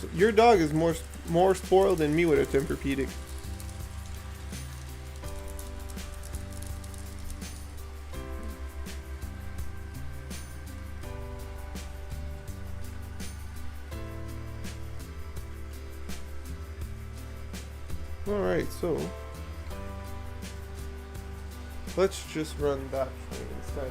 A: So your dog is more spoiled than me with a Tempur-Pedic. Alright, so let's just run that train instead.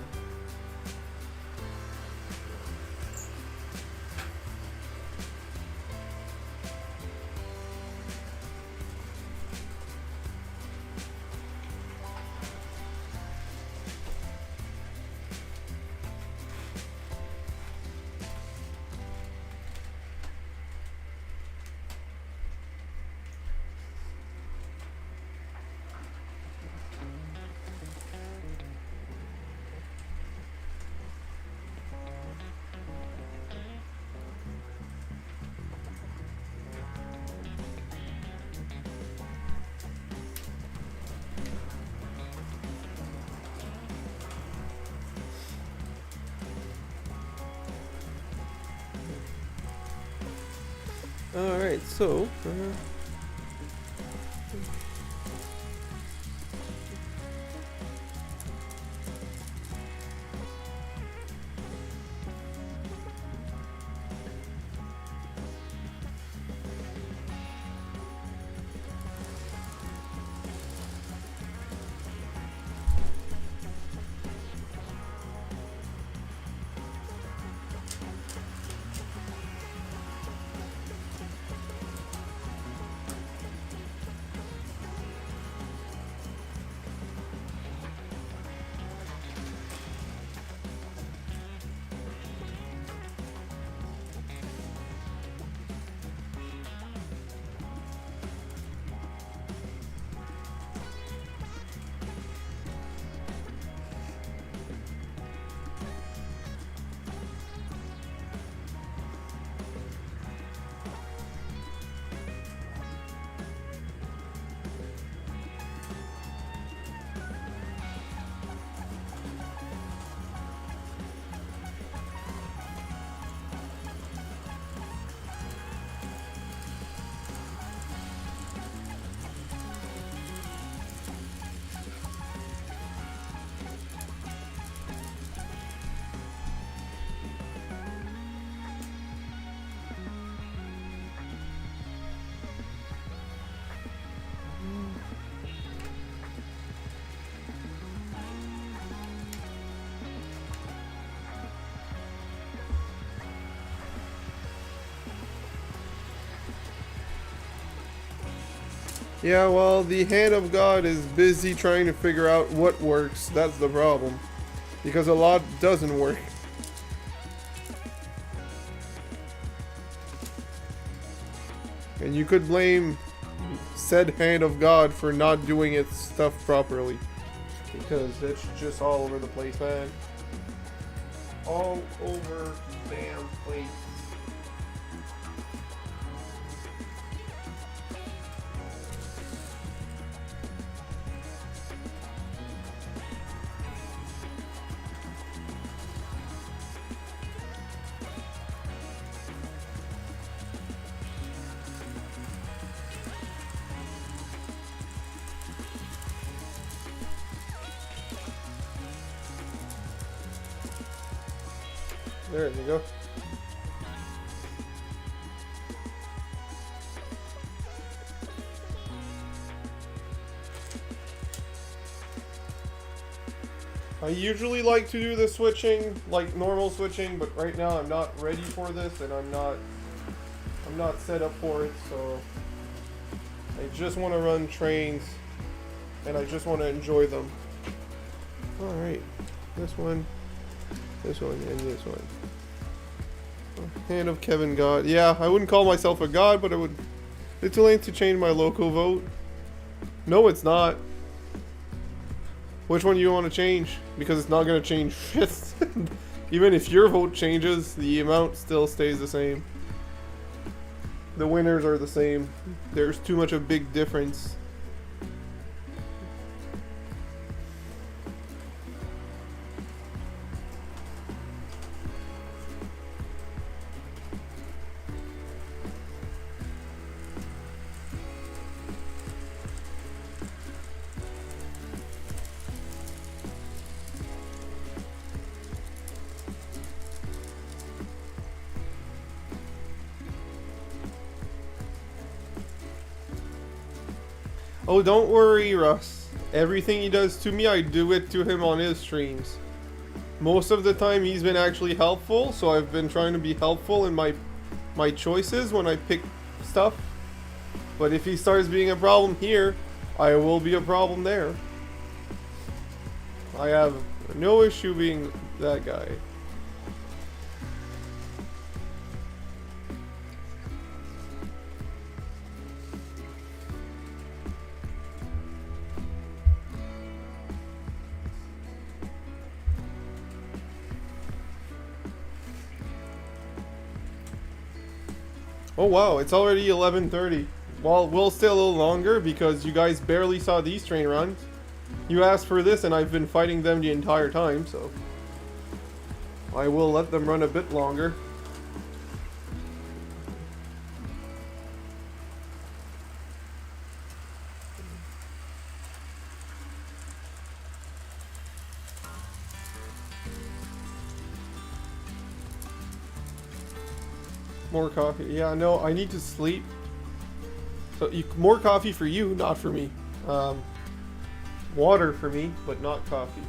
A: Alright, so Yeah, well, the hand of God is busy trying to figure out what works. That's the problem. Because a lot doesn't work. And you could blame said hand of God for not doing its stuff properly. Because it's just all over the place, man. All over the damn place. There you go. I usually like to do the switching, like normal switching, but right now I'm not ready for this, and I'm not set up for it, so I just want to run trains, and I just want to enjoy them. Alright, this one, and this one. Hand of Kevin God. Yeah, I wouldn't call myself a god, but I would. It's too late to change my local vote. No, it's not. Which one do you want to change? Because it's not going to change shit. Even if your vote changes, the amount still stays the same. The winners are the same. There's too much of a big difference. Oh, don't worry, Russ. Everything he does to me, I do it to him on his streams. Most of the time, he's been actually helpful, so I've been trying to be helpful in my choices when I pick stuff. But if he starts being a problem here, I will be a problem there. I have no issue being that guy. Oh wow, it's already 11:30. Well, we'll stay a little longer because you guys barely saw these train runs. You asked for this and I've been fighting them the entire time, so I will let them run a bit longer. More coffee. Yeah, no, I need to sleep. So more coffee for you, not for me. Water for me, but not coffee.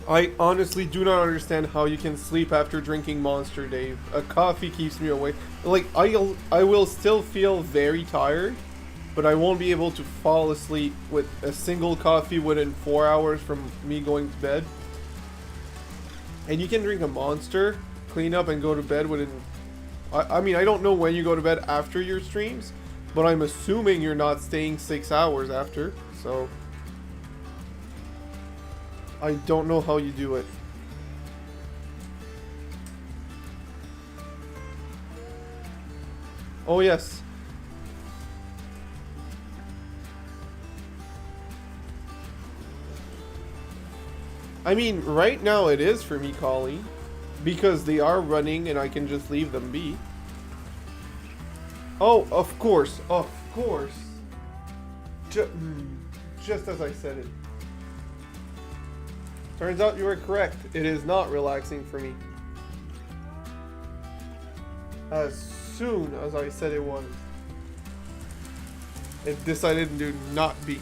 A: I honestly do not understand how you can sleep after drinking Monster, Dave. A coffee keeps me awake. Like, I will still feel very tired, but I won't be able to fall asleep with a single coffee within 4 hours from me going to bed. And you can drink a Monster, clean up, and go to bed within... I mean, I don't know when you go to bed after your streams, but I'm assuming you're not staying 6 hours after, so... I don't know how you do it. Oh, yes. I mean, right now it is for me, Colleen, because they are running and I can just leave them be. Oh, of course, of course. Just as I said it. Turns out you were correct. It is not relaxing for me. As soon as I said it was, it decided to not be.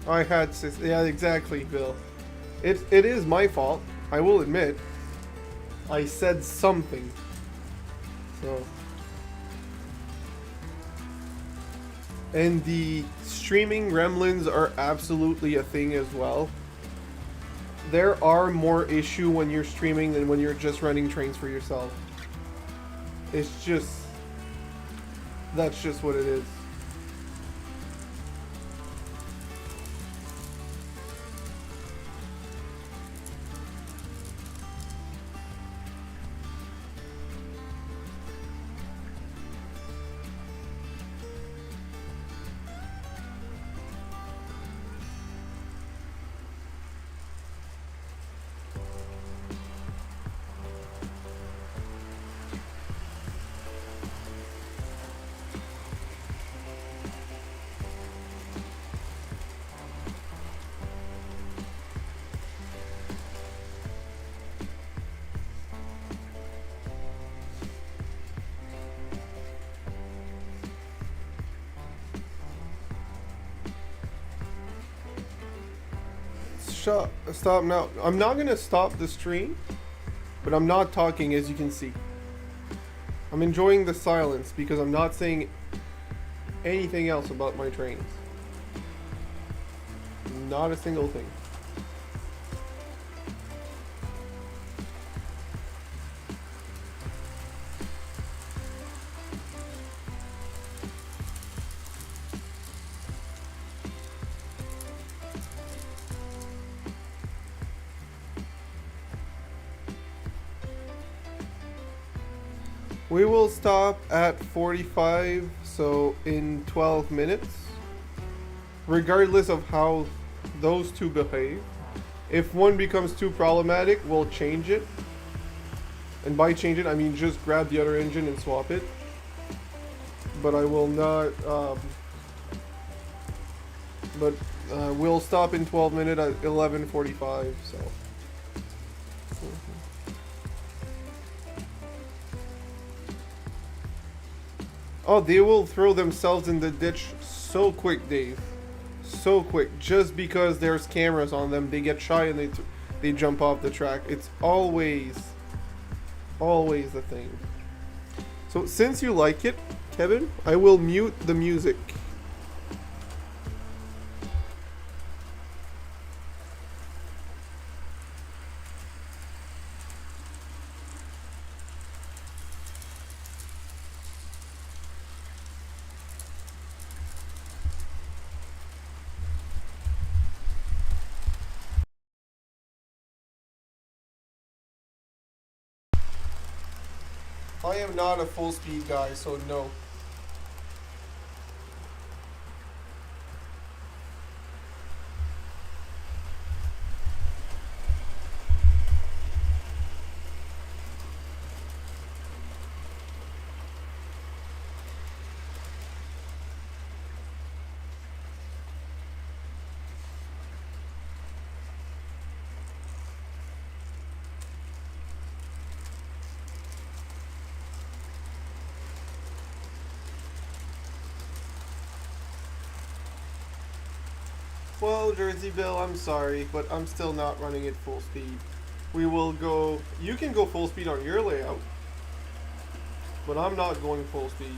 A: I had yeah, exactly, Bill. It is my fault. I will admit. I said something. So. And the streaming gremlins are absolutely a thing as well. There are more issue when you're streaming than when you're just running trains for yourself. It's just... That's just what it is. Stop now. I'm not gonna stop the stream, but I'm not talking, as you can see. I'm enjoying the silence because I'm not saying anything else about my trains. Not a single thing. We will stop at 45, so in 12 minutes. Regardless of how those two behave. If one becomes too problematic, we'll change it. And by change it, I mean just grab the other engine and swap it. But I will not... we'll stop in 12 minutes at 11:45, so... Oh, they will throw themselves in the ditch so quick, Dave. So quick. Just because there's cameras on them, they get shy and they jump off the track. It's always the thing. So since you like it, Kevin, I will mute the music. I am not a full speed guy, so no. Well, Jersey Bill, I'm sorry, but I'm still not running at full speed. We will go... You can go full speed on your layout, but I'm not going full speed.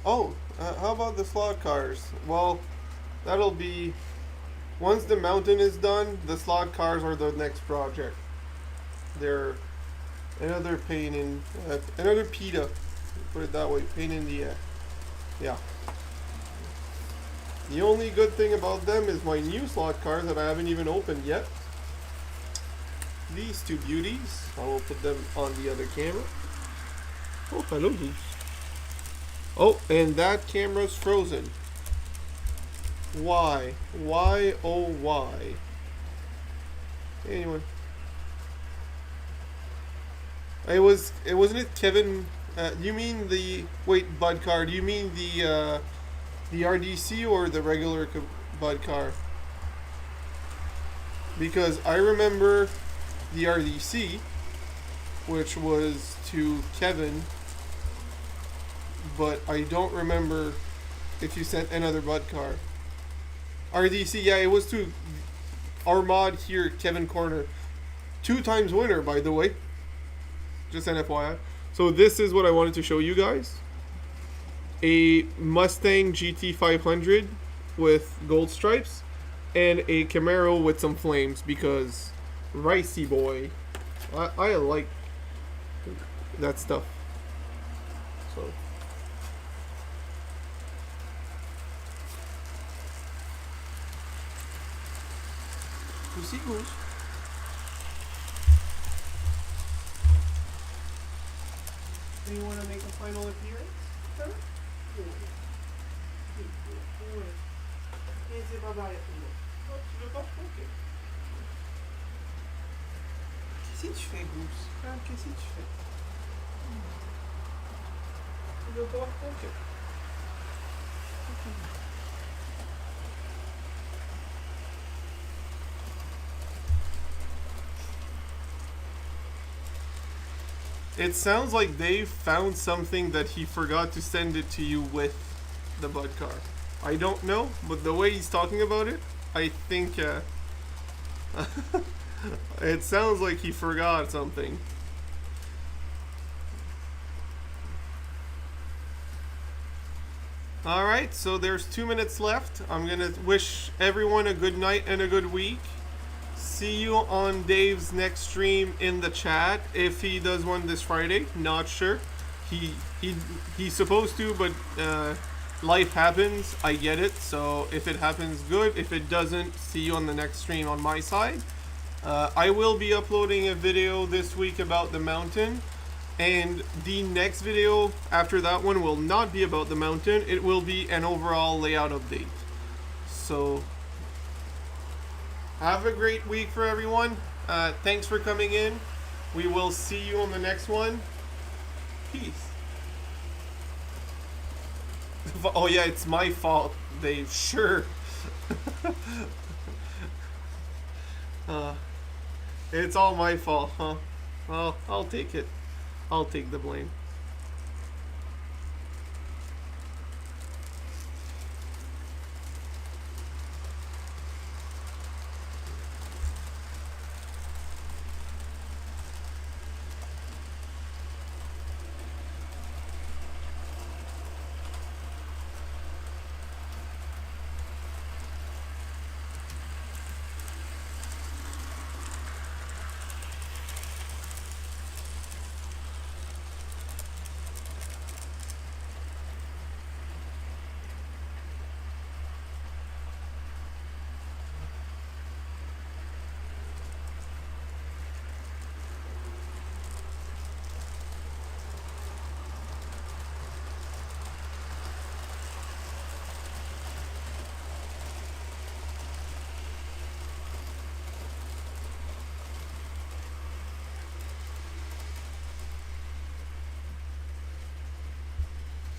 A: Oh, how about the slot cars? Well, that'll be... Once the mountain is done, the slot cars are the next project. They're another pain in... another PETA, put it that way, pain in the... Yeah. The only good thing about them is my new slot cars that I haven't even opened yet. These two beauties. I will put them on the other camera. Oh, hello, Goose. Oh, and that camera's frozen. Why? Why, oh why? Anyway. Wasn't it Kevin, you mean the, wait, Bud car, do you mean the RDC or the regular Bud car? Because I remember the RDC, which was to Kevin, but I don't remember if you sent another Bud car. RDC, yeah, it was to our mod here, Kevin Corner. 2 times winner, by the way. Just an FYI. So this is what I wanted to show you guys. A Mustang GT 500 with gold stripes and a Camaro with some flames because Ricey boy. I like that stuff. So Goosey goose. Do you want to make a final appearance, sir? Qu'est-ce que tu fais, Goose? Qu'est-ce que tu fais? Tu veux pas? Ok. It sounds like Dave found something that he forgot to send it to you with the Bud car. I don't know, but the way he's talking about it, I think it sounds like he forgot something. Alright, so there's 2 minutes left. I'm going to wish everyone a good night and a good week. See you on Dave's next stream in the chat if he does one this Friday. Not sure. He's supposed to, but life happens. I get it. So if it happens, good. If it doesn't, see you on the next stream on my side. I will be uploading a video this week about the mountain, and the next video after that one will not be about the mountain. It will be an overall layout update. So have a great week for everyone. Thanks for coming in. We will see you on the next one. Peace. Oh yeah, it's my fault, Dave. Sure. It's all my fault, huh? Well, I'll take it. I'll take the blame.